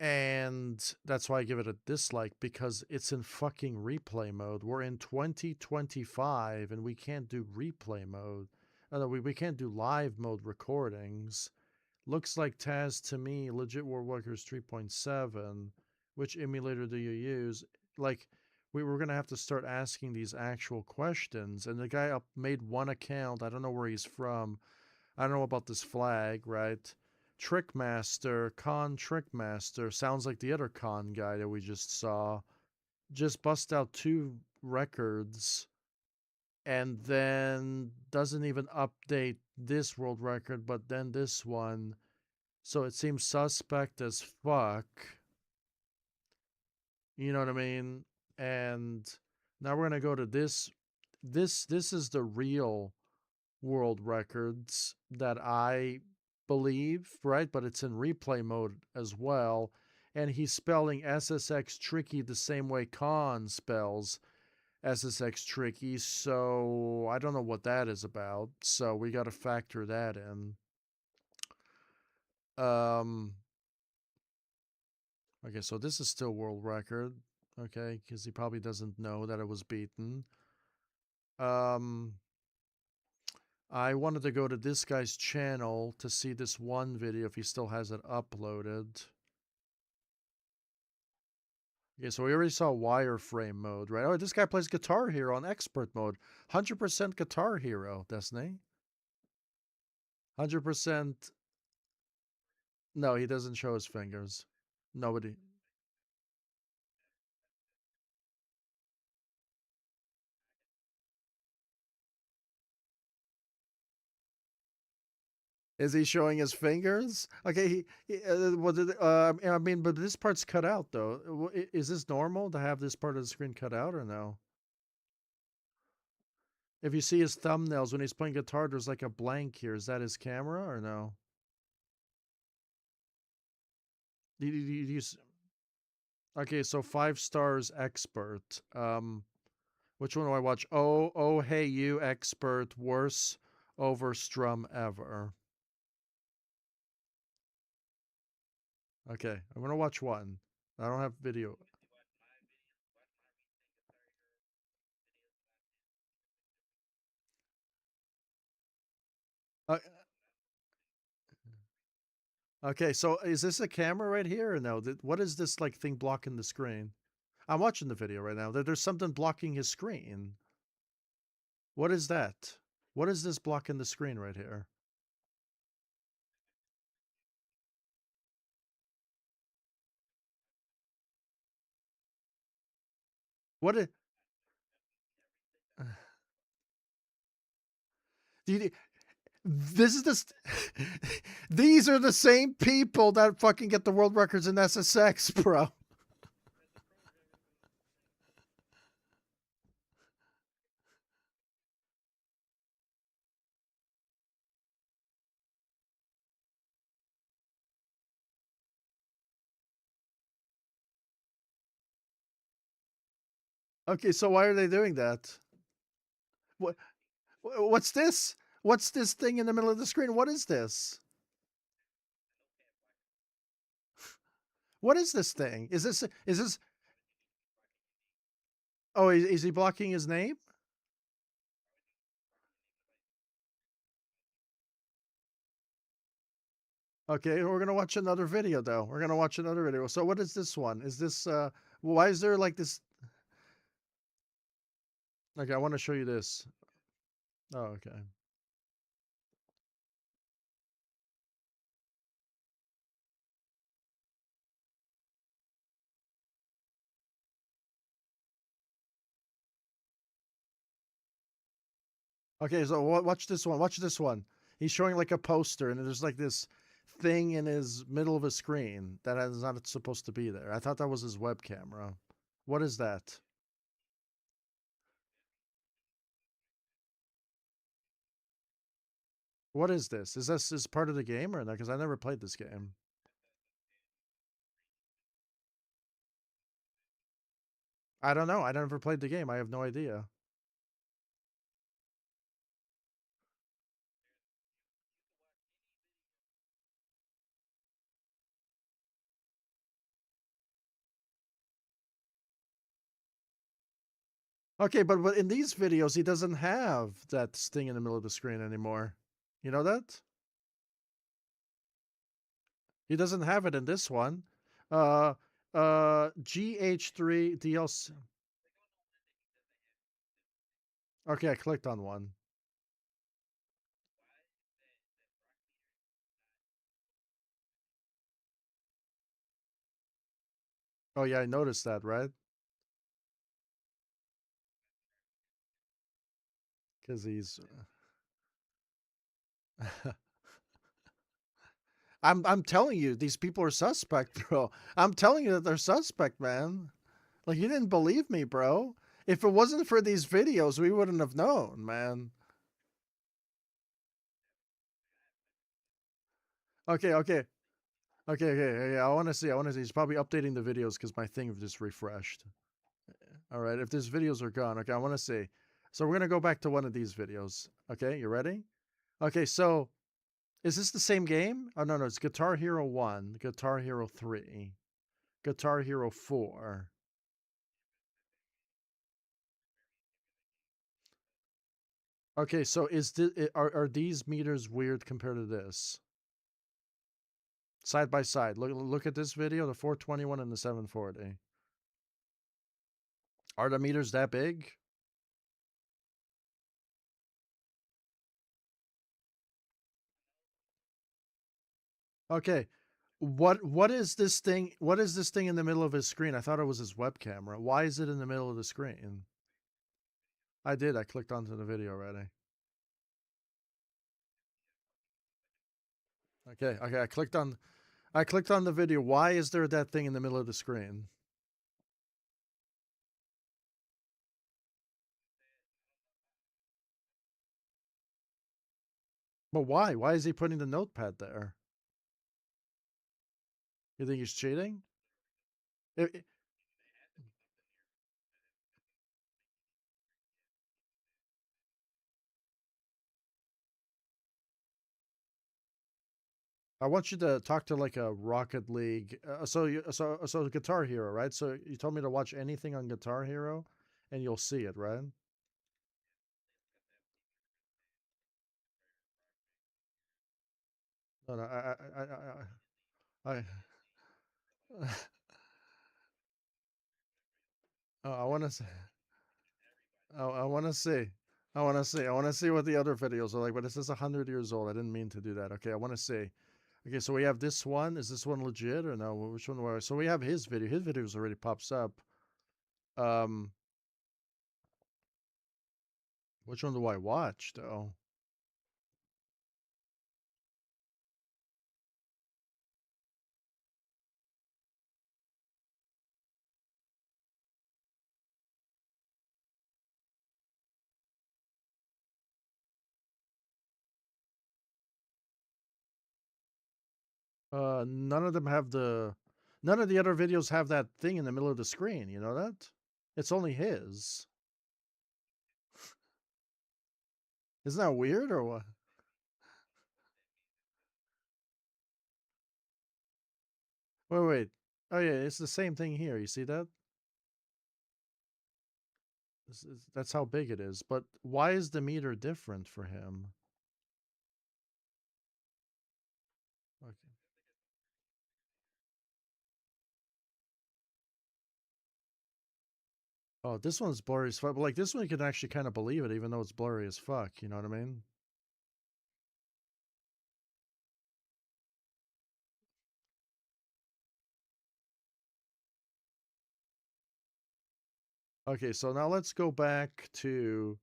And that's why I give it a dislike, because it's in fucking replay mode. We're in 2025 and we can't do replay mode. No, we can't do live mode recordings. Looks like TAS to me, Legit World Workers 3.7. Which emulator do you use? Like, we were going to have to start asking these actual questions. And the guy made one account. I don't know where he's from. I don't know about this flag, right? Trickmaster, Con Trickmaster. Sounds like the other Con guy that we just saw. Just bust out 2 records and then doesn't even update this world record, but then this one. So it seems suspect as fuck. You know what I mean? And now we're gonna go to this. This is the real world records that I believe, right? But it's in replay mode as well. And he's spelling SSX tricky the same way Khan spells SSX tricky. So I don't know what that is about. So we got to factor that in. Okay, so this is still world record. Okay, because he probably doesn't know that it was beaten. I wanted to go to this guy's channel to see this one video if he still has it uploaded. Okay, so we already saw wireframe mode, right? Oh, this guy plays Guitar Hero on expert mode. 100% Guitar Hero, Destiny. 100%. No, he doesn't show his fingers. Nobody. Is he showing his fingers? Okay, I mean, but this part's cut out though. Is this normal to have this part of the screen cut out or no? If you see his thumbnails when he's playing guitar, there's like a blank here. Is that his camera or no? Okay, so 5 stars expert. Which one do I watch? Oh, hey, you expert, worst overstrum ever. Okay, I'm gonna watch one. I don't have video. Uh, okay, so is this a camera right here or no? What is this like thing blocking the screen? I'm watching the video right now. There's something blocking his screen. What is that? What is this blocking the screen right here? What is, this is the these are the same people that fucking get the world records in SSX, bro. Okay, so why are they doing that? What what's this? What's this thing in the middle of the screen? What is this? What is this thing? Is this Oh, is he blocking his name? Okay, we're gonna watch another video though. We're gonna watch another video. So what is this one? Is this why is there like this? Okay, I want to show you this. Oh, okay. Okay, so watch this one. Watch this one. He's showing like a poster, and there's like this thing in his middle of a screen that is not supposed to be there. I thought that was his web camera. What is that? What is this? Is this part of the game or not? Because I never played this game. I don't know. I never played the game. I have no idea. Okay, but in these videos, he doesn't have that thing in the middle of the screen anymore. You know that? He doesn't have it in this one. Uh, GH3 DLC. Okay, I clicked on one. Oh yeah, I noticed that, right? Because he's. I'm telling you, these people are suspect, bro. I'm telling you that they're suspect, man. Like you didn't believe me, bro. If it wasn't for these videos, we wouldn't have known, man. Okay. Okay. I want to see. I want to see. He's probably updating the videos because my thing just refreshed. All right. If these videos are gone, okay, I want to see. So we're gonna go back to one of these videos. Okay, you ready? Okay, so is this the same game? Oh no, it's Guitar Hero 1, Guitar Hero 3, Guitar Hero 4. Okay, so are these meters weird compared to this? Side by side. Look at this video, the 421 and the 740. Are the meters that big? Okay. What is this thing? What is this thing in the middle of his screen? I thought it was his web camera. Why is it in the middle of the screen? I did. I clicked onto the video already. Okay, okay. I clicked on the video. Why is there that thing in the middle of the screen? But why? Why is he putting the notepad there? You think he's cheating? It, I want you to talk to like a Rocket League. So Guitar Hero, right? So you told me to watch anything on Guitar Hero, and you'll see it, right? No, no, I I want to say, I want to see, I want to see what the other videos are like. But it says 100 years old. I didn't mean to do that. Okay, I want to see. Okay, so we have this one. Is this one legit or no? Which one? So we have his video. His videos already pops up. Um, which one do I watch though? None of them have the. None of the other videos have that thing in the middle of the screen. You know that? It's only his. Isn't that weird or what? Wait, wait. Oh yeah, it's the same thing here. You see that? That's how big it is. But why is the meter different for him? Okay. Oh, this one's blurry as fuck. But like this one, you can actually kind of believe it, even though it's blurry as fuck. You know what I mean? Okay, so now let's go back to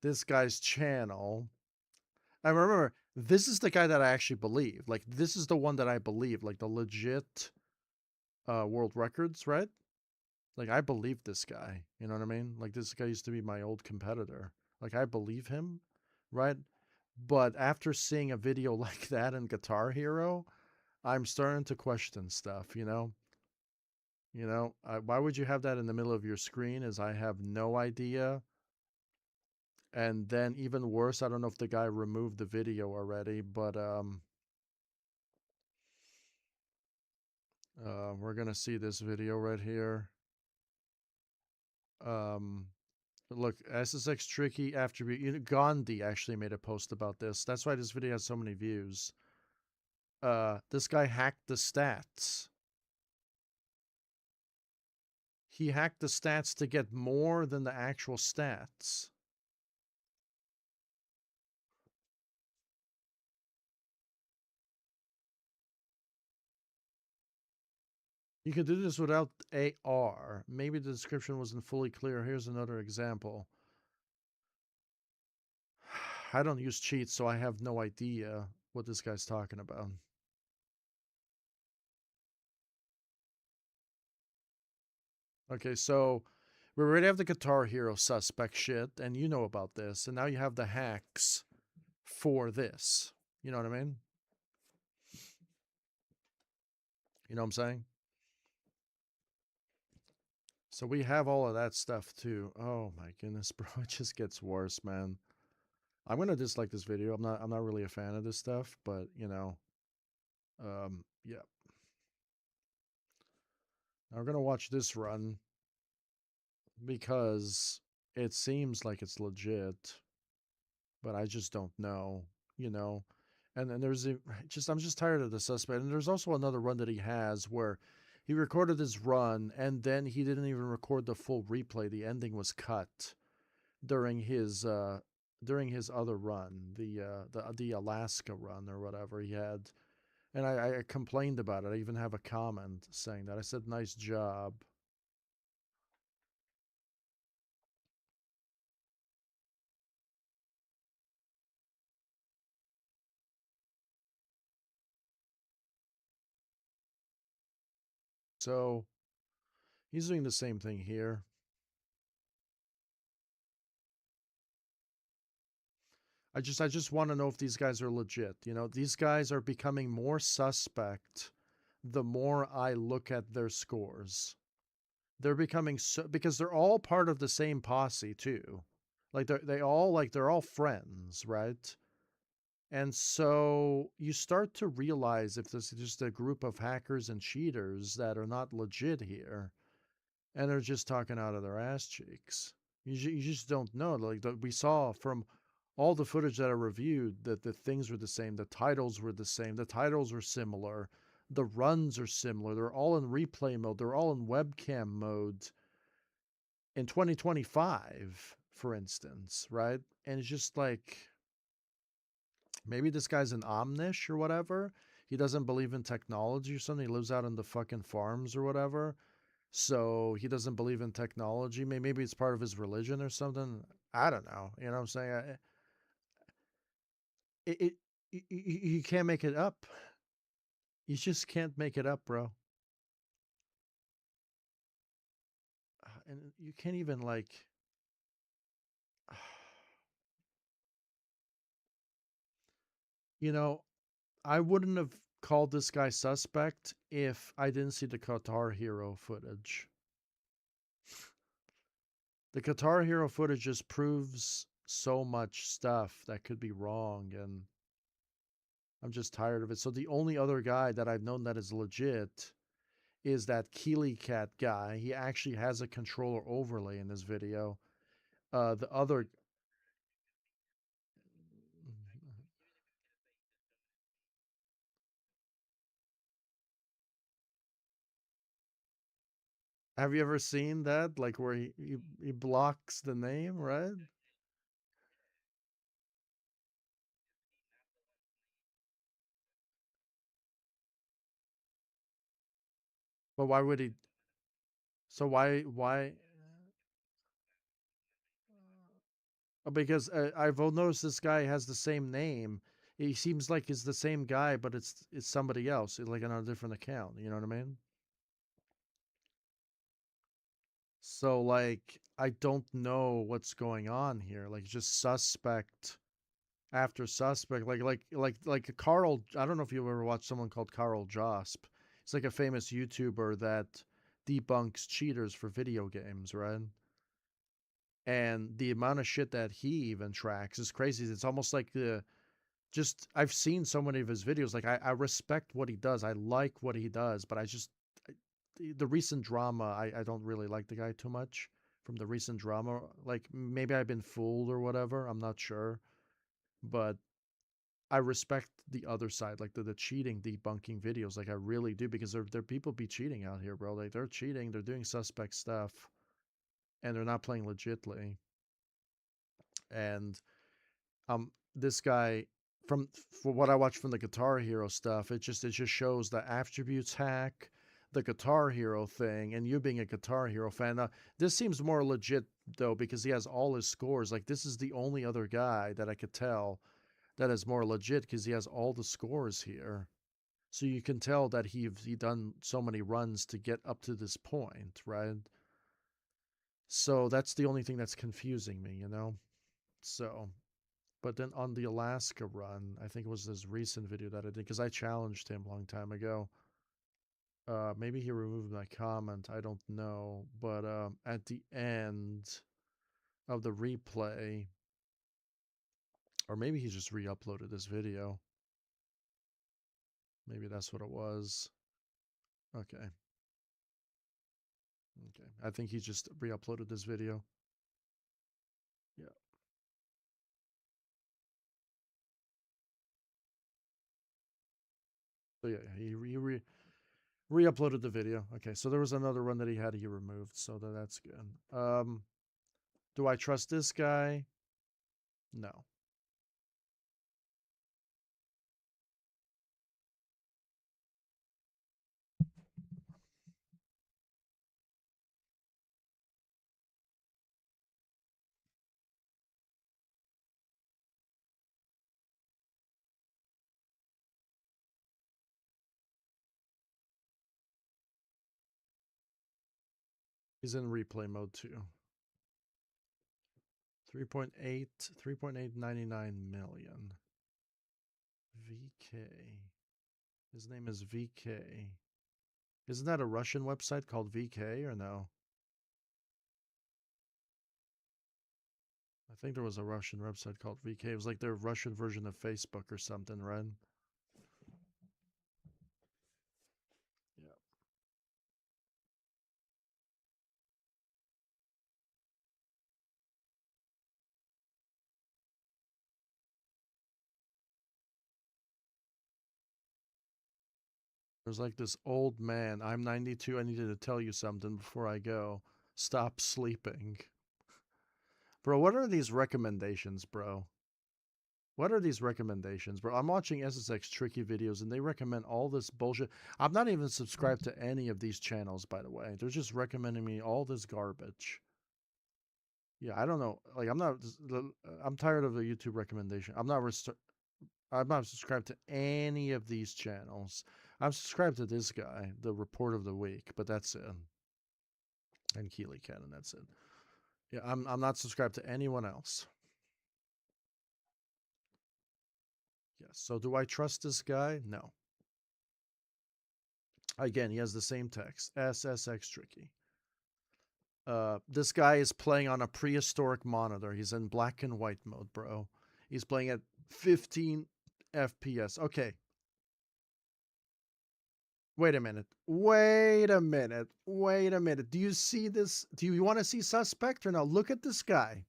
this guy's channel. I remember this is the guy that I actually believe. Like this is the one that I believe, like the legit world records, right? Like I believe this guy. You know what I mean? Like this guy used to be my old competitor. Like I believe him, right? But after seeing a video like that in Guitar Hero, I'm starting to question stuff, you know? Why would you have that in the middle of your screen? Is I have no idea. And then even worse, I don't know if the guy removed the video already, but we're gonna see this video right here. Um, look, SSX tricky attribute. Gandhi actually made a post about this. That's why this video has so many views. This guy hacked the stats. He hacked the stats to get more than the actual stats. You could do this without AR. Maybe the description wasn't fully clear. Here's another example. I don't use cheats, so I have no idea what this guy's talking about. Okay, so we already have the Guitar Hero suspect shit, and you know about this, and now you have the hacks for this. You know what I mean? You know what I'm saying? So we have all of that stuff too. Oh my goodness, bro, it just gets worse, man. I'm gonna dislike this video. I'm not really a fan of this stuff, but yeah. Now we're gonna watch this run because it seems like it's legit, but I just don't know, you know. And then there's I'm just tired of the suspect. And there's also another run that he has where he recorded his run and then he didn't even record the full replay. The ending was cut during his other run, the Alaska run or whatever he had. And I complained about it. I even have a comment saying that. I said, "Nice job." So he's doing the same thing here. I just want to know if these guys are legit. You know, these guys are becoming more suspect the more I look at their scores. They're becoming so because they're all part of the same posse too. Like they're all friends, right? And so you start to realize if this is just a group of hackers and cheaters that are not legit here and are just talking out of their ass cheeks. You just don't know. Like we saw from all the footage that I reviewed that the things were the same. The titles were the same. The titles were similar. The runs are similar. They're all in replay mode. They're all in webcam mode in 2025, for instance, right? And it's just like maybe this guy's an Omnish or whatever. He doesn't believe in technology or something. He lives out in the fucking farms or whatever. So he doesn't believe in technology. Maybe it's part of his religion or something. I don't know. You know what I'm saying? It you can't make it up. You just can't make it up, bro. And you can't even like you know, I wouldn't have called this guy suspect if I didn't see the Qatar Hero footage. The Qatar Hero footage just proves so much stuff that could be wrong, and I'm just tired of it. So the only other guy that I've known that is legit is that Keely Cat guy. He actually has a controller overlay in this video. The other. Have you ever seen that? Like where he blocks the name, right? But why would he? So why? Because I've noticed this guy has the same name. He seems like he's the same guy, but it's somebody else, like on a different account. You know what I mean? So like I don't know what's going on here. Like just suspect after suspect. Like a Carl. I don't know if you ever watched someone called Carl Josp. He's like a famous YouTuber that debunks cheaters for video games, right? And the amount of shit that he even tracks is crazy. It's almost like the just I've seen so many of his videos. Like I respect what he does. I like what he does, but the recent drama, I don't really like the guy too much from the recent drama. Like maybe I've been fooled or whatever. I'm not sure. But I respect the other side, like the cheating debunking videos. Like I really do because there people be cheating out here, bro. Like they're cheating, they're doing suspect stuff, and they're not playing legitly. And this guy from for what I watched from the Guitar Hero stuff, it just shows the attributes hack, the Guitar Hero thing, and you being a Guitar Hero fan. Now, this seems more legit though because he has all his scores. Like this is the only other guy that I could tell that is more legit because he has all the scores here. So you can tell that he done so many runs to get up to this point, right? So that's the only thing that's confusing me, you know. So but then on the Alaska run, I think it was this recent video that I did because I challenged him a long time ago. Maybe he removed my comment. I don't know. But at the end of the replay, or maybe he just re-uploaded this video. Maybe that's what it was. Okay. Okay. I think he just re-uploaded this video. Yeah. So yeah, he re-uploaded the video. Okay. So there was another run that he removed. So that's good. Do I trust this guy? No. He's in replay mode too. 3.899 million. VK. His name is VK. Isn't that a Russian website called VK or no? I think there was a Russian website called VK. It was like their Russian version of Facebook or something, right? Yeah. There's like this old man. I'm 92. I needed to tell you something before I go. Stop sleeping. Bro, what are these recommendations, bro? What are these recommendations, bro? I'm watching SSX tricky videos and they recommend all this bullshit. I'm not even subscribed to any of these channels, by the way. They're just recommending me all this garbage. Yeah, I don't know. Like, I'm tired of the YouTube recommendation. I'm not subscribed to any of these channels. I'm subscribed to this guy, the Report of the Week, but that's it. And Keely Cannon, that's it. Yeah, I'm not subscribed to anyone else. Yes. So do I trust this guy? No. Again, he has the same text. SSX tricky. This guy is playing on a prehistoric monitor. He's in black and white mode, bro. He's playing at 15 FPS. Okay. Wait a minute. Wait a minute. Wait a minute. Do you see this? Do you want to see suspect or no? Look at this guy.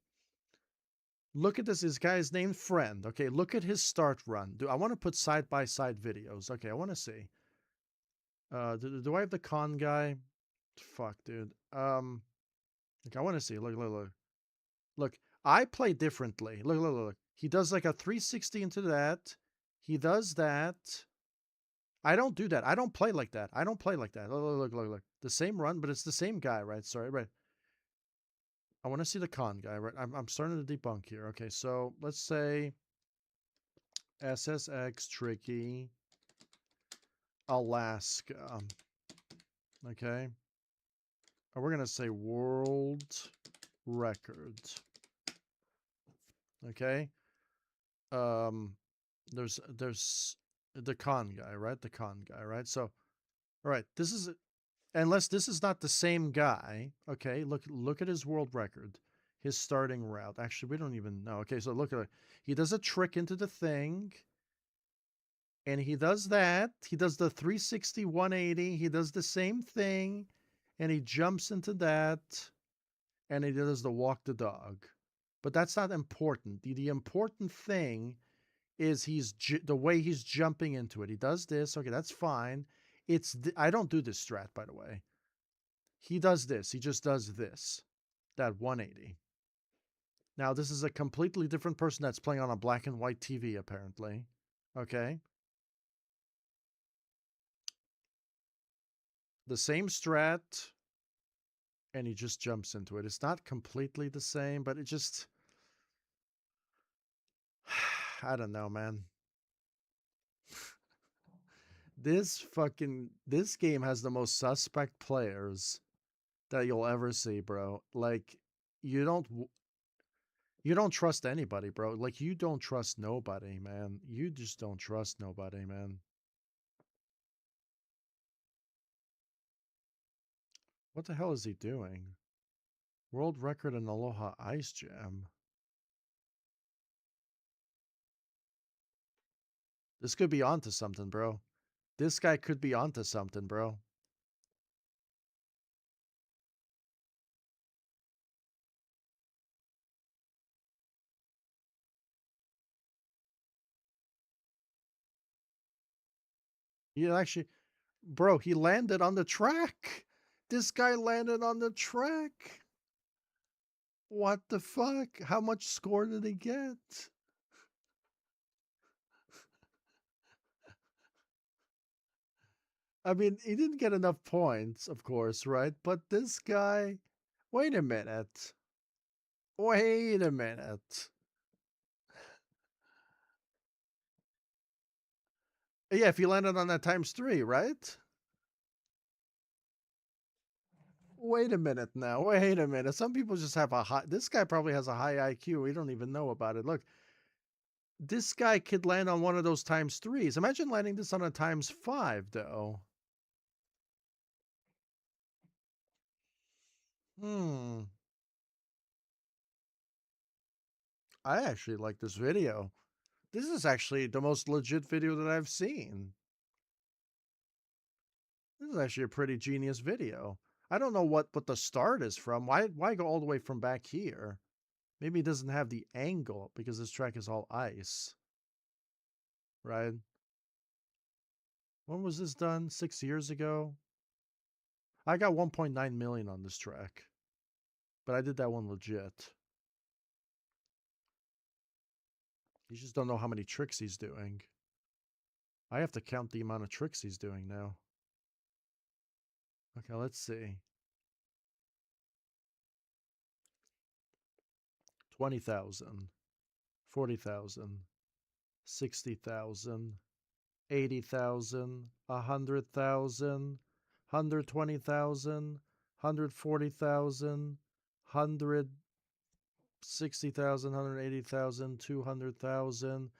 Look at this. This guy's named Friend. Okay, look at his start run. I want to put side-by-side videos. Okay, I want to see. Do I have the con guy? Fuck, dude. Like, I want to see. Look. Look, I play differently. Look. He does like a 360 into that. He does that. I don't do that. I don't play like that. I don't play like that. Look. The same run, but it's the same guy, right? Sorry, right. I want to see the con guy, right? I'm starting to debunk here. Okay, so let's say SSX Tricky Alaska. Okay. And we're going to say world record. Okay. There's the con guy, right? The con guy, right? So, all right, this is, unless this is not the same guy. Okay, look at his world record, his starting route. Actually, we don't even know. Okay, so look at it. He does a trick into the thing, and he does that. He does the 360 180. He does the same thing, and he jumps into that, and he does the walk the dog. But that's not important. The important thing is the way he's jumping into it. He does this. Okay, that's fine. I don't do this strat, by the way. He does this. He just does this. That 180. Now, this is a completely different person that's playing on a black and white TV, apparently. Okay. The same strat, and he just jumps into it. It's not completely the same, but it just... I don't know, man. This game has the most suspect players that you'll ever see, bro. Like, you don't trust anybody, bro. Like, you don't trust nobody, man. You just don't trust nobody, man. What the hell is he doing? World record in Aloha Ice Jam. This could be onto something, bro. This guy could be onto something, bro. He actually, bro, he landed on the track. This guy landed on the track. What the fuck? How much score did he get? I mean, he didn't get enough points, of course, right? But this guy, wait a minute. Wait a minute. Yeah, if he landed on that times 3, right? Wait a minute now. Wait a minute. Some people just have a high. This guy probably has a high IQ. We don't even know about it. Look, this guy could land on one of those ×3s. Imagine landing this on a ×5, though. I actually like this video. This is actually the most legit video that I've seen. This is actually a pretty genius video. I don't know what the start is from. Why go all the way from back here? Maybe it doesn't have the angle because this track is all ice. Right? When was this done? 6 years ago? I got 1.9 million on this track. But I did that one legit. You just don't know how many tricks he's doing. I have to count the amount of tricks he's doing now. Okay, let's see. 20,000, 40,000, 60,000, 80,000, 100,000, 120,000, 140,000, 160,000, 180,000, 200,000,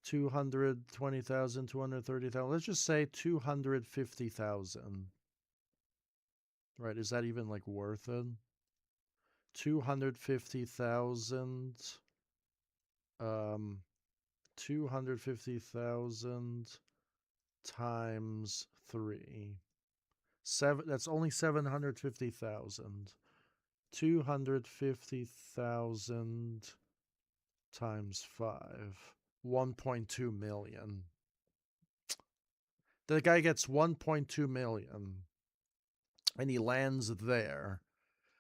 220,000, 230,000. Let's just say 250,000. Right, is that even like worth it? 250,000 250,000 times 3. That's only 750,000. 250,000 times 5. 1.2 million. The guy gets 1.2 million. And he lands there.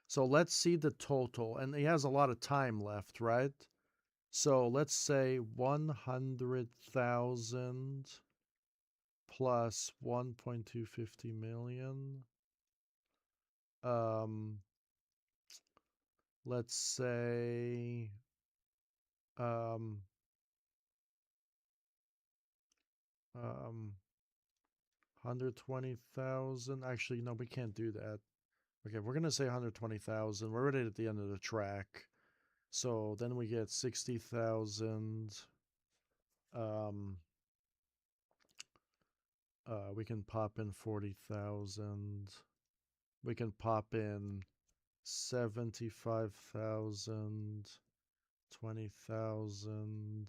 So let's see the total. And he has a lot of time left, right? So let's say 100,000 plus 1.250 million. Let's say 120,000. Actually, no, we can't do that. Okay, we're gonna say 120,000. We're already at the end of the track. So then we get 60,000. We can pop in 40,000. We can pop in 75,000, 20,000,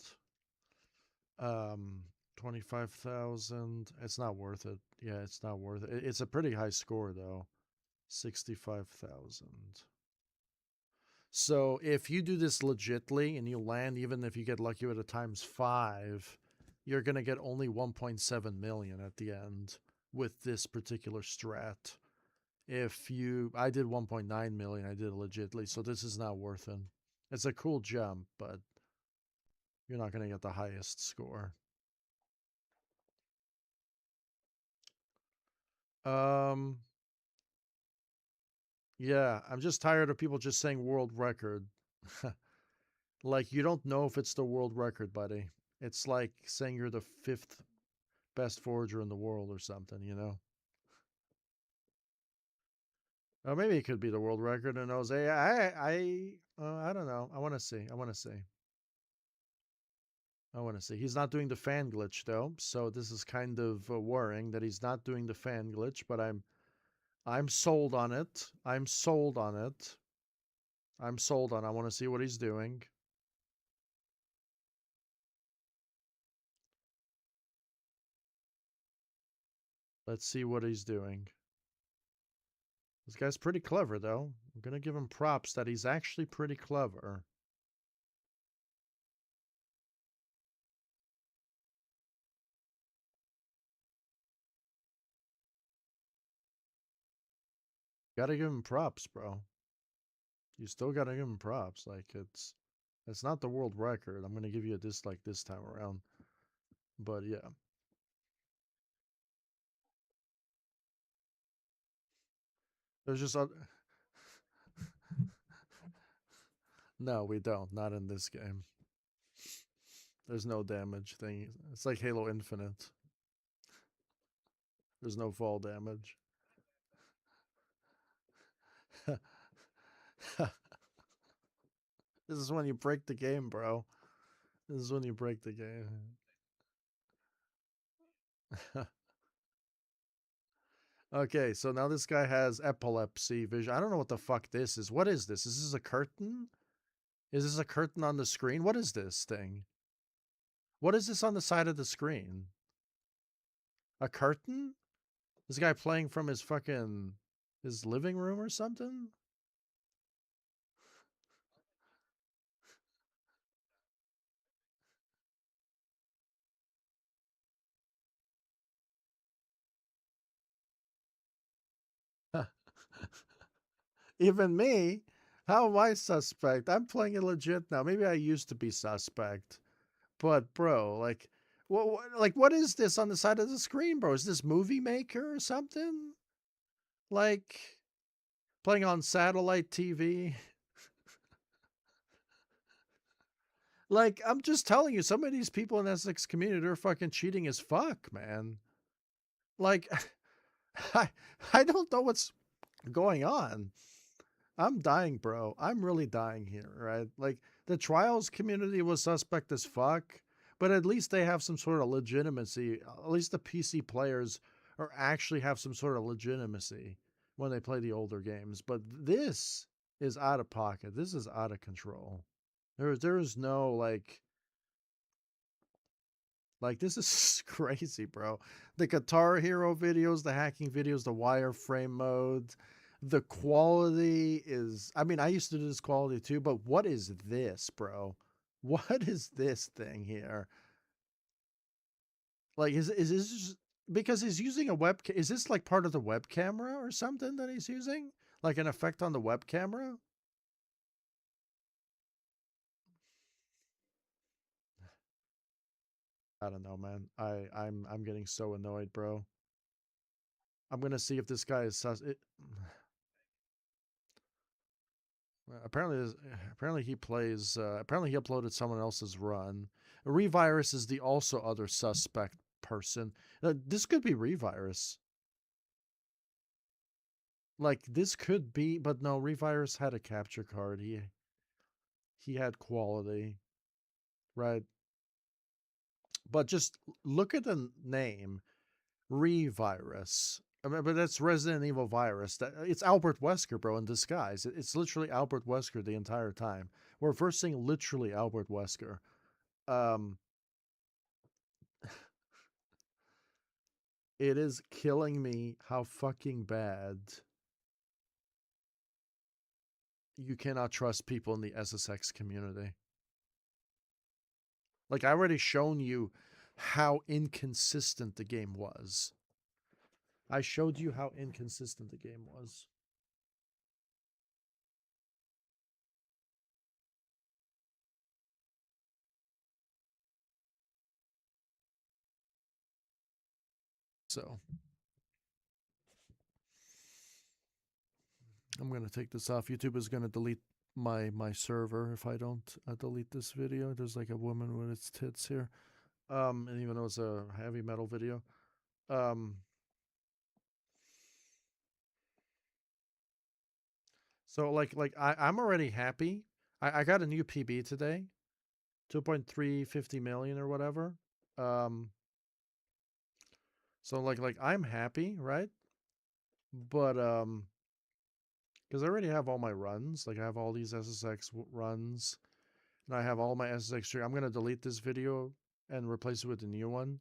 25,000. It's not worth it. Yeah, it's not worth it. It's a pretty high score though. 65,000. So if you do this legitly and you land, even if you get lucky with a ×5, you're going to get only 1.7 million at the end with this particular strat. I did 1.9 million, I did it legitly, so this is not worth it. It's a cool jump, but you're not going to get the highest score. Yeah, I'm just tired of people just saying world record. Like, you don't know if it's the world record, buddy. It's like saying you're the 5th best forager in the world or something, you know? Or maybe it could be the world record. Who knows? I don't know. I want to see. I want to see. I want to see. He's not doing the fan glitch though, so this is kind of worrying that he's not doing the fan glitch. But I'm sold on it. I'm sold on it. I'm sold on. I want to see what he's doing. Let's see what he's doing. This guy's pretty clever, though. I'm going to give him props that he's actually pretty clever. Gotta give him props, bro. You still gotta give him props. Like, it's not the world record. I'm going to give you a dislike this time around. But, yeah. There's just... No, we don't. Not in this game. There's no damage thing. It's like Halo Infinite. There's no fall damage. This is when you break the game, bro. This is when you break the game. Okay, so now this guy has epilepsy vision. I don't know what the fuck this is. What is this? Is this a curtain? Is this a curtain on the screen? What is this thing? What is this on the side of the screen? A curtain? This guy playing from his fucking his living room or something? Even me? How am I suspect? I'm playing it legit now. Maybe I used to be suspect. But bro, like what is this on the side of the screen, bro? Is this Movie Maker or something? Like playing on satellite TV? Like, I'm just telling you, some of these people in the SSX community are fucking cheating as fuck, man. Like, I, I don't know what's going on. I'm dying, bro. I'm really dying here, right? Like, the trials community was suspect as fuck, but at least they have some sort of legitimacy. At least the PC players are actually have some sort of legitimacy when they play the older games. But this is out of pocket. This is out of control. There is no like this is crazy, bro. The Guitar Hero videos, the hacking videos, the wireframe mode, the quality is. I mean, I used to do this quality too, but what is this, bro? What is this thing here? Like, is this because he's using a web? Is this like part of the web camera or something that he's using? Like an effect on the web camera? I don't know, man. I'm getting so annoyed, bro. I'm gonna see if this guy is sus. Apparently he plays. Apparently he uploaded someone else's run. Revirus is the also other suspect person. This could be Revirus. Like this could be, but no. Revirus had a capture card. He had quality, right? But just look at the name, Revirus. I mean, but that's Resident Evil Virus. It's Albert Wesker, bro, in disguise. It's literally Albert Wesker the entire time. We're versing literally Albert Wesker. Um, it is killing me how fucking bad you cannot trust people in the SSX community. Like, I already shown you how inconsistent the game was. I showed you how inconsistent the game was. So, I'm going to take this off. YouTube is going to delete my server if I don't delete this video. There's like a woman with its tits here. And even though it's a heavy metal video. Um, so I'm already happy. I got a new PB today, 2.350 million or whatever. Um, so I'm happy, right? But because I already have all my runs, like I have all these SSX runs, and I have all my SSX. I'm gonna delete this video and replace it with a new one.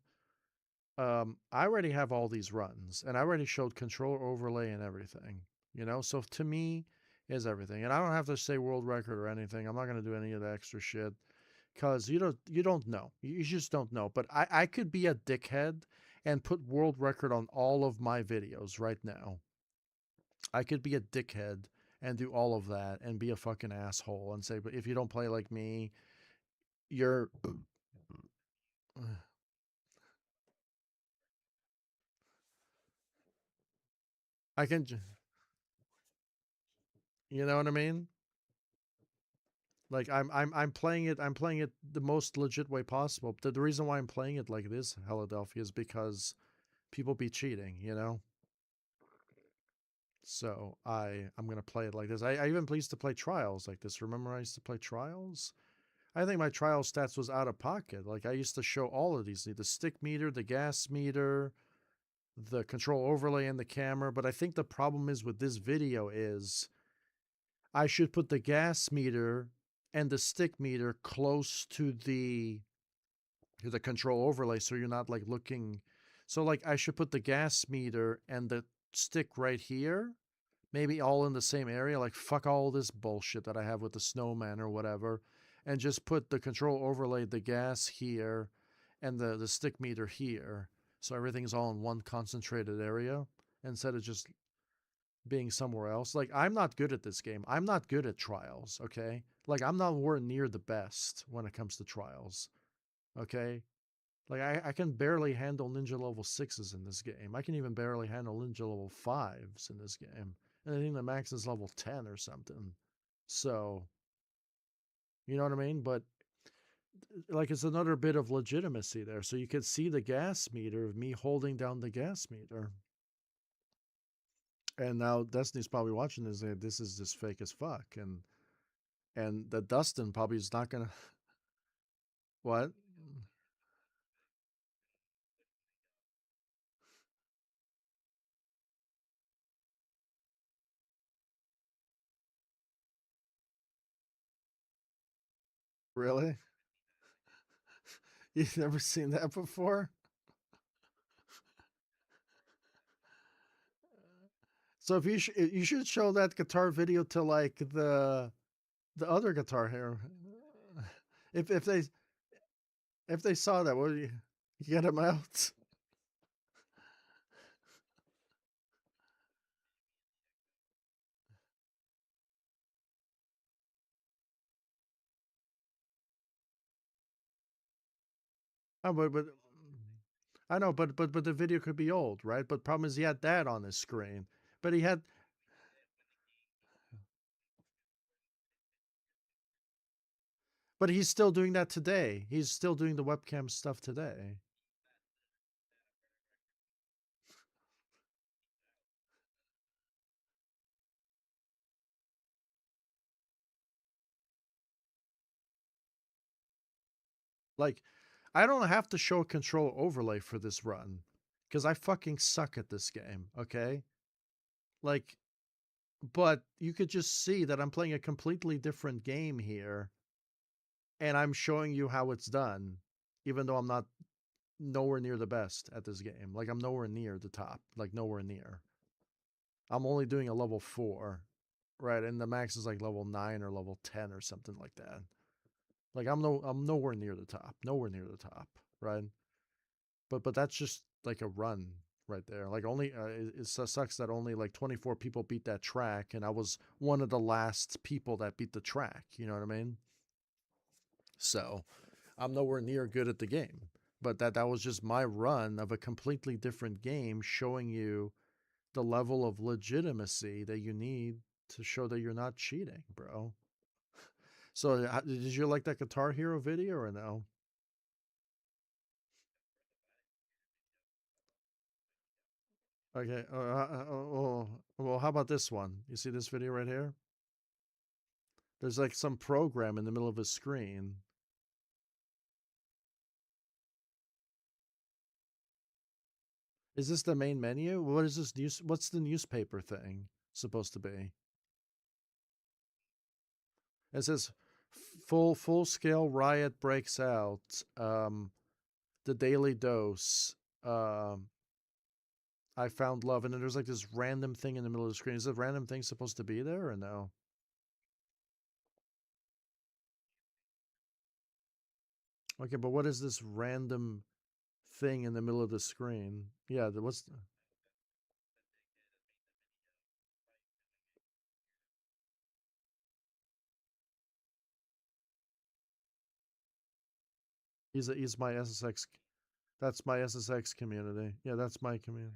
I already have all these runs, and I already showed controller overlay and everything. You know, so to me is everything, and I don't have to say world record or anything. I'm not gonna do any of the extra shit because you don't know. You just don't know. But I could be a dickhead and put world record on all of my videos right now. I could be a dickhead and do all of that and be a fucking asshole and say, but if you don't play like me, you're. I can, you know what I mean? Like I'm playing it. I'm playing it the most legit way possible. The reason why I'm playing it like this, Philadelphia, is because people be cheating. You know. So I'm gonna play it like this. I even used to play trials like this. Remember I used to play trials? I think my trial stats was out of pocket. Like I used to show all of these, the stick meter, the gas meter, the control overlay and the camera. But I think the problem is with this video is I should put the gas meter and the stick meter close to the control overlay so you're not like looking. So like I should put the gas meter and the stick right here, maybe all in the same area. Like fuck all this bullshit that I have with the snowman or whatever, and just put the control overlay, the gas here, and the stick meter here, so everything's all in one concentrated area instead of just being somewhere else. Like I'm not good at this game. I'm not good at trials. Okay, like I'm nowhere near the best when it comes to trials. Okay, like I can barely handle ninja level 6s in this game. I can even barely handle ninja level 5s in this game. And I think the max is level 10 or something. So, you know what I mean? But like it's another bit of legitimacy there. So you could see the gas meter of me holding down the gas meter. And now Destiny's probably watching this. This is just fake as fuck. And the Dustin probably is not gonna what? Really? You've never seen that before? So if you should show that guitar video to like the other guitar hero. If they saw that, what do you get them out? Oh, but I know, but the video could be old, right? But problem is he had that on his screen, but he had, but he's still doing that today. He's still doing the webcam stuff today. Like, I don't have to show a control overlay for this run because I fucking suck at this game. Okay, like, but you could just see that I'm playing a completely different game here, and I'm showing you how it's done, even though I'm not nowhere near the best at this game. Like I'm nowhere near the top. Like nowhere near. I'm only doing a level 4, right? And the max is like level 9 or level 10 or something like that. Like I'm nowhere near the top. Nowhere near the top, right? But that's just like a run right there. Like only it sucks that only like 24 people beat that track, and I was one of the last people that beat the track. You know what I mean? So I'm nowhere near good at the game. But that was just my run of a completely different game, showing you the level of legitimacy that you need to show that you're not cheating, bro. So did you like that Guitar Hero video or no? Okay. Well, how about this one? You see this video right here? There's like some program in the middle of a screen. Is this the main menu? What is this news? What's the newspaper thing supposed to be? It says full scale riot breaks out. The Daily Dose. I found love, and then there's like this random thing in the middle of the screen. Is the random thing supposed to be there or no? Okay, but what is this random thing in the middle of the screen? Yeah, what's he's my SSX. That's my SSX community. Yeah, that's my community.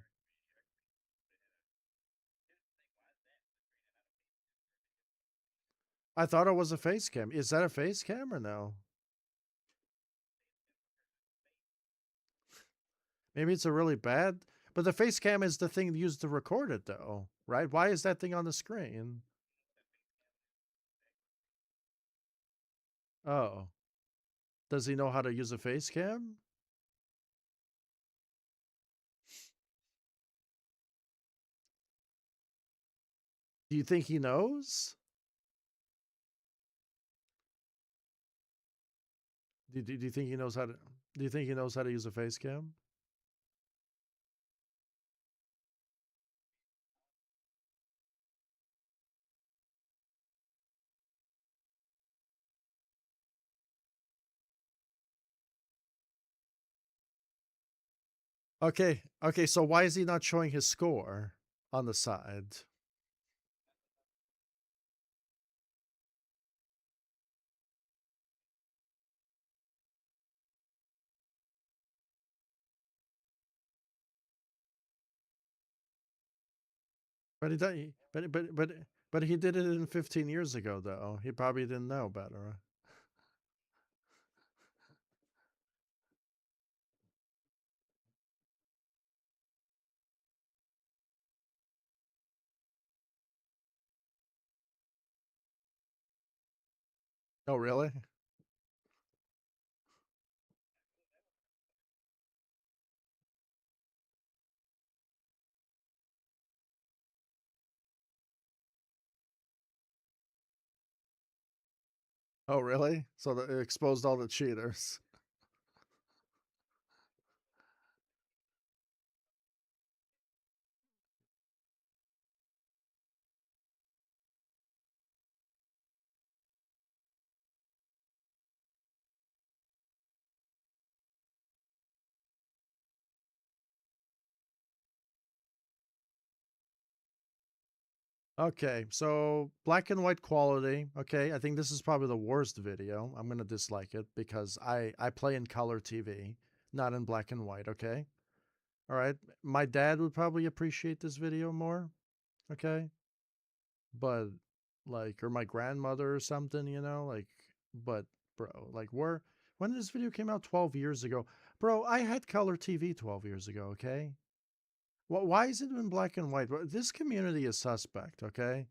I thought it was a face cam. Is that a face cam or no? Maybe it's a really bad. But the face cam is the thing used to record it, though, right? Why is that thing on the screen? Oh. Does he know how to use a face cam? Do you think he knows? Do you think he knows how to? Do you think he knows how to use a face cam? Okay, okay. So why is he not showing his score on the side? But he did, but he did it in 15 years ago, though. He probably didn't know better. Oh, really? Oh, really? So that it exposed all the cheaters. Okay, so black and white quality. Okay, I think this is probably the worst video. I'm gonna dislike it because I play in color TV, not in black and white. Okay, all right. My dad would probably appreciate this video more. Okay, but like, or my grandmother or something, you know, like, but bro, like, when this video came out 12 years ago, bro, I had color TV 12 years ago. Okay, why is it in black and white? This community is suspect. Okay.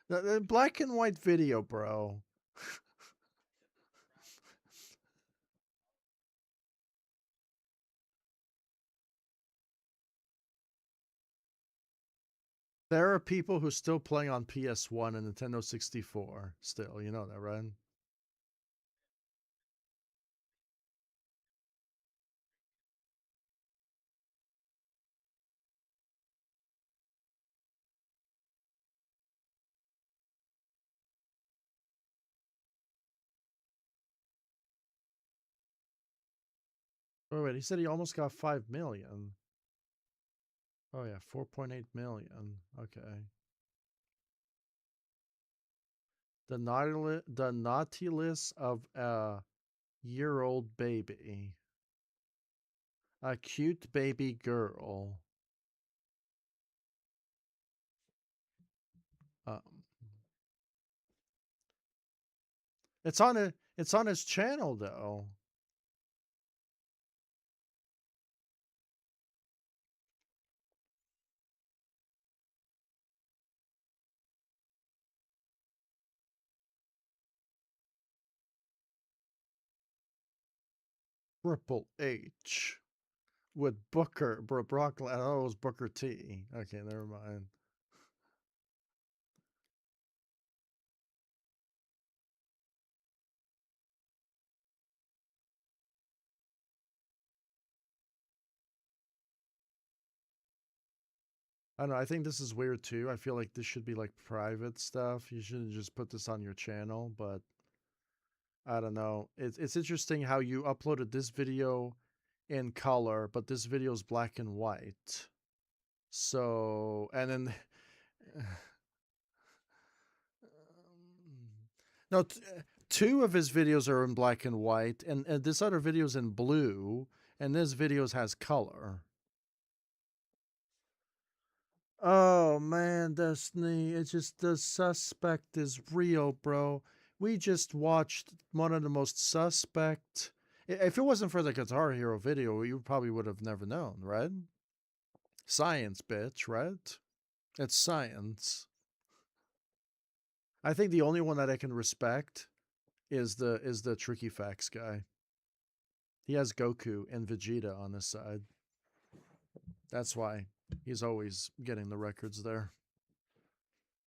The black and white video, bro. There are people who still play on PS1 and Nintendo 64. Still, you know that, right? Wait. He said he almost got 5 million. Oh yeah, 4.8 million. Okay. The naughtiness of a year-old baby. A cute baby girl. Um, it's on his channel though. Triple H with Brock. Oh, it was Booker T. Okay, never mind. I don't know. I think this is weird too. I feel like this should be like private stuff. You shouldn't just put this on your channel, but I don't know. It's interesting how you uploaded this video in color, but this video is black and white. So, and then no, two of his videos are in black and white, and this other video is in blue, and this video has color. Oh man, Destiny, it's just the suspect is real, bro. We just watched one of the most suspect If it wasn't for the Guitar Hero video, you probably would have never known, right? Science, bitch, right? It's science. I think the only one that I can respect is the Tricky Facts guy. He has Goku and Vegeta on his side. That's why he's always getting the records there.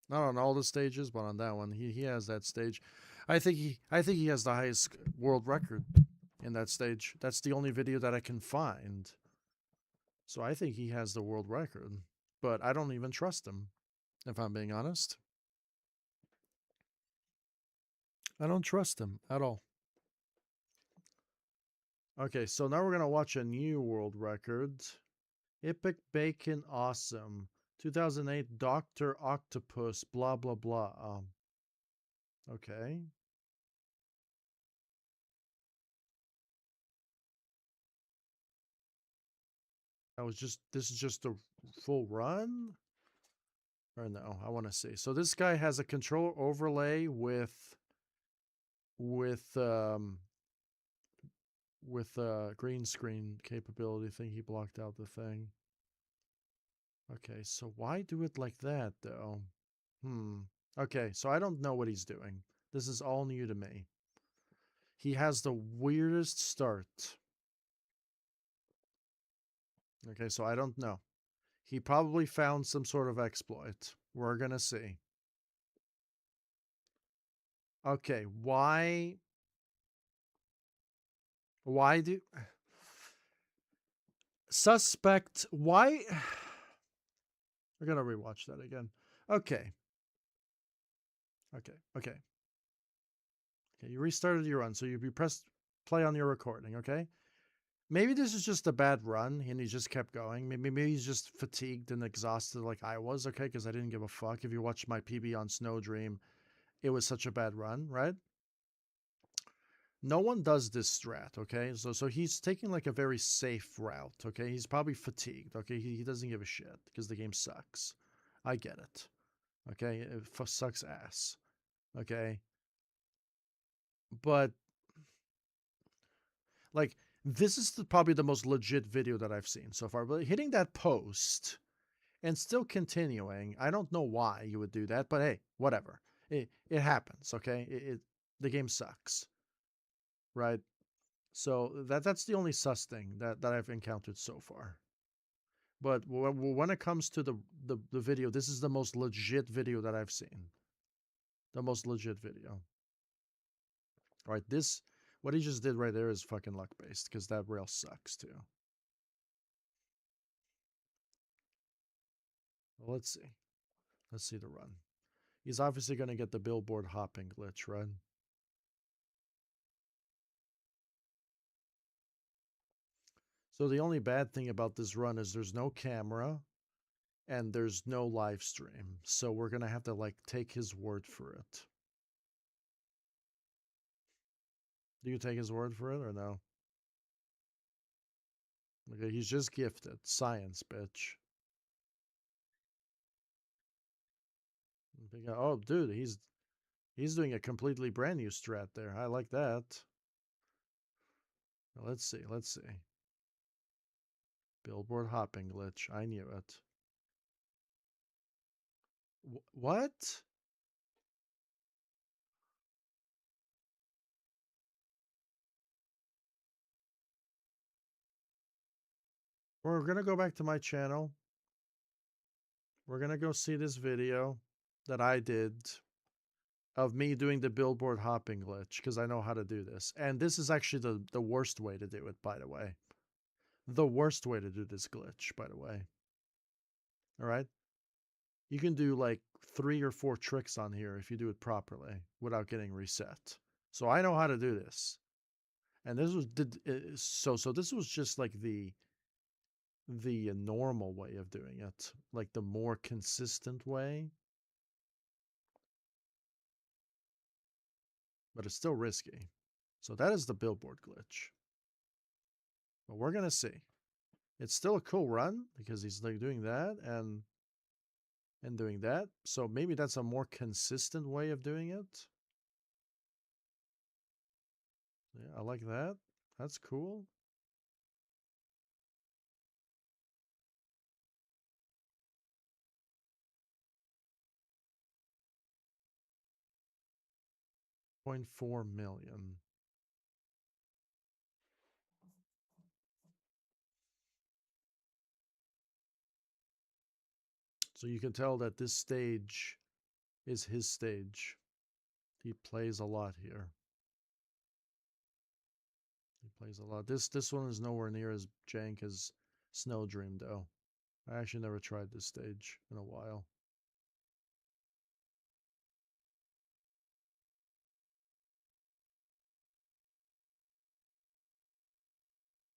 Not on all the stages, but on that one, he has that stage. I think he has the highest world record in that stage. That's the only video that I can find. So I think he has the world record, but I don't even trust him, if I'm being honest. I don't trust him at all. Okay, so now we're gonna watch a new world record. Epic Bacon Awesome. 2008 Dr. Octopus, blah, blah, blah. Okay. This is just a full run? Or no, I want to see. So this guy has a controller overlay with green screen capability thing. He blocked out the thing. Okay, so why do it like that though? Okay, so I don't know what he's doing. This is all new to me. He has the weirdest start. Okay, so I don't know. He probably found some sort of exploit. We're gonna see. Okay, why do suspect why we're gonna rewatch that again. Okay. Okay, you restarted your run, so you pressed play on your recording, okay? Maybe this is just a bad run and he just kept going. Maybe he's just fatigued and exhausted like I was, okay? Because I didn't give a fuck. If you watched my PB on Snow Dream, it was such a bad run, right? No one does this strat, okay? So he's taking like a very safe route, okay? He's probably fatigued, okay? He doesn't give a shit because the game sucks. I get it, okay? It sucks ass, okay? But like this is probably the most legit video that I've seen so far. But hitting that post and still continuing, I don't know why you would do that, but hey, whatever. It happens, okay? The game sucks, right? So that's the only sus thing that I've encountered so far. But when it comes to the video, this is the most legit video that I've seen. The most legit video. Right, this what he just did right there is fucking luck based because that rail sucks too. Well, let's see. Let's see the run. He's obviously going to get the billboard hopping glitch, right? So the only bad thing about this run is there's no camera and there's no live stream. So we're going to have to like take his word for it. Do you take his word for it or no? Okay, he's just gifted. Science, bitch. Oh, dude, he's doing a completely brand new strat there. I like that. Let's see. Let's see. Billboard hopping glitch. I knew it. What? We're going to go back to my channel. We're going to go see this video that I did of me doing the billboard hopping glitch because I know how to do this. And this is actually the worst way to do it, by the way. The worst way to do this glitch, by the way. All right? You can do like 3 or 4 tricks on here if you do it properly without getting reset. So I know how to do this. And this was so this was just like the normal way of doing it, like the more consistent way. But it's still risky. So that is the billboard glitch. But we're gonna see. It's still a cool run because he's like doing that and doing that. So maybe that's a more consistent way of doing it. Yeah, I like that. That's cool. $0.4 million. So you can tell that this stage is his stage. He plays a lot here. He plays a lot. This one is nowhere near as jank as Snow Dream, though. I actually never tried this stage in a while.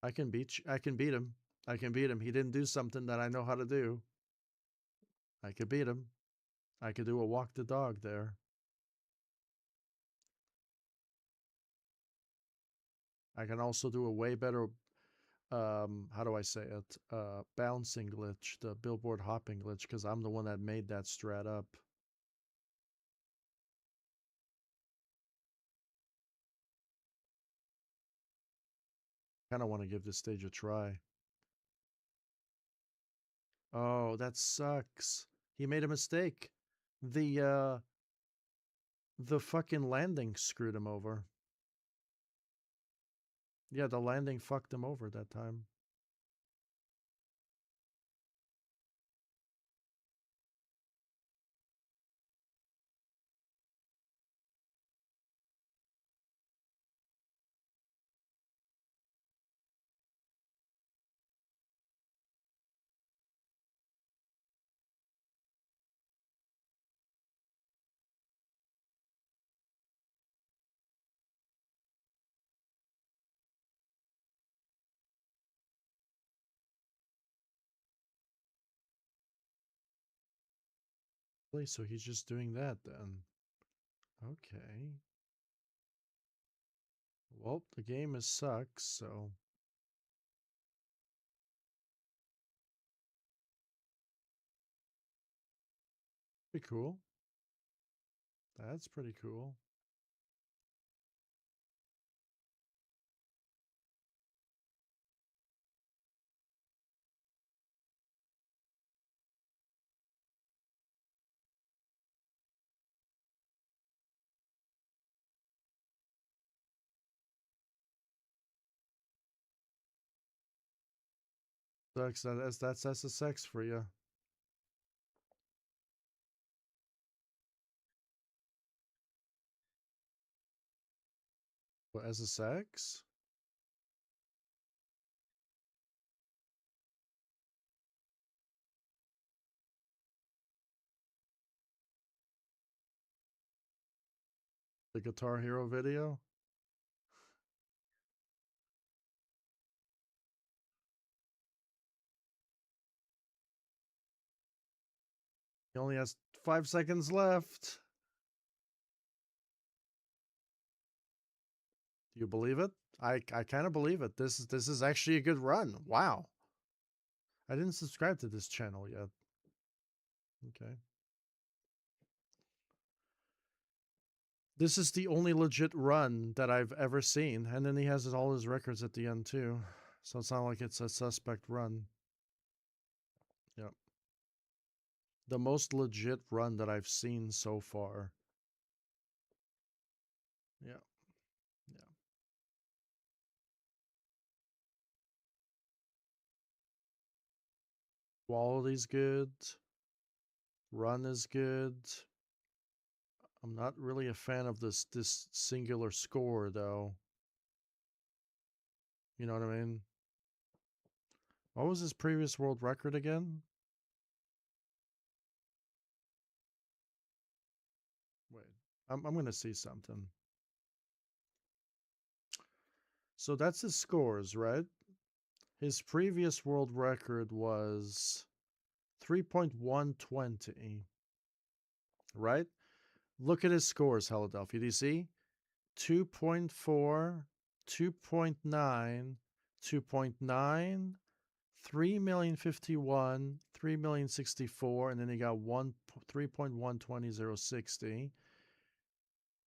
I can beat him. I can beat him. He didn't do something that I know how to do. I could beat him. I could do a walk the dog there. I can also do a way better how do I say it? Bouncing glitch, the billboard hopping glitch, because I'm the one that made that strat up. Kind of want to give this stage a try. Oh, that sucks. He made a mistake. The fucking landing screwed him over. Yeah, the landing fucked him over that time. So he's just doing that then. Okay. Well, the game is sucks, so. Pretty cool. That's pretty cool. Sucks. That's SSX for you. What, SSX? The Guitar Hero video? He only has 5 seconds left. Do you believe it? I kind of believe it. This is actually a good run. Wow. I didn't subscribe to this channel yet. Okay. This is the only legit run that I've ever seen. And then he has all his records at the end, too. So it's not like it's a suspect run. Yep. The most legit run that I've seen so far. Yeah. Yeah. Quality's good. Run is good. I'm not really a fan of this singular score, though. You know what I mean? What was his previous world record again? Wait, I'm gonna see something. So that's his scores, right? His previous world record was 3.120, right? Look at his scores, Philadelphia. Do you see? 2.4, 2.9, 2.9, 3,051, 3,064, and then he got 3.120060.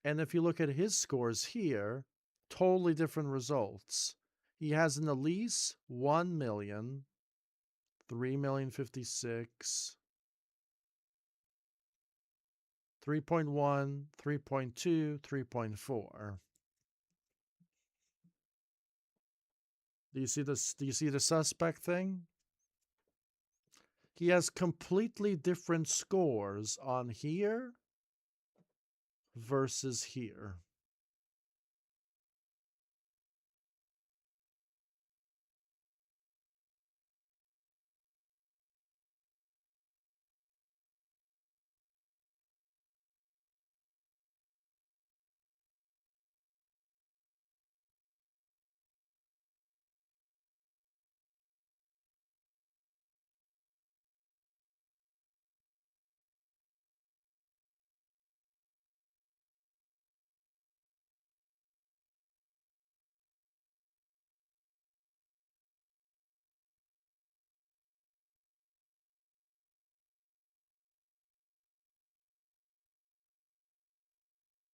And if you look at his scores here, totally different results. He has an Elise 1 million, 3,056,000, 3.1, 3.2, 3.4. Do you see this? Do you see the suspect thing? He has completely different scores on here versus here.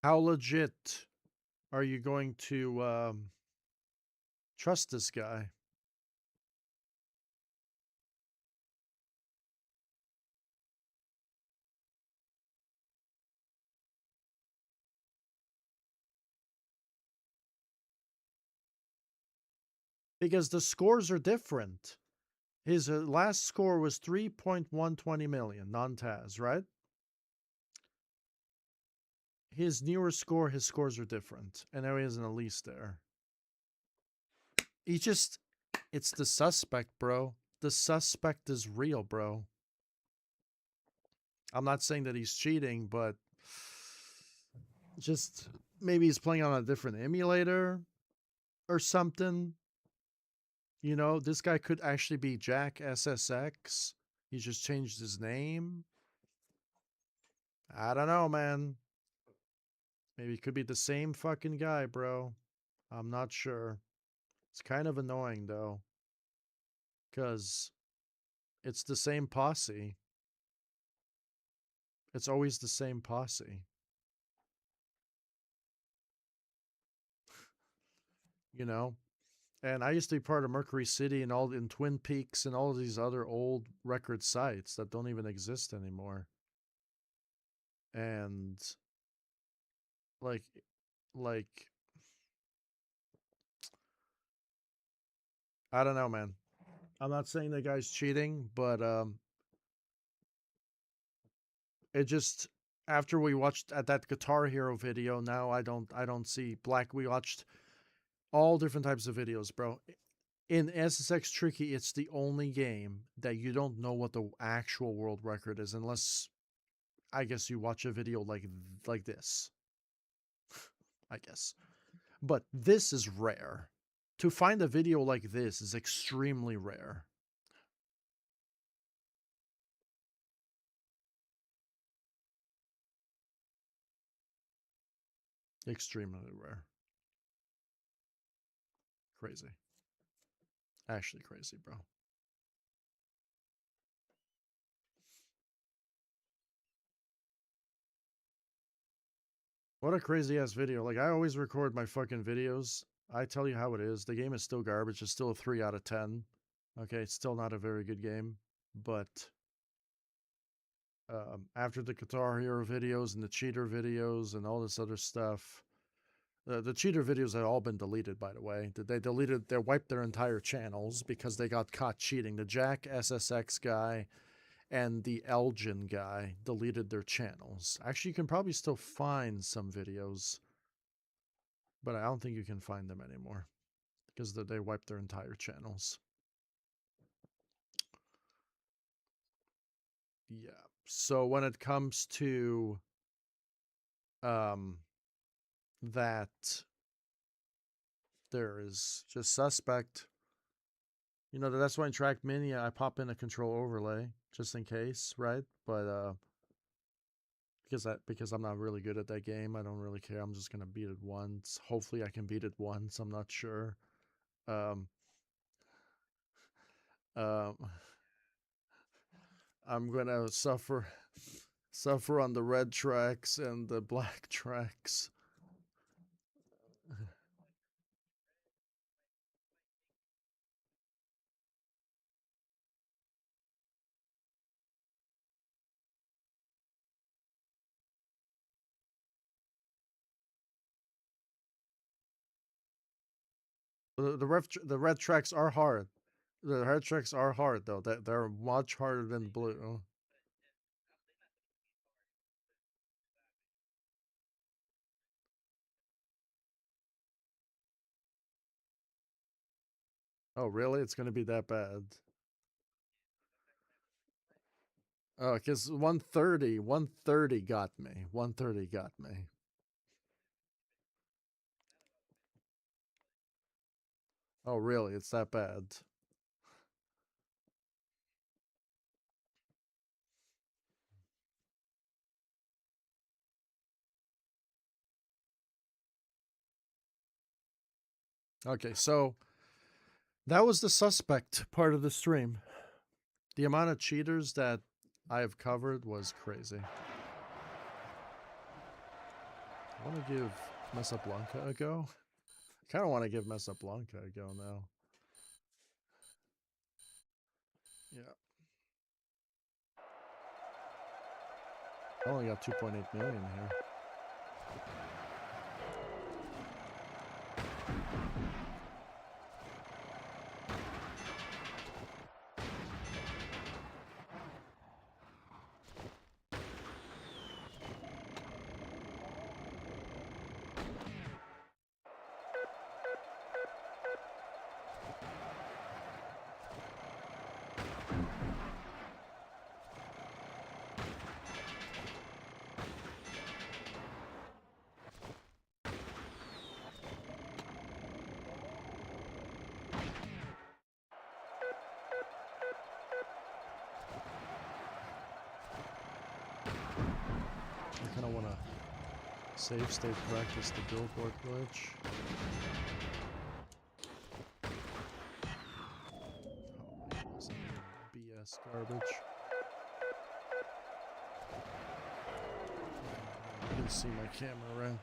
How legit are you going to trust this guy? Because the scores are different. His last score was 3.120 million non-TAS, right? His newer score, his scores are different. And there he has an Elise there. He just, it's the suspect, bro. The suspect is real, bro. I'm not saying that he's cheating, but just maybe he's playing on a different emulator or something. You know, this guy could actually be Jack SSX. He just changed his name. I don't know, man. Maybe it could be the same fucking guy, bro. I'm not sure. It's kind of annoying, though. Because it's the same posse. It's always the same posse. You know? And I used to be part of Mercury City and all in Twin Peaks and all of these other old record sites that don't even exist anymore. And like I don't know, man. I'm not saying the guy's cheating, but it just after we watched at that Guitar Hero video, now I don't see black. We watched all different types of videos, bro. In SSX Tricky, it's the only game that you don't know what the actual world record is unless I guess you watch a video like this. I guess. But this is rare. To find a video like this is extremely rare. Extremely rare. Crazy. Actually crazy, bro. What a crazy ass video. Like, I always record my fucking videos. I tell you how it is. The game is still garbage. It's still a 3 out of 10. Okay, it's still not a very good game. But after the Guitar Hero videos and the cheater videos and all this other stuff, the cheater videos had all been deleted, by the way. They wiped their entire channels because they got caught cheating. The Jack SSX guy and the Elgin guy deleted their channels. Actually, you can probably still find some videos, but I don't think you can find them anymore because they wiped their entire channels. Yeah. So when it comes to that, there is just suspect. You know, that's why in Track Mini I pop in a control overlay just in case, right? But because I'm not really good at that game, I don't really care. I'm just gonna beat it once. Hopefully I can beat it once. I'm not sure. Um, um, I'm gonna suffer on the red tracks and the black tracks. The red tracks are hard. The red tracks are hard though. They're much harder than the blue. Oh, really? It's gonna be that bad? Oh, because 130 got me. 130 got me. Oh, really? It's that bad? Okay, so that was the suspect part of the stream. The amount of cheaters that I have covered was crazy. I want to give Mesa Blanca a go. I kind of want to give Mesa Blanca a go now. Yeah. I only got 2.8 million here. I kind of want to save state practice the billboard glitch. Oh my goodness, BS garbage. You can see my camera, right?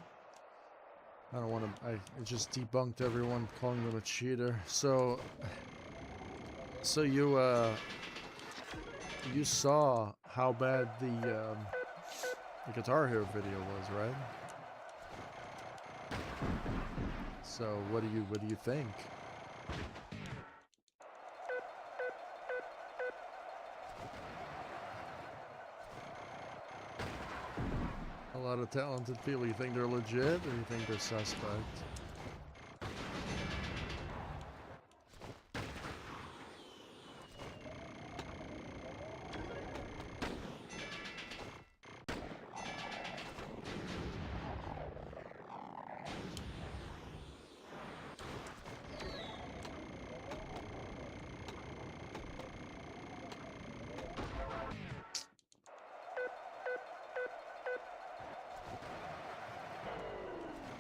I don't want to. I just debunked everyone calling them a cheater. So you saw how bad the Guitar Hero video was, right? So what do you think? A lot of talented people. You think they're legit, or you think they're suspect?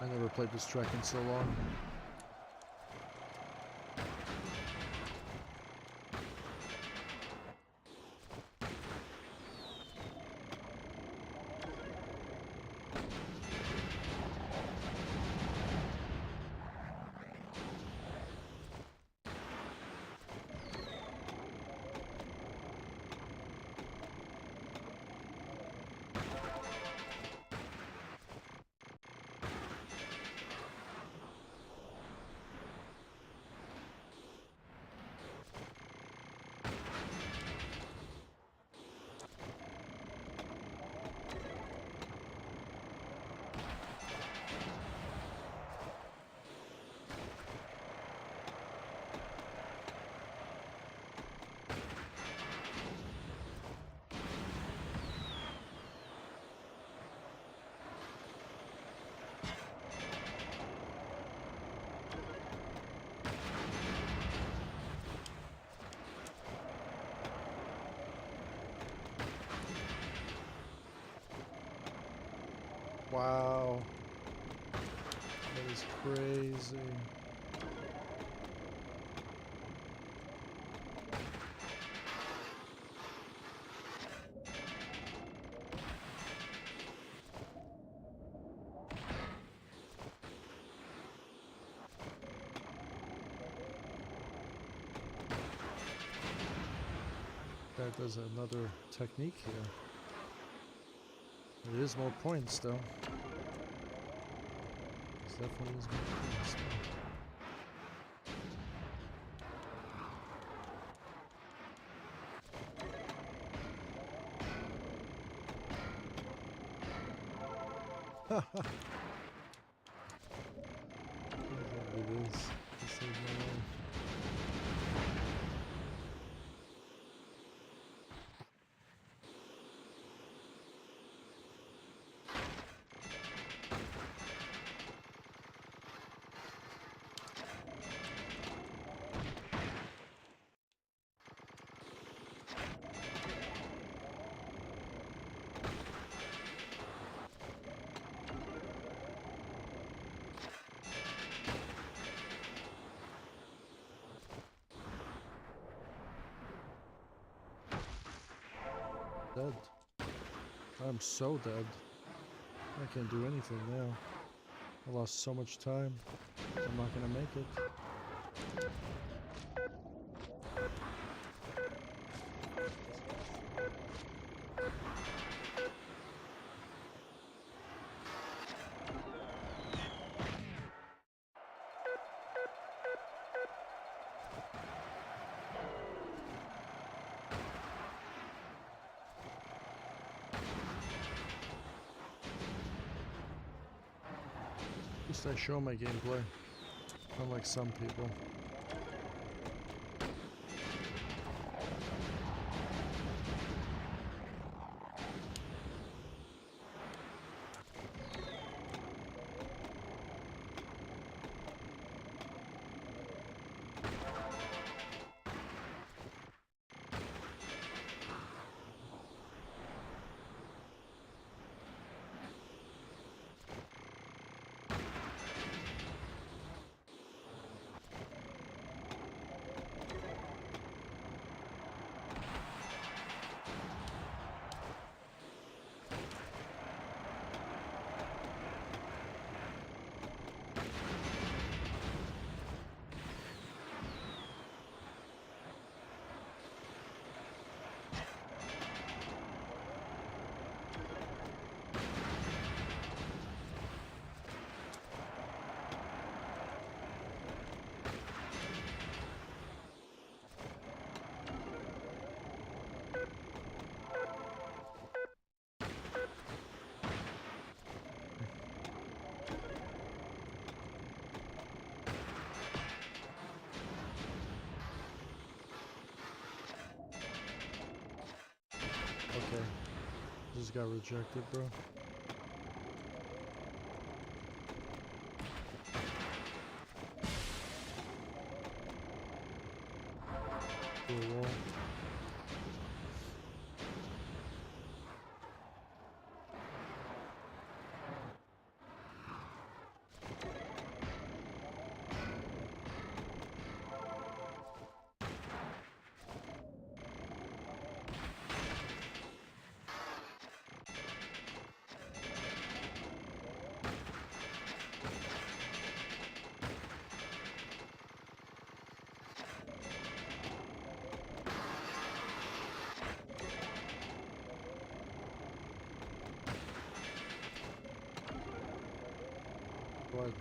I never played this track in so long. Wow. That is crazy. That does another technique here. It is more points though. It definitely is more points though. It is. It saved my life. Dead. I'm so dead. I can't do anything now. I lost so much time. I'm not gonna make it. At least I show my gameplay, unlike some people. Okay. Just got rejected, bro. Through a wall. What?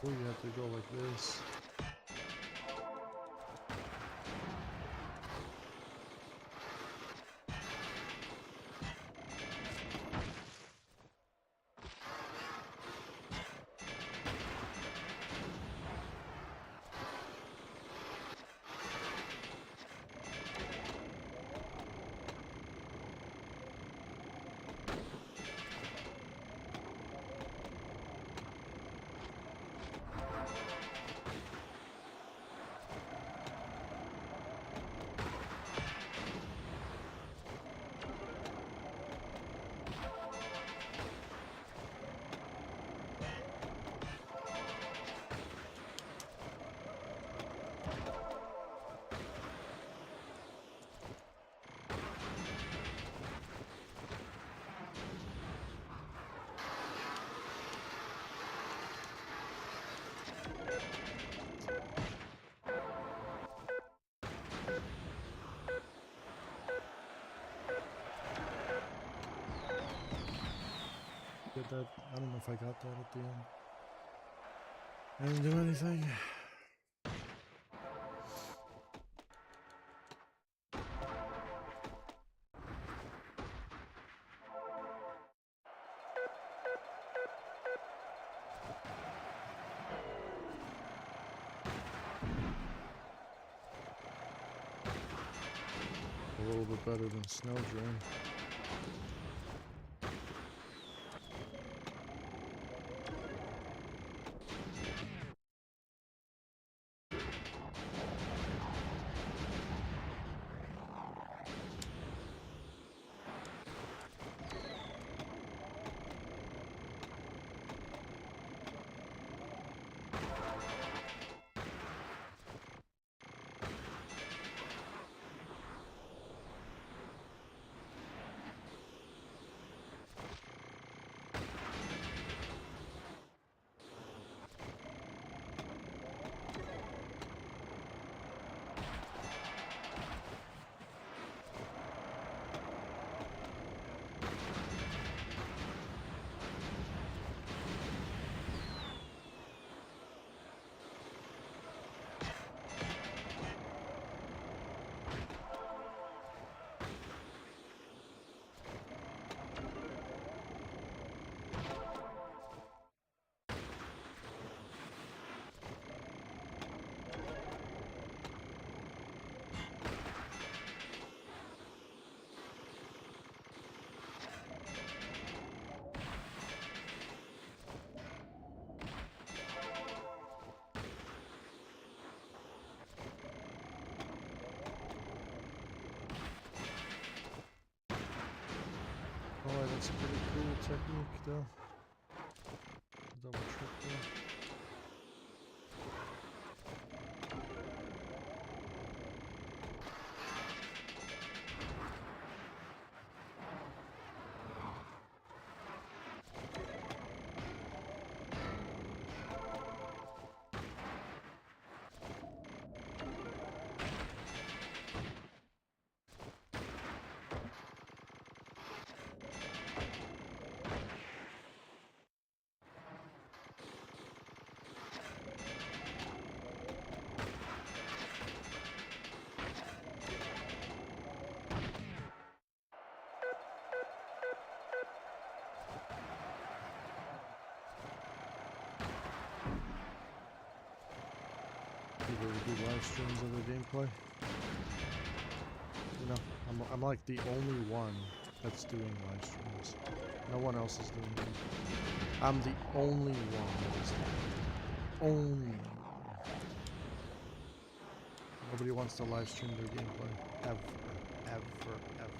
Oh, you have to go like this. Get that? I don't know if I got that at the end. I didn't do anything. A little bit better than snow drain. Oh, that's a pretty cool technique, though. Double trick there. People who do live streams of their gameplay. You know, I'm like the only one that's doing live streams. No one else is doing them. I'm the only one that is doing it. Only one. Nobody wants to live stream their gameplay. Ever. Ever. Ever.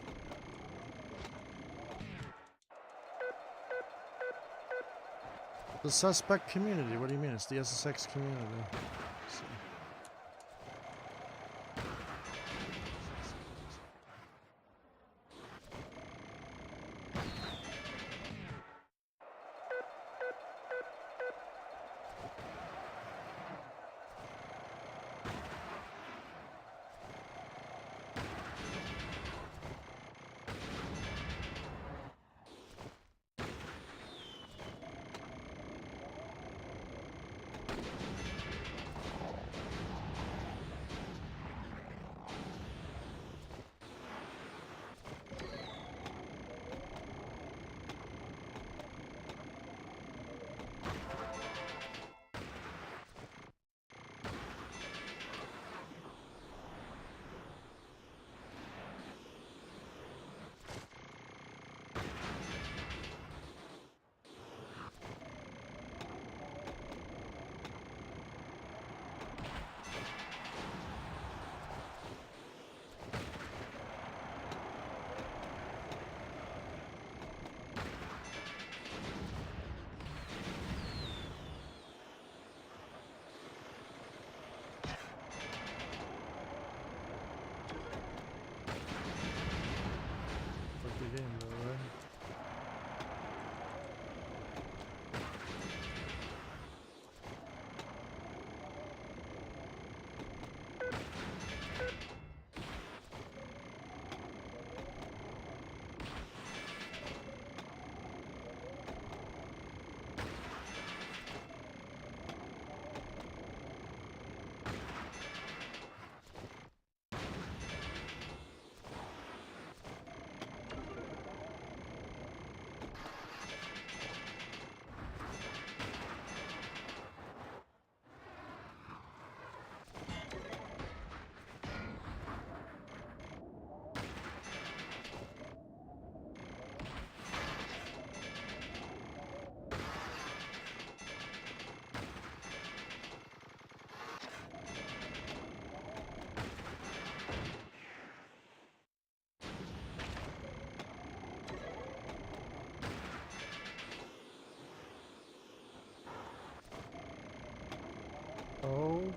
The suspect community. What do you mean? It's the SSX community. So.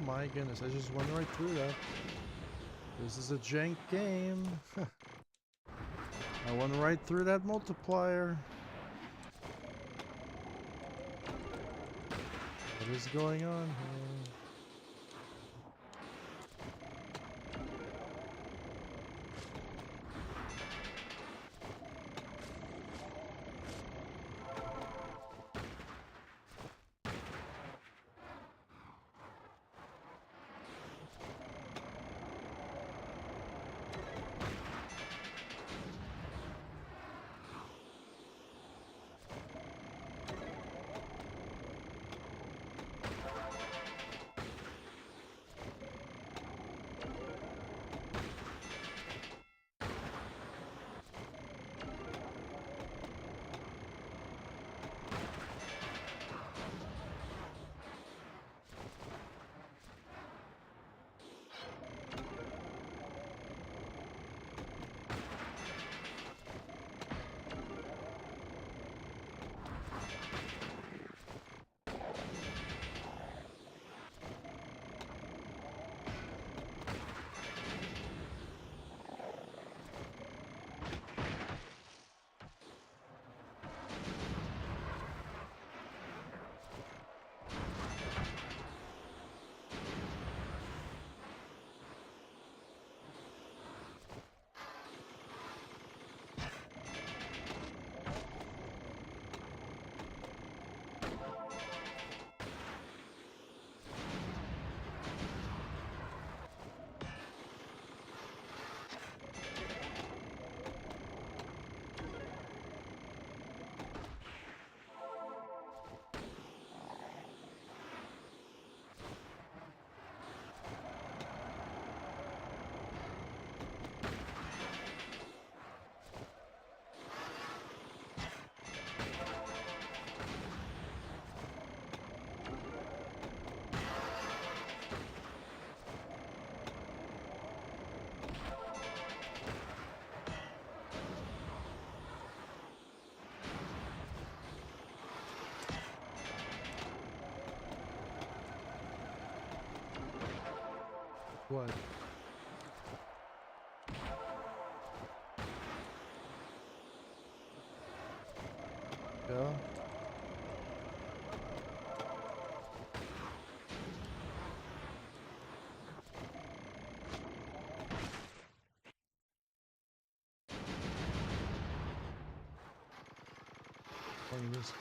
my goodness, I just went right through that. This is a jank game. I went right through that multiplier. What is going on here? What? Yeah? Playing this.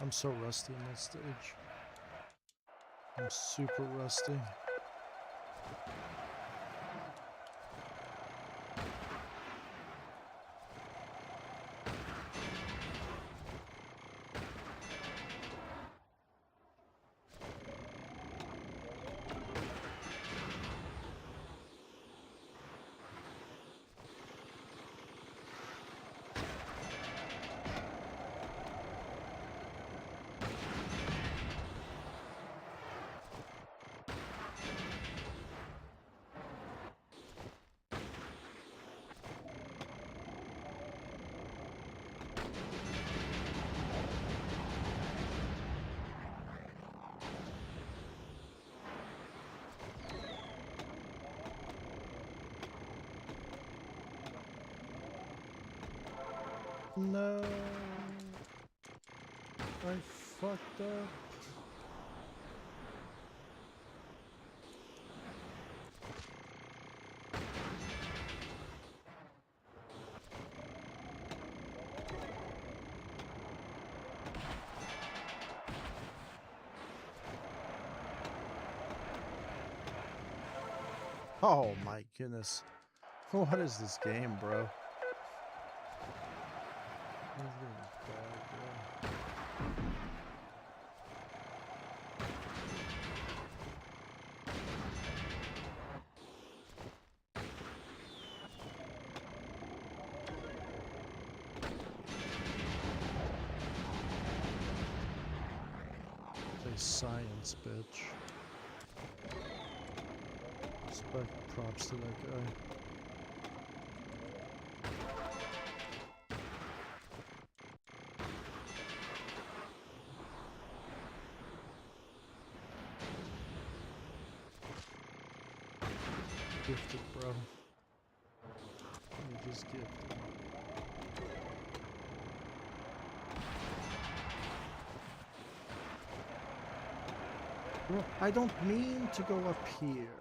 I'm so rusty in that stage. I'm super rusty. No, I fucked up. Oh my goodness. What is this game, bro? This game is bad, bro. science, bitch. Respect, props to that guy. Gifted, bro. You just gifted. Bro, I don't mean to go up here.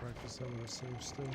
Practice some of the same stuff.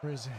Crazy.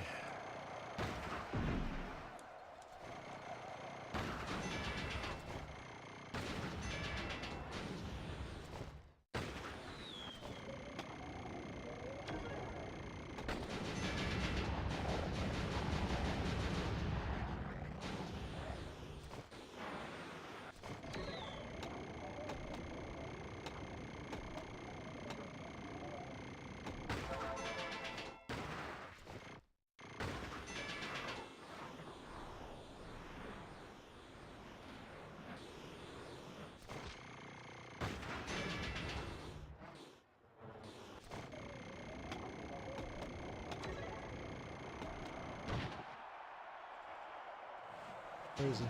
Crazy.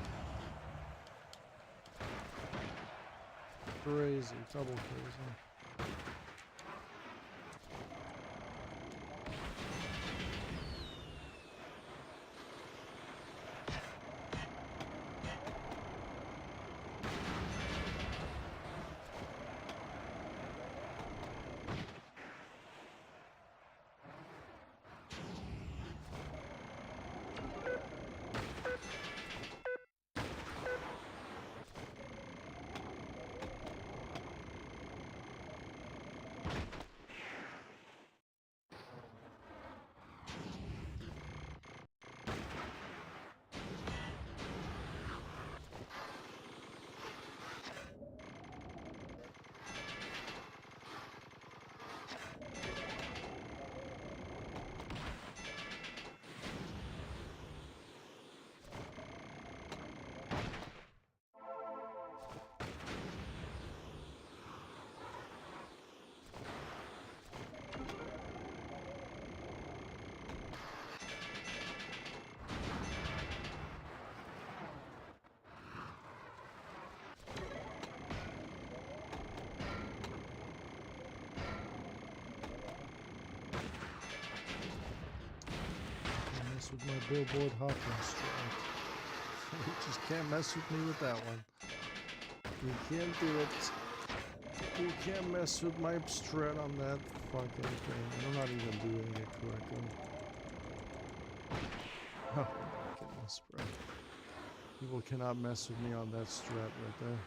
Crazy. Double crazy. With my billboard hopping strike. You just can't mess with me with that one. You can't do it. You can't mess with my strat on that fucking thing. I'm not even doing it correctly. Oh my goodness, bro. People cannot mess with me on that strat right there.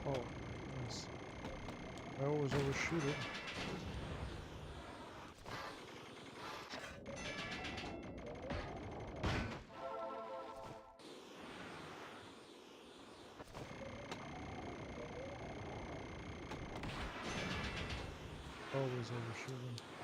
Oh, nice. I always overshoot it. Always overshooting.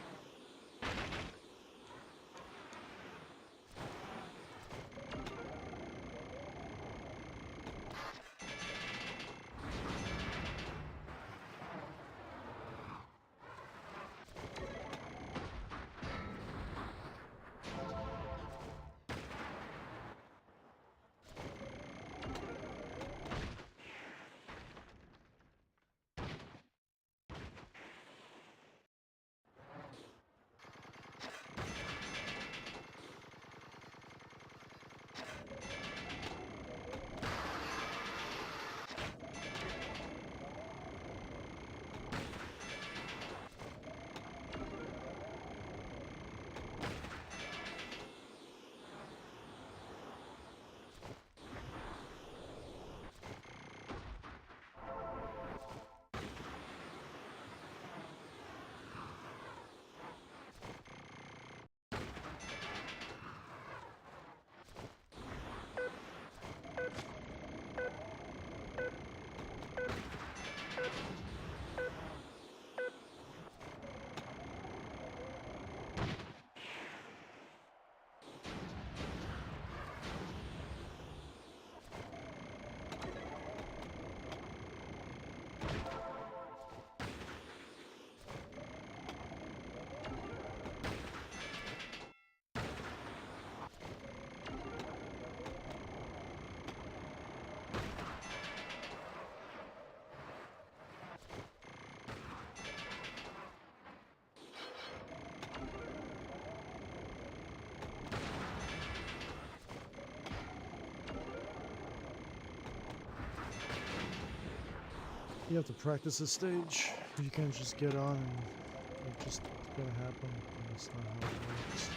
You have to practice this stage. You can't just get on and it's just gonna happen. That's not how it works.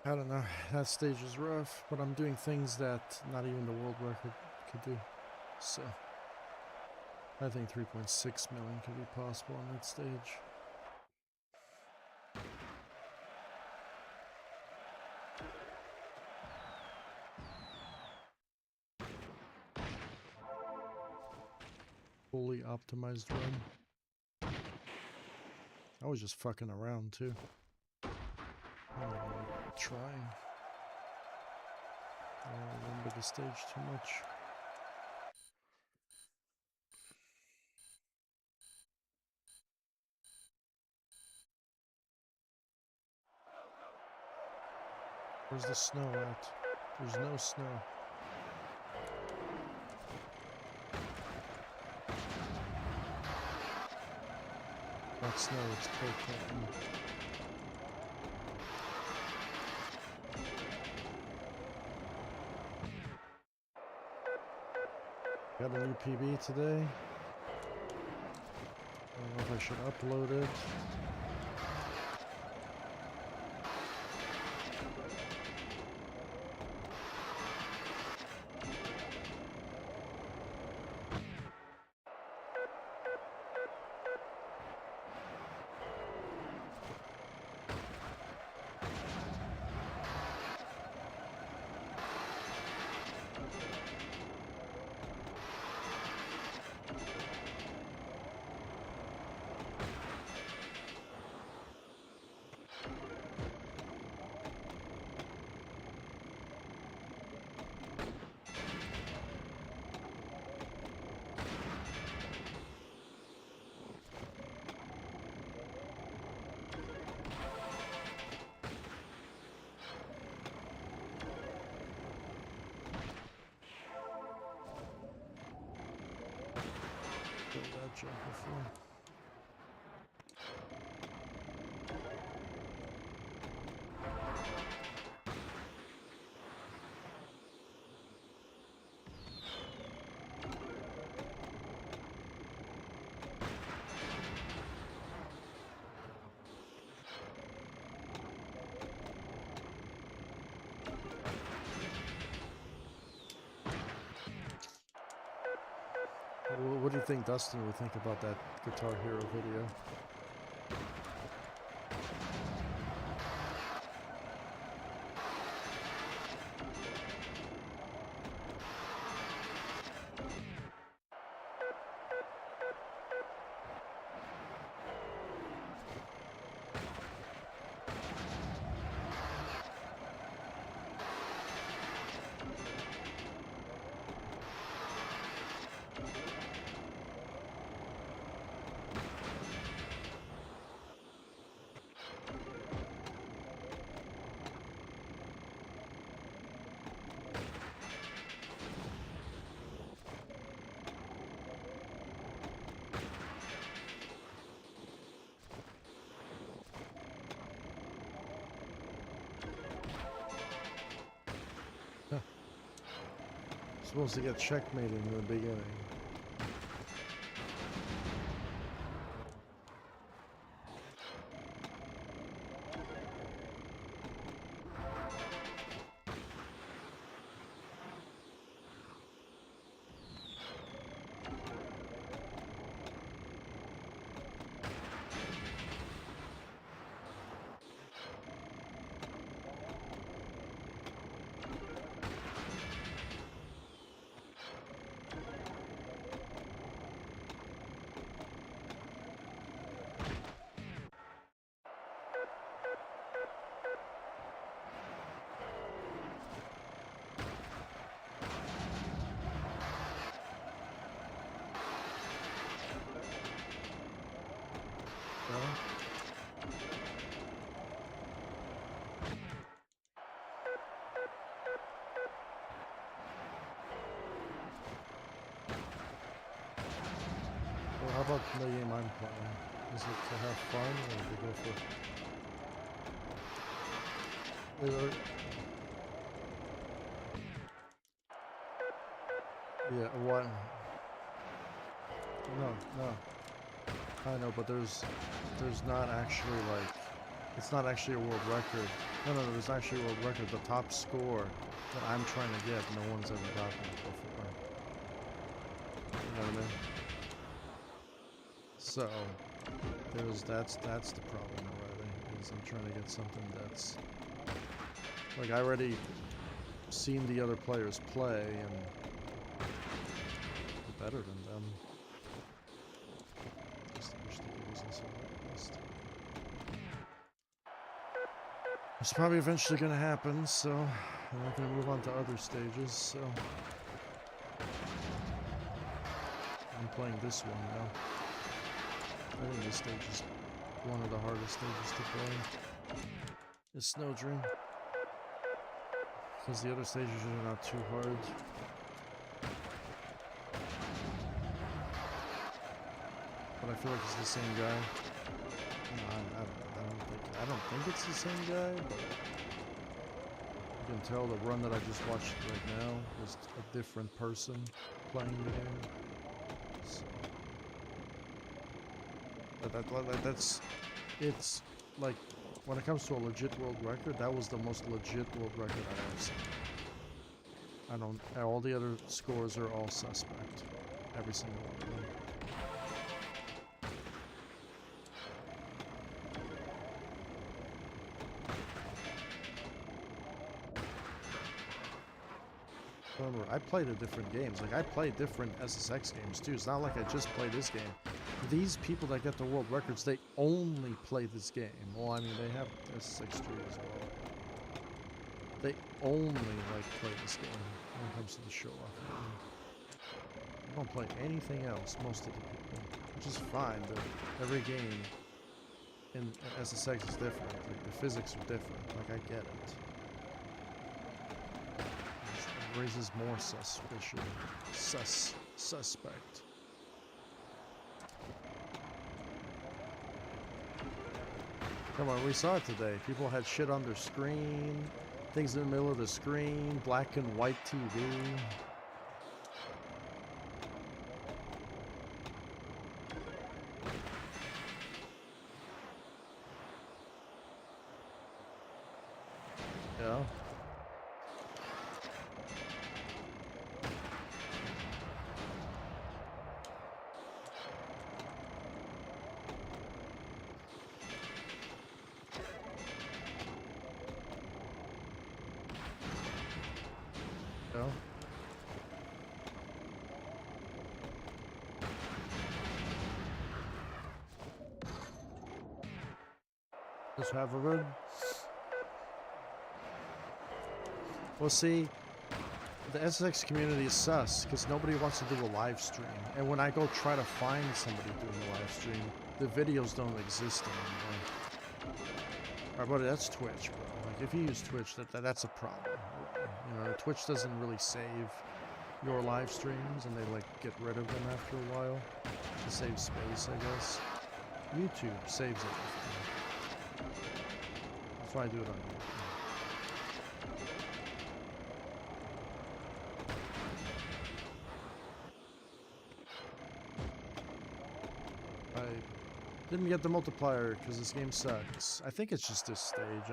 I don't know, that stage is rough, but I'm doing things that not even the world record could do. So, I think 3.6 million could be possible on that stage. Fully optimized run. I was just fucking around too. I don't even trying. I don't remember the stage too much. Where's the snow at? There's no snow. Not snow, it's cold cotton. Got a new PB today. I don't know if I should upload it. that jump before. What do you think Dustin would think about that Guitar Hero video? Supposed to get checkmated in the beginning. Well, how about the game I'm playing? Is it to have fun or to go for... Yeah, what? No. I know, but there's not actually like, it's not actually a world record. No, there's actually a world record. The top score that I'm trying to get, no one's ever gotten it before. You know what I mean? So, that's the problem already, is I'm trying to get something that's, like, I already seen the other players play, and I'm better than them. It's probably eventually going to happen, so I'm not going to move on to other stages, so I'm playing this one now. I think this stage is one of the hardest stages to play. It's Snow Dream. Because the other stages are not too hard. But I feel like it's the same guy. No, I don't think it's the same guy, but you can tell the run that I just watched right now was a different person playing the game. So, but it's like, when it comes to a legit world record, that was the most legit world record I've ever seen. All the other scores are all suspect. Every single one of them. Remember, I played the different games. Like, I played different SSX games too. It's not like I just played this game. These people that get the world records, they only play this game. Well, I mean, they have SSX3 as well. They only, like, play this game when it comes to the Showoff game. They don't play anything else, most of the people. Which is fine, but every game in SSX is different. Like, the physics are different. Like, I get it. Raises more suspicion. Suspect. Come on, we saw it today. People had shit on their screen, things in the middle of the screen, black and white TV. Yeah. Yeah. Just have a good. Well, see, the SSX community is sus because nobody wants to do a live stream. And when I go try to find somebody doing a live stream, the videos don't exist anymore. Alright, buddy, that's Twitch, bro. Like, if you use Twitch, that's a problem. You know, Twitch doesn't really save your live streams, and they, like, get rid of them after a while to save space, I guess. YouTube saves everything. That's why I do it on YouTube. I didn't get the multiplier because this game sucks. I think it's just this stage,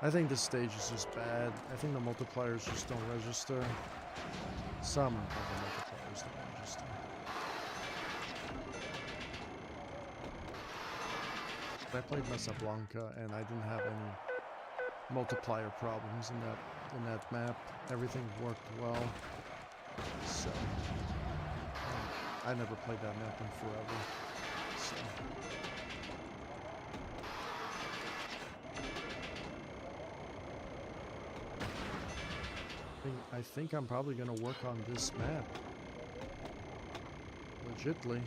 I think this stage is just bad. I think the multipliers just don't register. Some of the multipliers don't register. I played Mesa Blanca and I didn't have any multiplier problems in that map. Everything worked well. So I never played that map in forever. So I think I'm probably gonna work on this map legitly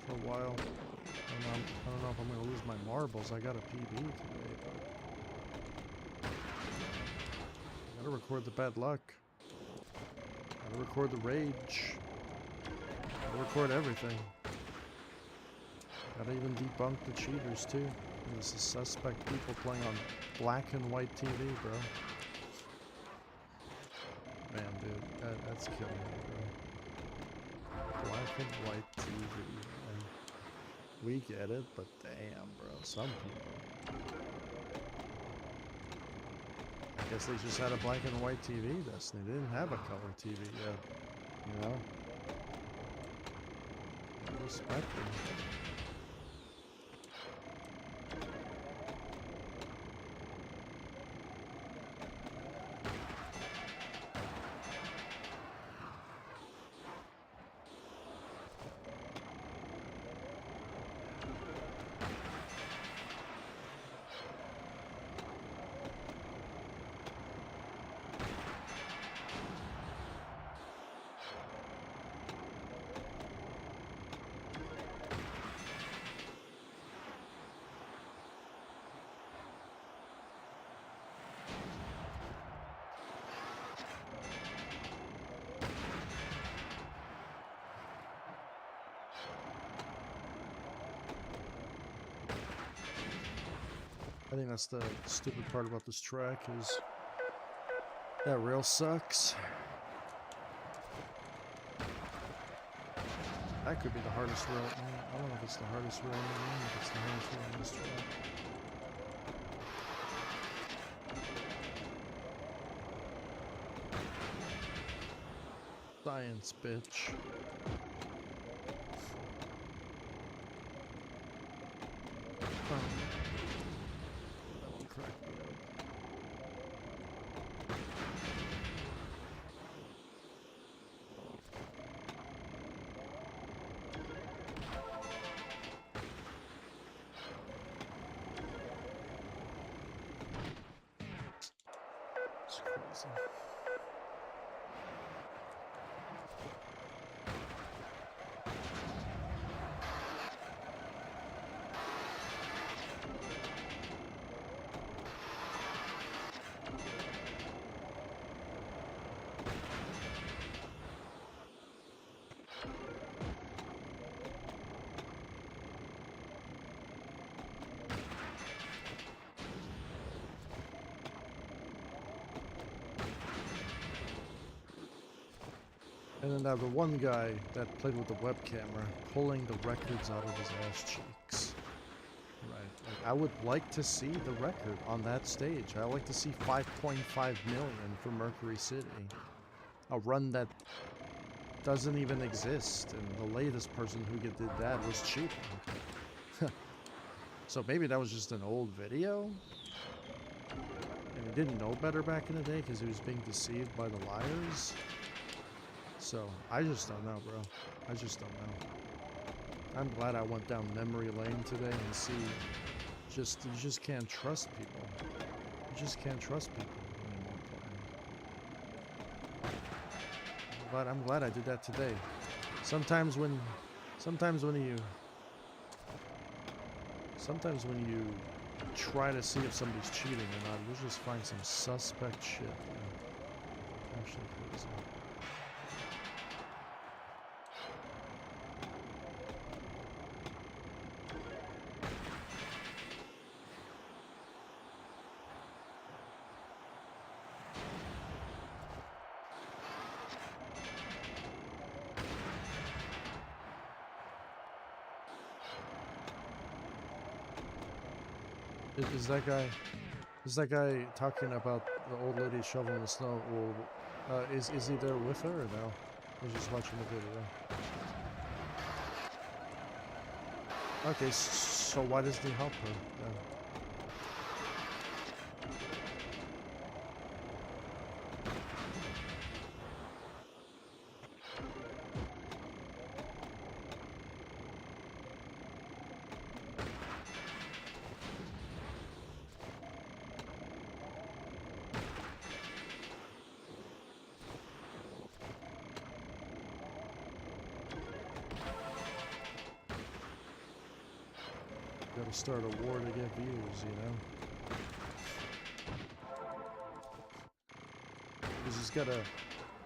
for a while. I don't know if I'm gonna lose my marbles. I got a PB today, but I gotta record the bad luck. Gotta record the rage. Gotta record everything. Gotta even debunk the cheaters too. This is suspect people playing on black and white TV, bro. Man, dude, that's killing me, bro. Black and white TV, man. We get it, but damn, bro. Some people. I guess they just had a black and white TV, Destiny. They didn't have a color TV yet, you know? Respect them. I think that's the stupid part about this track is that rail sucks. That could be the hardest rail. I don't know if it's the hardest rail in the game, if it's the hardest rail on this track. Science, bitch. That one cracked me up. It's crazy. And then the one guy that played with the web camera, pulling the records out of his ass cheeks. Right. Like, I would like to see the record on that stage. I like to see 5.5 million for Mercury City. A run that doesn't even exist, and the latest person who did that was cheating. So maybe that was just an old video? And he didn't know better back in the day because he was being deceived by the liars? So, I just don't know, bro. I just don't know. I'm glad I went down memory lane today and see, you just can't trust people. You just can't trust people anymore. But I'm glad I did that today. Sometimes when you try to see if somebody's cheating or not, you'll just find some suspect shit. Actually crazy. Is that guy talking about the old lady shoveling the snow? Or is he there with her or no? He's just watching the video. Okay, so why doesn't he help her then? Gotta start a war to get views, you know?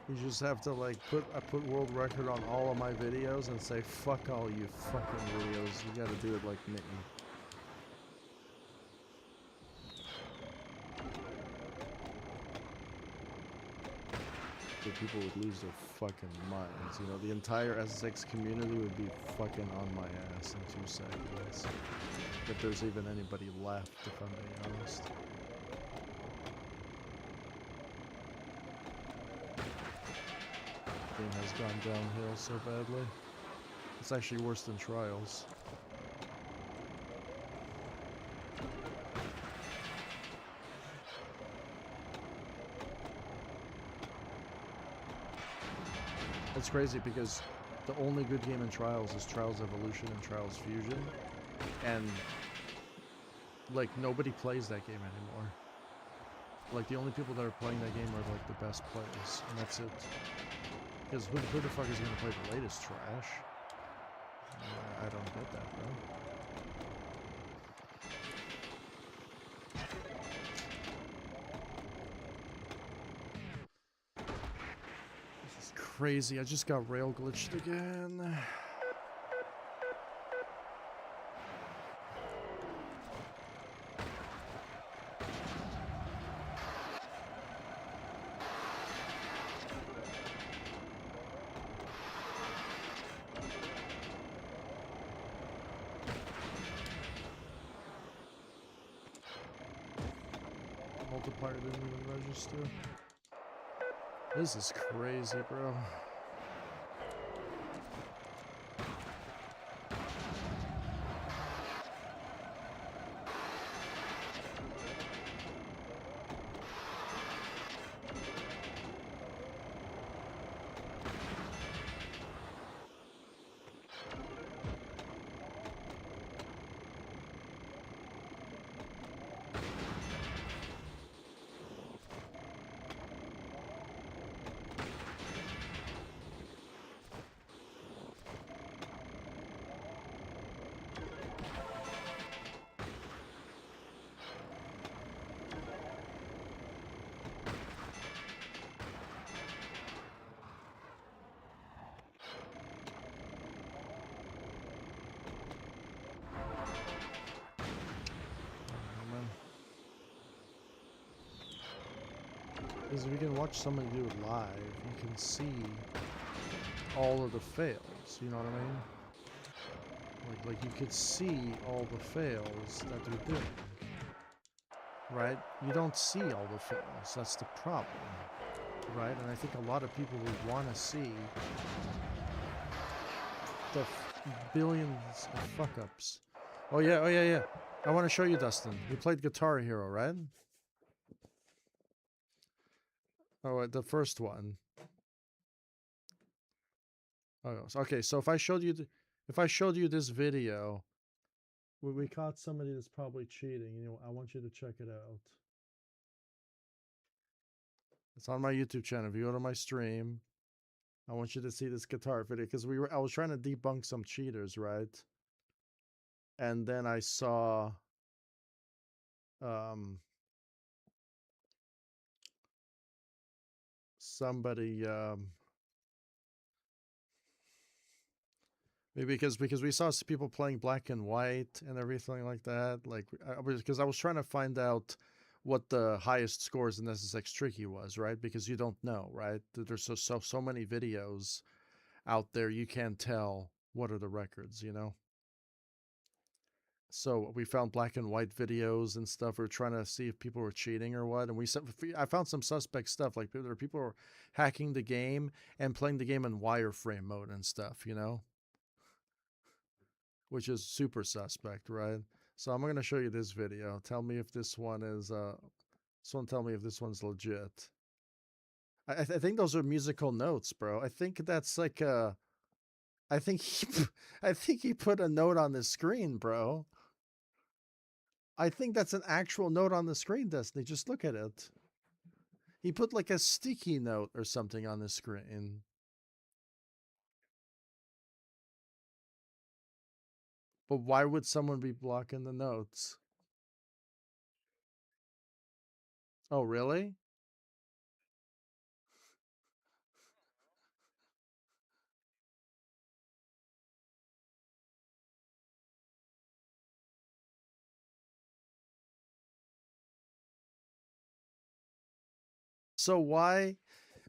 You just have to like I put world record on all of my videos and say fuck all you fucking videos. You gotta do it like me. So people would lose their fucking minds. You know, the entire SSX community would be fucking on my ass in 2 seconds. If there's even anybody left, if I'm being honest. Game has gone downhill so badly. It's actually worse than Trials. It's crazy because the only good game in Trials is Trials Evolution and Trials Fusion. And, like, nobody plays that game anymore. Like, the only people that are playing that game are, like, the best players. And that's it. Because who the fuck is going to play the latest trash? I don't get that, bro. This is crazy. I just got rail glitched again. Multiplier didn't even register. This is crazy, bro. Because if you can watch somebody do it live, you can see all of the fails. You know what I mean? Like you could see all the fails that they're doing. Right? You don't see all the fails. That's the problem. Right? And I think a lot of people would want to see the billions of fuck-ups. Oh yeah, oh yeah, yeah. I want to show you, Dustin. We played Guitar Hero, right? Oh, the first one. Oh, okay. So if I showed you, this video, we caught somebody that's probably cheating. You know, I want you to check it out. It's on my YouTube channel. If you go to my stream, I want you to see this guitar video because I was trying to debunk some cheaters, right? And then I saw somebody maybe because we saw people playing black and white and everything like that. Like because I was trying to find out what the highest scores in SSX Tricky was, right? Because you don't know, right? There's so many videos out there, you can't tell what are the records, you know. So we found black and white videos and stuff. We were trying to see if people were cheating or what. And I found some suspect stuff. Like people were hacking the game and playing the game in wireframe mode and stuff, you know, which is super suspect, right? So I'm going to show you this video. Tell me if this one is, tell me if this one's legit. I think those are musical notes, bro. I think that's like I think he put a note on the screen, bro. I think that's an actual note on the screen, Destiny. Just look at it. He put like a sticky note or something on the screen. But why would someone be blocking the notes? Oh, really? So why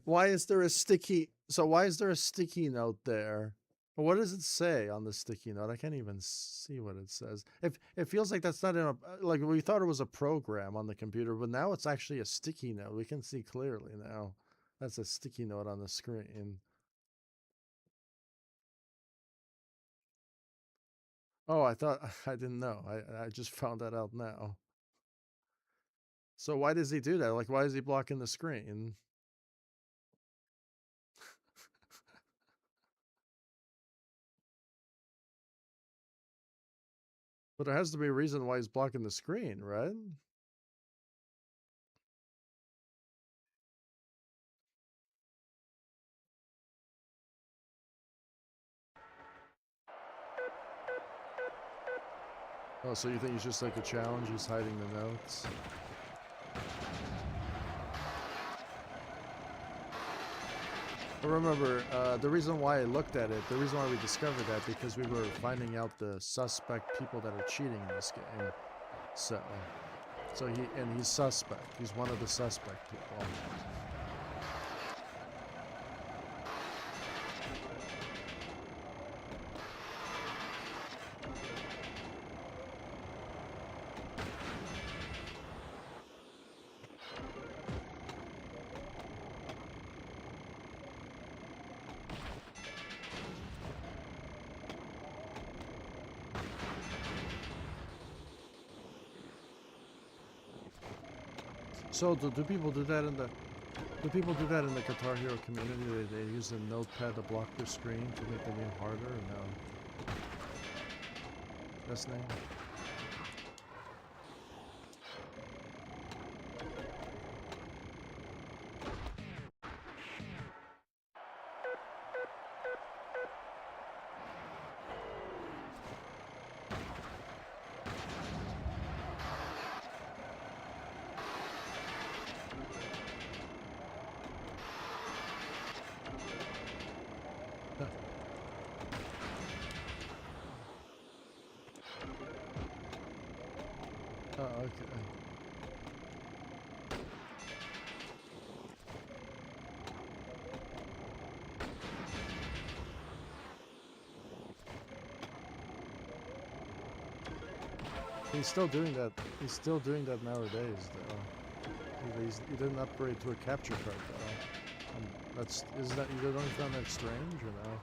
is there a sticky note there? What does it say on the sticky note? I can't even see what it says. It feels like that's not in a, like we thought it was a program on the computer, but now it's actually a sticky note. We can see clearly now. That's a sticky note on the screen. Oh, I thought I didn't know. I just found that out now. So why does he do that? Like, why is he blocking the screen? But there has to be a reason why he's blocking the screen, right? Oh, so you think he's just like a challenge? He's hiding the notes? I remember the reason why I looked at it, the reason why we discovered that, because we were finding out the suspect people that are cheating in this game. So he's suspect. He's one of the suspect people. So do people do that in the Guitar Hero community? They use a notepad to block their screen to make the game harder, or no? That's name. Oh, okay. He's still doing that. He's still doing that nowadays, though. He didn't upgrade to a capture card, though. Isn't that, you don't find that strange, or no?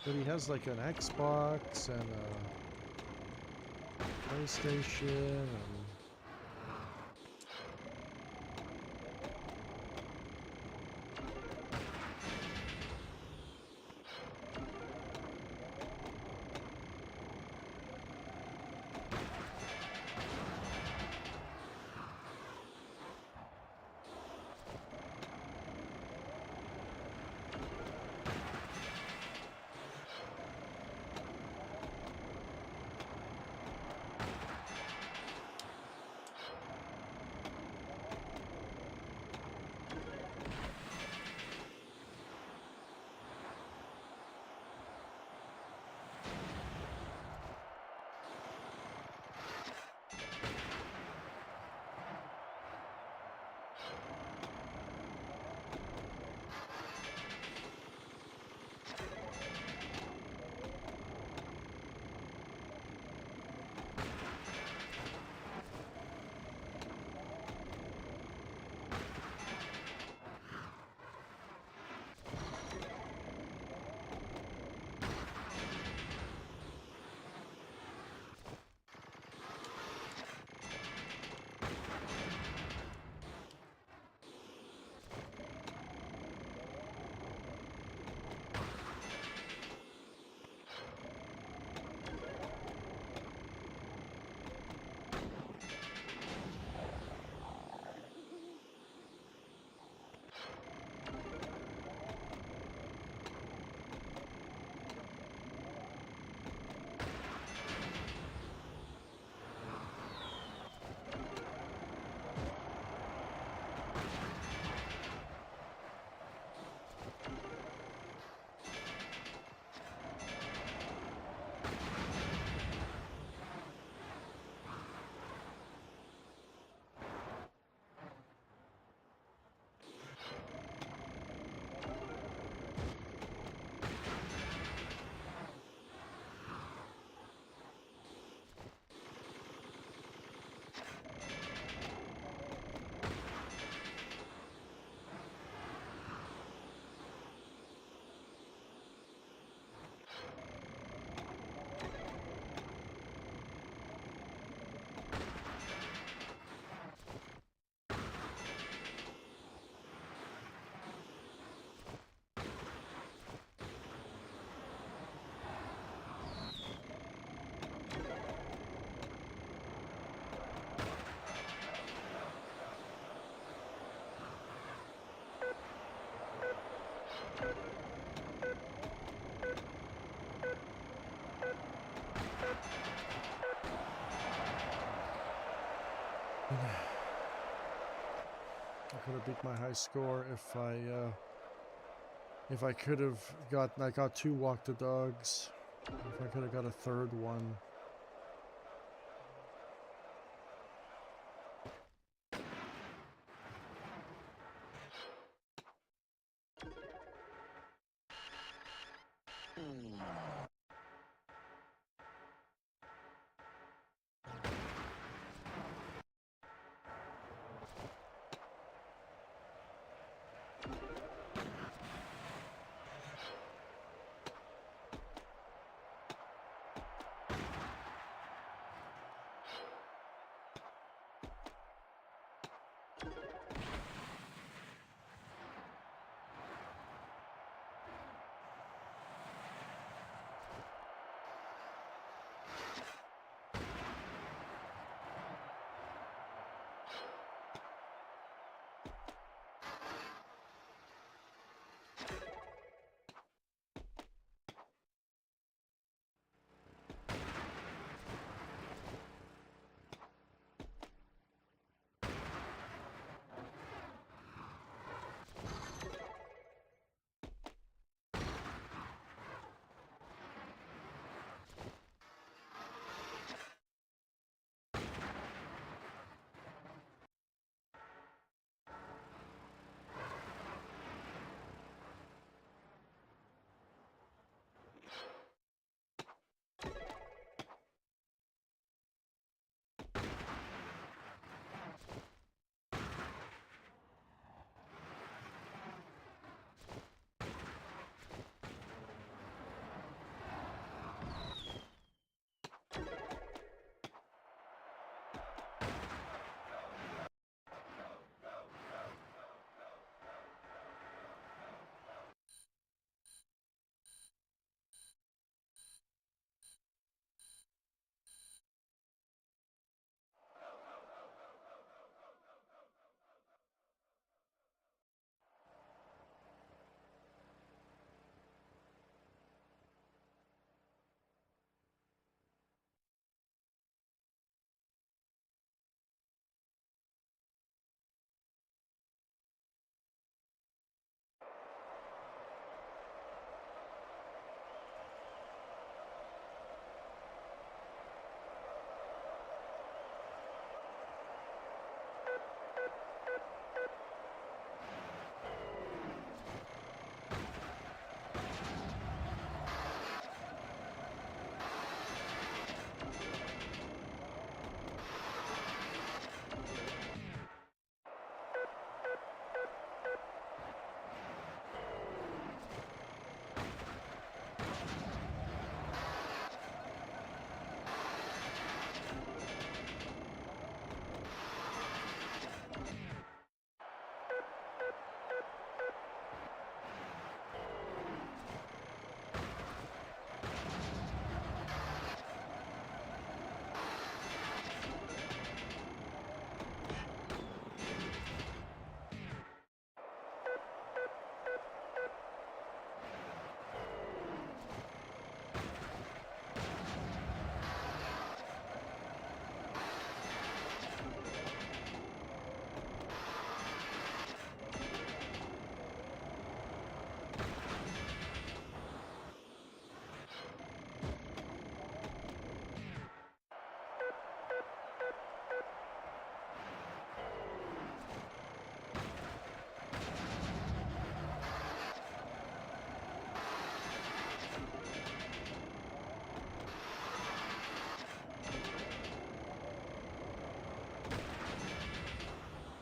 But he has like an Xbox and a PlayStation and... I could have beat my high score if I could have gotten... I got 2 walk the dogs. If I could have got a third one.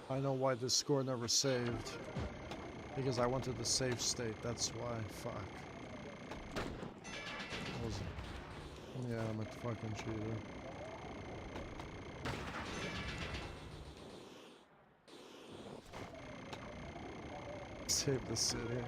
I know why this score never saved. Because I went to the safe state, that's why. Fuck. Yeah, I'm a fucking cheater. Save the city.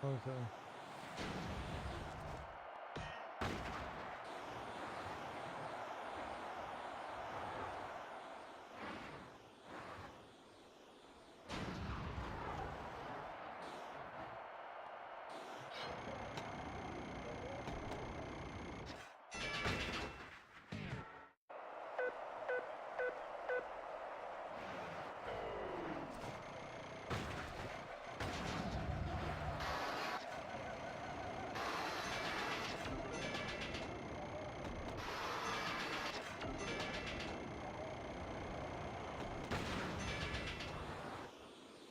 Okay.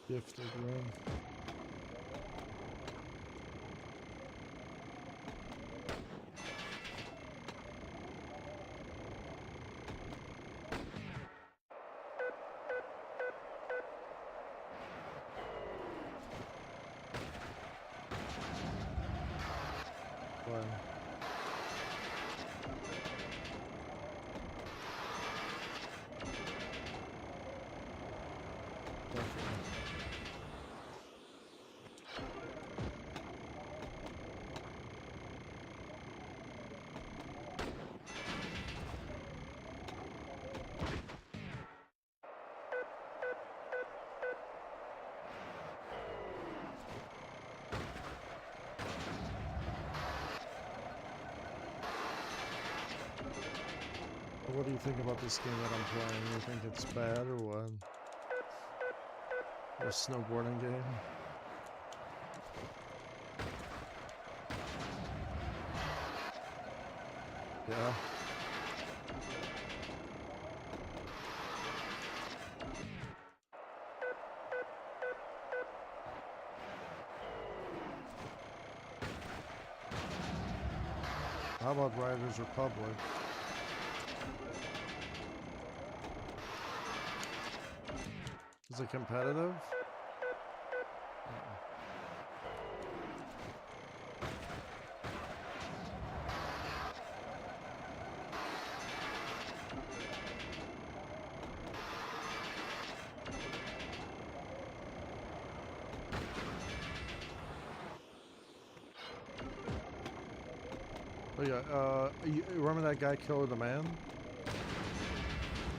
Gifted room. Well, definitely. What do you think about this game that I'm playing? You think it's bad or what? Or a snowboarding game? Yeah. How about Riders Republic? Is it competitive? Oh yeah, you remember that guy Killer the Man?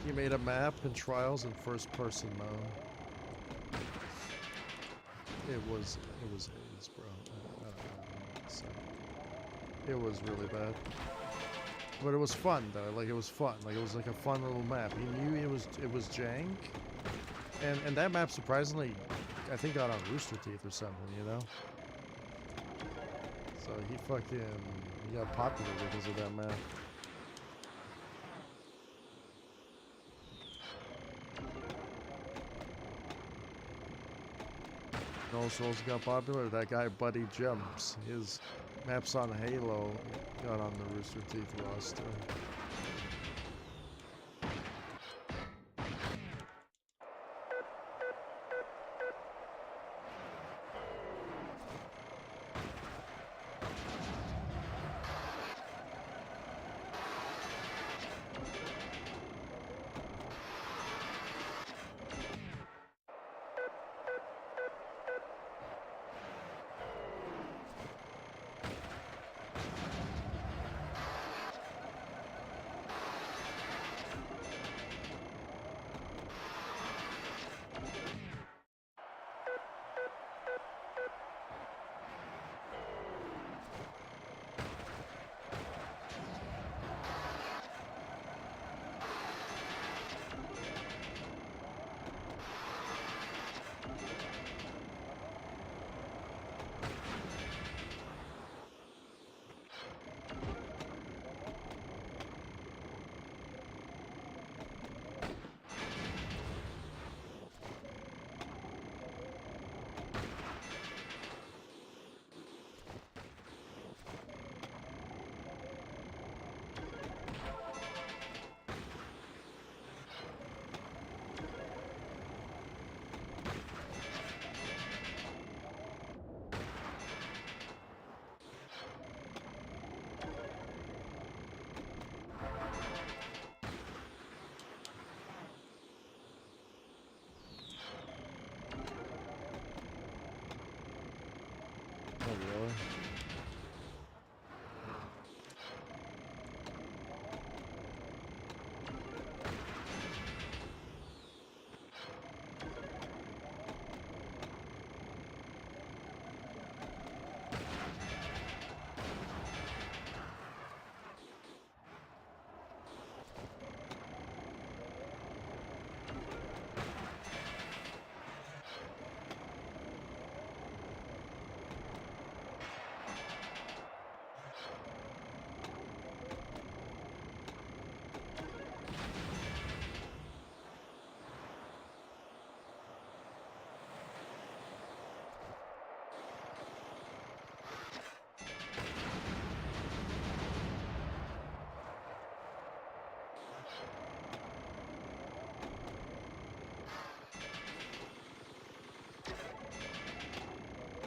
He made a map in Trials in first person mode. It was AIDS, bro. I don't know what to say. It was really bad. But it was fun though, like it was fun. Like it was like a fun little map. He knew it was jank. And that map surprisingly I think got on Rooster Teeth or something, you know? So he got popular because of that map. No Souls got popular. That guy Buddy Jumps. His maps on Halo got on the Rooster Teeth roster.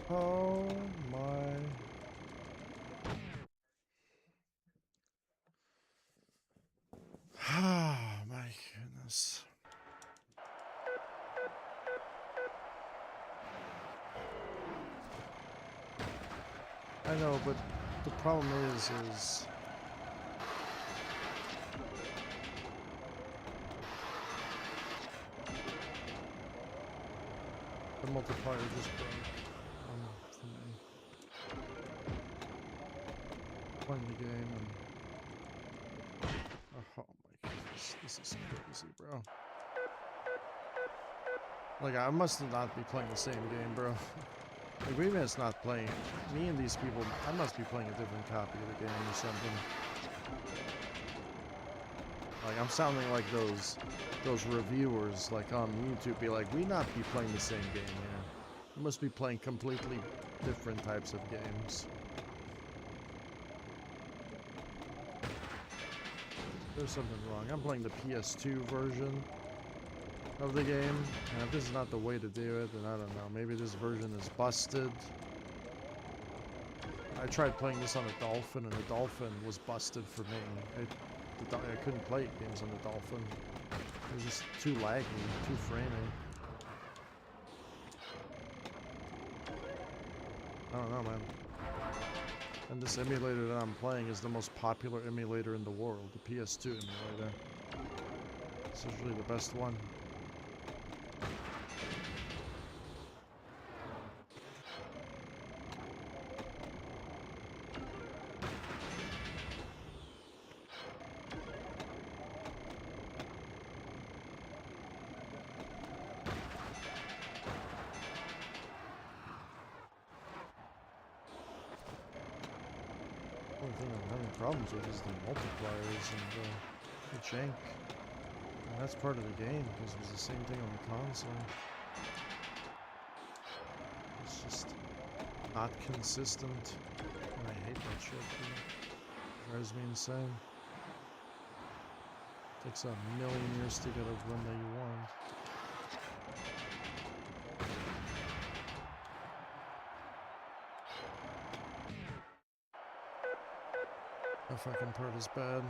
Oh my. Ah, my goodness. I know, but the problem is the multiplier just broke for me. Playing the game and oh my goodness, this is crazy, bro. Like I must not be playing the same game, bro. Like maybe it's not playing. Me and these people, I must be playing a different copy of the game or something. Like I'm sounding like those reviewers like on YouTube be like, we not be playing the same game here. We must be playing completely different types of games. There's something wrong. I'm playing the PS2 version of the game, and if this is not the way to do it, then I don't know. Maybe this version is busted. I tried playing this on a Dolphin, and the Dolphin was busted for me. I couldn't play games on the Dolphin. It was just too laggy, too framey. I don't know, man. And this emulator that I'm playing is the most popular emulator in the world, the PS2 emulator. It's usually the best one. The only thing I'm having problems with is the multipliers and the jank. And that's part of the game, because it was the same thing on the console. It's just not consistent. And I hate that shit, dude. It drives me insane. It takes a million years to get a run that you want. That fucking part is bad.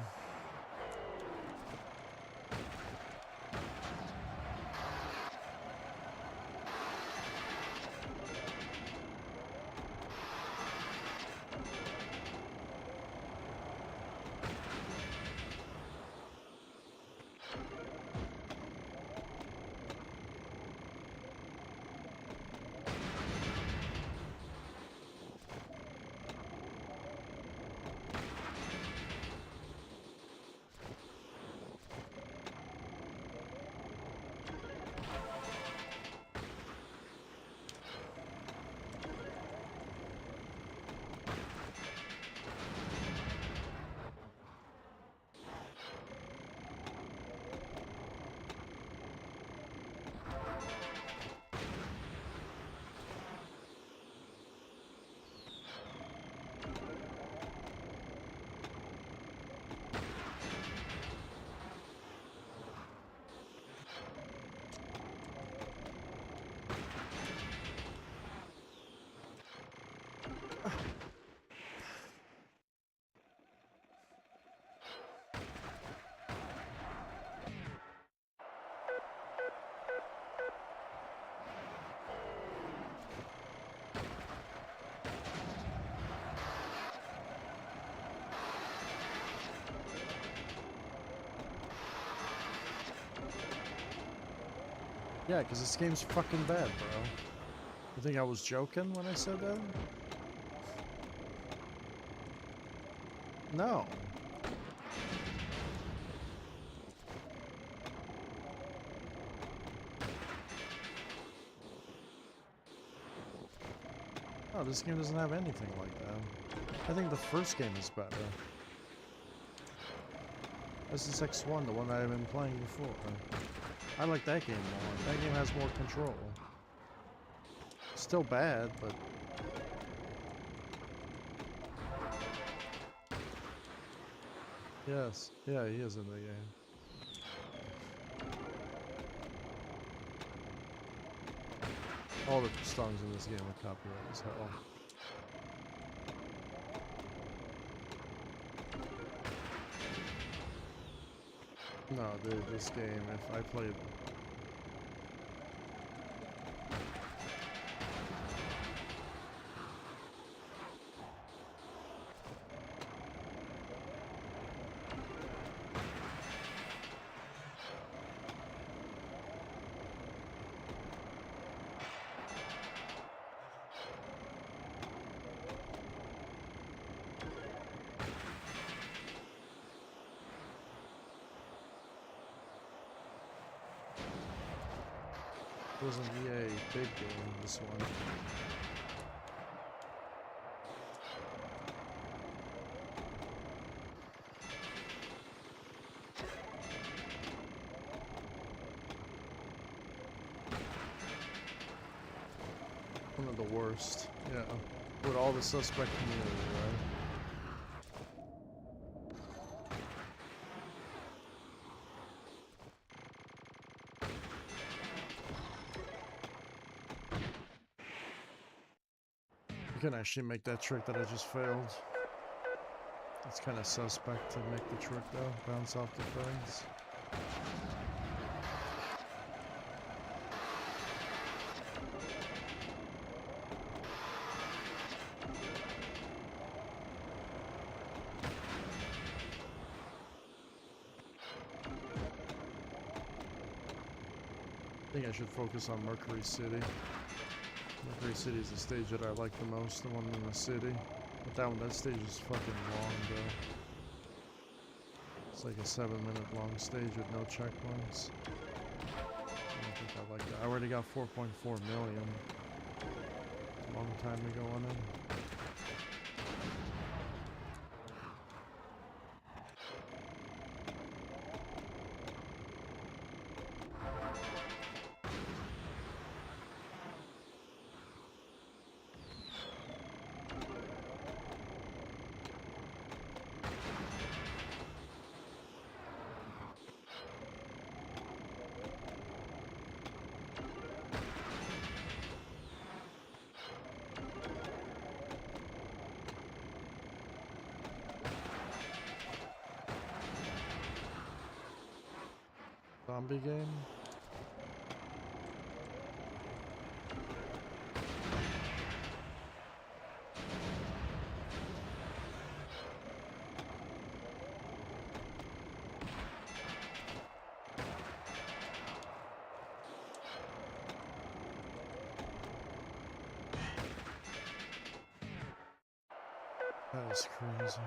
Yeah, because this game's fucking bad, bro. You think I was joking when I said that? No. No, this game doesn't have anything like that. I think the first game is better. SSX 1, the one that I've been playing before. I like that game more. That game has more control. Still bad, but... Yes. Yeah, he is in the game. All the songs in this game are copyrighted as hell. No, this game, if I played... It was an EA big game, this one. One of the worst, yeah. With all the suspect community, right? You can actually make that trick that I just failed. It's kind of suspect to make the trick though, bounce off the things. I think I should focus on Mercury City. Mercury City is the stage that I like the most, the one in the city. But that stage is fucking long though. It's like a 7-minute long stage with no checkpoints. I don't think I like that. I already got 4.4 million. A long time ago on it. Zombie game? That is crazy.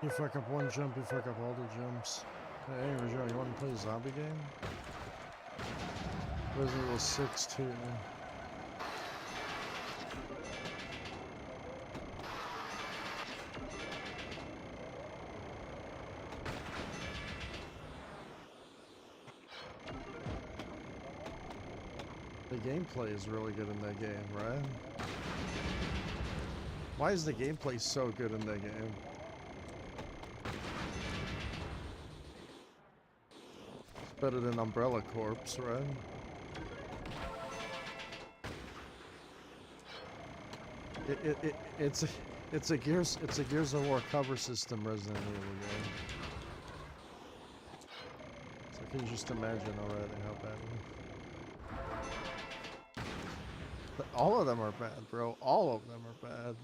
You fuck up one jump, you fuck up all the jumps. Hey, Rajo, you want to play a zombie game? Resident Evil 6 too. The gameplay is really good in that game, right? Why is the gameplay so good in that game? It's better than Umbrella Corps, right? It's a Gears of War cover system Resident Evil game. So I can just imagine already how bad it is. All of them are bad, bro. All of them are bad.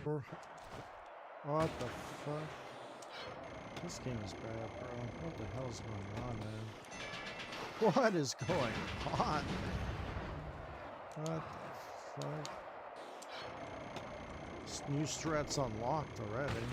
What the fuck? This game is bad, bro. What the hell is going on, man? What is going on? What the fuck? This new strat's unlocked already.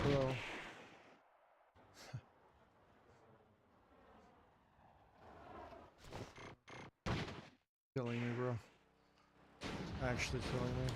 Bro. Killing me, bro. Actually killing me.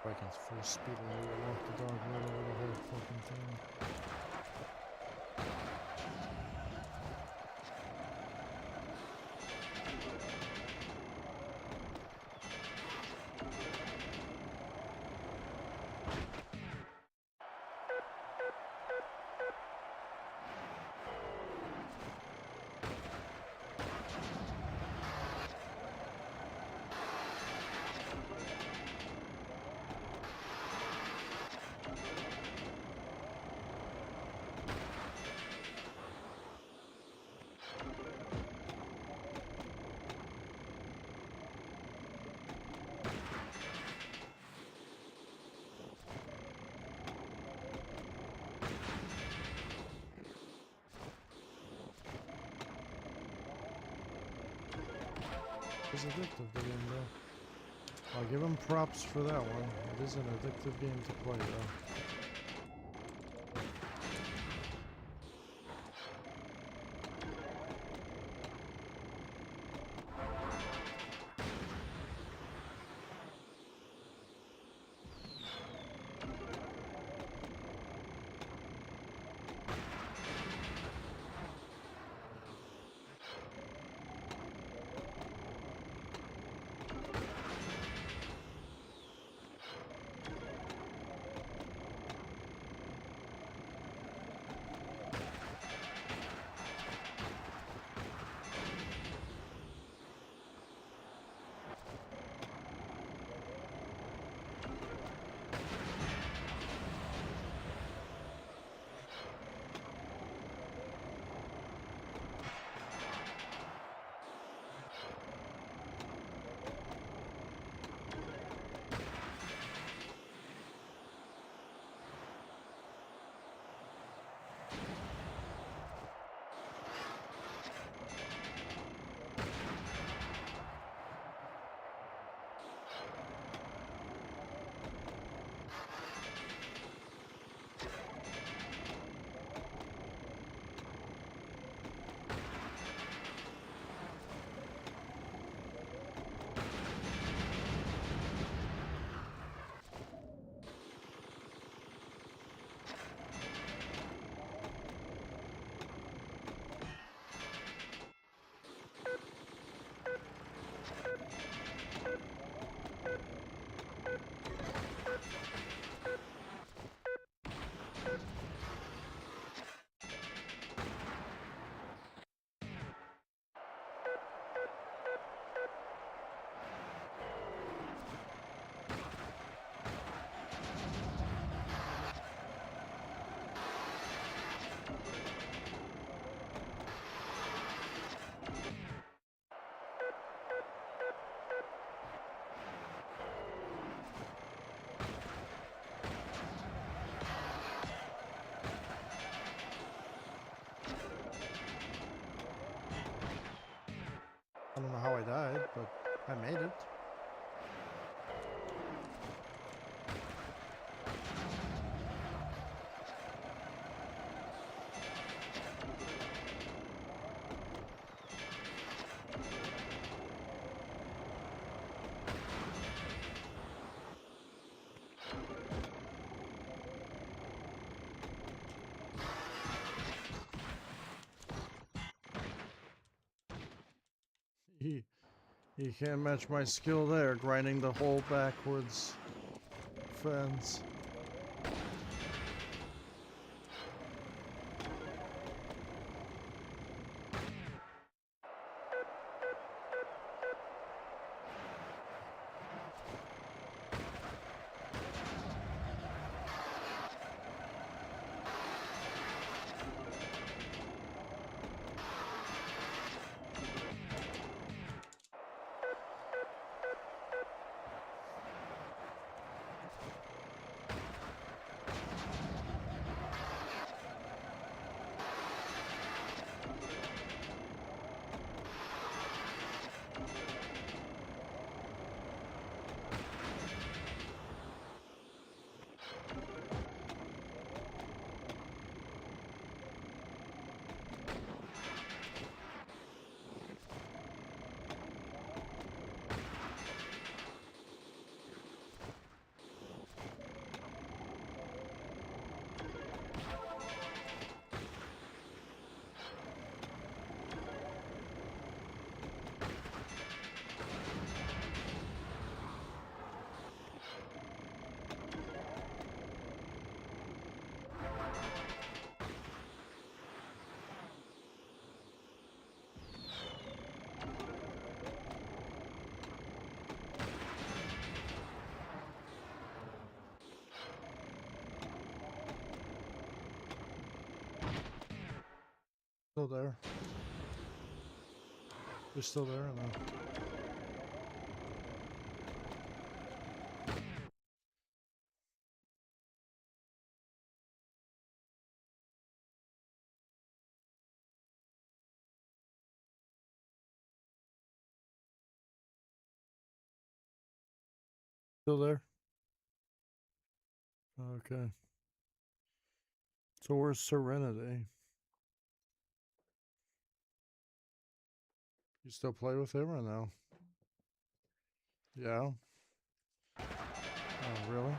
I can full speed and walk the dog right over the whole fucking thing. It's addictive, the game, though. I'll give him props for that one. It is an addictive game to play, though. I don't know how I died, but I made it. He can't match my skill there, grinding the whole backwards fence. Still there. They're still there, and Still there? Okay. So where's Serenity? You still play with him or no? Yeah. Oh, really?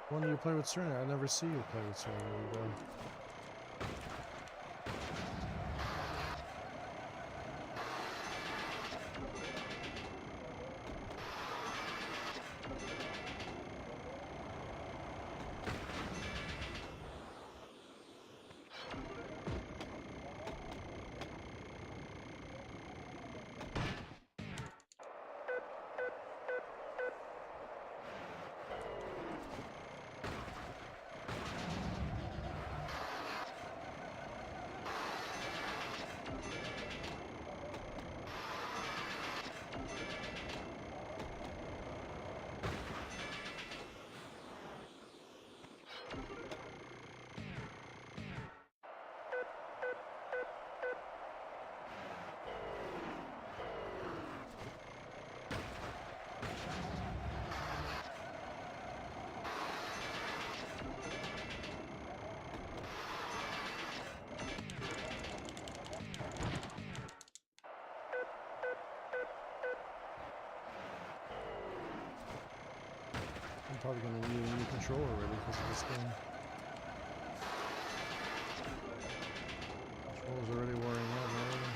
When do you play with Serenity? I never see you play with Serenity, though. I'm probably going to need a new controller already because of this game. Controller's already wearing out already.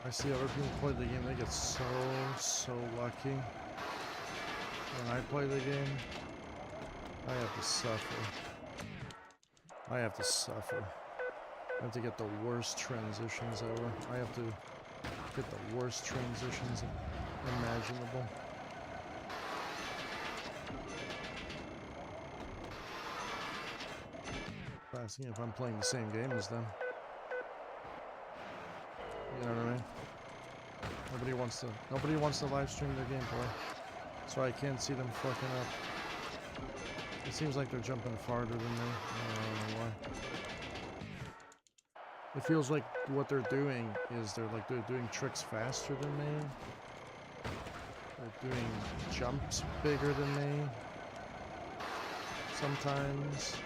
I see other people play the game, they get so lucky. When I play the game, I have to suffer. I have to suffer. I have to get the worst transitions ever. I have to get the worst transitions imaginable. Asking if I'm playing the same game as them. You know what I mean? Nobody wants to live stream their gameplay. So I can't see them fucking up. It seems like they're jumping farther than me. I don't know why. It feels like what they're doing is they're doing tricks faster than me. They're doing jumps bigger than me. Sometimes.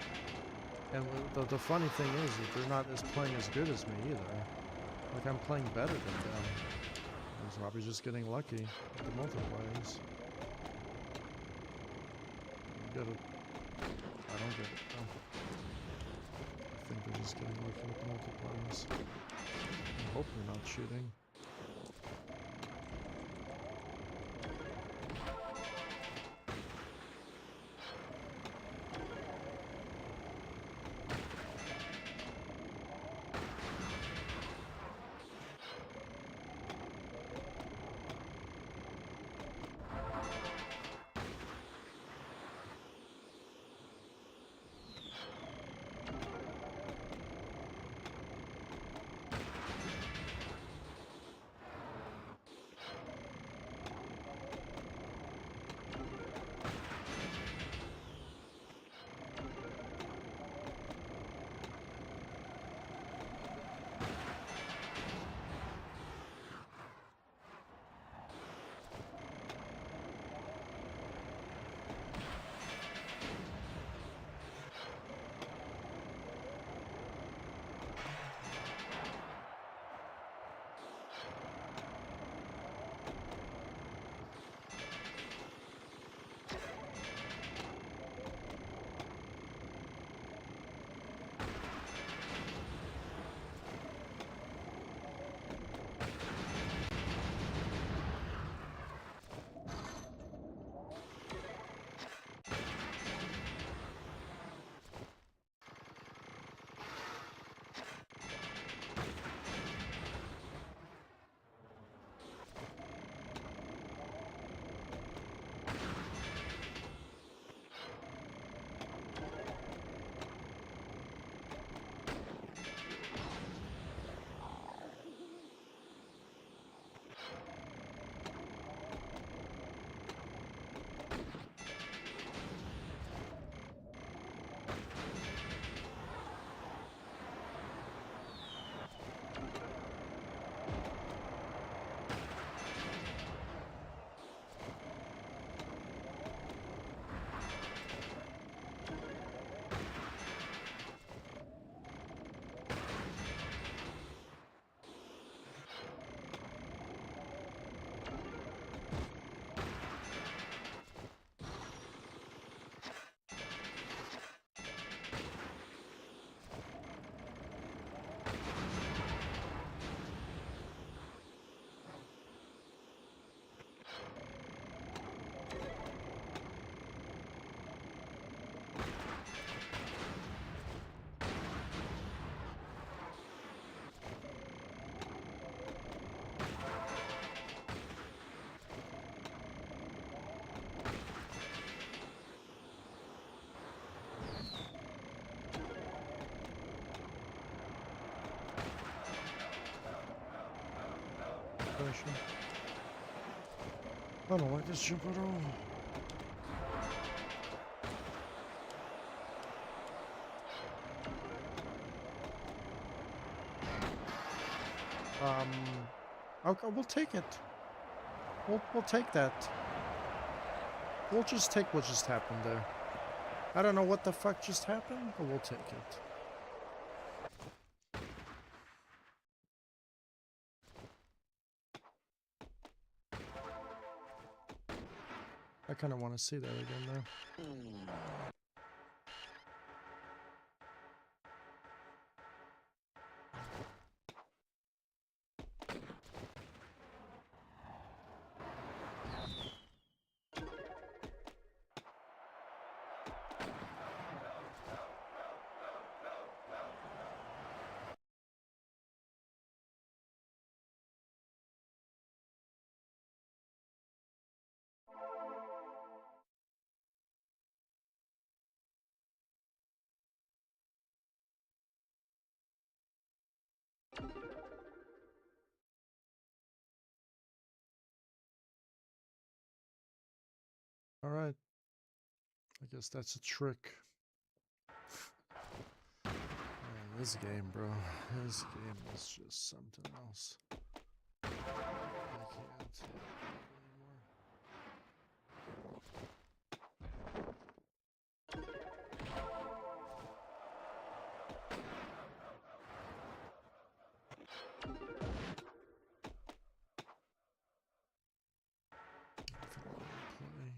And the funny thing is that they're not playing as good as me either. Like, I'm playing better than them. I'm probably just getting lucky with the multipliers. I get it. I don't get it, though. I think they're just getting lucky with the multipliers. I hope they're not cheating. I don't like this jump at all. Okay, we'll take it. We'll take that. We'll just take what just happened there. I don't know what the fuck just happened, but we'll take it. I kind of want to see that again though. All right. I guess that's a trick. Man, this game, bro. This game is just something else. I can't take it anymore. If I wanna play.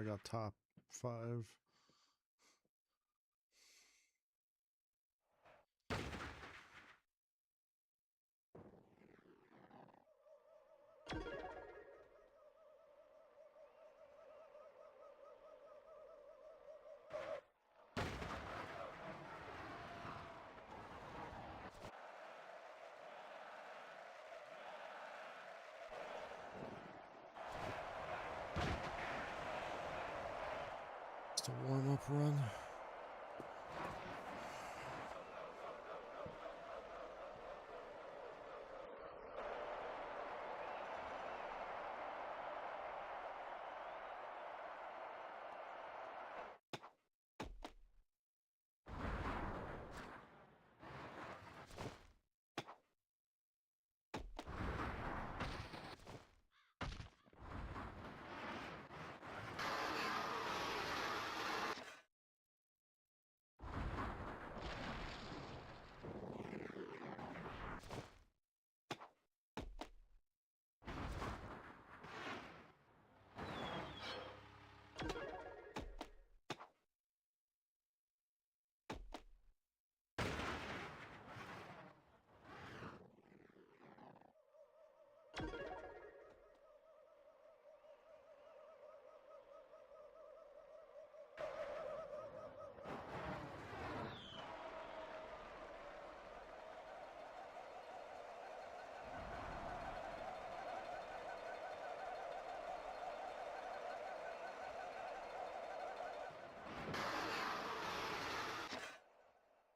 I got top 5. Just a warm-up run.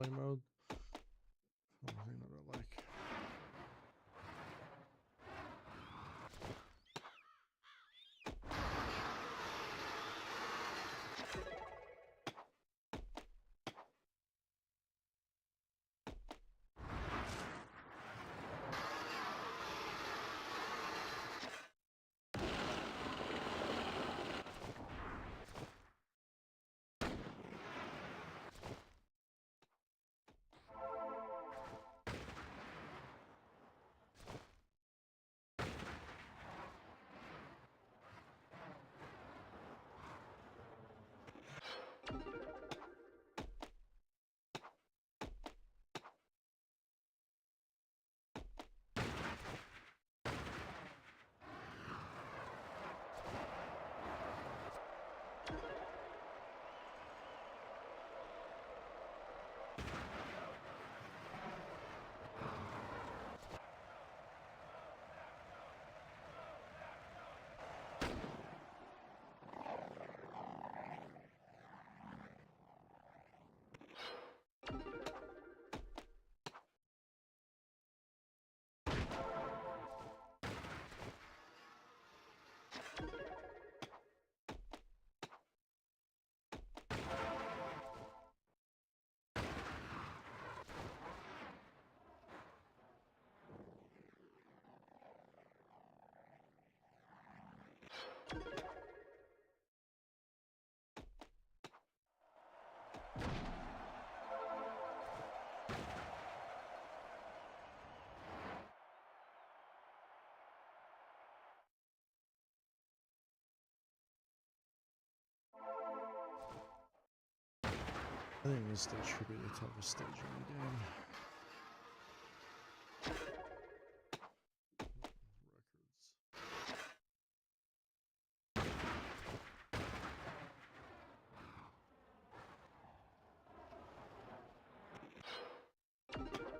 Play mode. Only thing that I like. I think this stage should be the toughest stage in the game. Records.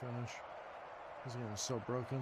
finish. This game is so broken.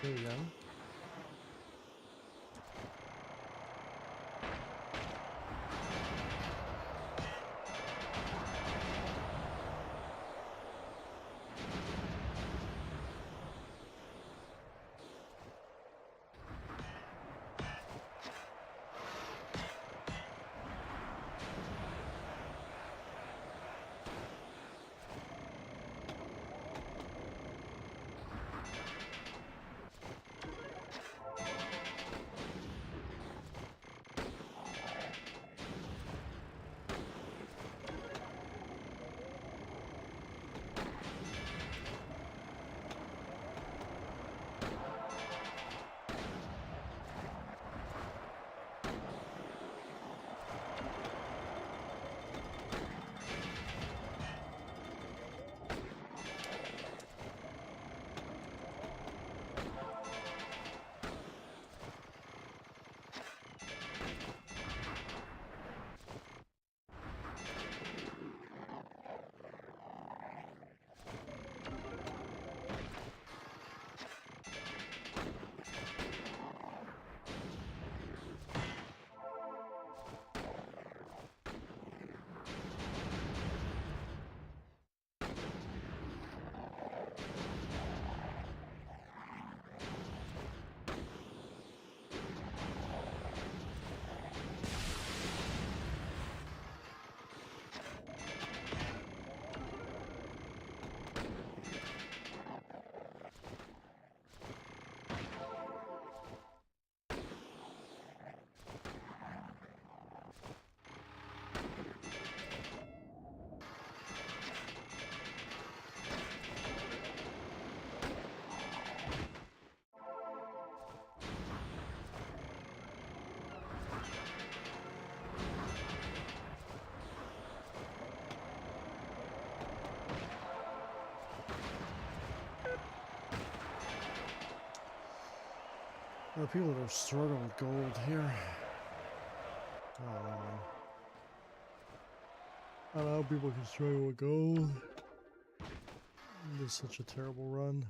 Do it again. There are people that are struggling with gold here. I don't know, man. I don't know how people can struggle with gold. This is such a terrible run.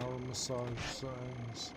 our massage signs.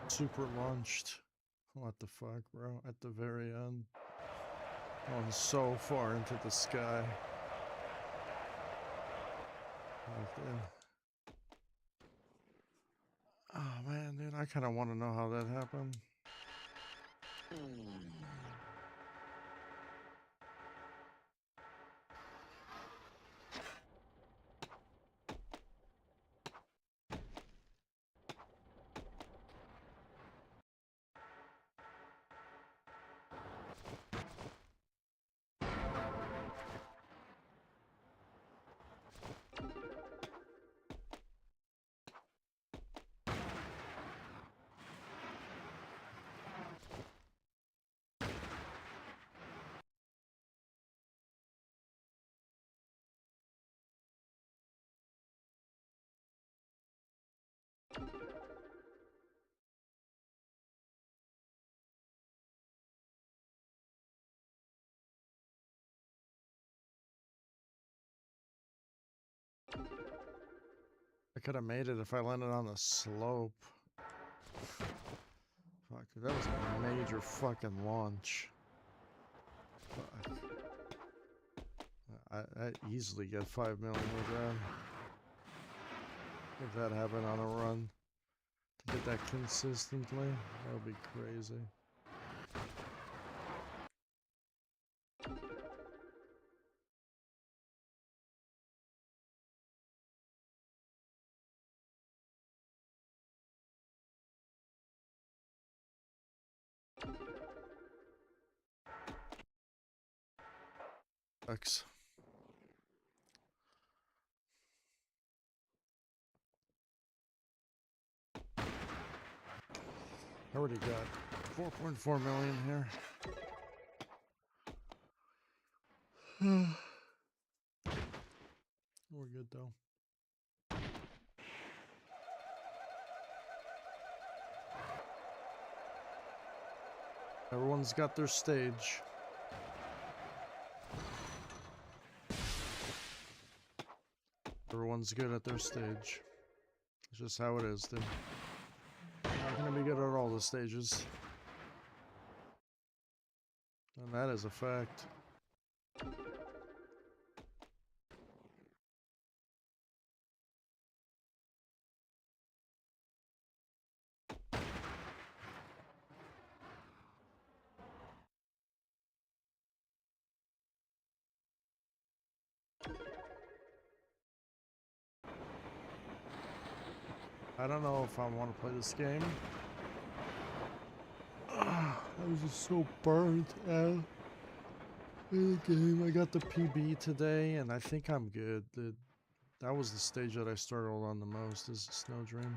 Super launched. What the fuck, bro? At the very end. Going so far into the sky. Right there. Oh man, dude, I kind of want to know how that happened. I could have made it if I landed on the slope. Fuck, that was a major fucking launch. Fuck. I easily get 5 million with that. If that happened on a run. To get that consistently, that would be crazy. X. I already got 4.4 million here. We're good though. Everyone's got their stage. Everyone's good at their stage. It's just how it is, dude. Not gonna be good at all the stages. And that is a fact. I don't know if I want to play this game. I was just so burnt out in the game. I got the PB today, and I think I'm good. That was the stage that I started on the most, is Snow Dream.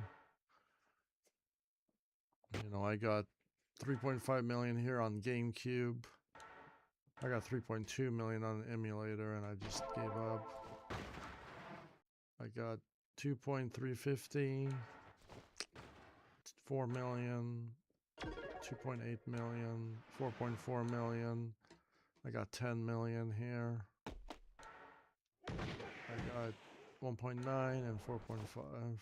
You know, I got 3.5 million here on GameCube. I got 3.2 million on the emulator, and I just gave up. I got 2.350, 4 million, 2.8 million, 4.4 million. I got 10 million here. I got 1.9 and 4.5.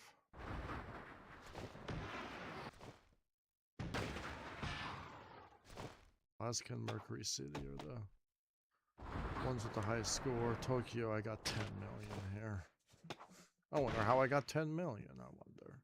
Alaska and Mercury City are the ones with the highest score. Tokyo, I got 10 million here. I wonder how I got 10 million, I wonder.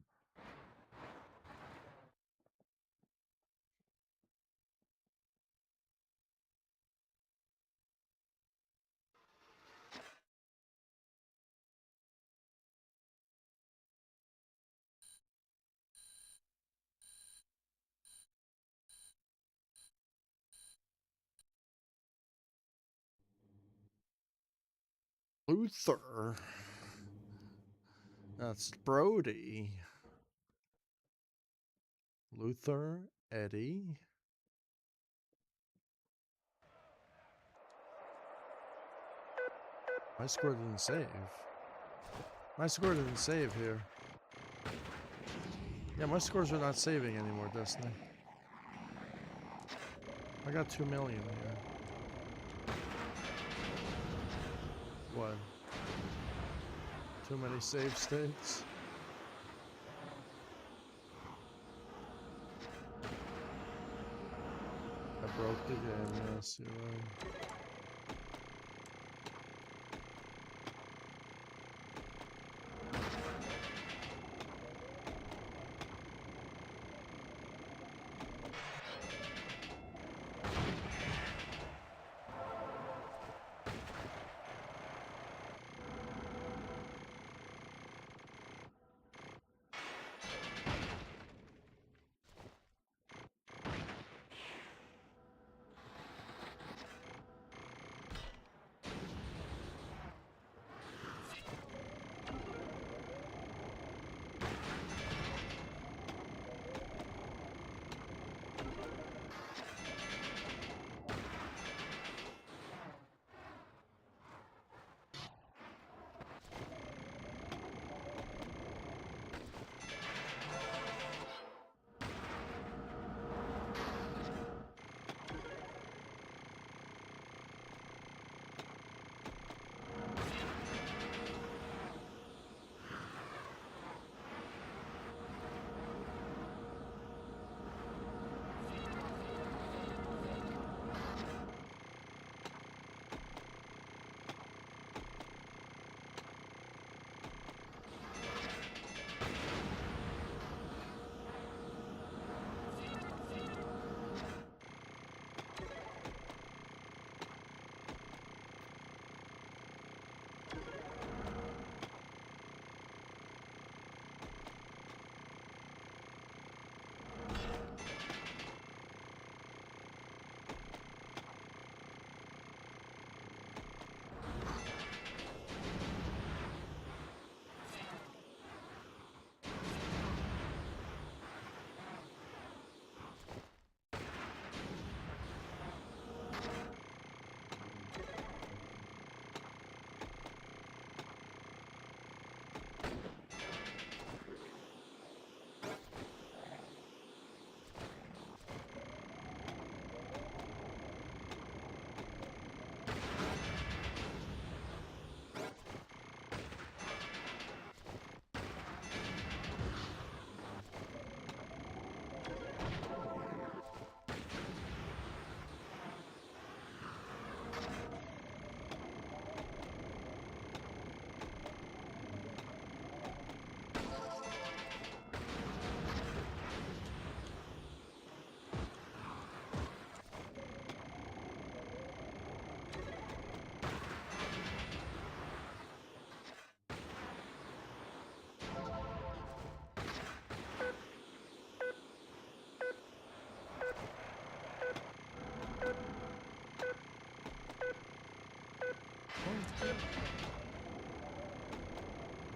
Luther. That's Brody. Luther, Eddie. My score didn't save. My score didn't save here. Yeah, my scores are not saving anymore, Destiny. I got 2 million here. What? Too many save states? I broke the game, yes, you're right.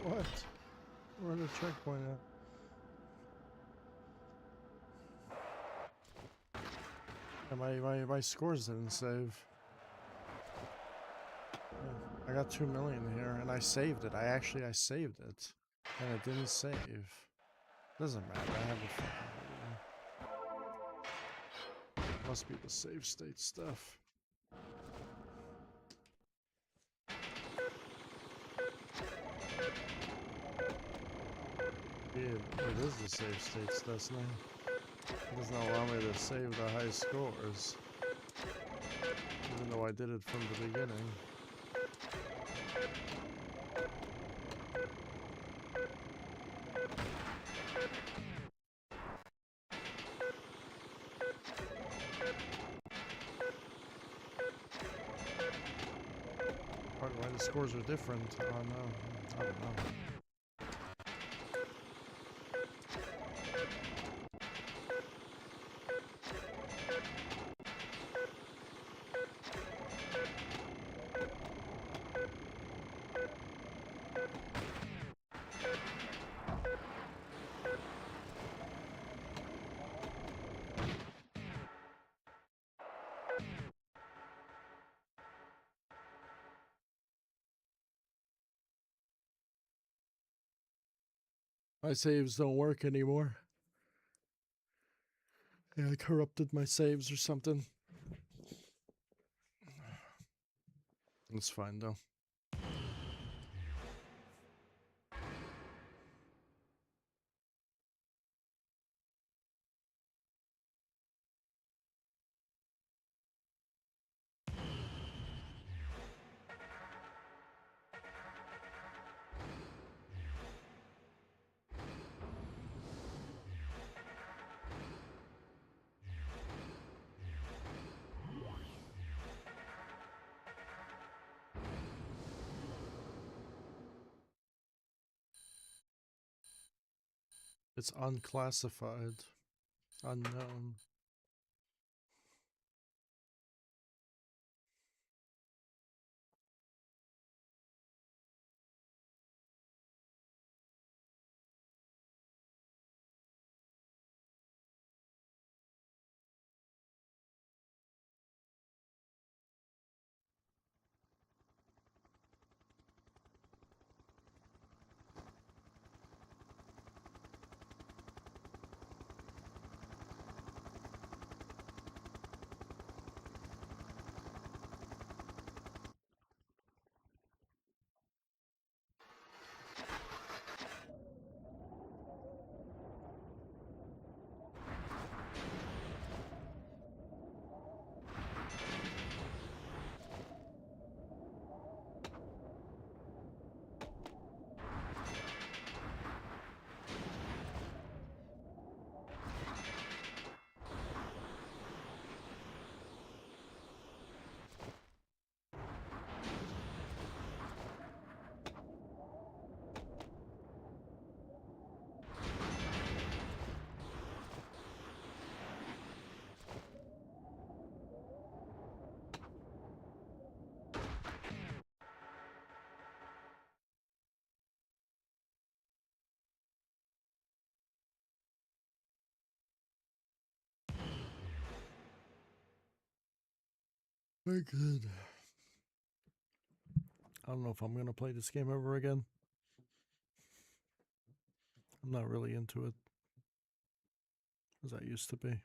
What? Where the checkpoint at? Yeah, my scores didn't save. Yeah, I got 2 million here, and I saved it. I saved it, and it didn't save. Doesn't matter. I have a. Must be the save state stuff. It is the save state stuff now. It does not allow me to save the high scores, even though I did it from the beginning. Why the scores are different? Oh no, I don't know. My saves don't work anymore. Yeah, I corrupted my saves or something. It's fine though. It's unclassified. Unknown. Very good. I don't know if I'm gonna play this game ever again. I'm not really into it as I used to be.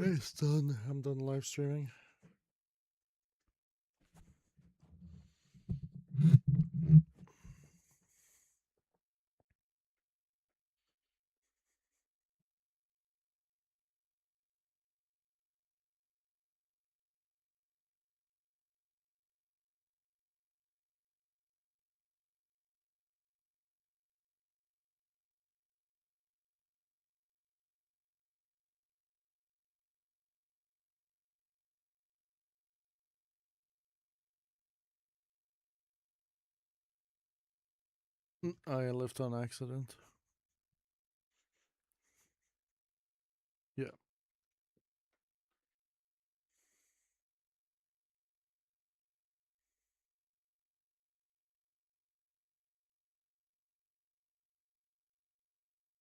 It's done. I'm done live streaming. I left on accident.